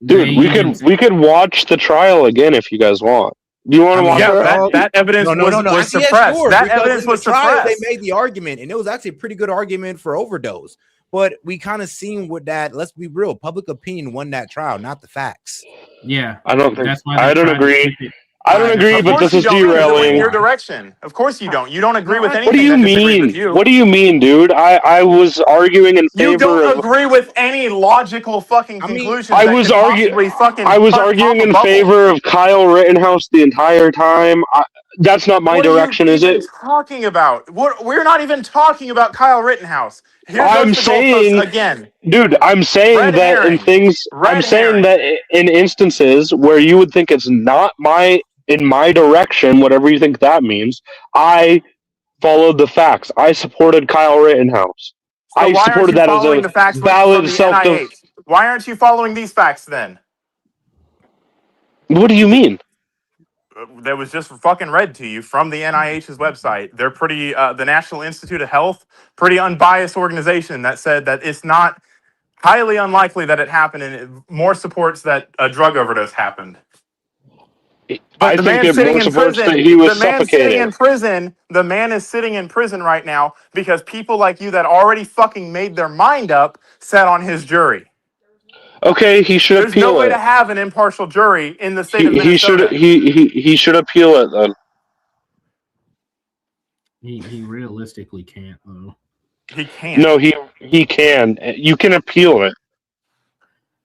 [SPEAKER 12] Dude, we could watch the trial again if you guys want. Do you want to watch it?
[SPEAKER 16] That evidence was suppressed. That evidence was suppressed.
[SPEAKER 2] They made the argument, and it was actually a pretty good argument for overdose. But we kind of seen with that. Let's be real. Public opinion won that trial, not the facts.
[SPEAKER 8] Yeah,
[SPEAKER 12] I don't think. I don't agree. I don't agree, but this is derailing.
[SPEAKER 16] Your direction. Of course you don't. You don't agree with anything.
[SPEAKER 12] What do you mean? What do you mean, dude? I was arguing in favor of.
[SPEAKER 16] You don't agree with any logical fucking conclusions.
[SPEAKER 12] I was arguing in favor of Kyle Rittenhouse the entire time. That's not my direction, is it?
[SPEAKER 16] Talking about we're not even talking about Kyle Rittenhouse.
[SPEAKER 12] I'm saying
[SPEAKER 16] again,
[SPEAKER 12] dude. I'm saying that in things. I'm saying that in instances where you would think it's not in my direction, whatever you think that means, I followed the facts. I supported Kyle Rittenhouse.
[SPEAKER 16] So
[SPEAKER 12] I supported that as a valid self.
[SPEAKER 16] Why aren't you following these facts then?
[SPEAKER 12] What do you mean?
[SPEAKER 16] That was just fucking read to you from the NIH's website. They're pretty, the National Institute of Health, pretty unbiased organization that said that it's not highly unlikely that it happened, and it more supports that a drug overdose happened. But the man sitting in prison, the man is sitting in prison right now because people like you that already fucking made their mind up sat on his jury.
[SPEAKER 12] Okay, he should appeal it.
[SPEAKER 16] There's no way to have an impartial jury in the state of Minnesota.
[SPEAKER 12] He should appeal it then.
[SPEAKER 8] He realistically can't though.
[SPEAKER 16] He can't.
[SPEAKER 12] No, he can. You can appeal it.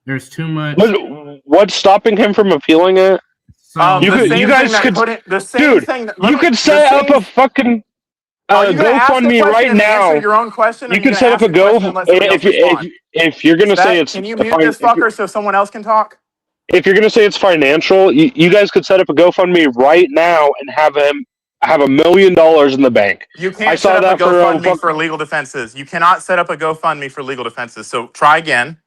[SPEAKER 8] There's too much.
[SPEAKER 12] What's stopping him from appealing it? You
[SPEAKER 16] The
[SPEAKER 12] could,
[SPEAKER 16] same
[SPEAKER 12] you
[SPEAKER 16] thing
[SPEAKER 12] guys
[SPEAKER 16] that
[SPEAKER 12] could,
[SPEAKER 16] couldn't. The same
[SPEAKER 12] dude.
[SPEAKER 16] thing.
[SPEAKER 12] You could set up a fucking
[SPEAKER 16] Are you going to ask a
[SPEAKER 12] GoFundMe
[SPEAKER 16] question
[SPEAKER 12] right
[SPEAKER 16] and answer
[SPEAKER 12] now.
[SPEAKER 16] your own question, or are
[SPEAKER 12] You
[SPEAKER 16] you
[SPEAKER 12] could
[SPEAKER 16] going to
[SPEAKER 12] set up
[SPEAKER 16] ask
[SPEAKER 12] a
[SPEAKER 16] a question and let somebody else respond?
[SPEAKER 12] if you're gonna say
[SPEAKER 16] Seth,
[SPEAKER 12] it's
[SPEAKER 16] can you
[SPEAKER 12] a
[SPEAKER 16] mute this fucker so someone else can talk?
[SPEAKER 12] if you're gonna say it's financial, you guys could set up a GoFundMe right now and have him have $1 million in the bank.
[SPEAKER 16] You
[SPEAKER 12] I
[SPEAKER 16] can't set
[SPEAKER 12] saw
[SPEAKER 16] up a
[SPEAKER 12] that for
[SPEAKER 16] GoFundMe for legal defenses. You cannot set up a GoFundMe for legal defenses. So try again.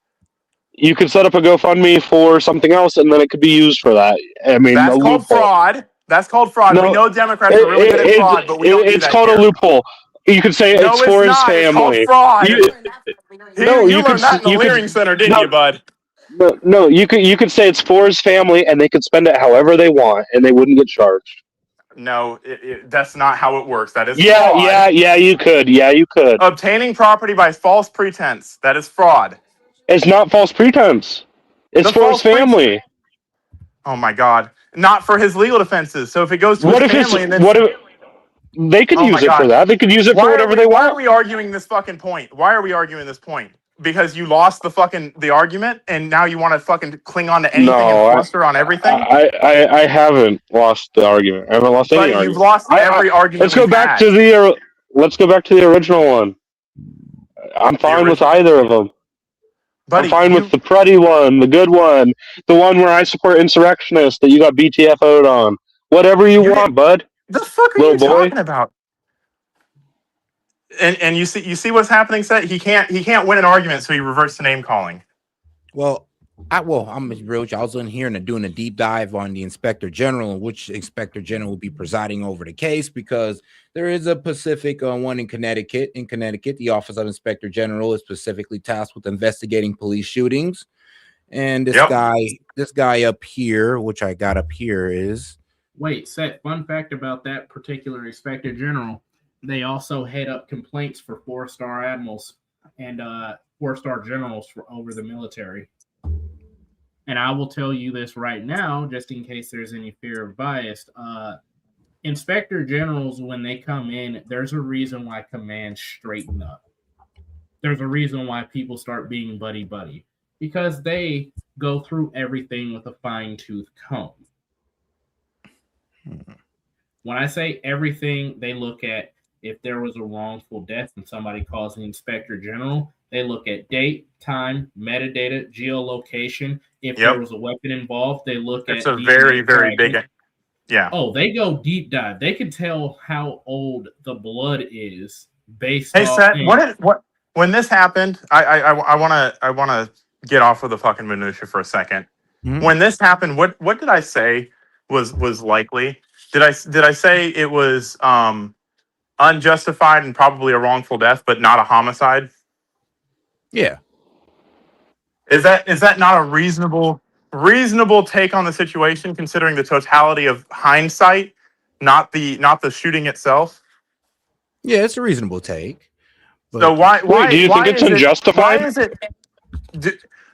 [SPEAKER 12] you could set up a GoFundMe for something else, and then it could be used for that. I mean, a
[SPEAKER 16] That's called
[SPEAKER 12] loophole.
[SPEAKER 16] fraud. That's called fraud. We
[SPEAKER 12] No,
[SPEAKER 16] know Democrats are really good at fraud, but we don't do
[SPEAKER 12] it's
[SPEAKER 16] that
[SPEAKER 12] called a
[SPEAKER 16] here.
[SPEAKER 12] loophole. You could say
[SPEAKER 16] No,
[SPEAKER 12] it's
[SPEAKER 16] it's
[SPEAKER 12] for his
[SPEAKER 16] not. It's called
[SPEAKER 12] family.
[SPEAKER 16] fraud.
[SPEAKER 12] No,
[SPEAKER 16] You learned that in the
[SPEAKER 12] you could
[SPEAKER 16] Leering Center, didn't you, bud?
[SPEAKER 12] no, you could say it's for his family, and they could spend it however they want, and they wouldn't get charged.
[SPEAKER 16] No, that's not how it works. That is
[SPEAKER 12] Yeah,
[SPEAKER 16] fraud.
[SPEAKER 12] you could. Yeah, you could.
[SPEAKER 16] Obtaining property by false pretense. That is fraud.
[SPEAKER 12] It's not false pretense. It's
[SPEAKER 16] The
[SPEAKER 12] for his
[SPEAKER 16] false pre-
[SPEAKER 12] family.
[SPEAKER 16] Oh my God! Not for his legal defenses. So if it goes to
[SPEAKER 12] What
[SPEAKER 16] his
[SPEAKER 12] if
[SPEAKER 16] family, and then
[SPEAKER 12] they could
[SPEAKER 16] oh
[SPEAKER 12] use
[SPEAKER 16] my
[SPEAKER 12] it for
[SPEAKER 16] God.
[SPEAKER 12] that? They could use it for whatever they
[SPEAKER 16] Why
[SPEAKER 12] want.
[SPEAKER 16] are we arguing this fucking point? Why are we arguing this point? Because you lost the argument, and now you want to fucking cling on to anything and fluster on everything.
[SPEAKER 12] I haven't lost the argument. I haven't lost any
[SPEAKER 16] Buddy,
[SPEAKER 12] argument.
[SPEAKER 16] you've lost every argument.
[SPEAKER 12] Let's go back to the original one. I'm fine with either of them.
[SPEAKER 16] Buddy,
[SPEAKER 12] I'm fine with the Pruddy one, the good one, the one where I support insurrectionists that you got BTFO'd on. Whatever you want, bud.
[SPEAKER 16] The fuck are you talking about? And you see what's happening, Seth? He can't win an argument, so he reverts to name calling.
[SPEAKER 2] Well, I'm real. I was in here and doing a deep dive on the Inspector General, which Inspector General will be presiding over the case, because there is a Pacific one in Connecticut. In Connecticut, the Office of Inspector General is specifically tasked with investigating police shootings. And this guy up here, which I got up here, is
[SPEAKER 8] Wait, Seth, fun fact about that particular Inspector General. They also head up complaints for 4-star admirals and 4-star generals over the military. And I will tell you this right now, just in case there's any fear of bias. Inspector generals, when they come in, there's a reason why commands straighten up. There's a reason why people start being buddy-buddy. Because they go through everything with a fine-tooth comb. When I say everything, they look at if there was a wrongful death and somebody calls the Inspector General, they look at date, time, metadata, geolocation. If there was a weapon involved, they look at...
[SPEAKER 16] It's a very, very big... Yeah.
[SPEAKER 8] Oh, they go deep dive. They can tell how old the blood is based
[SPEAKER 16] Hey,
[SPEAKER 8] off...
[SPEAKER 16] Seth, when this happened, I want to get off of the fucking minutia for a second.
[SPEAKER 2] Mm-hmm.
[SPEAKER 16] When this happened, what did I say was likely? Did I say it was unjustified and probably a wrongful death, but not a homicide?
[SPEAKER 2] Yeah.
[SPEAKER 16] Is that not a reasonable take on the situation, considering the totality of hindsight, not the shooting itself?
[SPEAKER 2] Yeah, it's a reasonable take.
[SPEAKER 16] So why
[SPEAKER 12] do you think it's unjustified?
[SPEAKER 16] Why is it?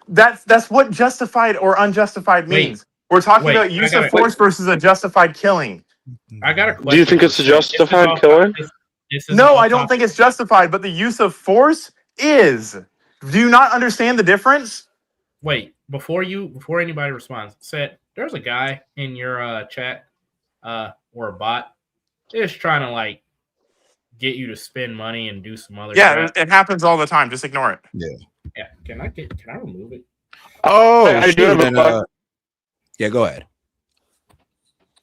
[SPEAKER 16] That's what justified or unjustified means. We're talking about use of force versus a justified killing.
[SPEAKER 8] I got a question.
[SPEAKER 12] Do you think it's a justified killing?
[SPEAKER 16] No, I don't think it's justified, but the use of force is. Do you not understand the difference?
[SPEAKER 8] Wait, before anybody responds, Seth, there's a guy in your chat or a bot just trying to get you to spend money and do some other crap.
[SPEAKER 16] It happens all the time. Just ignore it.
[SPEAKER 8] Yeah. Can I remove it?
[SPEAKER 2] Oh,
[SPEAKER 12] I do have a
[SPEAKER 2] yeah, go ahead.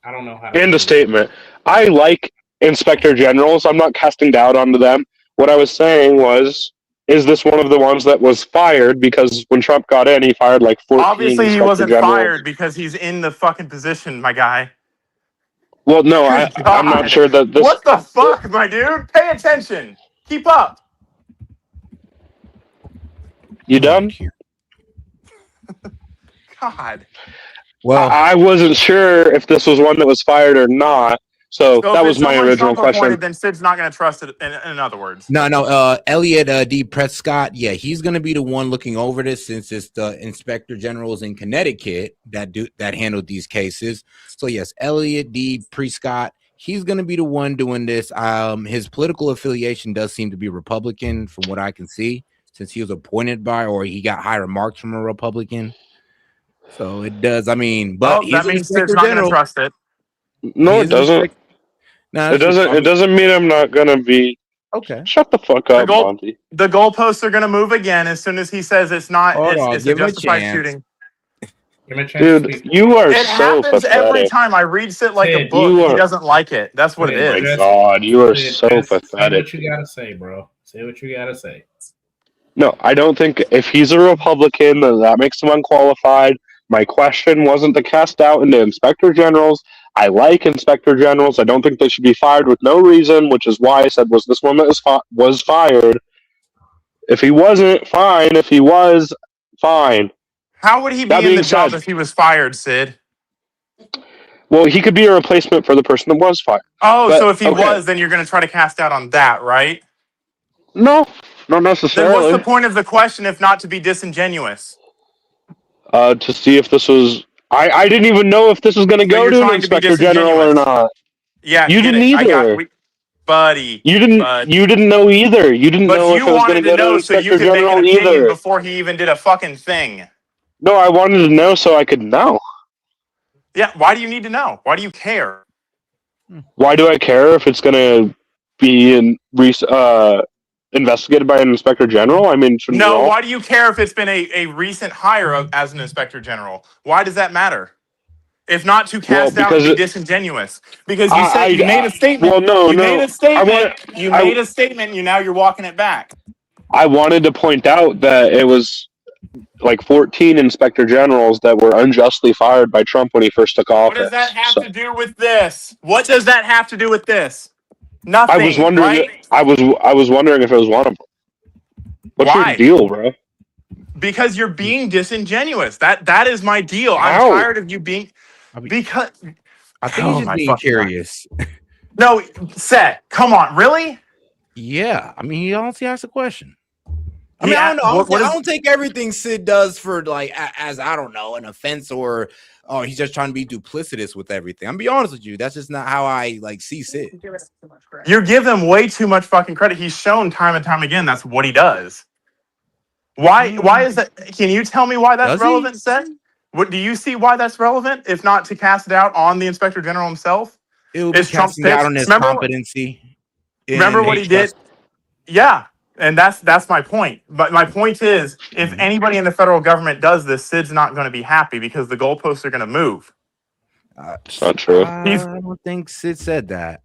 [SPEAKER 8] I don't know how to
[SPEAKER 12] End of statement. I like Inspector Generals. I'm not casting doubt onto them. What I was saying was, is this one of the ones that was fired because when Trump got in, he fired like 14
[SPEAKER 16] Obviously, he
[SPEAKER 12] Inspector
[SPEAKER 16] wasn't
[SPEAKER 12] Generals.
[SPEAKER 16] fired because he's in the fucking position, my guy.
[SPEAKER 12] Well, no, I'm not sure that this...
[SPEAKER 16] What the fuck, my dude? Pay attention. Keep up.
[SPEAKER 12] You done?
[SPEAKER 16] God.
[SPEAKER 2] Well,
[SPEAKER 12] I wasn't sure if this was one that was fired or not. So that was my original question.
[SPEAKER 16] Then Sid's not going to trust it. In other words,
[SPEAKER 2] No. Elliot D. Prescott. Yeah, he's going to be the one looking over this, since it's the Inspector Generals in Connecticut that handled these cases. So yes, Elliot D. Prescott. He's going to be the one doing this. His political affiliation does seem to be Republican, from what I can see, since he was appointed by, or he got high remarks from a Republican. So it does. I mean, but he's
[SPEAKER 16] that
[SPEAKER 2] an
[SPEAKER 16] means
[SPEAKER 2] inspector
[SPEAKER 16] Sid's not going to
[SPEAKER 2] general.
[SPEAKER 16] trust it.
[SPEAKER 12] No, it doesn't.
[SPEAKER 2] No,
[SPEAKER 12] It doesn't. It doesn't mean I'm not gonna be.
[SPEAKER 2] Okay.
[SPEAKER 12] Shut the fuck up, Monty.
[SPEAKER 16] The goalposts are going to move again as soon as he says it's not.
[SPEAKER 2] Hold on,
[SPEAKER 16] It's a
[SPEAKER 2] give him a
[SPEAKER 16] justified
[SPEAKER 2] chance.
[SPEAKER 16] shooting.
[SPEAKER 11] Give him a chance.
[SPEAKER 12] Dude, you are
[SPEAKER 16] It
[SPEAKER 12] so
[SPEAKER 16] happens every
[SPEAKER 12] pathetic.
[SPEAKER 16] time I read Sid like a
[SPEAKER 11] Sid,
[SPEAKER 16] book.
[SPEAKER 12] you
[SPEAKER 16] He
[SPEAKER 12] are-
[SPEAKER 16] doesn't like it. That's what it
[SPEAKER 12] Oh my
[SPEAKER 16] is.
[SPEAKER 12] God, you are
[SPEAKER 11] Sid,
[SPEAKER 12] so
[SPEAKER 11] Say
[SPEAKER 12] pathetic.
[SPEAKER 11] what you gotta say, bro. Say what you gotta say.
[SPEAKER 12] No, I don't think if he's a Republican, then that makes him unqualified. My question wasn't to cast out into inspector generals. I like inspector generals. I don't think they should be fired with no reason, which is why I said, was this one that was fired? If he wasn't, fine. If he was, fine.
[SPEAKER 16] How would he be
[SPEAKER 12] That
[SPEAKER 16] in the
[SPEAKER 12] being
[SPEAKER 16] job
[SPEAKER 12] said-
[SPEAKER 16] if he was fired, Sid?
[SPEAKER 12] Well, he could be a replacement for the person that was fired.
[SPEAKER 16] Oh,
[SPEAKER 12] But,
[SPEAKER 16] so if he
[SPEAKER 12] okay.
[SPEAKER 16] was, then you're going to try to cast out on that, right?
[SPEAKER 12] No, not
[SPEAKER 16] Then
[SPEAKER 12] necessarily.
[SPEAKER 16] what's the point of the question if not to be disingenuous?
[SPEAKER 12] To see if this was. I didn't even know if this was going to
[SPEAKER 16] So
[SPEAKER 12] go
[SPEAKER 16] you're
[SPEAKER 12] to an
[SPEAKER 16] trying to be
[SPEAKER 12] inspector general or
[SPEAKER 16] disingenuous.
[SPEAKER 12] not.
[SPEAKER 16] Yeah,
[SPEAKER 12] You
[SPEAKER 16] get
[SPEAKER 12] didn't
[SPEAKER 16] it.
[SPEAKER 12] either.
[SPEAKER 16] Buddy.
[SPEAKER 12] You didn't know either. You didn't
[SPEAKER 16] But
[SPEAKER 12] know if
[SPEAKER 16] you
[SPEAKER 12] it was going
[SPEAKER 16] wanted
[SPEAKER 12] to
[SPEAKER 16] to
[SPEAKER 12] go to
[SPEAKER 16] know
[SPEAKER 12] an
[SPEAKER 16] so you
[SPEAKER 12] inspector
[SPEAKER 16] could make an
[SPEAKER 12] general
[SPEAKER 16] opinion
[SPEAKER 12] either.
[SPEAKER 16] before he even did a fucking thing.
[SPEAKER 12] No, I wanted to know so I could know.
[SPEAKER 16] Yeah, why do you need to know? Why do you care?
[SPEAKER 12] Why do I care if it's going to be investigated by an inspector general? I mean, shouldn't we
[SPEAKER 16] No,
[SPEAKER 12] all?
[SPEAKER 16] why do you care if it's been a recent hire as an inspector general? Why does that matter? If not to cast out and be disingenuous, because you said you made a statement.
[SPEAKER 12] Well, no,
[SPEAKER 16] you made a statement. You
[SPEAKER 12] I-
[SPEAKER 16] made a statement. Now you're walking it back.
[SPEAKER 12] I wanted to point out that it was like 14 inspector generals that were unjustly fired by Trump when he first took office.
[SPEAKER 16] What does that have to do with this? What does that have to do with this? Nothing.
[SPEAKER 12] I was wondering.
[SPEAKER 16] Right?
[SPEAKER 12] I was wondering if it was one of them. What's
[SPEAKER 16] Why?
[SPEAKER 12] your deal, bro?
[SPEAKER 16] Because you're being disingenuous. That is my deal.
[SPEAKER 12] How?
[SPEAKER 16] I'm tired of you being. Because
[SPEAKER 2] I think he's just being curious.
[SPEAKER 16] No, Seth, come on, really?
[SPEAKER 2] Yeah, I mean, he honestly asked a question. I
[SPEAKER 16] He
[SPEAKER 2] mean, I
[SPEAKER 16] asked-
[SPEAKER 2] don't know.
[SPEAKER 16] what
[SPEAKER 2] I
[SPEAKER 16] is-
[SPEAKER 2] don't take everything Sid does for like as I don't know an offense or he's just trying to be duplicitous with everything. I'm be honest with you. That's just not how I like see Sid.
[SPEAKER 16] You're giving him way too much fucking credit. He's shown time and time again that's what he does. Why is that? Can you tell me why that's
[SPEAKER 2] Does he?
[SPEAKER 16] relevant, Seth? What do you see why that's relevant? If not to cast it out on the inspector general himself,
[SPEAKER 2] It will be
[SPEAKER 16] it's Trump's
[SPEAKER 2] casting out
[SPEAKER 16] pitch.
[SPEAKER 2] on his
[SPEAKER 16] Remember-
[SPEAKER 2] competency.
[SPEAKER 16] Remember what he did? Yeah, and that's my point. But my point is, if anybody in the federal government does this, Sid's not going to be happy because the goalposts are going to move.
[SPEAKER 12] It's not true.
[SPEAKER 2] I don't think Sid said that.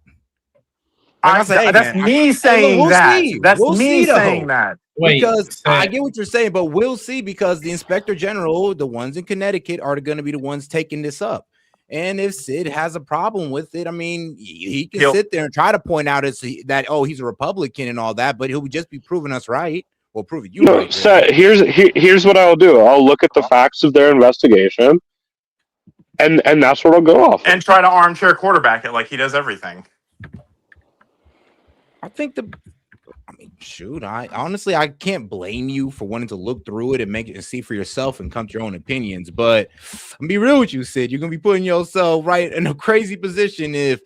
[SPEAKER 2] Like I said, hey,
[SPEAKER 16] That's
[SPEAKER 2] man,
[SPEAKER 16] me
[SPEAKER 2] look,
[SPEAKER 16] saying
[SPEAKER 2] we'll
[SPEAKER 16] that.
[SPEAKER 2] see.
[SPEAKER 16] That's
[SPEAKER 2] We'll
[SPEAKER 16] me
[SPEAKER 2] see, though.
[SPEAKER 16] saying that.
[SPEAKER 2] Because I get what you're saying, but we'll see because the inspector general, the ones in Connecticut, are going to be the ones taking this up. And if Sid has a problem with it, I mean, he can sit there and try to point out that he's a Republican and all that, but he'll just be proving us right. Well, proving you
[SPEAKER 12] No,
[SPEAKER 2] right.
[SPEAKER 12] Seth, here's what I'll do. I'll look at the facts of their investigation, and that's what I'll go off.
[SPEAKER 16] And try to armchair quarterback it like he does everything.
[SPEAKER 2] I think shoot, I honestly can't blame you for wanting to look through it and make it and see for yourself and come to your own opinions. But I'm gonna be real with you, Sid. You're gonna be putting yourself right in a crazy position if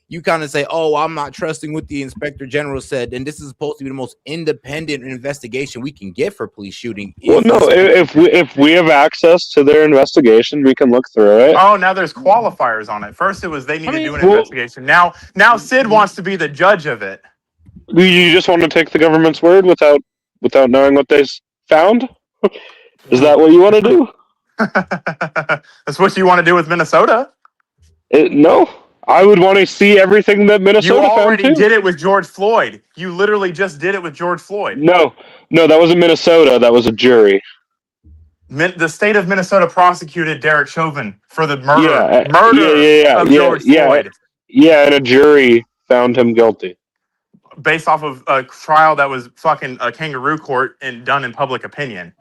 [SPEAKER 2] you kind of say, "Oh, I'm not trusting what the inspector general said," and this is supposed to be the most independent investigation we can get for police shooting.
[SPEAKER 12] Well, no, if we have access to their investigation, we can look through it.
[SPEAKER 16] Oh, now there's qualifiers on it. First, it was they need to do an investigation. Now Sid wants to be the judge of it.
[SPEAKER 12] You just want to take the government's word without knowing what they found? Is that what you want to do?
[SPEAKER 16] That's what you want to do with Minnesota.
[SPEAKER 12] No, I would want to see everything that Minnesota
[SPEAKER 16] You
[SPEAKER 12] found
[SPEAKER 16] already
[SPEAKER 12] too.
[SPEAKER 16] did it with George Floyd. You literally just did it with George Floyd.
[SPEAKER 12] No, that wasn't Minnesota. That was a jury.
[SPEAKER 16] The state of Minnesota prosecuted Derek Chauvin for the murder
[SPEAKER 12] Yeah,
[SPEAKER 16] of George Floyd.
[SPEAKER 12] Yeah, and a jury found him guilty.
[SPEAKER 16] Based off of a trial that was fucking a kangaroo court and done in public opinion.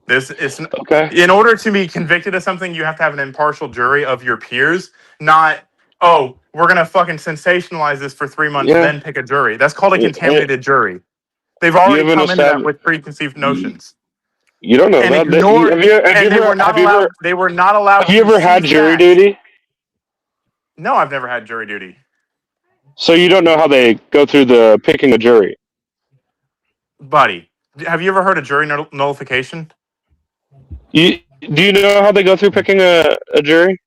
[SPEAKER 16] This is
[SPEAKER 12] okay.
[SPEAKER 16] In order to be convicted of something, you have to have an impartial jury of your peers, not, oh, we're gonna fucking sensationalize this for 3 months, then pick a jury. That's called a contaminated jury. They've already come into that with preconceived notions.
[SPEAKER 12] You don't know
[SPEAKER 16] And
[SPEAKER 12] that.
[SPEAKER 16] ignored, and they were not allowed.
[SPEAKER 12] Have you ever had jury duty?
[SPEAKER 16] No, I've never had jury duty.
[SPEAKER 12] So you don't know how they go through the picking a jury.
[SPEAKER 16] Buddy, have you ever heard of jury nullification?
[SPEAKER 12] Do you know how they go through picking a jury?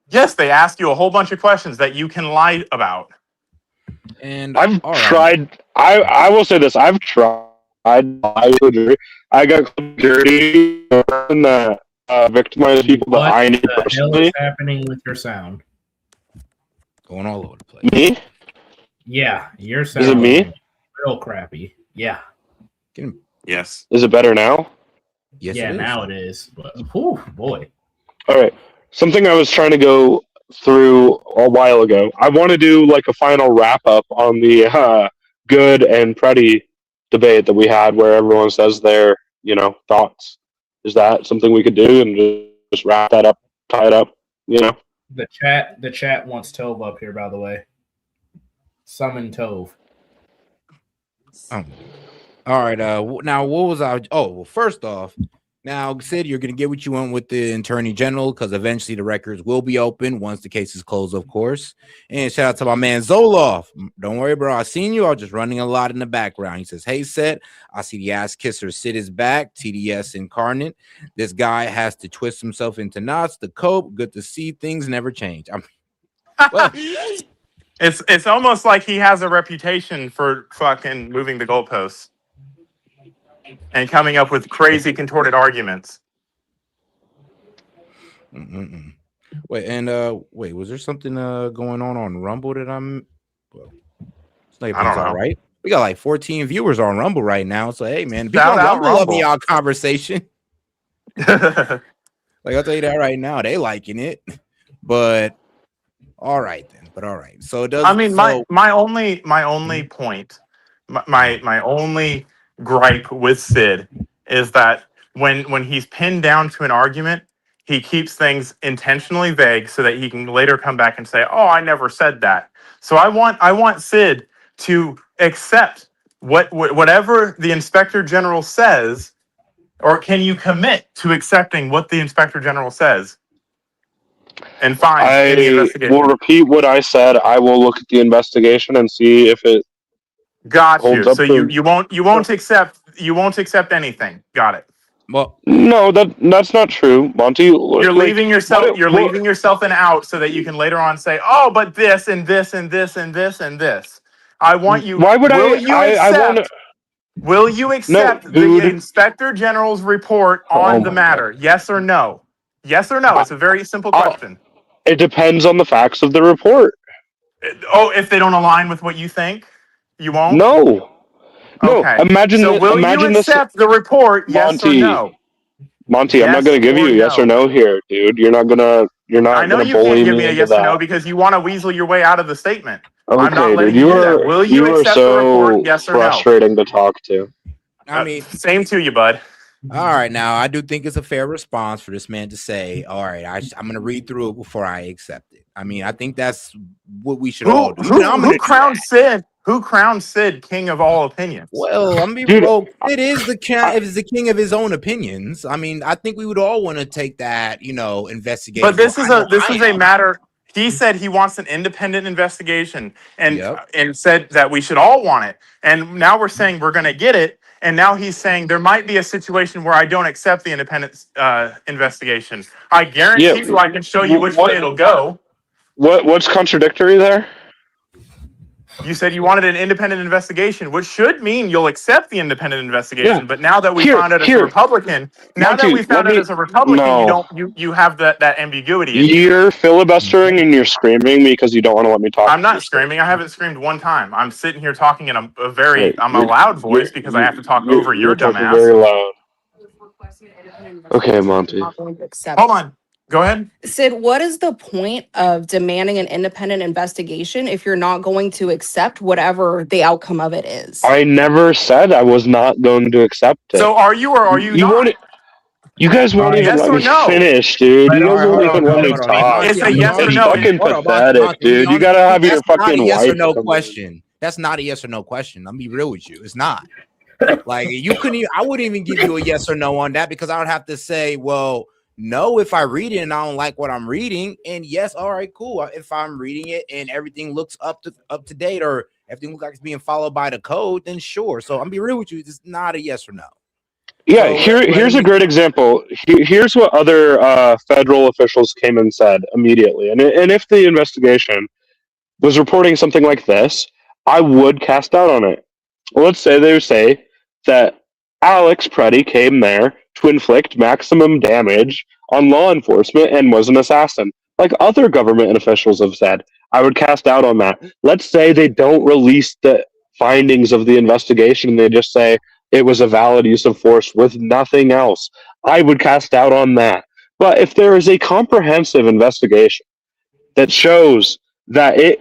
[SPEAKER 16] Yes, they ask you a whole bunch of questions that you can lie about.
[SPEAKER 2] And
[SPEAKER 12] I've
[SPEAKER 2] all right.
[SPEAKER 12] tried. I will say this. I've tried to lie to a jury. I got jury that victimized people that
[SPEAKER 11] What
[SPEAKER 12] I knew
[SPEAKER 11] the hell
[SPEAKER 12] personally.
[SPEAKER 11] is happening with your sound?
[SPEAKER 2] Going all over the place.
[SPEAKER 12] Me?
[SPEAKER 11] Yeah, your
[SPEAKER 12] Is
[SPEAKER 11] sound
[SPEAKER 12] it me?
[SPEAKER 11] real crappy. Yeah.
[SPEAKER 16] Yes.
[SPEAKER 12] Is it better now?
[SPEAKER 2] Yes,
[SPEAKER 11] yeah,
[SPEAKER 2] it is.
[SPEAKER 11] now it is. But whew, boy.
[SPEAKER 12] All right. Something I was trying to go through a while ago. I want to do like a final wrap up on the good and pretty debate that we had, where everyone says their thoughts. Is that something we could do and just wrap that up, tie it up?
[SPEAKER 11] The chat wants Tove up here, by the way. Summon Tove.
[SPEAKER 2] All right. Now what was I? Oh, well, first off, now Sid, you're gonna get what you want with the Attorney General because eventually the records will be open once the case is closed, of course. And shout out to my man Zoloff. Don't worry, bro. I seen you. I was just running a lot in the background. He says, "Hey, Sid, I see the ass kisser. Sid is back. TDS incarnate. This guy has to twist himself into knots to cope. Good to see. Things never change." Well,
[SPEAKER 16] It's almost like he has a reputation for fucking moving the goalposts and coming up with crazy contorted arguments.
[SPEAKER 2] Wait, and wait, was there something going on Rumble that I'm? Well,
[SPEAKER 16] I don't know.
[SPEAKER 2] all right. We got like 14 viewers on Rumble right now. So hey, man, people
[SPEAKER 16] Shout
[SPEAKER 2] on
[SPEAKER 16] out
[SPEAKER 2] Rumble loving
[SPEAKER 16] Rumble.
[SPEAKER 2] y'all conversation. Like I'll tell you that right now, they liking it. But all right then. But all right. So it does.
[SPEAKER 16] I mean, my only point, my only gripe with Sid is that when he's pinned down to an argument, he keeps things intentionally vague so that he can later come back and say, "Oh, I never said that." So I want Sid to accept whatever the Inspector General says, or can you commit to accepting what the Inspector General says? And fine, any
[SPEAKER 12] I
[SPEAKER 16] investigation.
[SPEAKER 12] will repeat what I said. I will look at the investigation and see if it
[SPEAKER 16] Got
[SPEAKER 12] holds
[SPEAKER 16] you.
[SPEAKER 12] up.
[SPEAKER 16] So you won't accept anything. Got it.
[SPEAKER 2] Well,
[SPEAKER 12] no, that's not true, Monty.
[SPEAKER 16] You're leaving yourself an out so that you can later on say, "Oh, but this and this and this and this and this." I want you.
[SPEAKER 12] Why would
[SPEAKER 16] will you
[SPEAKER 12] I want
[SPEAKER 16] accept? Will you accept the
[SPEAKER 12] dude.
[SPEAKER 16] Inspector General's report on the matter? Yes or no? Yes or no? It's a very simple question.
[SPEAKER 12] It depends on the facts of the report.
[SPEAKER 16] Oh, if they don't align with what you think, you won't?
[SPEAKER 12] No.
[SPEAKER 16] Okay.
[SPEAKER 12] Imagine
[SPEAKER 16] so will you accept the report, yes or no?
[SPEAKER 12] Monty, I'm not
[SPEAKER 16] Yes
[SPEAKER 12] going to give you
[SPEAKER 16] or
[SPEAKER 12] a yes or no here, dude. You're not
[SPEAKER 16] I know
[SPEAKER 12] gonna
[SPEAKER 16] you
[SPEAKER 12] bully
[SPEAKER 16] can't give
[SPEAKER 12] me
[SPEAKER 16] me a
[SPEAKER 12] into
[SPEAKER 16] yes or no
[SPEAKER 12] that.
[SPEAKER 16] because you want to weasel your way out of the statement.
[SPEAKER 12] Okay,
[SPEAKER 16] I'm not letting
[SPEAKER 12] dude,
[SPEAKER 16] you do that. Will you
[SPEAKER 12] are
[SPEAKER 16] accept the report,
[SPEAKER 12] so
[SPEAKER 16] yes or no?
[SPEAKER 12] frustrating to talk to.
[SPEAKER 2] I mean,
[SPEAKER 16] same to you, bud.
[SPEAKER 2] All right, now I do think it's a fair response for this man to say, "All right, I'm going to read through it before I accept it." I mean, I think that's what we should all do.
[SPEAKER 16] Who crowned Sid? Who crowned Sid king of all opinions?
[SPEAKER 2] Well, I mean, it is the king of his own opinions. I mean, I think we would all want to take that, investigation.
[SPEAKER 16] But this is a matter. He said he wants an independent investigation, and said that we should all want it. And now we're saying we're going to get it. And now he's saying there might be a situation where I don't accept the independent investigation. I guarantee you, I can show you which way it'll go.
[SPEAKER 12] What's contradictory there?
[SPEAKER 16] You said you wanted an independent investigation, which should mean you'll accept the independent investigation.
[SPEAKER 12] Yeah.
[SPEAKER 16] But now that we found out as a Republican, you have that ambiguity.
[SPEAKER 12] You're filibustering and you're screaming because you don't want to let me talk.
[SPEAKER 16] I'm not screaming. I haven't screamed one time. I'm sitting here talking in I'm a loud voice because I have to talk over your dumbass.
[SPEAKER 12] Very loud. Okay, Monty.
[SPEAKER 16] Hold on. Go ahead.
[SPEAKER 13] Sid, what is the point of demanding an independent investigation if you're not going to accept whatever the outcome of it is?
[SPEAKER 12] I never said I was not going to accept it.
[SPEAKER 16] So are you or are you not?
[SPEAKER 12] You guys won't even let me finish, dude. You guys won't even let me talk.
[SPEAKER 16] It's a yes or
[SPEAKER 12] It's
[SPEAKER 16] no.
[SPEAKER 12] fucking pathetic, dude. You gotta have your fucking wife.
[SPEAKER 2] Yes or no question. That's not a yes or no question. I'll be real with you. It's not. Like you couldn't even, I wouldn't even give you a yes or no on that because I would have to say, well, no, if I read it and I don't like what I'm reading, and yes, all right, cool. If I'm reading it and everything looks up to date or everything looks like it's being followed by the code, then sure. So I'm be real with you, it's not a yes or no.
[SPEAKER 12] Yeah, here's a great example. Here's what other federal officials came and said immediately. And if the investigation was reporting something like this, I would cast doubt on it. Let's say they say that Alex Preddy came there to inflict maximum damage on law enforcement and was an assassin, like other government officials have said. I would cast doubt on that. Let's say they don't release the findings of the investigation and they just say it was a valid use of force with nothing else. I would cast doubt on that. But if there is a comprehensive investigation that shows that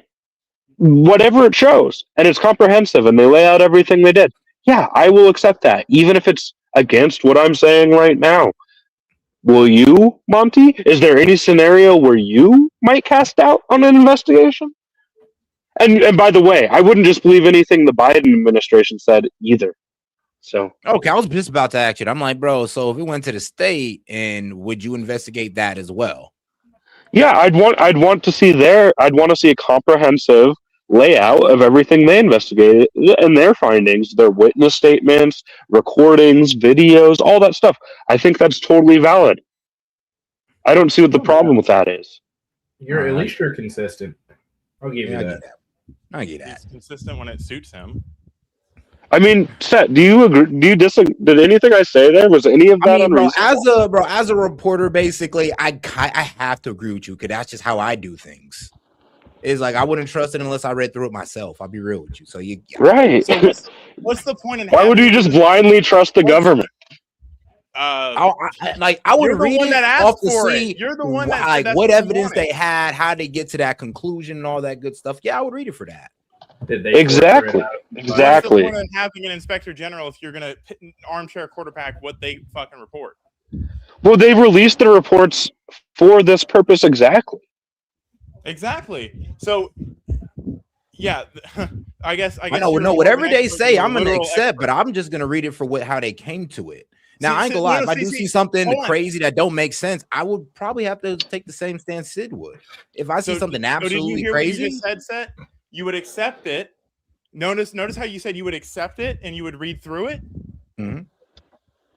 [SPEAKER 12] whatever it shows, and it's comprehensive and they lay out everything they did, yeah, I will accept that, even if it's against what I'm saying right now. Will you, Monty? Is there any scenario where you might cast doubt on an investigation? And by the way, I wouldn't just believe anything the Biden administration said either. So
[SPEAKER 2] okay, I was just about to ask you. I'm like, bro, so if it went to the state, and would you investigate that as well?
[SPEAKER 12] Yeah, I'd want to see a comprehensive layout of everything they investigated and their findings, their witness statements, recordings, videos, all that stuff. I think that's totally valid. I don't see what the problem with that is.
[SPEAKER 1] At least you're consistent. I'll give you that.
[SPEAKER 2] I get that.
[SPEAKER 9] He's consistent when it suits him.
[SPEAKER 12] I mean, Seth, do you agree? Do you disagree? Did anything I say there, was any of that unreasonable?
[SPEAKER 2] As a reporter, basically, I have to agree with you because that's just how I do things. It's like I wouldn't trust it unless I read through it myself. I'll be real with you. So
[SPEAKER 12] right.
[SPEAKER 9] So what's the point in?
[SPEAKER 12] Why would you just blindly trust the government?
[SPEAKER 2] I would read
[SPEAKER 9] it
[SPEAKER 2] off to see
[SPEAKER 9] it. You're the one that
[SPEAKER 2] like
[SPEAKER 9] said
[SPEAKER 2] what
[SPEAKER 9] that's
[SPEAKER 2] evidence they had, how they get to that conclusion, and all that good stuff. Yeah, I would read it for that.
[SPEAKER 1] Did they
[SPEAKER 12] exactly?
[SPEAKER 9] What's the point in having an inspector general if you're gonna armchair quarterback what they fucking report?
[SPEAKER 12] Well, they released the reports for this purpose exactly.
[SPEAKER 9] Exactly. So, yeah, I guess.
[SPEAKER 2] I know. No, whatever they say, I'm gonna accept, but I'm just gonna read it for how they came to it. Now, I ain't gonna lie. If I do see something crazy that don't make sense, I would probably have to take the same stance Sid would. If I see something absolutely crazy,
[SPEAKER 9] what you just said, you would accept it. Notice how you said you would accept it and you would read through it.
[SPEAKER 2] Mm-hmm.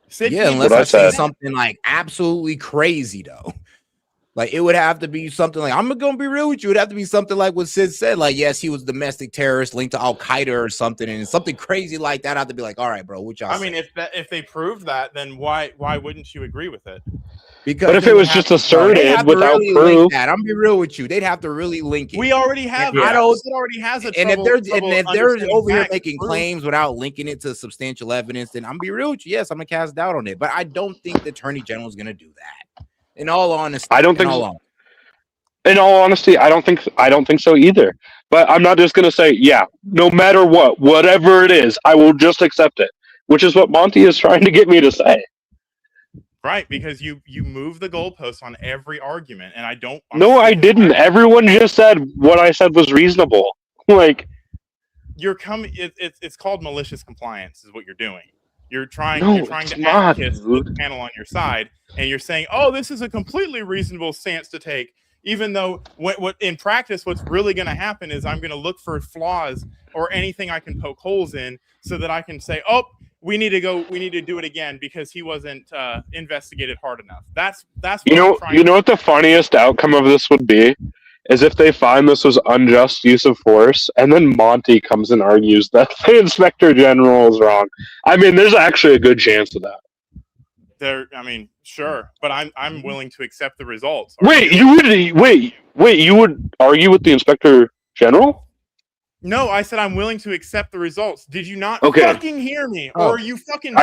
[SPEAKER 9] Sid,
[SPEAKER 2] yeah, unless I see something like absolutely crazy though. Like it would have to be something like, I'm gonna be real with you. It'd have to be something like what Sid said. Like, yes, he was a domestic terrorist linked to Al Qaeda or something, and something crazy like that. I have to be like, all right, bro, what y'all?
[SPEAKER 9] I mean, if they proved that, then why wouldn't you agree with it?
[SPEAKER 12] Because but if it was just asserted without
[SPEAKER 2] really
[SPEAKER 12] proof,
[SPEAKER 2] I'm gonna be real with you. They'd have to really link it.
[SPEAKER 9] We already have.
[SPEAKER 2] I don't.
[SPEAKER 9] It already has a.
[SPEAKER 2] And if they're over here making claims without linking it to substantial evidence, then I'm gonna be real with you. Yes, I'm gonna cast doubt on it. But I don't think the attorney general is gonna do that. In all honesty,
[SPEAKER 12] I don't think. In all honesty, I don't think so either. But I'm not just going to say, yeah, no matter what, whatever it is, I will just accept it, which is what Monty is trying to get me to say.
[SPEAKER 9] Right, because you move the goalposts on every argument, and I don't.
[SPEAKER 12] No, I didn't. Everyone just said what I said was reasonable. Like,
[SPEAKER 9] you're coming. It's called malicious compliance, is what you're doing. You're trying to advocate the panel on your side, and you're saying, "Oh, this is a completely reasonable stance to take." Even though what in practice, what's really going to happen is I'm going to look for flaws or anything I can poke holes in so that I can say, oh, we need to do it again because he wasn't investigated hard enough. That's what
[SPEAKER 12] you know what the funniest outcome of this would be is if they find this was unjust use of force and then Monty comes and argues that the inspector general is wrong. I mean, there's actually a good chance of that.
[SPEAKER 9] Sure, but I'm willing to accept the results.
[SPEAKER 12] You would argue with the inspector general?
[SPEAKER 9] No, I said I'm willing to accept the results. Did you not fucking hear me? Or are you fucking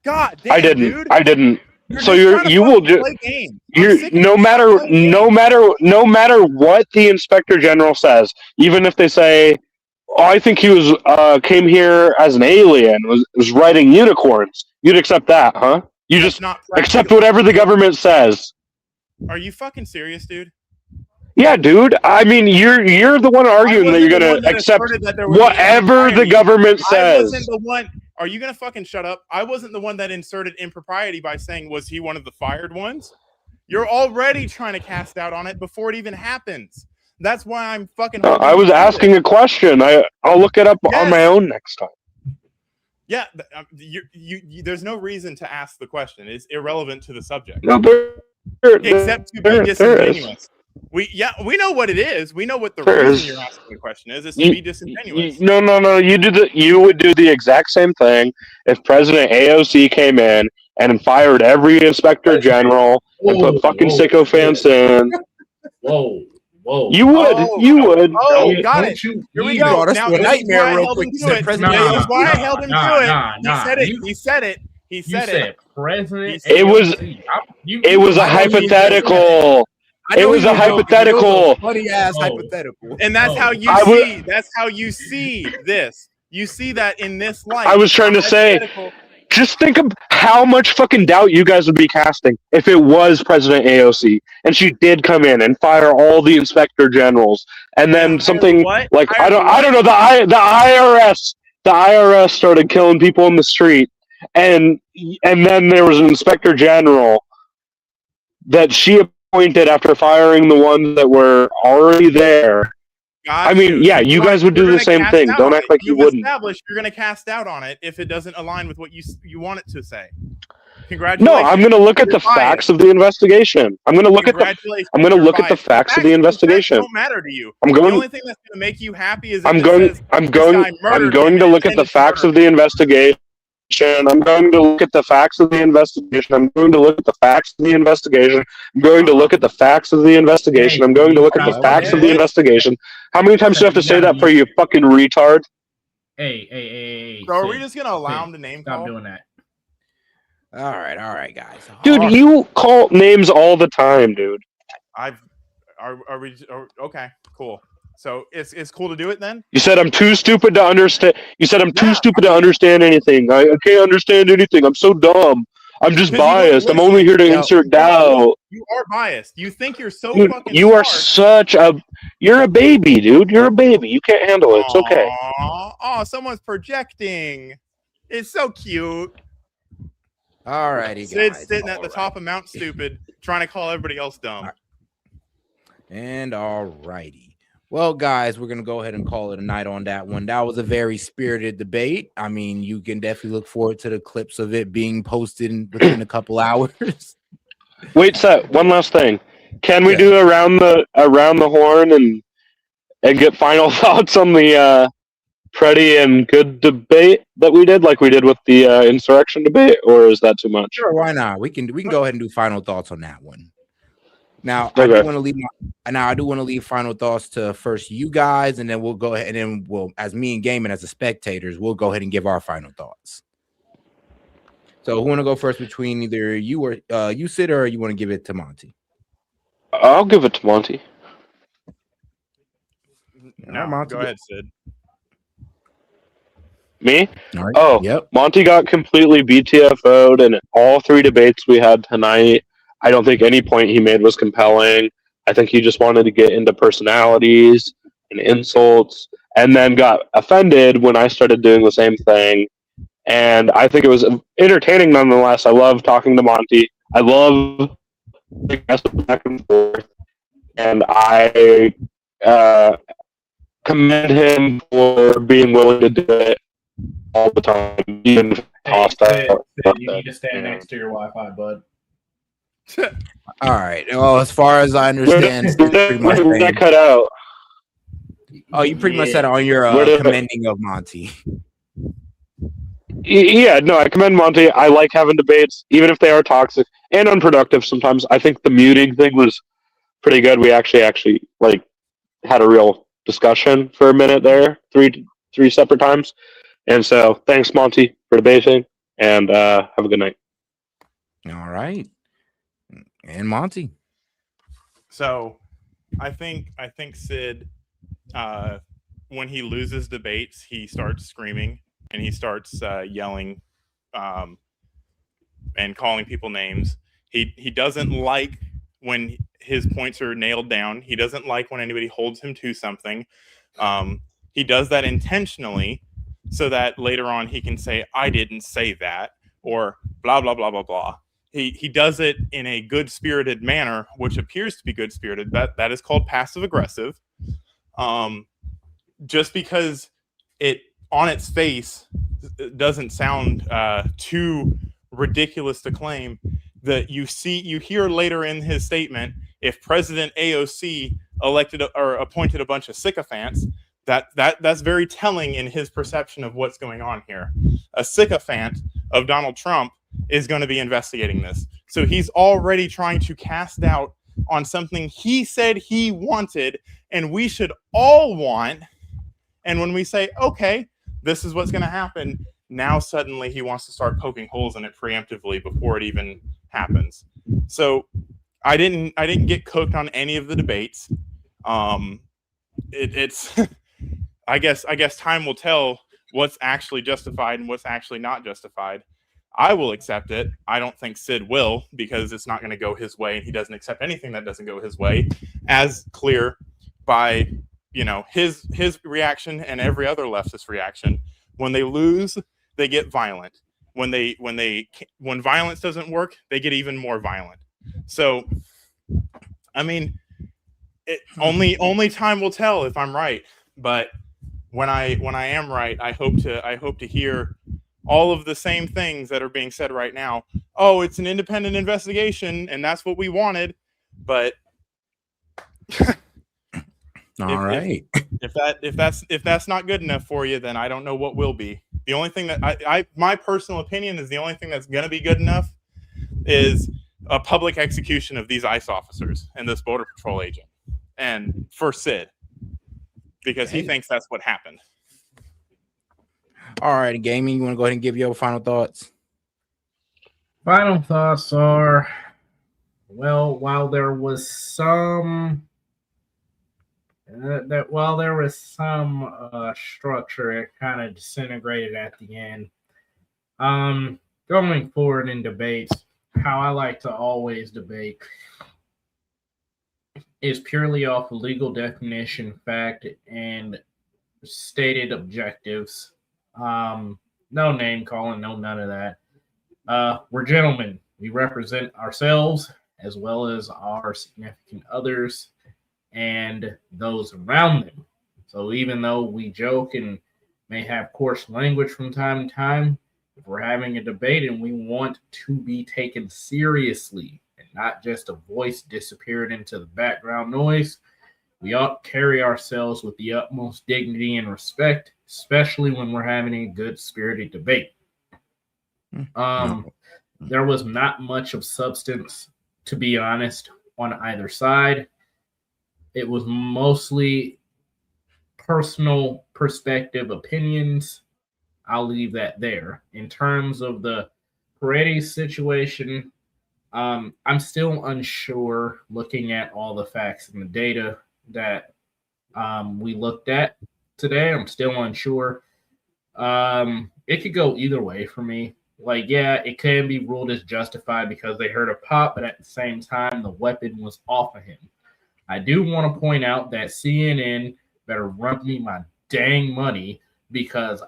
[SPEAKER 9] God damn,
[SPEAKER 12] I didn't.
[SPEAKER 9] Dude.
[SPEAKER 12] I didn't.
[SPEAKER 9] So
[SPEAKER 12] you will do. No matter what the inspector general says, even if they say, "Oh, I think he was came here as an alien, was riding unicorns," you'd accept that, huh? You just accept whatever the government says.
[SPEAKER 9] Are you fucking serious, dude?
[SPEAKER 12] Yeah, dude. I mean, you're the one arguing that you're gonna accept whatever the government says.
[SPEAKER 9] I wasn't the one. Are you gonna fucking shut up? I wasn't the one that inserted impropriety by saying, was he one of the fired ones? You're already trying to cast doubt on it before it even happens. That's why I'm fucking.
[SPEAKER 12] I was asking a question. I'll look it up on my own next time.
[SPEAKER 9] Yeah, there's no reason to ask the question. It's irrelevant to the subject.
[SPEAKER 12] No,
[SPEAKER 9] except to be disingenuous. We know what it is. We know what the reason you're asking the question is. It's to be disingenuous.
[SPEAKER 12] No. You would do the exact same thing if President AOC came in and fired every inspector general and put fucking sycophants in.
[SPEAKER 1] Whoa.
[SPEAKER 12] You would.
[SPEAKER 9] Oh, got it. Here we go. Now, this is why I held him to it. That's why I held him to it. He said it. He said it.
[SPEAKER 1] President.
[SPEAKER 12] It was a hypothetical. It was a hypothetical.
[SPEAKER 2] Funny ass hypothetical.
[SPEAKER 9] And that's how you see. That's how you see this. You see that in this light.
[SPEAKER 12] I was trying to say, just think of how much fucking doubt you guys would be casting if it was President AOC and she did come in and fire all the inspector generals, and then something like I don't know, the IRS started killing people in the street, and then there was an inspector general that she appointed after firing the ones that were already there. I mean, yeah, you guys would do the same thing. Don't act like you wouldn't.
[SPEAKER 9] You're going to cast doubt on it if it doesn't align with what you want it to say. Congratulations.
[SPEAKER 12] No, I'm going to look at the facts of the investigation. I'm going to look at the facts of the investigation.
[SPEAKER 9] Don't matter to you.
[SPEAKER 12] The
[SPEAKER 9] only thing that's going to make you happy is
[SPEAKER 12] I'm going to look at the facts of the investigation. I'm going to look at the facts of the investigation. I'm going to look at the facts of the investigation. I'm going to look at the facts of the investigation. I'm going to look at the facts of the investigation. How many times do you have to say that for you fucking retard?
[SPEAKER 1] Hey.
[SPEAKER 9] So are we just going to allow him to name call?
[SPEAKER 1] Stop doing that.
[SPEAKER 2] All right, guys.
[SPEAKER 12] Dude, you call names all the time, dude.
[SPEAKER 9] Okay, cool. So it's cool to do it then?
[SPEAKER 12] You said I'm too stupid to understand. You said I'm too stupid to understand anything. I can't understand anything. I'm so dumb. I'm just biased. I'm only here to insert doubt.
[SPEAKER 9] You are biased. You think you're so
[SPEAKER 12] Dude,
[SPEAKER 9] fucking
[SPEAKER 12] you are
[SPEAKER 9] smart.
[SPEAKER 12] you're a baby, dude. You're a baby. You can't handle it. It's okay.
[SPEAKER 9] Oh, someone's projecting. It's so cute.
[SPEAKER 2] All righty, guys.
[SPEAKER 9] Sid's sitting at the top of Mount Stupid, trying to call everybody else dumb.
[SPEAKER 2] And all righty. Well, guys, we're going to go ahead and call it a night on that one. That was a very spirited debate. I mean, you can definitely look forward to the clips of it being posted within a couple hours.
[SPEAKER 12] Wait, Seth, one last thing. Can we do around the horn and get final thoughts on the pretty and good debate that we did, like we did with the insurrection debate, or is that too much?
[SPEAKER 2] Sure, why not? We can go ahead and do final thoughts on that one. Now,
[SPEAKER 12] okay.
[SPEAKER 2] I do want to leave final thoughts to first you guys, and then we'll go ahead and then we'll, as me and Gaiman as the spectators, we'll go ahead and give our final thoughts. So, who want to go first between either you or you, Sid, or you want to give it to Monty?
[SPEAKER 12] I'll give it to Monty.
[SPEAKER 9] No, Monty, go ahead, Sid.
[SPEAKER 12] Me?
[SPEAKER 2] Right.
[SPEAKER 12] Oh,
[SPEAKER 2] yep.
[SPEAKER 12] Monty got completely BTFO'd in all three debates we had tonight. I don't think any point he made was compelling. I think he just wanted to get into personalities and insults, and then got offended when I started doing the same thing. And I think it was entertaining nonetheless. I love talking to Monty. I love the back and forth. And I commend him for being willing to do it all the time. Even
[SPEAKER 1] you need to stand next to your Wi-Fi, bud.
[SPEAKER 2] All right. Well, as far as I understand, pretty much
[SPEAKER 12] that cut out.
[SPEAKER 2] Oh, you pretty much said on your commending of Monty.
[SPEAKER 12] Yeah, no, I commend Monty. I like having debates, even if they are toxic and unproductive sometimes. I think the muting thing was pretty good. We actually like had a real discussion for a minute there, three separate times. And so thanks, Monty, for debating, and have a good night.
[SPEAKER 2] All right. And Monty.
[SPEAKER 9] So I think Sid, when he loses debates, he starts screaming and he starts yelling and calling people names. He doesn't like when his points are nailed down. He doesn't like when anybody holds him to something. He does that intentionally so that later on he can say, I didn't say that, or blah, blah, blah, blah, blah. He does it in a good-spirited manner, which appears to be good-spirited. That is called passive-aggressive. Just because it on its face, it doesn't sound too ridiculous to claim that you hear later in his statement, if President AOC elected or appointed a bunch of sycophants, that's very telling in his perception of what's going on here. A sycophant of Donald Trump is going to be investigating this. So he's already trying to cast doubt on something he said he wanted and we should all want. And when we say, okay, this is what's going to happen, now suddenly he wants to start poking holes in it preemptively before it even happens. So I didn't get cooked on any of the debates. It's I guess time will tell what's actually justified and what's actually not justified. I will accept it. I don't think Sid will, because it's not going to go his way, and he doesn't accept anything that doesn't go his way, as clear by his reaction and every other leftist reaction. When they lose, they get violent. When violence doesn't work, they get even more violent. So, I mean, only time will tell if I'm right. But when I am right, I hope to hear all of the same things that are being said right now. Oh, it's an independent investigation, and that's what we wanted. But if that's not good enough for you, then I don't know what will be. The only thing that my personal opinion is, the only thing that's going to be good enough is a public execution of these ICE officers and this Border Patrol agent, and for Sid, because he thinks that's what happened.
[SPEAKER 2] All right, Gaming, you want to go ahead and give your final thoughts?
[SPEAKER 8] Final thoughts are, well, while there was some structure, it kind of disintegrated at the end. Going forward in debates, how I like to always debate is purely off legal definition, fact, and stated objectives. No name calling, no none of that. We're gentlemen. We represent ourselves as well as our significant others and those around them. So even though we joke and may have coarse language from time to time, if we're having a debate and we want to be taken seriously and not just a voice disappeared into the background noise, we ought to carry ourselves with the utmost dignity and respect, especially when we're having a good spirited debate. There was not much of substance, to be honest, on either side. It was mostly personal perspective opinions. I'll leave that there. In terms of the Paredes situation, I'm still unsure, looking at all the facts and the data that we looked at today. I'm still unsure. It could go either way for me. Like, yeah, it can be ruled as justified because they heard a pop, but at the same time, the weapon was off of him. I do want to point out that CNN better run me my dang money, because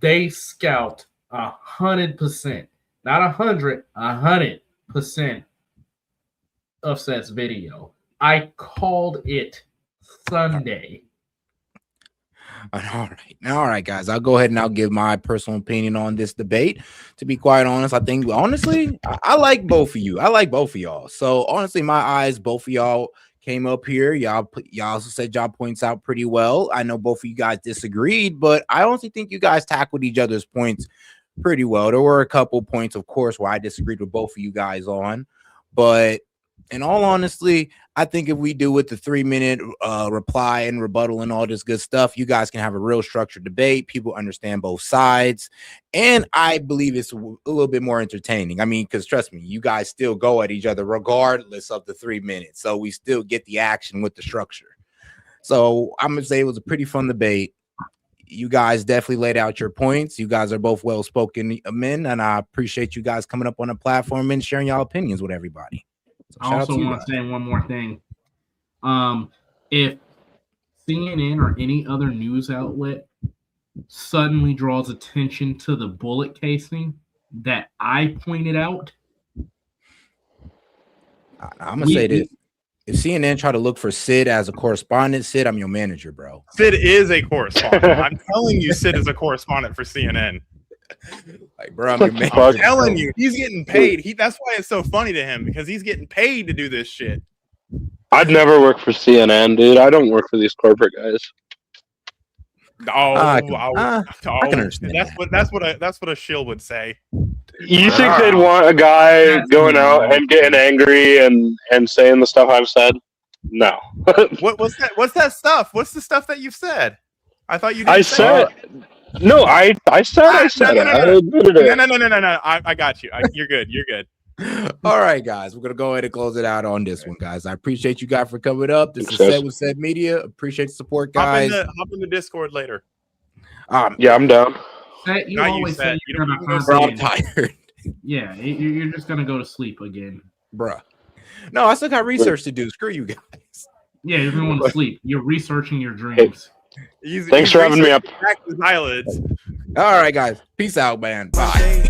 [SPEAKER 8] they scout 100%, not 100, 100% of S.E.T's video. I called it Sunday.
[SPEAKER 2] All right, guys. I'll go ahead and I'll give my personal opinion on this debate. To be quite honest, I think honestly, I like both of you. I like both of y'all. So honestly, my eyes, both of y'all came up here. Y'all also said y'all points out pretty well. I know both of you guys disagreed, but I honestly think you guys tackled each other's points pretty well. There were a couple points, of course, where I disagreed with both of you guys on, but in all honesty, I think if we do with the 3-minute reply and rebuttal and all this good stuff, you guys can have a real structured debate. People understand both sides. And I believe it's a little bit more entertaining. I mean, because trust me, you guys still go at each other regardless of the 3 minutes. So we still get the action with the structure. So I'm going to say it was a pretty fun debate. You guys definitely laid out your points. You guys are both well-spoken men, and I appreciate you guys coming up on the platform and sharing y'all opinions with everybody. So
[SPEAKER 8] I also want to say one more thing. If CNN or any other news outlet suddenly draws attention to the bullet casing that I pointed out,
[SPEAKER 2] I'm gonna say this. If CNN try to look for Sid as a correspondent, Sid, I'm your manager, bro.
[SPEAKER 9] Sid is a correspondent. I'm telling you, Sid is a correspondent for CNN.
[SPEAKER 2] Like, bro, I'm your manager.
[SPEAKER 9] I'm telling you, he's getting paid. That's why it's so funny to him, because he's getting paid to do this shit.
[SPEAKER 12] I'd never work for CNN, dude. I don't work for these corporate guys.
[SPEAKER 2] I can understand
[SPEAKER 9] That's what a shill would say.
[SPEAKER 12] You think they'd want a guy going out and getting angry and saying the stuff I've said? No.
[SPEAKER 9] What's that stuff? What's the stuff that you've said? I thought you didn't
[SPEAKER 12] I
[SPEAKER 9] say
[SPEAKER 12] said no. I said it. I admitted it.
[SPEAKER 9] No. I got you. You're good. You're good.
[SPEAKER 2] All right, guys, we're gonna go ahead and close it out on this one, guys. I appreciate you guys for coming up. This is Set with Set Media. Appreciate the support, guys.
[SPEAKER 9] Hop in the Discord later.
[SPEAKER 12] Yeah, I'm down.
[SPEAKER 8] You
[SPEAKER 9] Not
[SPEAKER 8] always
[SPEAKER 9] you,
[SPEAKER 8] say
[SPEAKER 9] you
[SPEAKER 8] you're
[SPEAKER 9] don't
[SPEAKER 8] gonna
[SPEAKER 9] even go
[SPEAKER 2] I'm tired,
[SPEAKER 8] Yeah, you're just gonna go to sleep again,
[SPEAKER 2] bruh. No, I still got research to do. Screw you guys.
[SPEAKER 8] Yeah, you're going to sleep. You're researching your dreams.
[SPEAKER 12] Thanks for having me up.
[SPEAKER 9] Crack his eyelids.
[SPEAKER 2] All right, guys. Peace out, man. Bye.